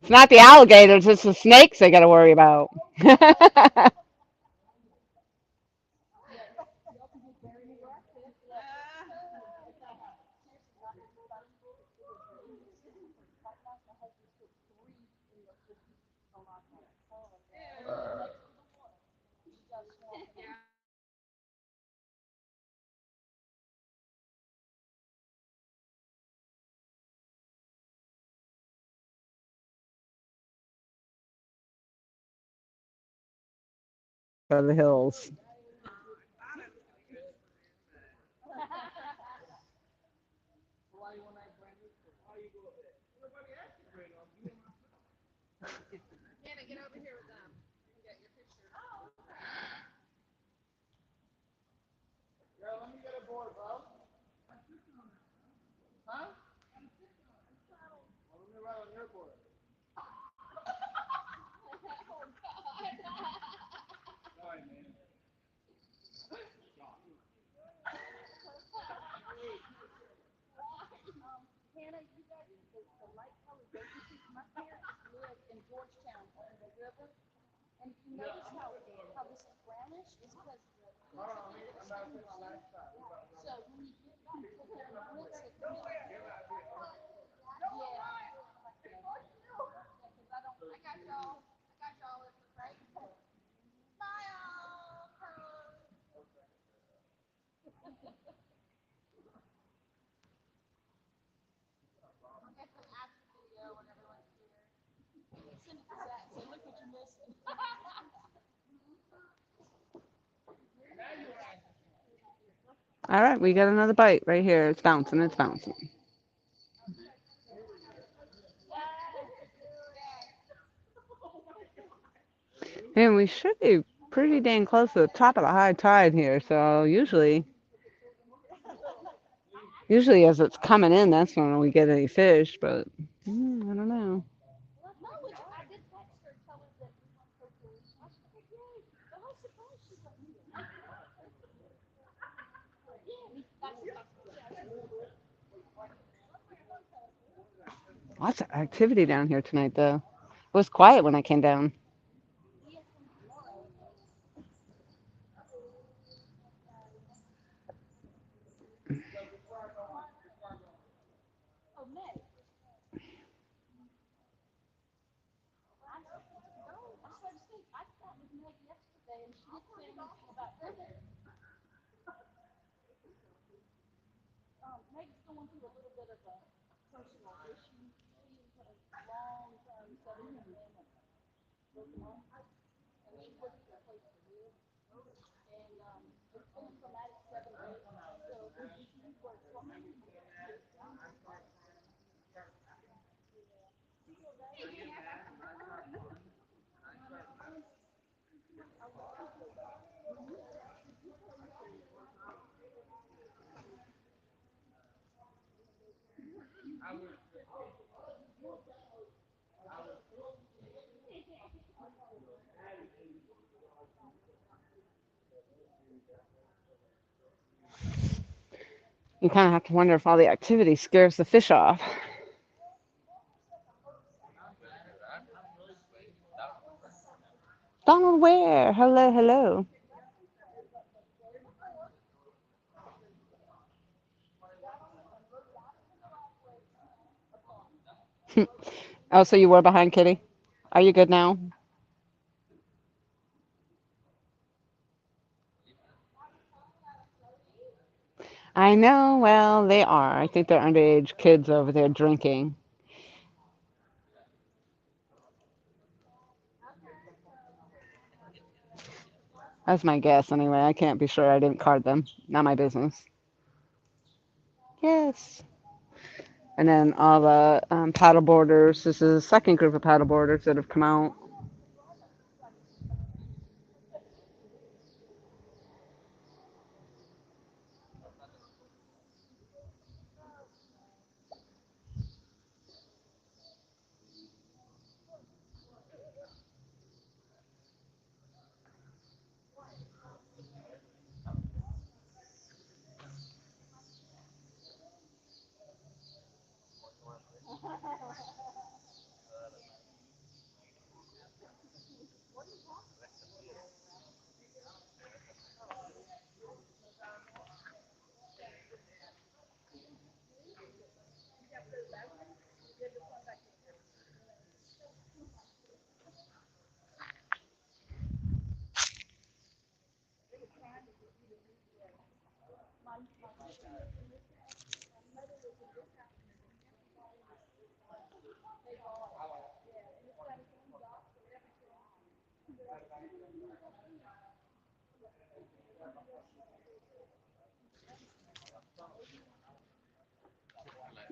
It's not the alligators, it's the snakes they got to worry about. For the hills. Girl, let me get a board, bro. Huh? Well, let me ride on your board. Sorry, man. Hold on, I'm about to take my last shot. All right, we got another bite right here. It's bouncing, it's bouncing. And we should be pretty dang close to the top of the high tide here. So usually as it's coming in, that's when we get any fish. But I don't know. Lots of activity down here tonight, though. It was quiet when I came down. You kind of have to wonder if all the activity scares the fish off. Donald Ware, hello, hello. Oh, so you were behind Kitty? Are you good now? I know. Well, they are. I think they're underage kids over there drinking. That's my guess, anyway. I can't be sure. I didn't card them. Not my business. Yes. And then all the paddle boarders. This is the second group of paddle boarders that have come out.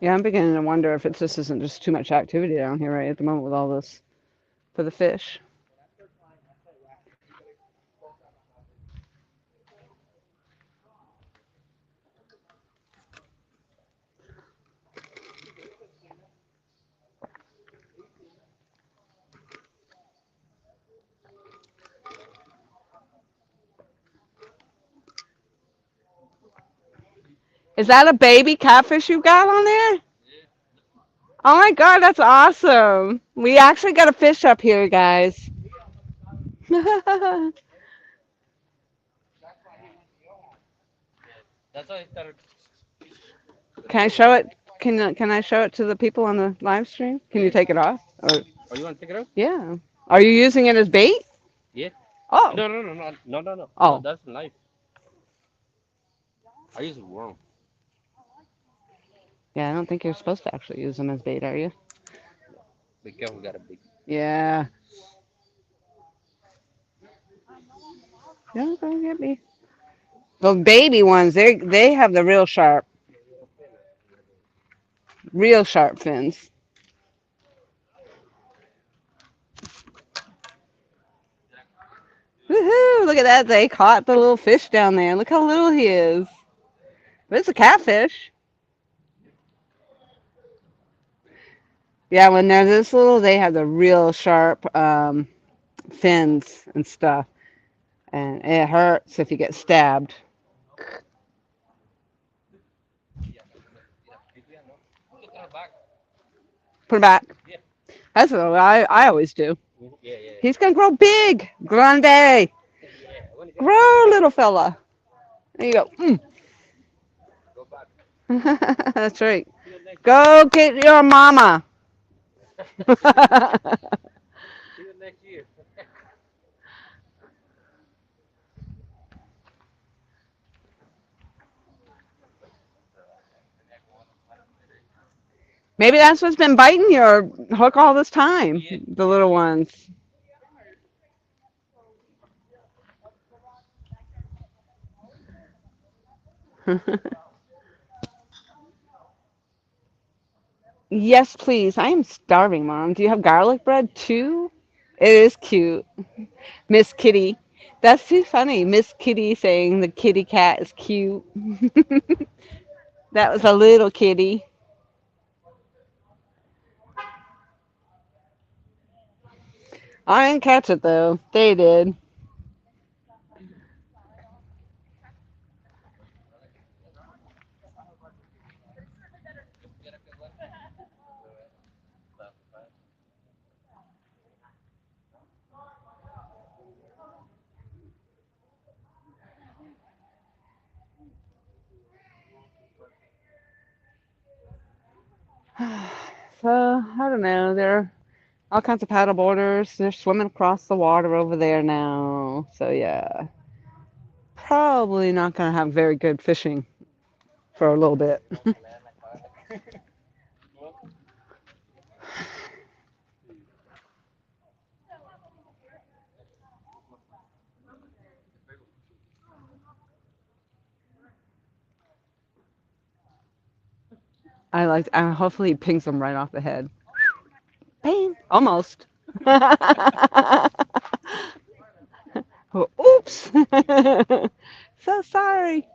Yeah, I'm beginning to wonder if it's this isn't just too much activity down here right at the moment with all this for the fish. Is that a baby catfish you got on there? Oh my God, that's awesome. We actually got a fish up here, guys. Can That's why I started. I show it? Can I show it to the people on the live stream? Can you take it off? Or Oh, you want to pick it up? yeah. Are you using it as bait? Yeah. Oh. No, no, no, no, no, no, no. No, Oh. that's life. I use it worm. Yeah, I don't think you're supposed to actually use them as bait, are you? Be careful, got a big. Yeah. Don't go get me. Those baby ones, they have the real sharp fins. Woohoo! Look at that. They caught the little fish down there. Look how little he is. But it's a catfish. Yeah, when they're this little, they have the real sharp fins and stuff. And it hurts if you get stabbed. Put it back. Yeah. That's what I always do. Yeah, yeah. He's going to grow big. Grande. Yeah. When you get Grow, little fella. There you go. go back. That's right. See you next. Go get your mama. See you next year. Maybe that's what's been biting your hook all this time, the little ones. Yes, please. I am starving, Mom. Do you have garlic bread too? It is cute. Miss Kitty. That's too funny. Miss Kitty saying the kitty cat is cute. That was a little kitty. I didn't catch it though. They did. So, I don't know. There are all kinds of paddle boarders. They're swimming across the water over there now. So, yeah. Probably not going to have very good fishing for a little bit. Hopefully he pings them right off the head. Bang! Almost. Oh, oops. So sorry.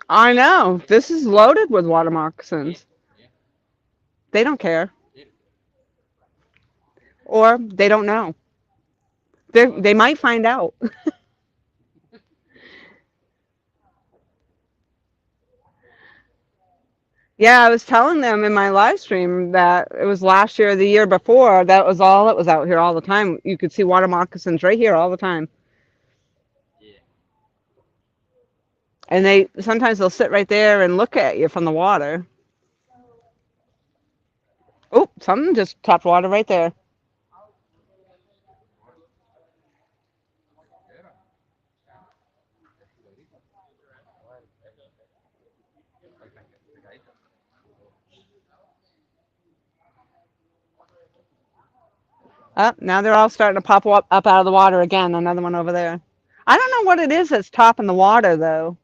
I know. This is loaded with water moccasins. They don't care. Or they don't know. They might find out. Yeah, I was telling them in my live stream that it was last year or the year before. That was all that was out here all the time. You could see water moccasins right here all the time. And they sometimes they'll sit right there and look at you from the water. Oh, something just tapped water right there. Up now they're all starting to pop up out of the water again. Another one over there. I don't know what it is that's topping the water though.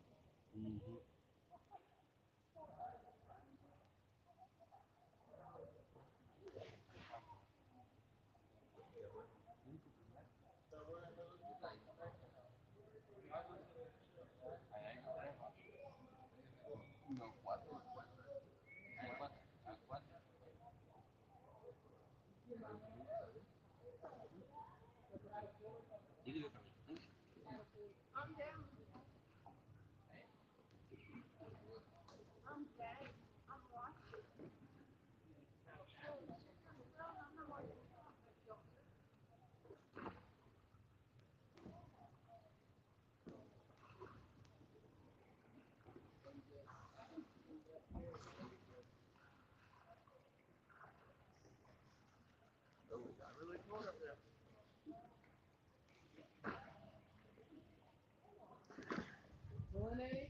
Morning.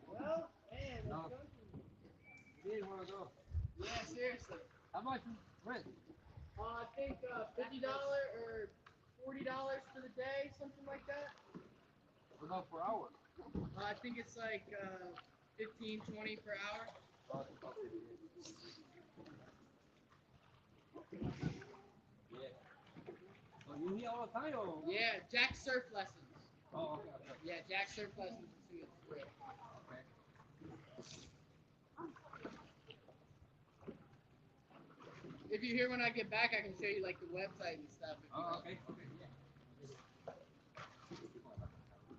Well, man, that's good. Yeah, seriously. I think $50 or $40 for the day, something like that. I think it's like 15, 20 per hour. Yeah, Jack surf lessons. Yeah, Jack surf lessons is free. If you're here when I get back, I can show you like the website and stuff. If you want.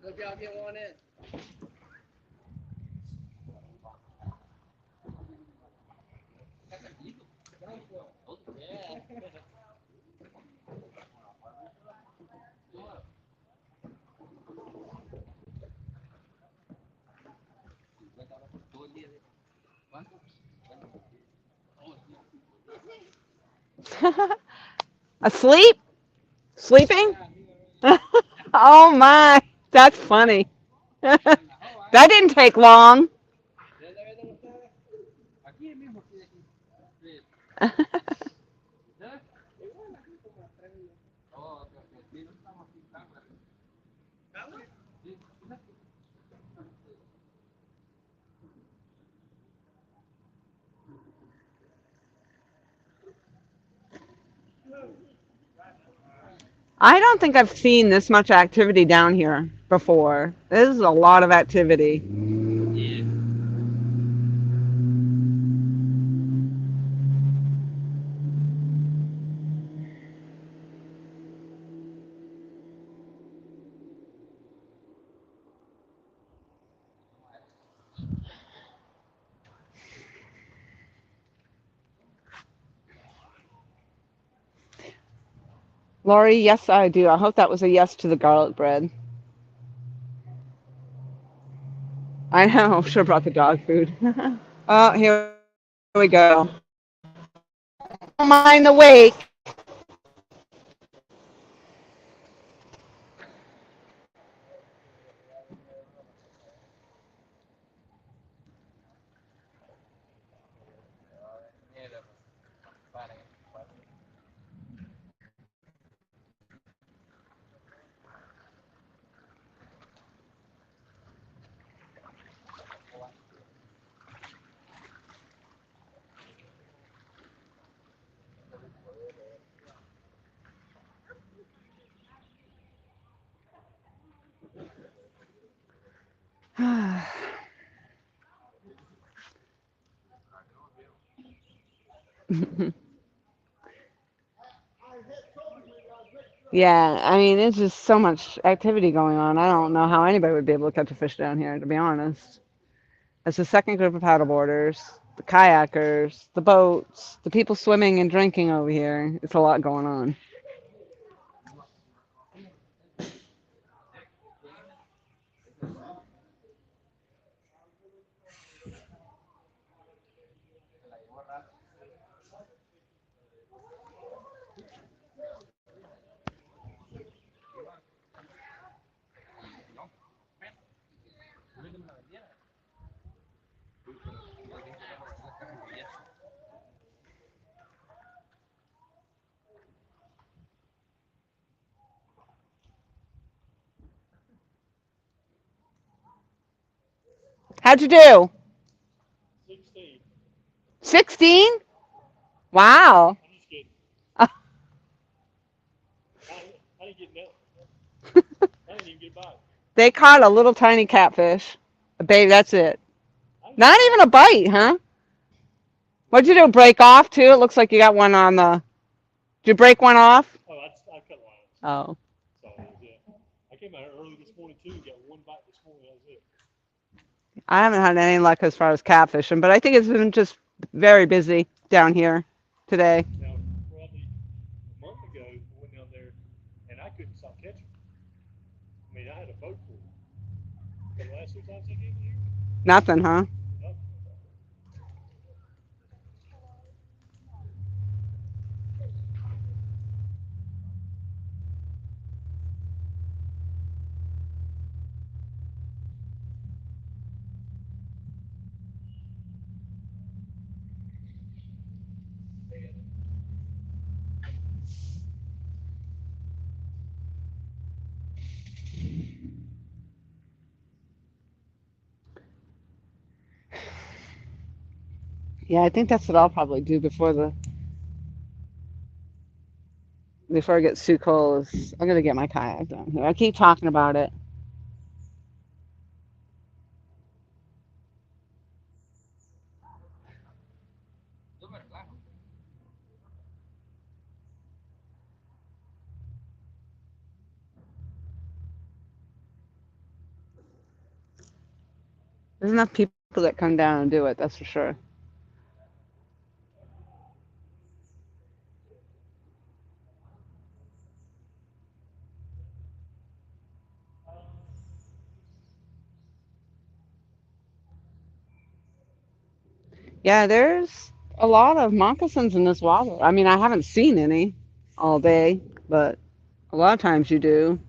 Hope y'all get one in. Yeah. Asleep? Sleeping? Yeah. Oh my, that's funny. That didn't take long. I don't think I've seen this much activity down here before. This is a lot of activity. Lori, yes, I do. I hope that was a yes to the garlic bread. I know. Should have brought the dog food. Oh, here we go. Don't mind the wake. Yeah, I mean, it's just so much activity going on. I don't know how anybody would be able to catch a fish down here, to be honest. It's the second group of paddleboarders, the kayakers, the boats, the people swimming and drinking over here. It's a lot going on. How'd you do? 16. 16? Wow. I'm just kidding. I didn't get nothing. I didn't even get by. They caught a little tiny catfish. Babe, that's it. I didn't get Not by. even a bite, huh? What'd you do? Break off too? It looks like you got one on the. Did you break one off? Oh, I cut lines. Oh. So that was it. I came out early this morning too and got one bite this morning. That was it. I haven't had any luck as far as catfishing, but I think it's been just very busy down here today. Now, probably a month ago, I went down there and I couldn't stop catching. I mean, I had a boat full. But the last two times I came here, Nothing, huh? nothing. Yeah, I think that's what I'll probably do before it gets too cold. Is I'm gonna get my kayak down here. I keep talking about it. There's enough people that come down and do it. That's for sure. Yeah, there's a lot of moccasins in this water. I mean, I haven't seen any all day, but a lot of times you do.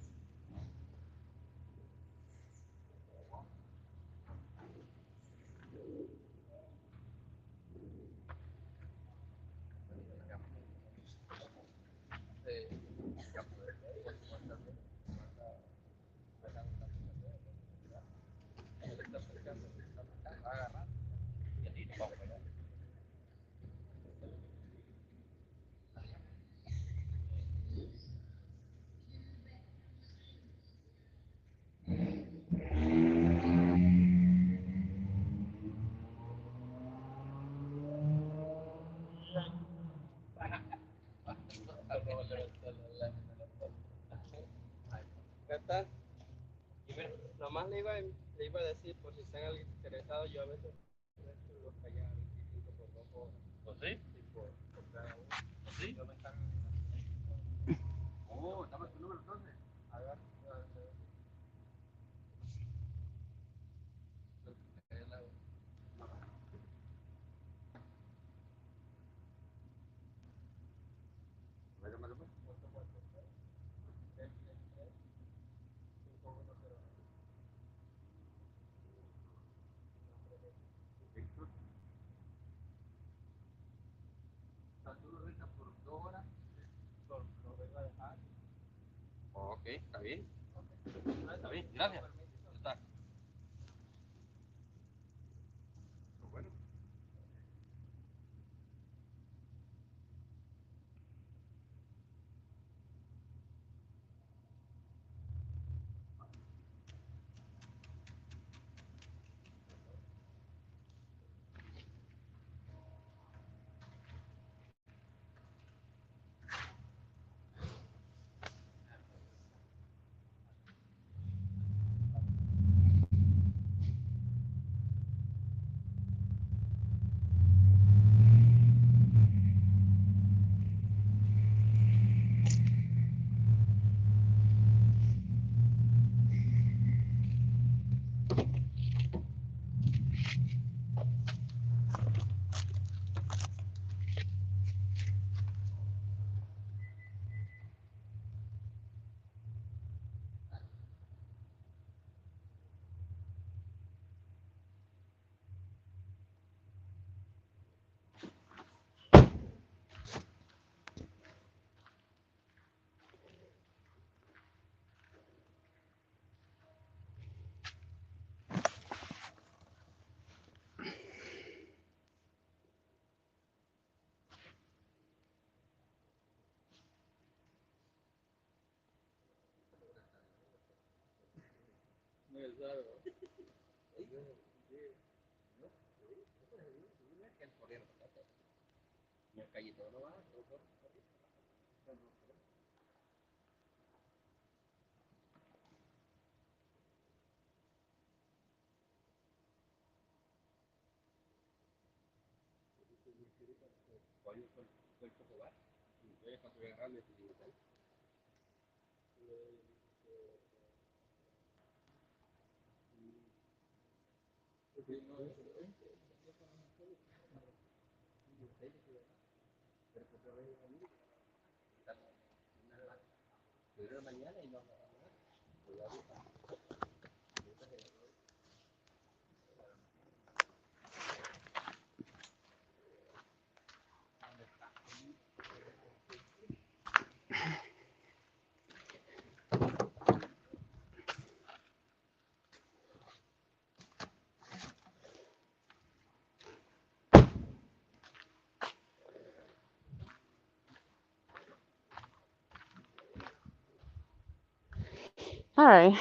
All right.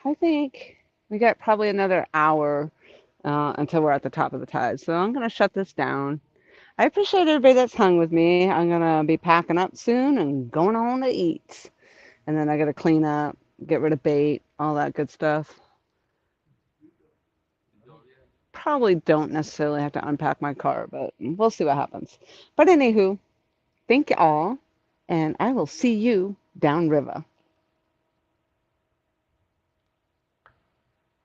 I think we got probably another hour until we're at the top of the tide. So I'm going to shut this down. I appreciate everybody that's hung with me. I'm going to be packing up soon and going on to eat. And then I got to clean up, get rid of bait, all that good stuff. Probably don't necessarily have to unpack my car, but we'll see what happens. But anywho, thank you all, and I will see you downriver.